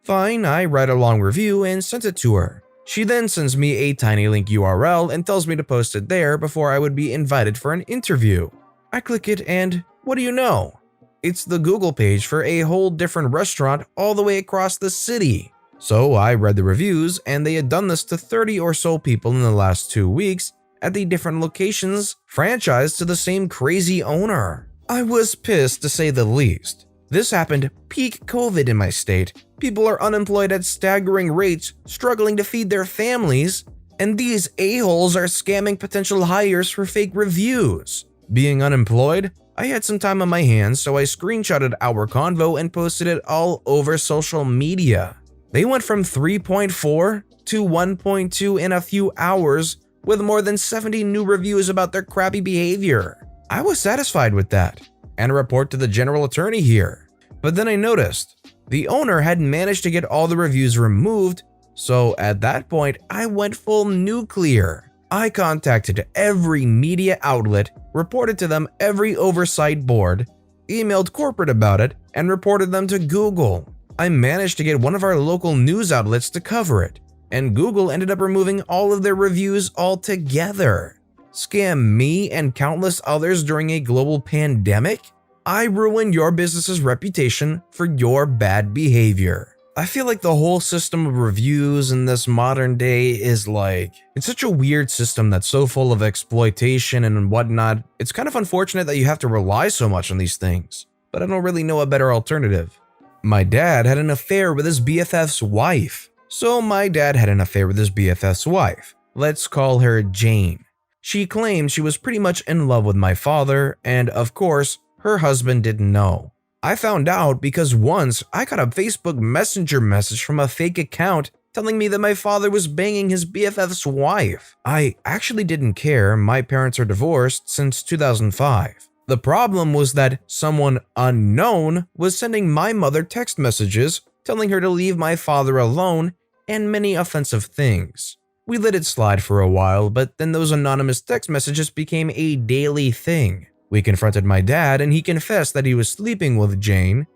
Fine, I write a long review and sent it to her. She then sends me a tiny link URL and tells me to post it there before I would be invited for an interview. I click it and what do you know? It's the Google page for a whole different restaurant all the way across the city. So I read the reviews, and they had done this to 30 or so people in the last 2 weeks at the different locations franchised to the same crazy owner. I was pissed to say the least. This happened peak COVID in my state. People are unemployed at staggering rates, struggling to feed their families, and these a-holes are scamming potential hires for fake reviews. Being unemployed, I had some time on my hands, so I screenshotted our convo and posted it all over social media. They went from 3.4 to 1.2 in a few hours, with more than 70 new reviews about their crappy behavior. I was satisfied with that, and a report to the general attorney here. But then I noticed the owner had managed to get all the reviews removed, so at that point I went full nuclear. I contacted every media outlet, reported to them every oversight board, emailed corporate about it, and reported them to Google. I managed to get one of our local news outlets to cover it, and Google ended up removing all of their reviews altogether. Scam me and countless others during a global pandemic? I ruined your business's reputation for your bad behavior. I feel like the whole system of reviews in this modern day is it's such a weird system that's so full of exploitation and whatnot. It's kind of unfortunate that you have to rely so much on these things, but I don't really know a better alternative. My dad had an affair with his BFF's wife. So my dad had an affair with his BFF's wife. Let's call her Jane. She claimed she was pretty much in love with my father, and of course, her husband didn't know. I found out because once I got a Facebook Messenger message from a fake account telling me that my father was banging his BFF's wife. I actually didn't care. My parents are divorced since 2005. The problem was that someone unknown was sending my mother text messages telling her to leave my father alone and many offensive things. We let it slide for a while, but then those anonymous text messages became a daily thing. We confronted my dad and he confessed that he was sleeping with Jane,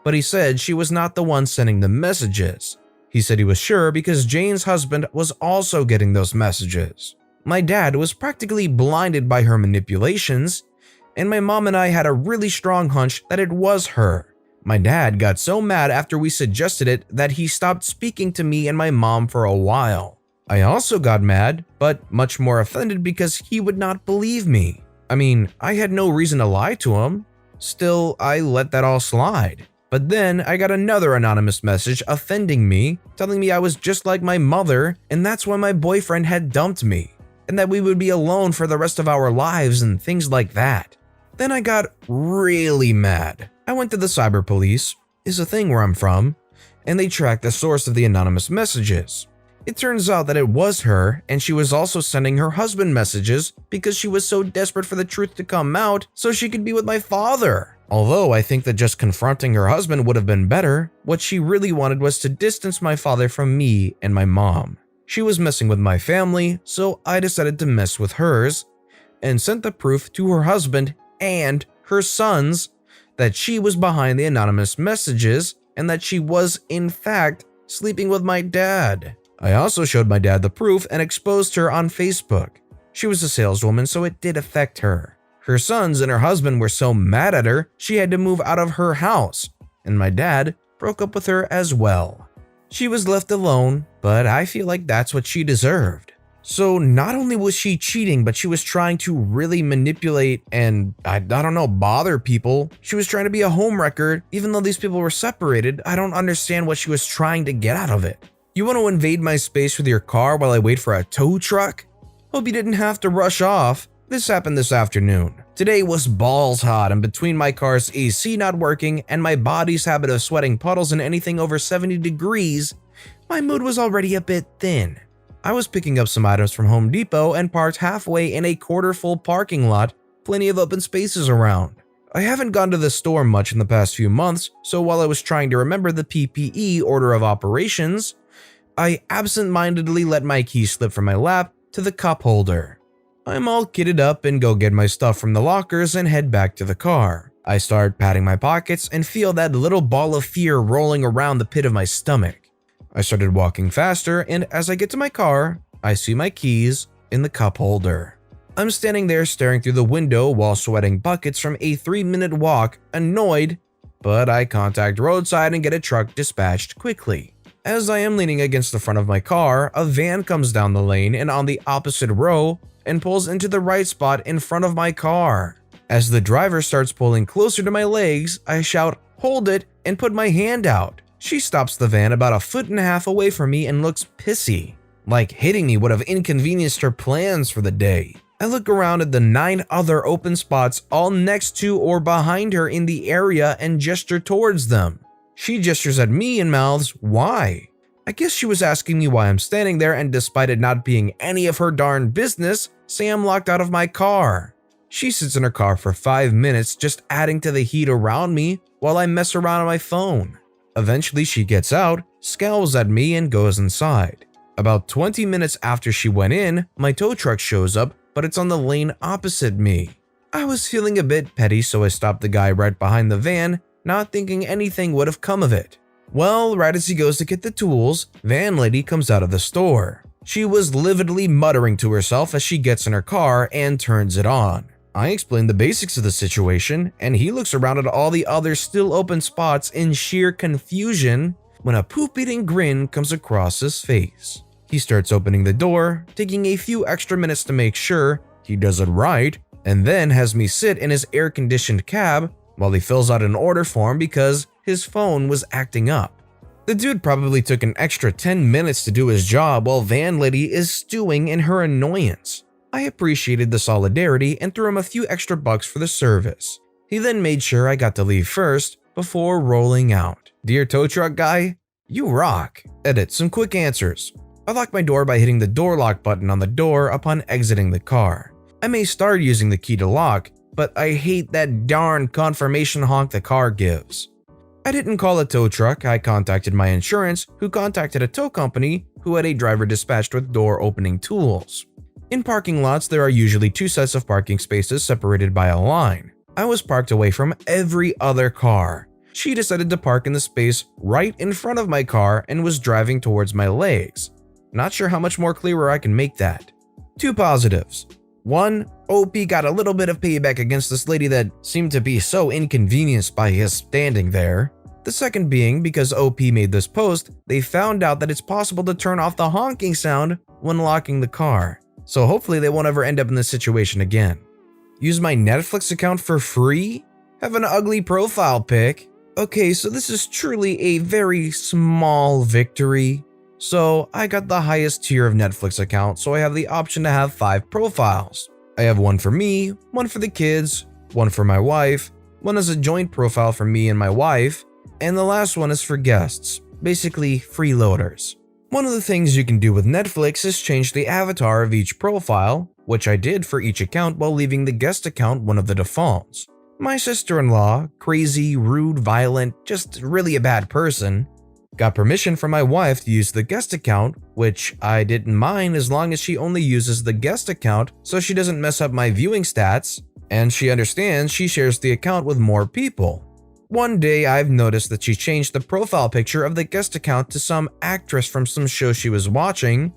but he said she was not the one sending the messages. He said he was sure because Jane's husband was also getting those messages. My dad was practically blinded by her manipulations, and my mom and I had a really strong hunch that it was her. My dad got so mad after we suggested it that he stopped speaking to me and my mom for a while. I also got mad, but much more offended because he would not believe me. I mean, I had no reason to lie to him. Still, I let that all slide. But then I got another anonymous message offending me, telling me I was just like my mother and that's why my boyfriend had dumped me, and that we would be alone for the rest of our lives and things like that. Then I got really mad. I went to the cyber police, is a thing where I'm from, and they tracked the source of the anonymous messages. It turns out that it was her, and she was also sending her husband messages because she was so desperate for the truth to come out so she could be with my father. Although I think that just confronting her husband would have been better, what she really wanted was to distance my father from me and my mom. She was messing with my family, so I decided to mess with hers and sent the proof to her husband and her sons that she was behind the anonymous messages and that she was, in fact, sleeping with my dad. I also showed my dad the proof and exposed her on Facebook. She was a saleswoman, so it did affect her. Her sons and her husband were so mad at her, she had to move out of her house, and my dad broke up with her as well. She was left alone, but I feel like that's what she deserved. So not only was she cheating, but she was trying to really manipulate and, I don't know, bother people. She was trying to be a homewrecker, even though these people were separated. I don't understand what she was trying to get out of it. You want to invade my space with your car while I wait for a tow truck? Hope you didn't have to rush off. This happened this afternoon. Today was balls hot, and between my car's AC not working and my body's habit of sweating puddles in anything over 70 degrees, my mood was already a bit thin. I was picking up some items from Home Depot and parked halfway in a quarter-full parking lot, plenty of open spaces around. I haven't gone to the store much in the past few months, so while I was trying to remember the PPE order of operations, I absent-mindedly let my keys slip from my lap to the cup holder. I'm all kitted up and go get my stuff from the lockers and head back to the car. I start patting my pockets and feel that little ball of fear rolling around the pit of my stomach. I started walking faster, and as I get to my car, I see my keys in the cup holder. I'm standing there staring through the window while sweating buckets from a 3-minute walk, annoyed, but I contact roadside and get a truck dispatched quickly. As I am leaning against the front of my car, a van comes down the lane and on the opposite row and pulls into the right spot in front of my car. As the driver starts pulling closer to my legs, I shout, "Hold it," and put my hand out. She stops the van about 1.5 feet away from me and looks pissy, like hitting me would have inconvenienced her plans for the day. I look around at the 9 other open spots all next to or behind her in the area and gesture towards them. She gestures at me and mouths, "Why?" I guess she was asking me why I'm standing there, and despite it not being any of her darn business, say I'm locked out of my car. She sits in her car for 5 minutes just adding to the heat around me while I mess around on my phone. Eventually she gets out, scowls at me and goes inside. About 20 minutes after she went in, my tow truck shows up, but it's on the lane opposite me. I was feeling a bit petty, so I stopped the guy right behind the van, not thinking anything would have come of it. Well, right as he goes to get the tools, van lady comes out of the store. She was lividly muttering to herself as she gets in her car and turns it on. I explain the basics of the situation, and he looks around at all the other still open spots in sheer confusion when a poop-eating grin comes across his face. He starts opening the door, taking a few extra minutes to make sure he does it right, and then has me sit in his air-conditioned cab while he fills out an order form because his phone was acting up. The dude probably took an extra 10 minutes to do his job while van lady is stewing in her annoyance. I appreciated the solidarity and threw him a few extra bucks for the service. He then made sure I got to leave first before rolling out. "Dear tow truck guy, you rock." Edit some quick answers. I lock my door by hitting the door lock button on the door upon exiting the car. I may start using the key to lock, but I hate that darn confirmation honk the car gives. I didn't call a tow truck, I contacted my insurance, who contacted a tow company who had a driver dispatched with door opening tools. In parking lots, there are usually 2 sets of parking spaces separated by a line. I was parked away from every other car. She decided to park in the space right in front of my car and was driving towards my legs. Not sure how much more clearer I can make that. 2 positives. 1, OP got a little bit of payback against this lady that seemed to be so inconvenienced by his standing there. The second being, because OP made this post, they found out that it's possible to turn off the honking sound when locking the car. So hopefully they won't ever end up in this situation again. Use my Netflix account for free? Have an ugly profile pic? Okay, so this is truly a very small victory. So I got the highest tier of Netflix account, so I have the option to have 5 profiles. I have one for me, one for the kids, one for my wife, one as a joint profile for me and my wife, and the last one is for guests, basically freeloaders. One of the things you can do with Netflix is change the avatar of each profile, which I did for each account while leaving the guest account one of the defaults. My sister-in-law, crazy, rude, violent, just really a bad person, got permission from my wife to use the guest account, which I didn't mind as long as she only uses the guest account so she doesn't mess up my viewing stats, and she understands she shares the account with more people. One day I've noticed that she changed the profile picture of the guest account to some actress from some show she was watching,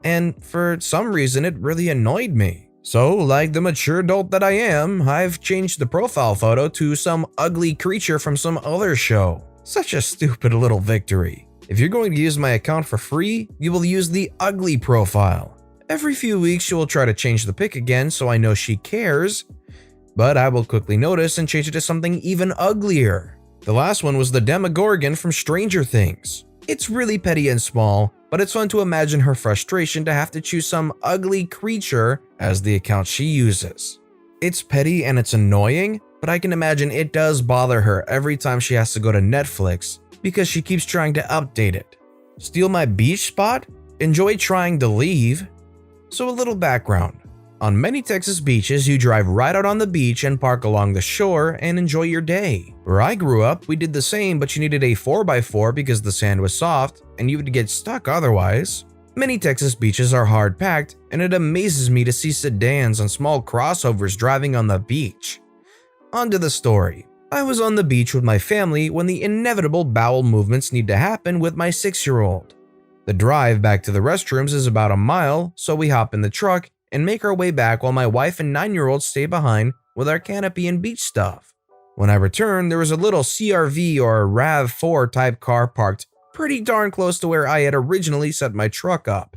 and for some reason it really annoyed me. So, like the mature adult that I am, I've changed the profile photo to some ugly creature from some other show. Such a stupid little victory. If you're going to use my account for free, you will use the ugly profile. Every few weeks she will try to change the pic again so I know she cares, but I will quickly notice and change it to something even uglier. The last one was the Demogorgon from Stranger Things. It's really petty and small, but it's fun to imagine her frustration to have to choose some ugly creature as the account she uses. It's petty and it's annoying, but I can imagine it does bother her every time she has to go to Netflix because she keeps trying to update it. Steal my beach spot? Enjoy trying to leave? So a little background. On many Texas beaches, you drive right out on the beach and park along the shore and enjoy your day. Where I grew up, we did the same, but you needed a 4x4 because the sand was soft and you would get stuck otherwise. Many Texas beaches are hard-packed, and it amazes me to see sedans and small crossovers driving on the beach. On to the story. I was on the beach with my family when the inevitable bowel movements need to happen with my 6-year-old. The drive back to the restrooms is about a mile, so we hop in the truck and make our way back while my wife and 9-year-old stay behind with our canopy and beach stuff. When I returned, there was a little CRV or RAV4 type car parked pretty darn close to where I had originally set my truck up.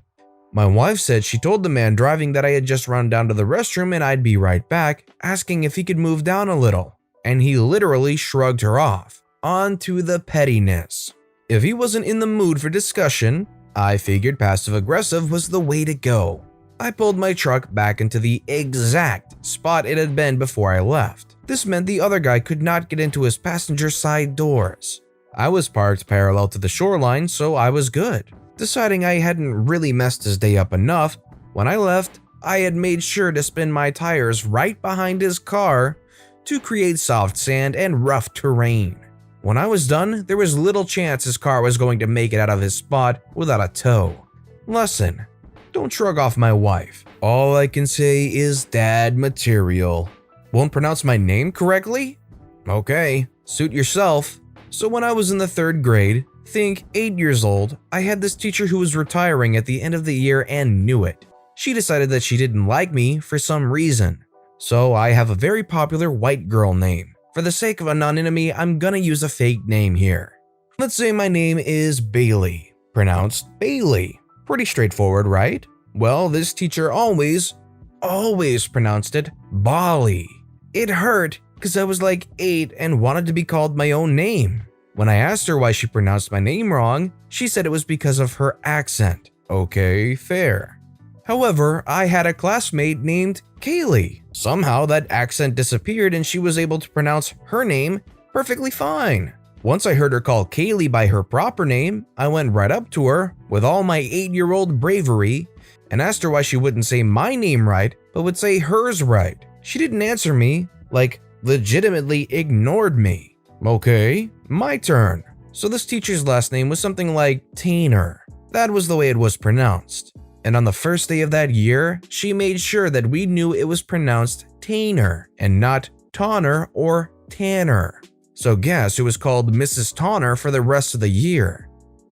My wife said she told the man driving that I had just run down to the restroom and I'd be right back, asking if he could move down a little, and he literally shrugged her off. On to the pettiness. If he wasn't in the mood for discussion, I figured passive-aggressive was the way to go. I pulled my truck back into the exact spot it had been before I left. This meant the other guy could not get into his passenger side doors. I was parked parallel to the shoreline, so I was good. Deciding I hadn't really messed his day up enough, when I left, I had made sure to spin my tires right behind his car to create soft sand and rough terrain. When I was done, there was little chance his car was going to make it out of his spot without a tow. Lesson: don't shrug off my wife. All I can say is dad material. Won't pronounce my name correctly? Okay, suit yourself. So when I was in the 3rd grade, think 8 years old, I had this teacher who was retiring at the end of the year and knew it. She decided that she didn't like me for some reason. So I have a very popular white girl name. For the sake of anonymity, I'm gonna use a fake name here. Let's say my name is Bailey, pronounced Bailey. Pretty straightforward, right? Well, this teacher always pronounced it Bali. It hurt because I was like 8 and wanted to be called my own name. When I asked her why she pronounced my name wrong, she said it was because of her accent. Okay, fair. However, I had a classmate named Kaylee. Somehow that accent disappeared and she was able to pronounce her name perfectly fine. Once I heard her call Kaylee by her proper name, I went right up to her with all my 8-year-old bravery and asked her why she wouldn't say my name right, but would say hers right. She didn't answer me, like legitimately ignored me. Okay, my turn. So this teacher's last name was something like Tainer. That was the way it was pronounced. And on the first day of that year, she made sure that we knew it was pronounced Tainer and not Tonner or Tanner. So guess who was called Mrs. Tonner for the rest of the year?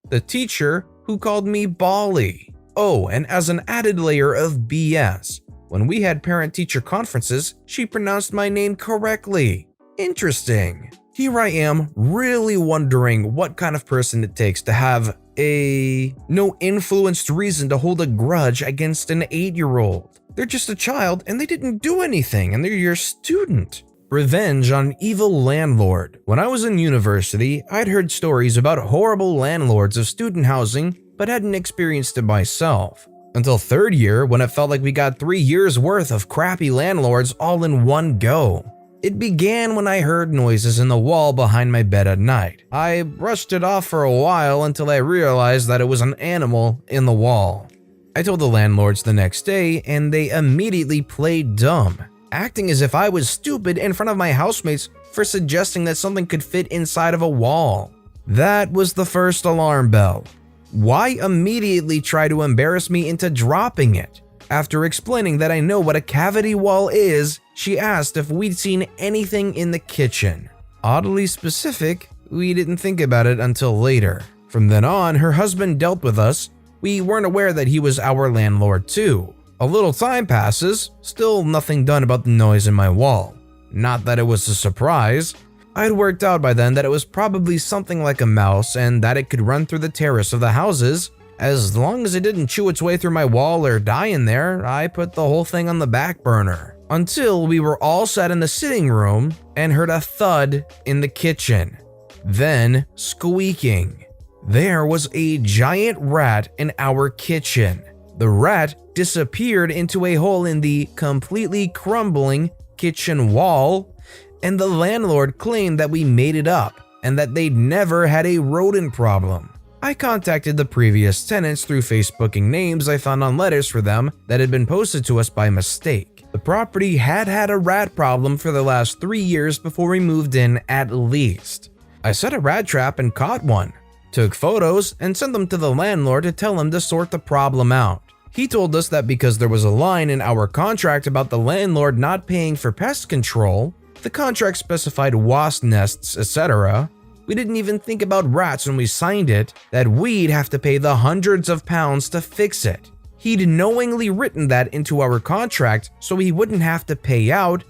The teacher who called me Bali. Oh, and as an added layer of BS, when we had parent-teacher conferences, she pronounced my name correctly. Interesting. Here I am, really wondering what kind of person it takes to have a no-influenced reason to hold a grudge against an 8-year-old. They're just a child and they didn't do anything and they're your student. Revenge on evil landlord. When I was in university, I'd heard stories about horrible landlords of student housing but hadn't experienced it myself. Until 3rd year when it felt like we got 3 years worth of crappy landlords all in one go. It began when I heard noises in the wall behind my bed at night. I brushed it off for a while until I realized that it was an animal in the wall. I told the landlords the next day and they immediately played dumb, acting as if I was stupid in front of my housemates for suggesting that something could fit inside of a wall. That was the first alarm bell. Why immediately try to embarrass me into dropping it? After explaining that I know what a cavity wall is, she asked if we'd seen anything in the kitchen. Oddly specific, we didn't think about it until later. From then on, her husband dealt with us. We weren't aware that he was our landlord too. A little time passes, still nothing done about the noise in my wall. Not that it was a surprise. I'd worked out by then that it was probably something like a mouse and that it could run through the terrace of the houses. As long as it didn't chew its way through my wall or die in there, I put the whole thing on the back burner. Until we were all sat in the sitting room and heard a thud in the kitchen. Then squeaking. There was a giant rat in our kitchen. The rat disappeared into a hole in the completely crumbling kitchen wall, and the landlord claimed that we made it up and that they'd never had a rodent problem. I contacted the previous tenants through Facebooking names I found on letters for them that had been posted to us by mistake. The property had had a rat problem for the last 3 years before we moved in at least. I set a rat trap and caught one, took photos and sent them to the landlord to tell him to sort the problem out. He told us that because there was a line in our contract about the landlord not paying for pest control, the contract specified wasp nests, etc., we didn't even think about rats when we signed it, that we'd have to pay the hundreds of pounds to fix it. He'd knowingly written that into our contract so he wouldn't have to pay out,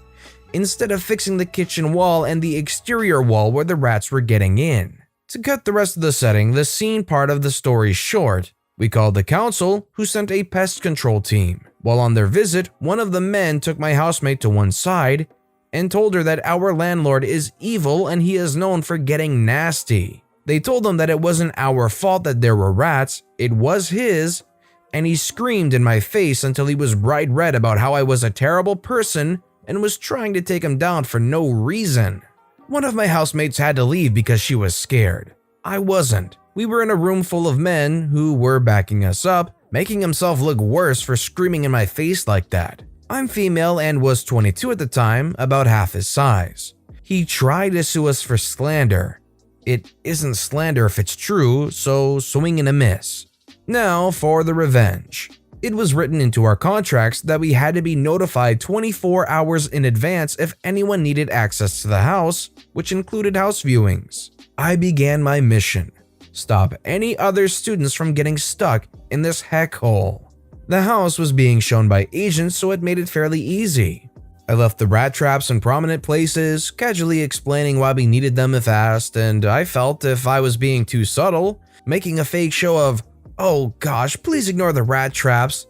instead of fixing the kitchen wall and the exterior wall where the rats were getting in. To cut the rest of the setting, the scene part of the story short, we called the council, who sent a pest control team. While on their visit, one of the men took my housemate to one side and told her that our landlord is evil and he is known for getting nasty. They told him that it wasn't our fault that there were rats, it was his, and he screamed in my face until he was bright red about how I was a terrible person and was trying to take him down for no reason. One of my housemates had to leave because she was scared. I wasn't. We were in a room full of men who were backing us up, making himself look worse for screaming in my face like that. I'm female and was 22 at the time, about half his size. He tried to sue us for slander. It isn't slander if it's true, so swing and a miss. Now for the revenge. It was written into our contracts that we had to be notified 24 hours in advance if anyone needed access to the house, which included house viewings. I began my mission. Stop any other students from getting stuck in this heck hole. The house was being shown by agents, so it made it fairly easy. I left the rat traps in prominent places, casually explaining why we needed them if asked, and I felt if I was being too subtle, making a fake show of, "Oh gosh, please ignore the rat traps.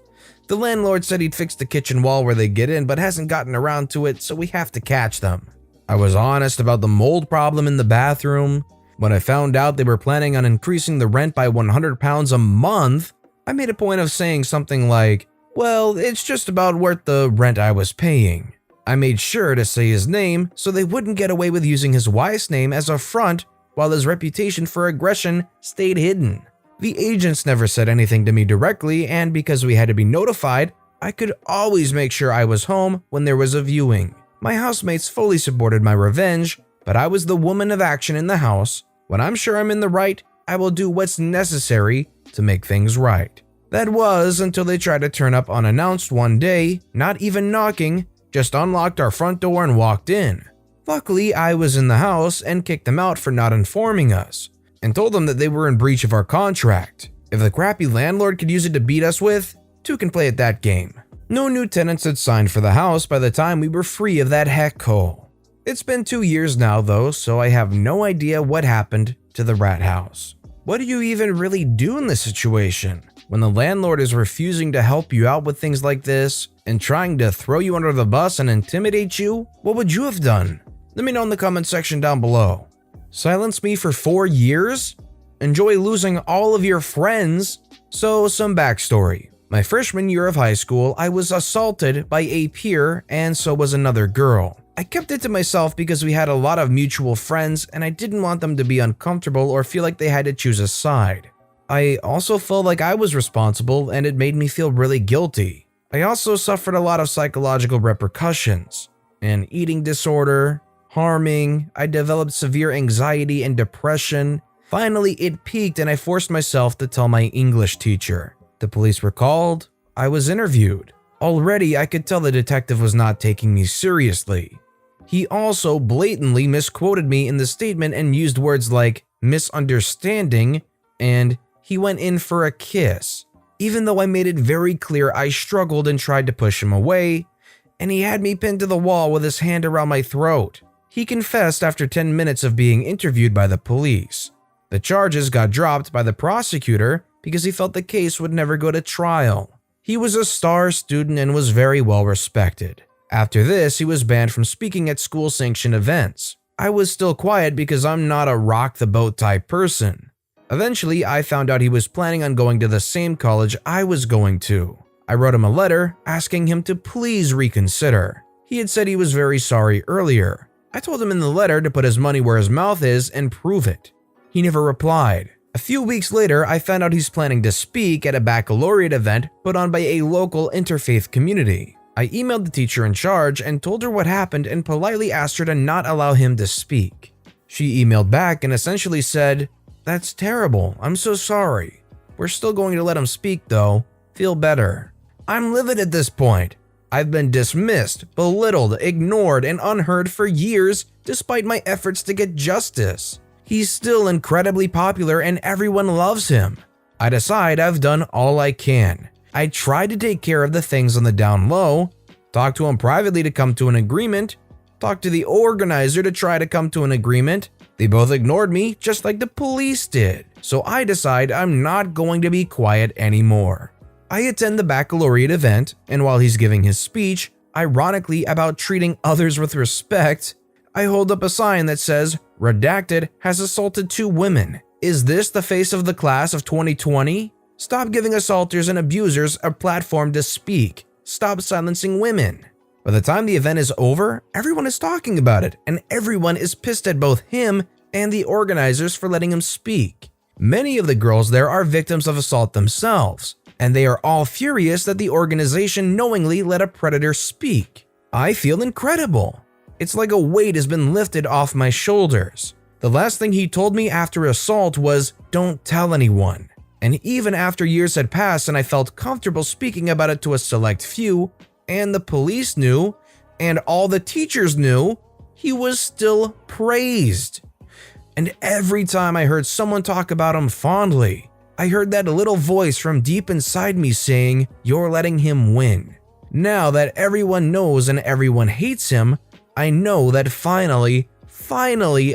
The landlord said he'd fix the kitchen wall where they get in, but hasn't gotten around to it, so we have to catch them." I was honest about the mold problem in the bathroom. When I found out they were planning on increasing the rent by £100 a month, I made a point of saying something like, "Well, it's just about worth the rent I was paying." I made sure to say his name so they wouldn't get away with using his wife's name as a front while his reputation for aggression stayed hidden. The agents never said anything to me directly, and because we had to be notified, I could always make sure I was home when there was a viewing. My housemates fully supported my revenge, but I was the woman of action in the house. When I'm sure I'm in the right, I will do what's necessary to make things right. That was until they tried to turn up unannounced one day, not even knocking, just unlocked our front door and walked in. Luckily, I was in the house and kicked them out for not informing us, and told them that they were in breach of our contract. If the crappy landlord could use it to beat us with, two can play at that game. No new tenants had signed for the house by the time we were free of that heck hole. It's been 2 years now though, so I have no idea what happened to the rat house. What do you even really do in this situation? When the landlord is refusing to help you out with things like this and trying to throw you under the bus and intimidate you, what would you have done? Let me know in the comment section down below. Silence me for 4 years? Enjoy losing all of your friends? So some backstory. My freshman year of high school, I was assaulted by a peer and so was another girl. I kept it to myself because we had a lot of mutual friends and I didn't want them to be uncomfortable or feel like they had to choose a side. I also felt like I was responsible and it made me feel really guilty. I also suffered a lot of psychological repercussions. An eating disorder, harming, I developed severe anxiety and depression. Finally, it peaked and I forced myself to tell my English teacher. The police were called. I was interviewed. Already, I could tell the detective was not taking me seriously. He also blatantly misquoted me in the statement and used words like misunderstanding and he went in for a kiss. Even though I made it very clear I struggled and tried to push him away, and he had me pinned to the wall with his hand around my throat. He confessed after 10 minutes of being interviewed by the police. The charges got dropped by the prosecutor because he felt the case would never go to trial. He was a star student and was very well respected. After this, he was banned from speaking at school-sanctioned events. I was still quiet because I'm not a rock-the-boat type person. Eventually, I found out he was planning on going to the same college I was going to. I wrote him a letter asking him to please reconsider. He had said he was very sorry earlier. I told him in the letter to put his money where his mouth is and prove it. He never replied. A few weeks later, I found out he's planning to speak at a baccalaureate event put on by a local interfaith community. I emailed the teacher in charge and told her what happened and politely asked her to not allow him to speak. She emailed back and essentially said, "That's terrible, I'm so sorry. We're still going to let him speak though. Feel better." I'm livid at this point. I've been dismissed, belittled, ignored, and unheard for years despite my efforts to get justice. He's still incredibly popular and everyone loves him. I decide I've done all I can. I tried to take care of the things on the down low, talk to him privately to come to an agreement, talk to the organizer to try to come to an agreement, They both ignored me just like the police did, so I decide I'm not going to be quiet anymore. I attend the baccalaureate event, and while he's giving his speech, ironically about treating others with respect, I hold up a sign that says, "Redacted has assaulted 2 women. Is this the face of the class of 2020? Stop giving assaulters and abusers a platform to speak. Stop silencing women." By the time the event is over, everyone is talking about it, and everyone is pissed at both him and the organizers for letting him speak. Many of the girls there are victims of assault themselves, and they are all furious that the organization knowingly let a predator speak. I feel incredible. It's like a weight has been lifted off my shoulders. The last thing he told me after assault was, "Don't tell anyone." And even after years had passed and I felt comfortable speaking about it to a select few, and the police knew, and all the teachers knew, he was still praised. And every time I heard someone talk about him fondly, I heard that little voice from deep inside me saying, "You're letting him win." Now that everyone knows and everyone hates him, I know that finally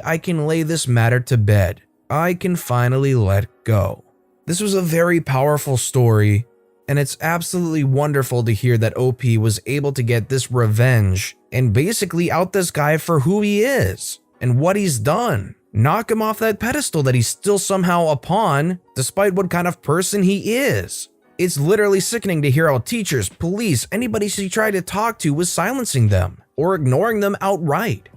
I can lay this matter to bed. I can finally let go. This was a very powerful story, and it's absolutely wonderful to hear that OP was able to get this revenge and basically out this guy for who he is and what he's done. Knock him off that pedestal that he's still somehow upon, despite what kind of person he is. It's literally sickening to hear how teachers, police, anybody she tried to talk to was silencing them or ignoring them outright.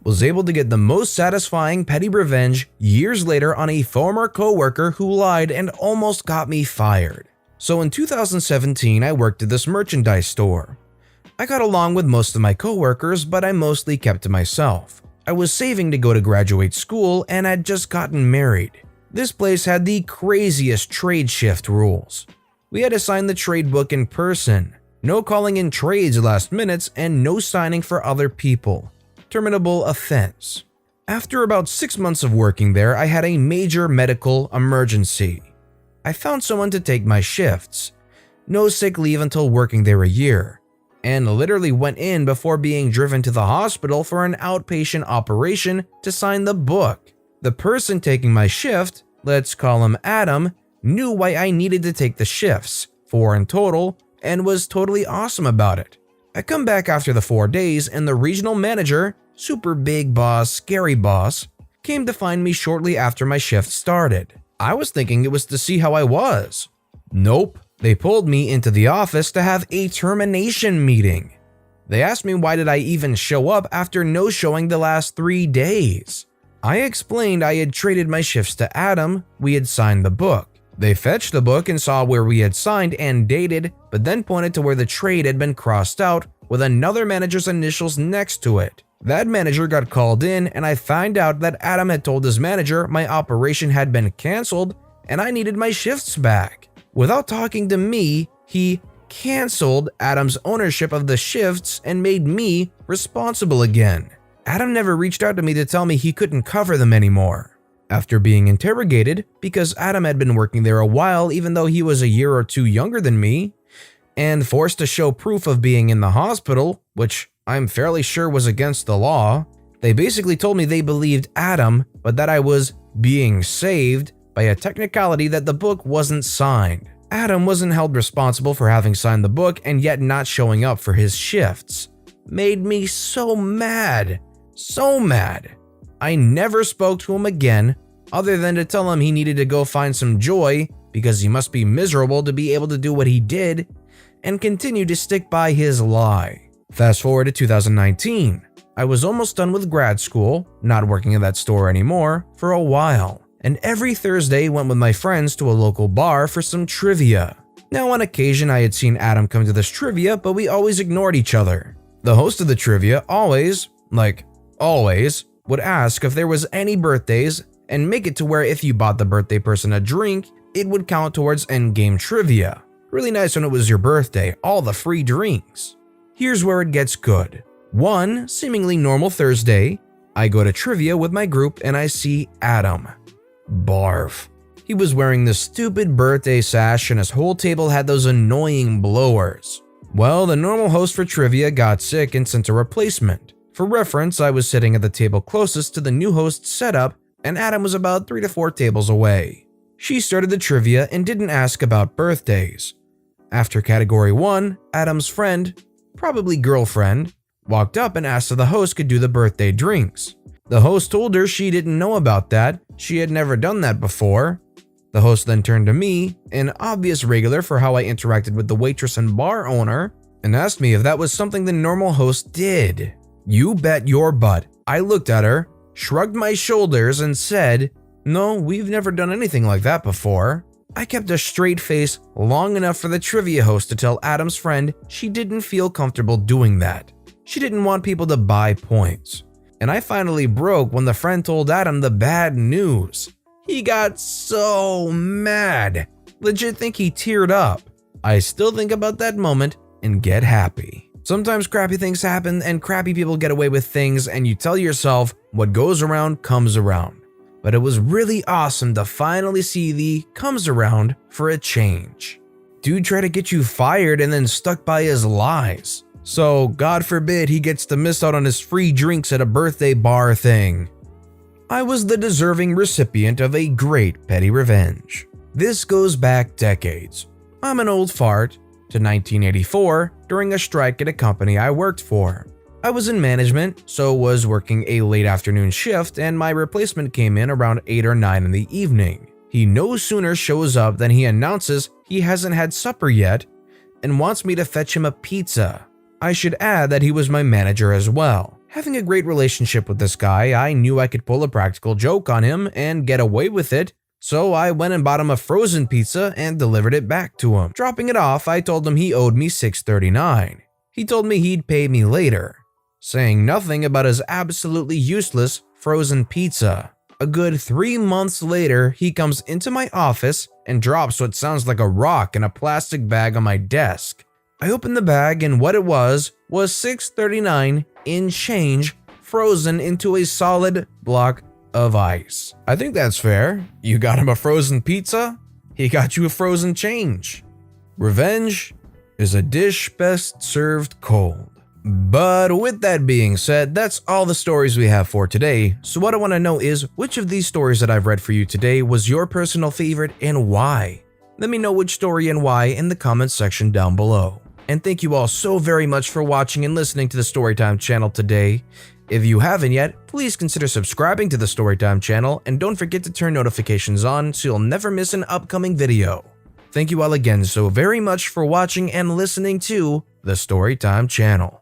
Was able to get the most satisfying petty revenge years later on a former coworker who lied and almost got me fired. So in 2017, I worked at this merchandise store. I got along with most of my coworkers, but I mostly kept to myself. I was saving to go to graduate school and had just gotten married. This place had the craziest trade shift rules. We had to sign the trade book in person, no calling in trades last minutes, and no signing for other people. Terminable offense. After about 6 months of working there, I had a major medical emergency. I found someone to take my shifts. No sick leave until working there a year, and literally went in before being driven to the hospital for an outpatient operation to sign the book. The person taking my shift, let's call him Adam, knew why I needed to take the shifts, 4 in total, and was totally awesome about it. I come back after the 4 days and the regional manager, super big boss, scary boss, came to find me shortly after my shift started. I was thinking it was to see how I was. Nope, they pulled me into the office to have a termination meeting. They asked me why did I even show up after no showing the last 3 days. I explained I had traded my shifts to Adam, we had signed the book. They fetched the book and saw where we had signed and dated, but then pointed to where the trade had been crossed out with another manager's initials next to it. That manager got called in and I found out that Adam had told his manager my operation had been canceled and I needed my shifts back. Without talking to me, he canceled Adam's ownership of the shifts and made me responsible again. Adam never reached out to me to tell me he couldn't cover them anymore. After being interrogated, because Adam had been working there a while even though he was a year or 2 younger than me, and forced to show proof of being in the hospital, which I'm fairly sure was against the law, they basically told me they believed Adam, but that I was being saved by a technicality that the book wasn't signed. Adam wasn't held responsible for having signed the book and yet not showing up for his shifts. Made me so mad. So mad. I never spoke to him again, other than to tell him he needed to go find some joy because he must be miserable to be able to do what he did, and continue to stick by his lie. Fast forward to 2019. I was almost done with grad school, not working at that store anymore, for a while, and every Thursday went with my friends to a local bar for some trivia. Now on occasion I had seen Adam come to this trivia, but we always ignored each other. The host of the trivia always, would ask if there was any birthdays and make it to where if you bought the birthday person a drink, it would count towards endgame trivia. Really nice when it was your birthday, all the free drinks. Here's where it gets good. One seemingly normal Thursday, I go to trivia with my group and I see Adam. Barf. He was wearing this stupid birthday sash and his whole table had those annoying blowers. Well, the normal host for trivia got sick and sent a replacement. For reference, I was sitting at the table closest to the new host's setup, and Adam was about 3 to 4 tables away. She started the trivia and didn't ask about birthdays. After category 1, Adam's friend, probably girlfriend, walked up and asked if the host could do the birthday drinks. The host told her she didn't know about that, she had never done that before. The host then turned to me, an obvious regular for how I interacted with the waitress and bar owner, and asked me if that was something the normal host did. You bet your butt. I looked at her, shrugged my shoulders, and said, "No, we've never done anything like that before." I kept a straight face long enough for the trivia host to tell Adam's friend she didn't feel comfortable doing that. She didn't want people to buy points. And I finally broke when the friend told Adam the bad news. He got so mad. Legit think he teared up. I still think about that moment and get happy. Sometimes crappy things happen and crappy people get away with things, and you tell yourself what goes around comes around. But it was really awesome to finally see the comes around for a change. Dude tried to get you fired and then stuck by his lies. So God forbid he gets to miss out on his free drinks at a birthday bar thing. I was the deserving recipient of a great petty revenge. This goes back decades. I'm an old fart to 1984 during a strike at a company I worked for. I was in management, so was working a late afternoon shift, and my replacement came in around 8 or 9 in the evening. He no sooner shows up than he announces he hasn't had supper yet and wants me to fetch him a pizza. I should add that he was my manager as well. Having a great relationship with this guy, I knew I could pull a practical joke on him and get away with it, so I went and bought him a frozen pizza and delivered it back to him. Dropping it off, I told him he owed me $6.39. He told me he'd pay me later, saying nothing about his absolutely useless frozen pizza. A good 3 months later, he comes into my office and drops what sounds like a rock in a plastic bag on my desk. I opened the bag and what it was $6.39 in change frozen into a solid block of ice. I think that's fair. You got him a frozen pizza, he got you a frozen change. Revenge is a dish best served cold. But with that being said, that's all the stories we have for today. So what I want to know is, which of these stories that I've read for you today was your personal favorite and why? Let me know which story and why in the comments section down below. And thank you all so very much for watching and listening to the Storytime channel today. If you haven't yet, please consider subscribing to the Storytime channel and don't forget to turn notifications on so you'll never miss an upcoming video. Thank you all again so very much for watching and listening to the Storytime channel.